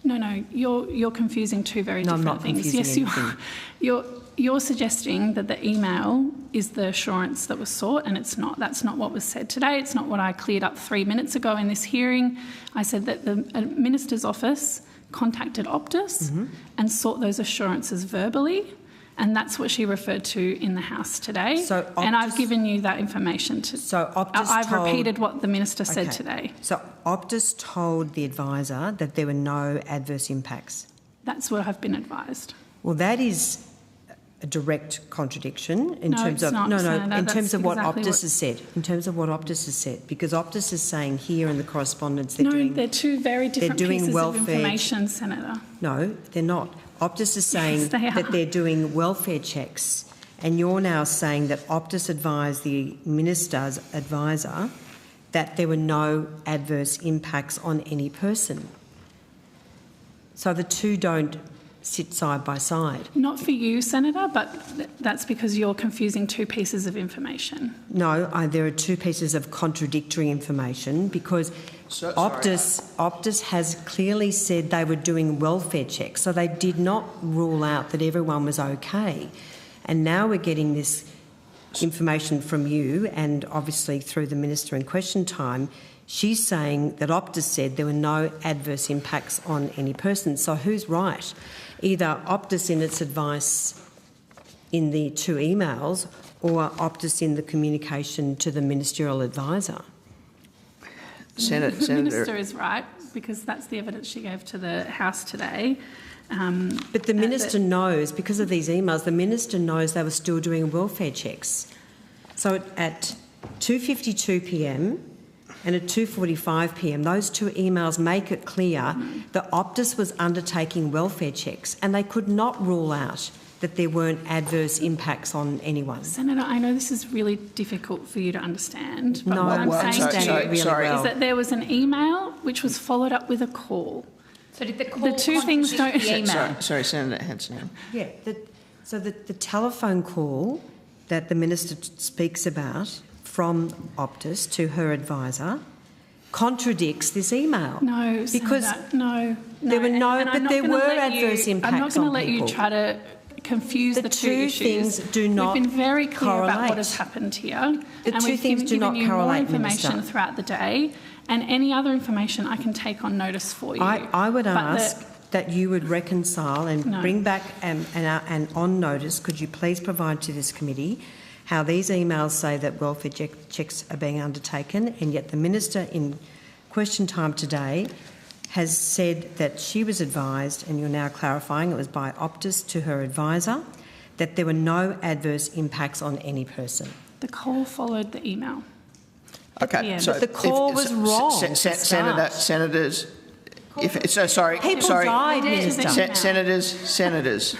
B: No, you're confusing two very different things. Yes, you are. You're suggesting that the email is the assurance that was sought, and it's not. That's not what was said today. It's not what I cleared up 3 minutes ago in this hearing. I said that the Minister's office contacted Optus and sought those assurances verbally, and that's what she referred to in the House today.
E: So
B: and I've given you that information. I've repeated what the Minister said today.
E: So Optus told the advisor that there were no adverse impacts.
B: That's what I've been advised.
E: Well, that is a direct contradiction in terms of
B: in
E: terms of what Optus has said. In terms of what Optus has said, because Optus is saying here in the correspondence
B: they're two very different pieces of information, Senator.
E: No, they're not. Optus is saying that they're doing welfare checks, and you're now saying that Optus advised the Minister's advisor that there were no adverse impacts on any person. So the two don't sit side by side.
B: Not for you, Senator, but that's because you're confusing two pieces of information.
E: No, there are two pieces of contradictory information, because Optus has clearly said they were doing welfare checks, so they did not rule out that everyone was okay. And now we're getting this information from you, and obviously through the Minister in question time. She's saying that Optus said there were no adverse impacts on any person. So who's right? Either Optus in its advice in the two emails, or Optus in the communication to the ministerial advisor?
B: The Minister is right, because that's the evidence she gave to the House today.
E: But the Minister knows, because of these emails, the Minister knows they were still doing welfare checks. So at 2:52 p.m, and at 2:45 p.m, those two emails make it clear that Optus was undertaking welfare checks, and they could not rule out that there weren't adverse impacts on anyone.
B: Senator, I know this is really difficult for you to understand, but
E: no,
B: what I'm saying to you
E: is
B: that there was an email which was followed up with a call.
G: So did the call
B: the two things don't...
G: the email?
A: Sorry, Senator Hanson.
E: Yeah, so the telephone call that the Minister speaks about from Optus to her advisor contradicts this email.
B: No,
E: because
B: no.
E: There were there were adverse impacts.
B: I'm not going to let
E: people.
B: you try to confuse the two issues.
E: Things do not
B: We've been very clear
E: correlate.
B: about what has happened here.
E: The
B: and
E: two
B: we've
E: things do not
B: given you
E: correlate,
B: more information
E: Minister.
B: throughout the day, and any other information I can take on notice for you.
E: I would ask that you would reconcile and bring back and on notice, could you please provide to this committee how these emails say that welfare checks are being undertaken, and yet the Minister in question time today has said that she was advised, and you're now clarifying it was by Optus to her advisor, that there were no adverse impacts on any person.
B: The call followed the email.
A: Okay, so
S: but the call was wrong.
A: Senators, sorry.
S: People died, Minister.
A: Senators.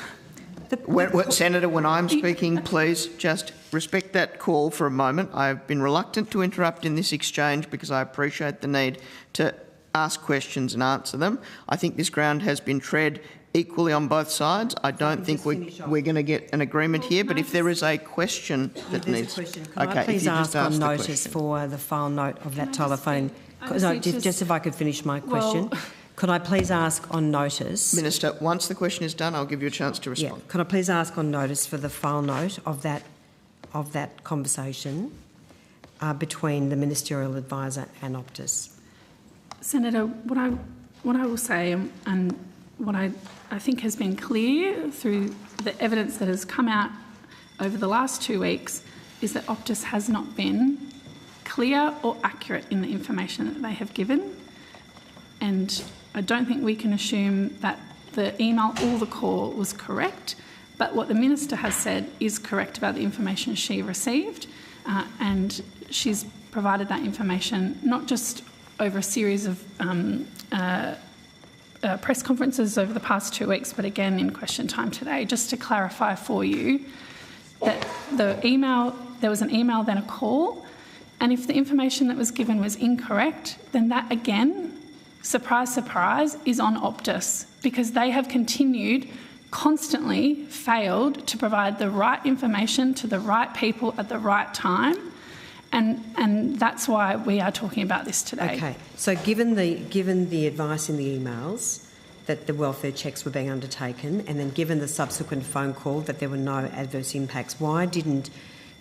A: Senator, when I'm speaking, please just respect that call for a moment. I've been reluctant to interrupt in this exchange because I appreciate the need to ask questions and answer them. I think this ground has been tread equally on both sides. I don't think we're going to get an agreement here, but if there is a question that needs...
E: Can I please ask on notice for the file note of that telephone... No, just if I could finish my question. Could I please ask on notice...
A: Minister, once the question is done, I'll give you a chance to respond.
E: Yeah. Could I please ask on notice for the file note of that conversation between the Ministerial Advisor and Optus?
B: Senator, what I will say and what I think has been clear through the evidence that has come out over the last 2 weeks is that Optus has not been clear or accurate in the information that they have given. And I don't think we can assume that the email or the call was correct, but what the Minister has said is correct about the information she received, and she's provided that information not just over a series of press conferences over the past 2 weeks, but again in question time today, just to clarify for you that there was an email, then a call, and if the information that was given was incorrect, then that again, surprise, surprise, is on Optus, because they have constantly failed to provide the right information to the right people at the right time. And that's why we are talking about this today.
E: Okay. So given the advice in the emails that the welfare checks were being undertaken, and then given the subsequent phone call that there were no adverse impacts, why didn't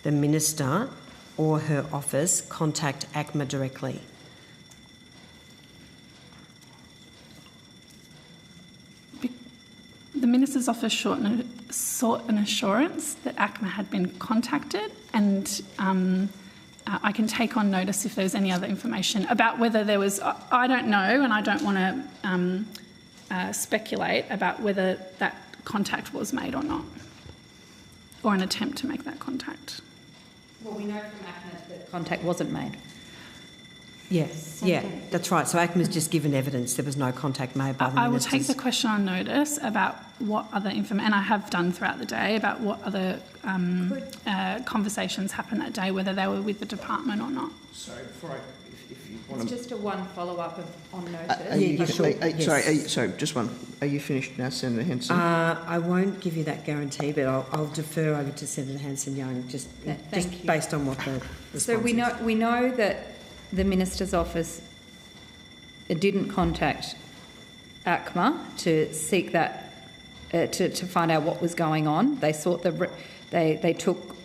E: the Minister or her office contact ACMA directly?
B: The Minister's office sought an assurance that ACMA had been contacted, and I can take on notice if there's any other information about whether there was... I don't know, and I don't want to speculate about whether that contact was made or not, or an attempt to make that contact.
G: Well, we know from ACMA that contact wasn't made.
E: Yes, yeah, that's right. So ACMA's just given evidence there was no contact made by the
B: I will
E: ministers.
B: take the question on notice about what other information, and I have done throughout the day, about what other conversations happened that day, whether they were with the department or not.
A: Sorry, if you want
G: to... It's just a one follow-up on notice.
A: Sorry, just one. Are you finished now, Senator Henson?
E: I won't give you that guarantee, but I'll defer over to Senator Hanson-Young just based on what the response
G: So we know that the Minister's office didn't contact ACMA to seek that, to find out what was going on. They sought they took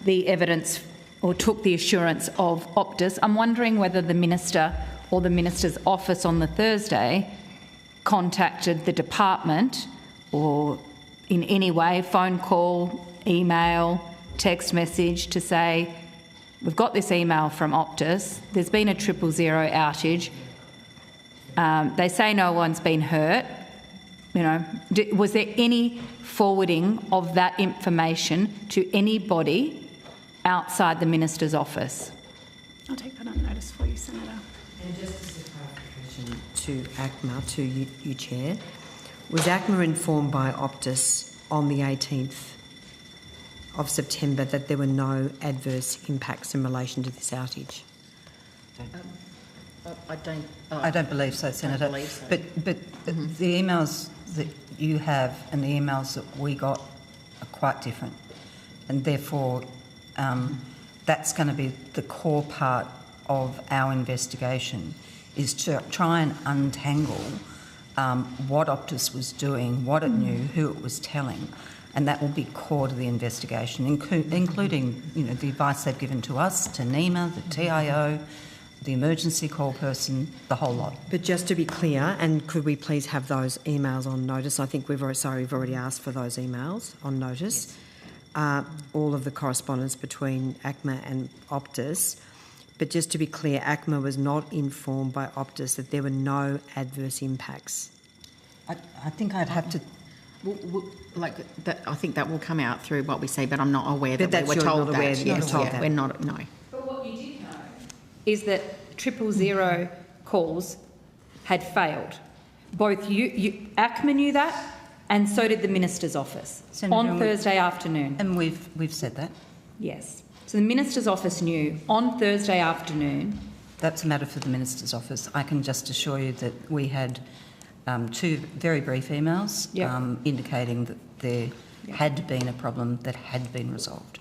G: the evidence or took the assurance of Optus. I'm wondering whether the Minister or the Minister's office on the Thursday contacted the department or in any way, phone call, email, text message to say, we've got this email from Optus, there's been a 000 outage, they say no one's been hurt. You know, was there any forwarding of that information to anybody outside the Minister's office?
B: I'll take that on notice for you, Senator.
E: And just as a clarification to ACMA, to you, Chair, was ACMA informed by Optus on the 18th of September that there were no adverse impacts in relation to this outage?
S: I don't believe so, Senator. But the emails that you have and the emails that we got are quite different, and therefore that's going to be the core part of our investigation, is to try and untangle what Optus was doing, what it knew, who it was telling. And that will be core to the investigation, including, the advice they've given to us, to NEMA, the TIO, the emergency call person, the whole lot.
E: But just to be clear, and could we please have those emails on notice? I think we've already asked for those emails on notice. Yes. All of the correspondence between ACMA and Optus. But just to be clear, ACMA was not informed by Optus that there were no adverse impacts.
T: I think I'd have to... I think that will come out through what we see, but I'm not aware that we were told that.
E: We're not, no.
G: But what you did know is that 000 calls had failed. Both ACMA knew that, and so did the Minister's office on Thursday afternoon.
S: And we've said that?
G: Yes. So the Minister's office knew on Thursday afternoon.
S: That's a matter for the Minister's office. I can just assure you that we had 2 very brief emails indicating that there had been a problem that had been resolved.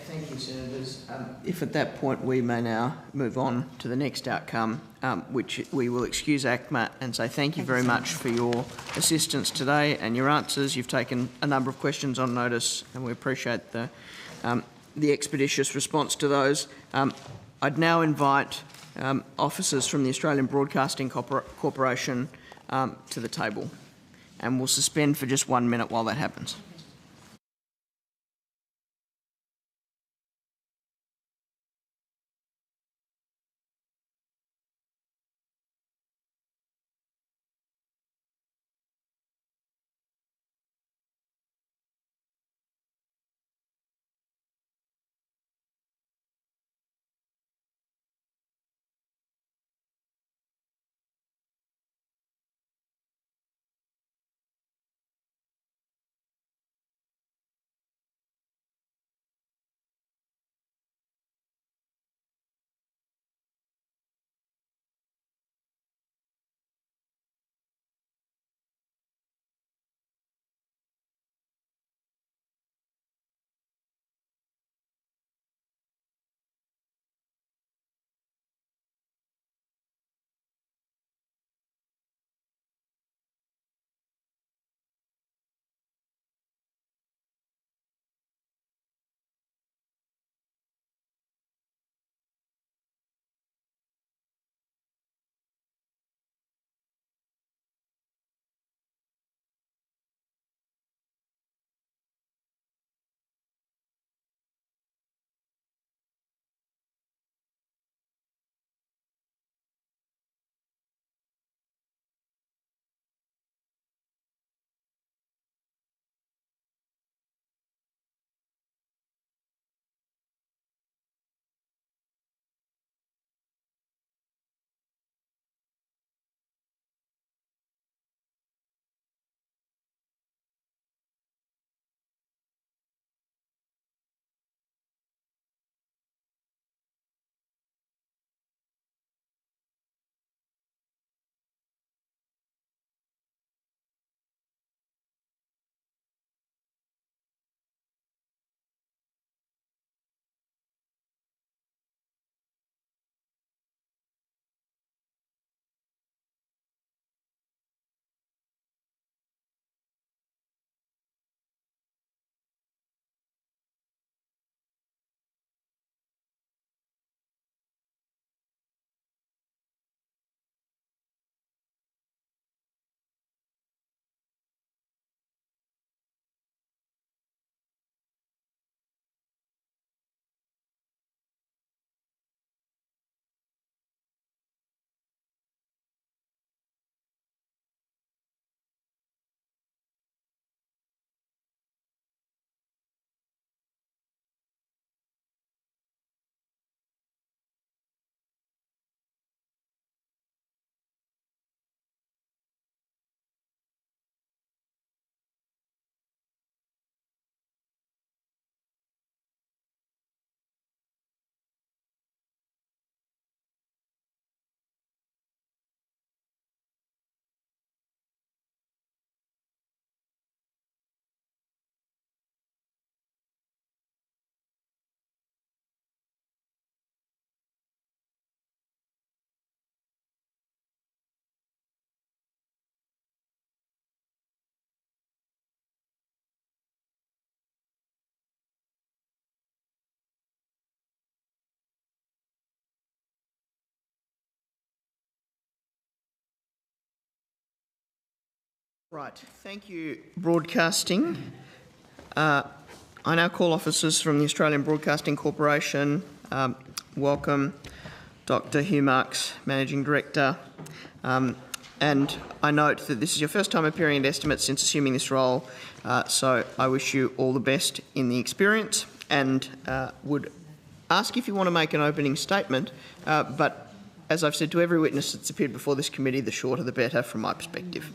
A: Thank you, Senators. If at that point we may now move on to the next outcome, which we will excuse ACMA and say thank you very much for your assistance today and your answers. You've taken a number of questions on notice and we appreciate the expeditious response to those. I'd now invite officers from the Australian Broadcasting Corporation to the table, and we'll suspend for just 1 minute while that happens. Right, thank you, Broadcasting. I now call officers from the Australian Broadcasting Corporation. Welcome, Dr. Hugh Marks, Managing Director. And I note that this is your first time appearing at Estimates since assuming this role, so I wish you all the best in the experience and would ask if you want to make an opening statement, but as I've said to every witness that's appeared before this committee, the shorter the better from my perspective.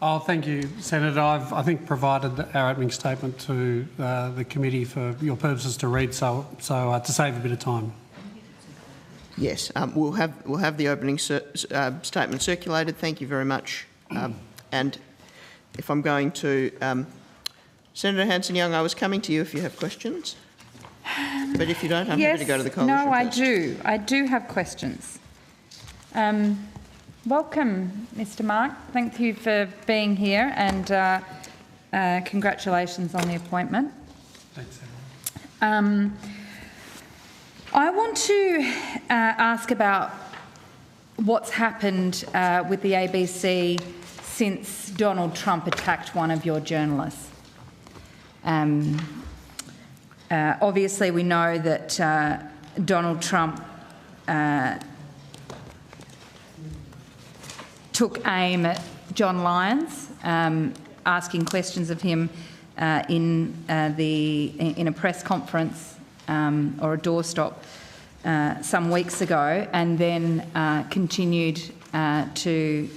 N: Oh, thank you, Senator. I've, I think, provided our opening statement to the committee for your purposes to read, so to save a bit of time.
A: Yes, we'll have the opening statement circulated. Thank you very much. And if I'm going to Senator Hanson-Young, I was coming to you if you have questions. But if you don't, I'm happy to go to the coalition.
G: No, I do. I do have questions. Welcome, Mr. Mark. Thank you for being here, and congratulations on the appointment.
N: Thanks, Senator.
G: I want to ask about what's happened with the ABC since Donald Trump attacked one of your journalists. Obviously, we know that Donald Trump took aim at John Lyons, asking questions of him in a press conference or a doorstop some weeks ago, and then continued to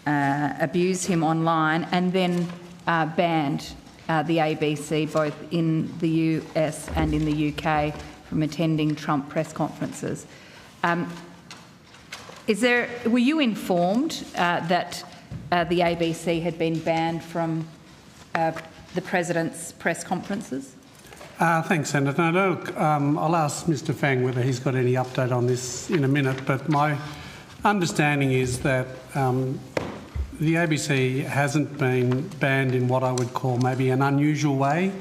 G: abuse him online, and then banned the ABC both in the US and in the UK from attending Trump press conferences. Were you informed that the ABC had been banned from the President's press conferences?
N: Thanks, Senator. No, look, I'll ask Mr Fang whether he's got any update on this in a minute, but my understanding is that the ABC hasn't been banned in what I would call maybe an unusual way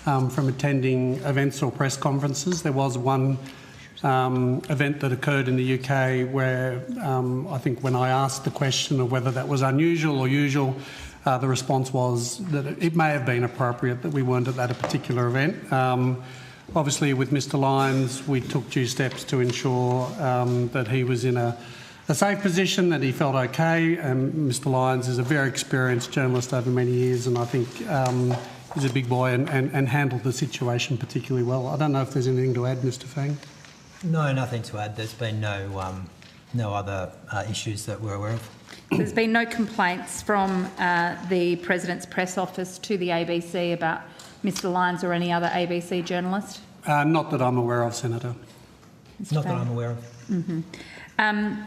N: from attending events or press conferences. There was one event that occurred in the UK where I think when I asked the question of whether that was unusual or usual, the response was that it may have been appropriate that we weren't at that particular event. Obviously, with Mr Lyons, we took due steps to ensure that he was in a safe position, that he felt okay. Mr Lyons is a very experienced journalist over many years, and I think he's a big boy and handled the situation particularly well. I don't know if there's anything to add, Mr Fang.
V: No, nothing to add. There's been no other issues that we're aware of.
G: There's been no complaints from the President's press office to the ABC about Mr Lyons or any other ABC journalist?
N: Not that I'm aware of, Senator.
V: Not that I'm aware of.
G: Mm-hmm.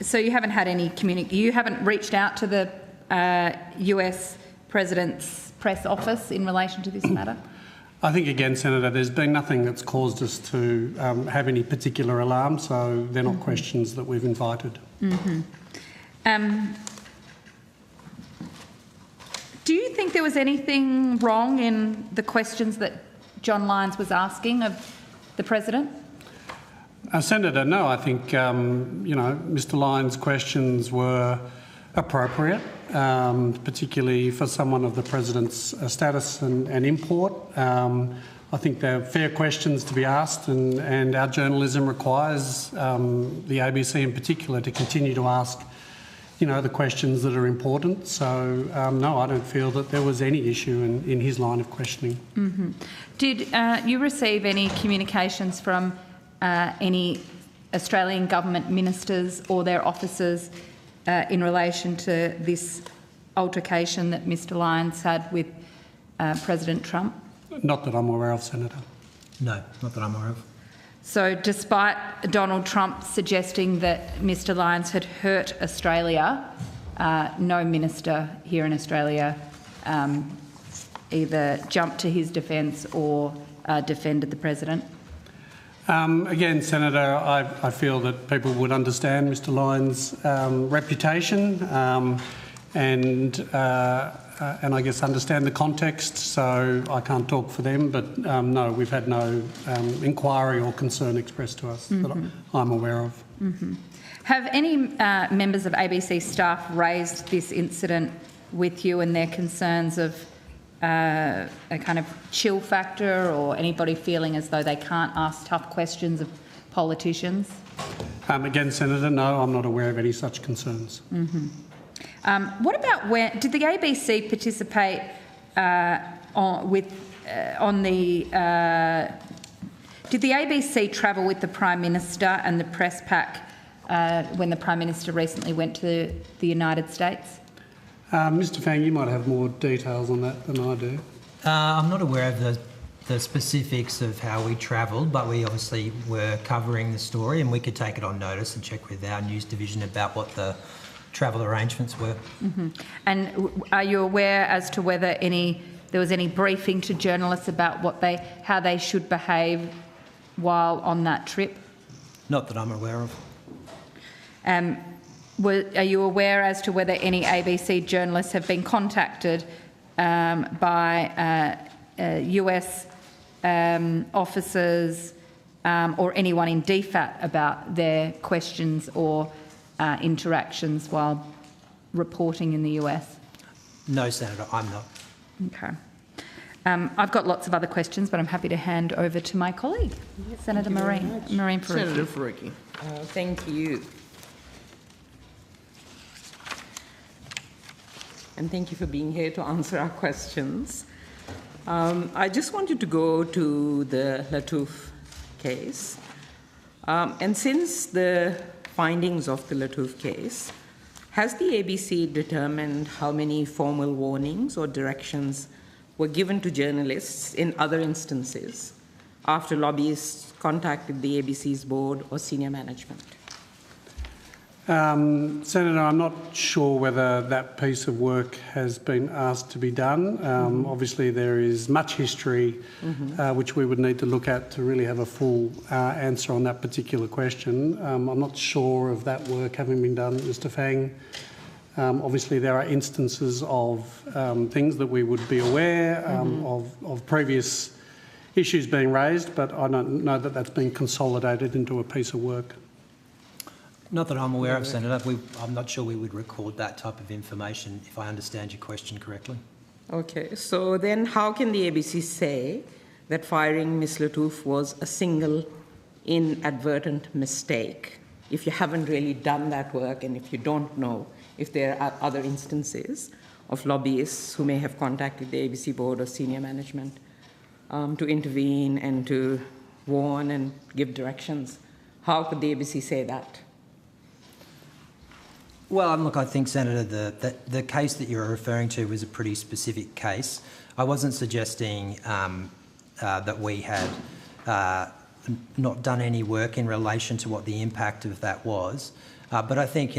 G: So you haven't had any you haven't reached out to the US President's press office in relation to this matter?
N: I think, again, Senator, there's been nothing that's caused us to have any particular alarm, so they're not questions that we've invited.
G: Mm-hmm. Do you think there was anything wrong in the questions that John Lyons was asking of the President?
N: Senator, no, I think, Mr Lyons' questions were appropriate, particularly for someone of the President's status and import. I think they're fair questions to be asked, and our journalism requires the ABC in particular to continue to ask, the questions that are important. So, no, I don't feel that there was any issue in his line of questioning.
G: Mm-hmm. Did you receive any communications from any Australian government ministers or their officers in relation to this altercation that Mr Lyons had with President Trump?
N: Not that I'm aware of, Senator.
V: No, not that I'm aware of.
G: So despite Donald Trump suggesting that Mr Lyons had hurt Australia, no minister here in Australia either jumped to his defence or defended the President?
N: Again, Senator, I feel that people would understand Mr Lyons' reputation and I guess understand the context, so I can't talk for them, but no, we've had no inquiry or concern expressed to us that I'm aware of.
G: Mm-hmm. Have any members of ABC staff raised this incident with you and their concerns of a kind of chill factor, or anybody feeling as though they can't ask tough questions of politicians?
N: Again, Senator, no, I'm not aware of any such concerns.
G: Mm-hmm. What about did the ABC participate on the Did the ABC travel with the Prime Minister and the press pack when the Prime Minister recently went to the United States?
N: Mr Fang, you might have more details on that than I do.
V: I'm not aware of the specifics of how we travelled, but we obviously were covering the story, and we could take it on notice and check with our news division about what the travel arrangements were.
G: Mm-hmm. And are you aware as to whether there was any briefing to journalists about how they should behave while on that trip?
V: Not that I'm aware of.
G: Are you aware as to whether any ABC journalists have been contacted by US officers or anyone in DFAT about their questions or interactions while reporting in the US?
V: No, Senator, I'm not.
G: Okay. I've got lots of other questions, but I'm happy to hand over to my colleague, Senator Marine Faruqi.
A: Senator Faruqi.
O: Thank you. And thank you for being here to answer our questions. I just wanted to go to the Lattouf case. And since the findings of the Lattouf case, has the ABC determined how many formal warnings or directions were given to journalists in other instances after lobbyists contacted the ABC's board or senior management?
N: Senator, I'm not sure whether that piece of work has been asked to be done. Obviously, there is much history which we would need to look at to really have a full answer on that particular question. I'm not sure of that work having been done, Mr Fang. Obviously, there are instances of things that we would be aware of previous issues being raised, but I don't know that that's been consolidated into a piece of work.
V: Not that I'm aware of, Senator. I'm not sure we would record that type of information, if I understand your question correctly.
O: Okay, so then how can the ABC say that firing Ms. Lattouf was a single inadvertent mistake if you haven't really done that work and if you don't know if there are other instances of lobbyists who may have contacted the ABC board or senior management to intervene and to warn and give directions? How could the ABC say that?
V: Well, look, I think, Senator, the case that you're referring to was a pretty specific case. I wasn't suggesting that we had not done any work in relation to what the impact of that was. But I think,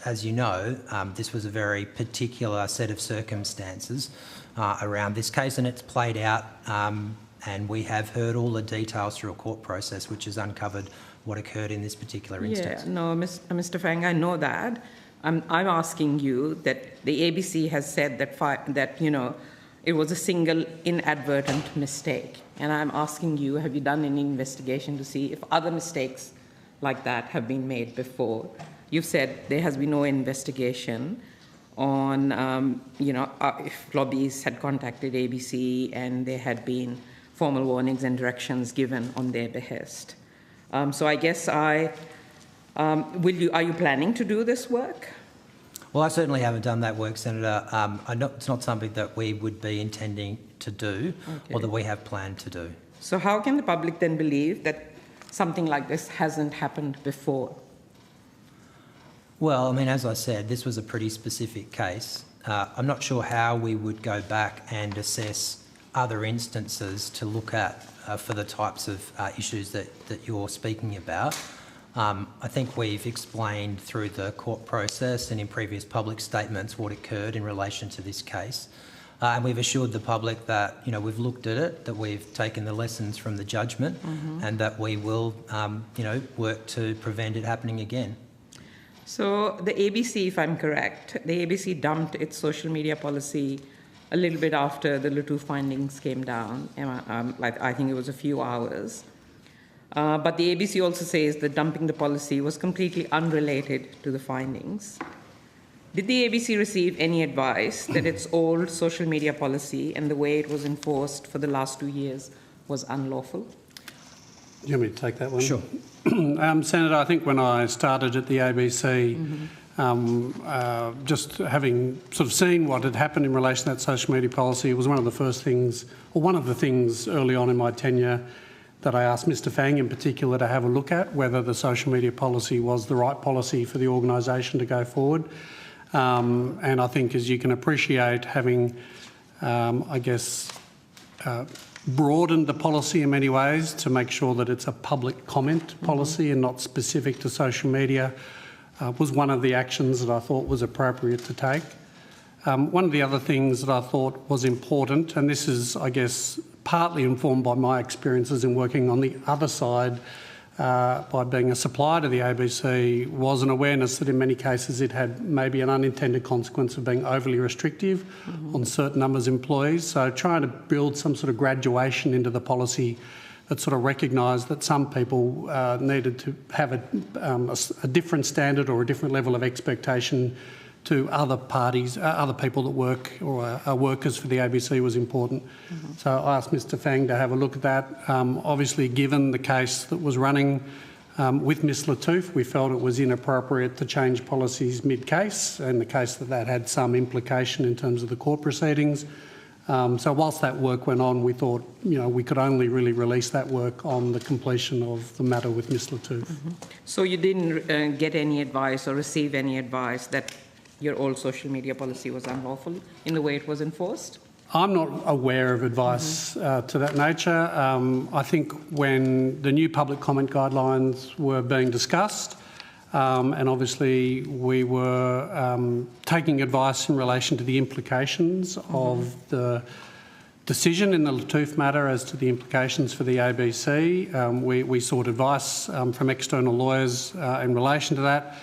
V: as you know, this was a very particular set of circumstances around this case, and it's played out, and we have heard all the details through a court process which has uncovered what occurred in this particular instance.
O: Yeah, no, Mr. Fang, I know that. I'm asking you that the ABC has said that it was a single inadvertent mistake. And I'm asking you, have you done any investigation to see if other mistakes like that have been made before? You've said there has been no investigation on, if lobbyists had contacted ABC and there had been formal warnings and directions given on their behest. So I guess are you planning to do this work?
V: Well, I certainly haven't done that work, Senator. It's not something that we would be intending to do or that we have planned to do.
O: So how can the public then believe that something like this hasn't happened before?
V: Well, as I said, this was a pretty specific case. I'm not sure how we would go back and assess other instances to look at for the types of issues that you're speaking about. I think we've explained through the court process and in previous public statements what occurred in relation to this case. And we've assured the public that, we've looked at it, that we've taken the lessons from the judgment and that we will, work to prevent it happening again.
O: So the ABC, if I'm correct, the ABC dumped its social media policy a little bit after the Lattouf findings came down. I think it was a few hours. But the ABC also says that dumping the policy was completely unrelated to the findings. Did the ABC receive any advice that its old social media policy and the way it was enforced for the last 2 years was unlawful?
N: Do you want me to take that one?
V: Sure.
N: Senator, I think when I started at the ABC, just having sort of seen what had happened in relation to that social media policy, it was one of the first things, or one of the things early on in my tenure that I asked Mr Fang in particular to have a look at, whether the social media policy was the right policy for the organisation to go forward. And I think, as you can appreciate, having, I guess, broadened the policy in many ways to make sure that it's a public comment policy and not specific to social media was one of the actions that I thought was appropriate to take. One of the other things that I thought was important, and this is, I guess, partly informed by my experiences in working on the other side by being a supplier to the ABC, was an awareness that in many cases it had maybe an unintended consequence of being overly restrictive on certain numbers of employees. So trying to build some sort of graduation into the policy that sort of recognised that some people needed to have a different standard or a different level of expectation to other parties, other people that work or are workers for the ABC was important. So I asked Mr Fang to have a look at that. Obviously, given the case that was running with Ms Lattouf, we felt it was inappropriate to change policies mid-case, and the case that had some implication in terms of the court proceedings. So whilst that work went on, we thought, we could only really release that work on the completion of the matter with Ms Lattouf.
O: So you didn't get any advice or receive any advice that your old social media policy was unlawful in the way it was enforced?
N: I'm not aware of advice to that nature. I think when the new public comment guidelines were being discussed, and obviously we were taking advice in relation to the implications of the decision in the Lattouf matter as to the implications for the ABC. We sought advice from external lawyers in relation to that.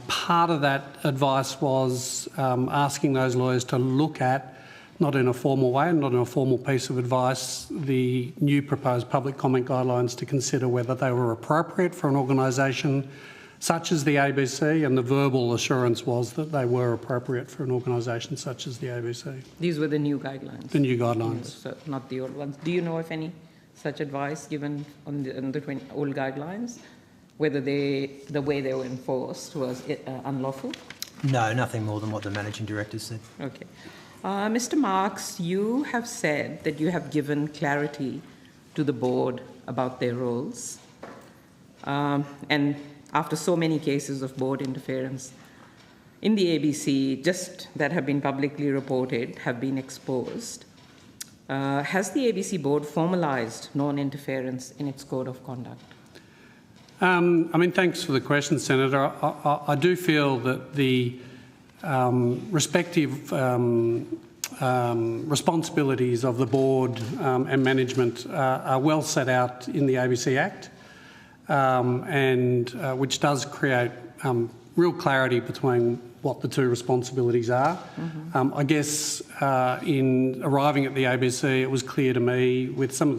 N: Part of that advice was asking those lawyers to look at, not in a formal way, not in a formal piece of advice, the new proposed public comment guidelines to consider whether they were appropriate for an organisation such as the ABC, and the verbal assurance was that they were appropriate for an organisation such as the ABC.
O: These were the new guidelines?
N: The new guidelines.
O: So not the old ones. Do you know of any such advice given on the old guidelines? Whether the way they were enforced was unlawful?
V: No, nothing more than what the Managing Director said.
O: Okay. Mr Marks, you have said that you have given clarity to the board about their roles. And after so many cases of board interference in the ABC, just that have been publicly reported, have been exposed, has the ABC board formalised non-interference in its code of conduct?
N: Thanks for the question, Senator. I do feel that the respective responsibilities of the board and management are well set out in the ABC Act, and which does create real clarity between what the two responsibilities are. I guess in arriving at the ABC, it was clear to me, with some of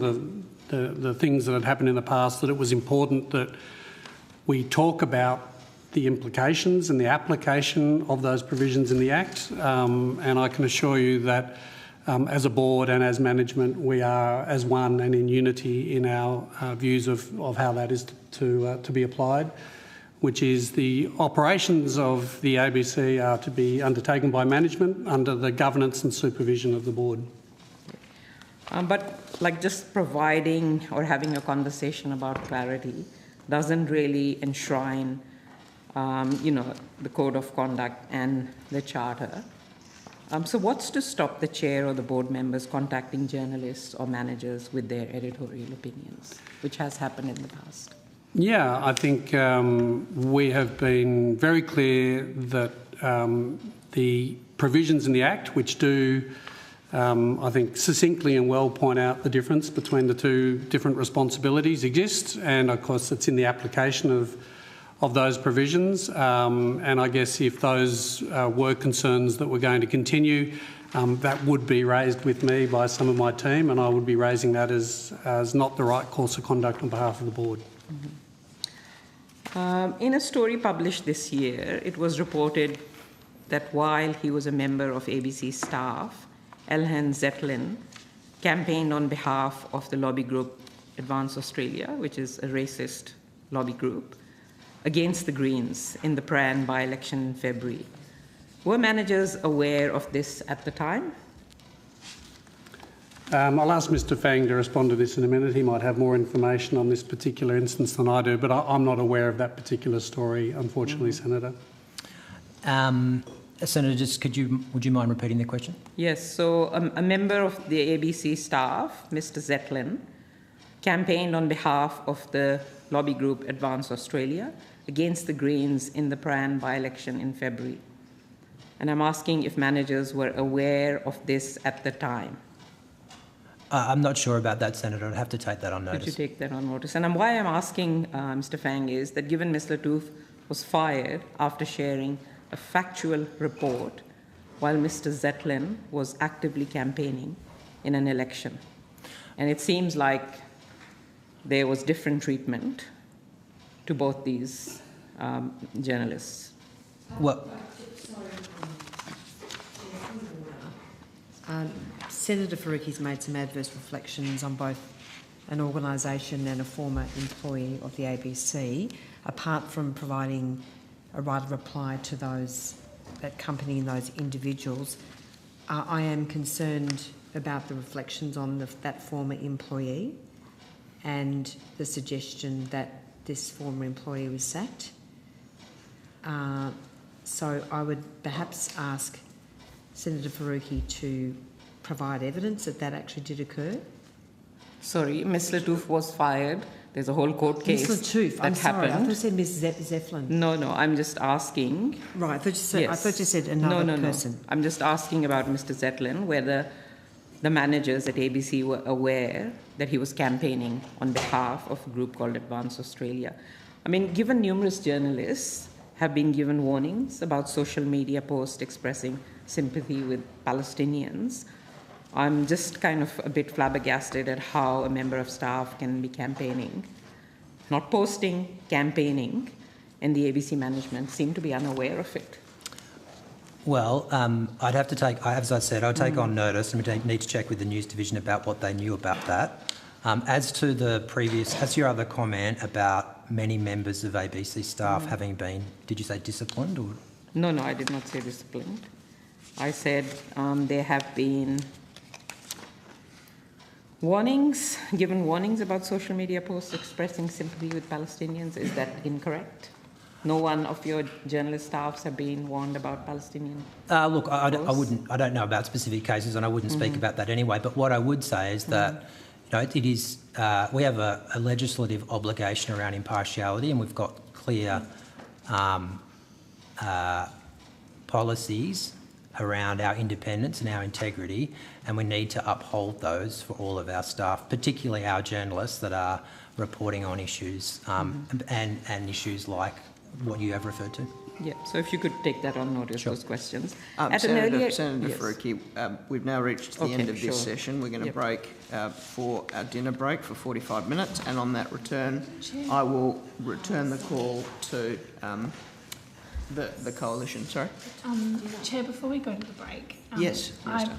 N: the things that had happened in the past, that it was important that we talk about the implications and the application of those provisions in the Act. And I can assure you that as a board and as management, we are as one and in unity in our views of how that is to be applied, which is the operations of the ABC are to be undertaken by management under the governance and supervision of the board.
O: But just providing or having a conversation about clarity doesn't really enshrine, the code of conduct and the charter. So what's to stop the chair or the board members contacting journalists or managers with their editorial opinions, which has happened in the past?
N: Yeah, I think we have been very clear that the provisions in the Act, which do I think succinctly and well point out the difference between the two different responsibilities exist, and of course it's in the application of those provisions. And I guess if those were concerns that were going to continue, that would be raised with me by some of my team, and I would be raising that as not the right course of conduct on behalf of the board.
O: In a story published this year, it was reported that while he was a member of ABC staff, Elhan Zetlin campaigned on behalf of the lobby group Advance Australia, which is a racist lobby group, against the Greens in the Prahran by-election in February. Were managers aware of this at the time?
N: I'll ask Mr Fang to respond to this in a minute. He might have more information on this particular instance than I do, but I'm not aware of that particular story, unfortunately, Senator.
V: Senator, would you mind repeating the question?
O: Yes, so a member of the ABC staff, Mr Zetlin, campaigned on behalf of the lobby group Advance Australia against the Greens in the Prahran by-election in February. And I'm asking if managers were aware of this at the time.
V: I'm not sure about that, Senator. I'd have to take that on notice.
O: Could you take that on notice? And why I'm asking Mr Fang is that given Ms Lattouf was fired after sharing a factual report while Mr Zetlin was actively campaigning in an election. And it seems like there was different treatment to both these journalists.
V: Well,
E: Senator Faruqi's made some adverse reflections on both an organisation and a former employee of the ABC, apart from providing a right of reply to those accompanying those individuals. I am concerned about the reflections on that former employee and the suggestion that this former employee was sacked. So I would perhaps ask Senator Faruqi to provide evidence that that actually did occur.
O: Sorry, Ms Lattouf was fired. There's a whole court case
E: Ms Lattouf,
O: that
E: I'm sorry,
O: happened.
E: I thought you said Ms Zetlin.
O: No, I'm just asking.
E: Right, I thought you said another person.
O: No. I'm just asking about Mr Zetlin, whether the managers at ABC were aware that he was campaigning on behalf of a group called Advance Australia. I mean, given numerous journalists have been given warnings about social media posts expressing sympathy with Palestinians, I'm just kind of a bit flabbergasted at how a member of staff can be campaigning, not posting, campaigning, and the ABC management seem to be unaware of it.
V: Well, I'd have to take, as I said, I'll take on notice, and we need to check with the news division about what they knew about that. As to your other comment about many members of ABC staff having been, did you say disciplined or?
O: No, I did not say disciplined. I said there have been given warnings about social media posts expressing sympathy with Palestinians. Is that incorrect? No one of your journalist staffs have been warned about Palestinian
V: Look, I don't know about specific cases, and I wouldn't speak about that anyway. But what I would say is that it is we have a legislative obligation around impartiality, and we've got clear policies around our independence and our integrity, and we need to uphold those for all of our staff, particularly our journalists that are reporting on issues and issues like what you have referred to.
O: Yeah, so if you could take that on notice, those questions.
A: Senator Faruqi, we've now reached the end of this session. We're going to break for our dinner break for 45 minutes, and on that return, I will return the call to the coalition. Sorry?
B: Chair, before we go to the break,
A: yes,
B: I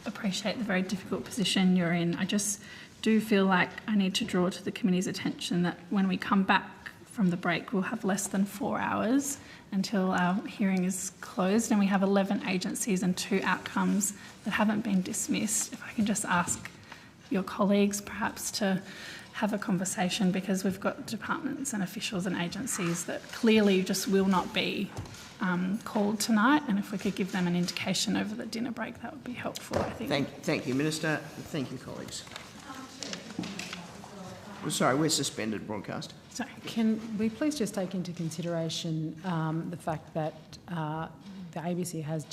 B: appreciate the very difficult position you're in. I just do feel like I need to draw to the committee's attention that when we come back from the break, we'll have less than 4 hours until our hearing is closed, and we have 11 agencies and 2 outcomes that haven't been dismissed. If I can just ask your colleagues perhaps to have a conversation, because we've got departments and officials and agencies that clearly just will not be called tonight, and if we could give them an indication over the dinner break, that would be helpful, I think.
A: Thank you, Minister. Thank you, colleagues. Sorry, we're suspended broadcast.
B: Sorry.
P: Can we please just take into consideration the fact that the ABC has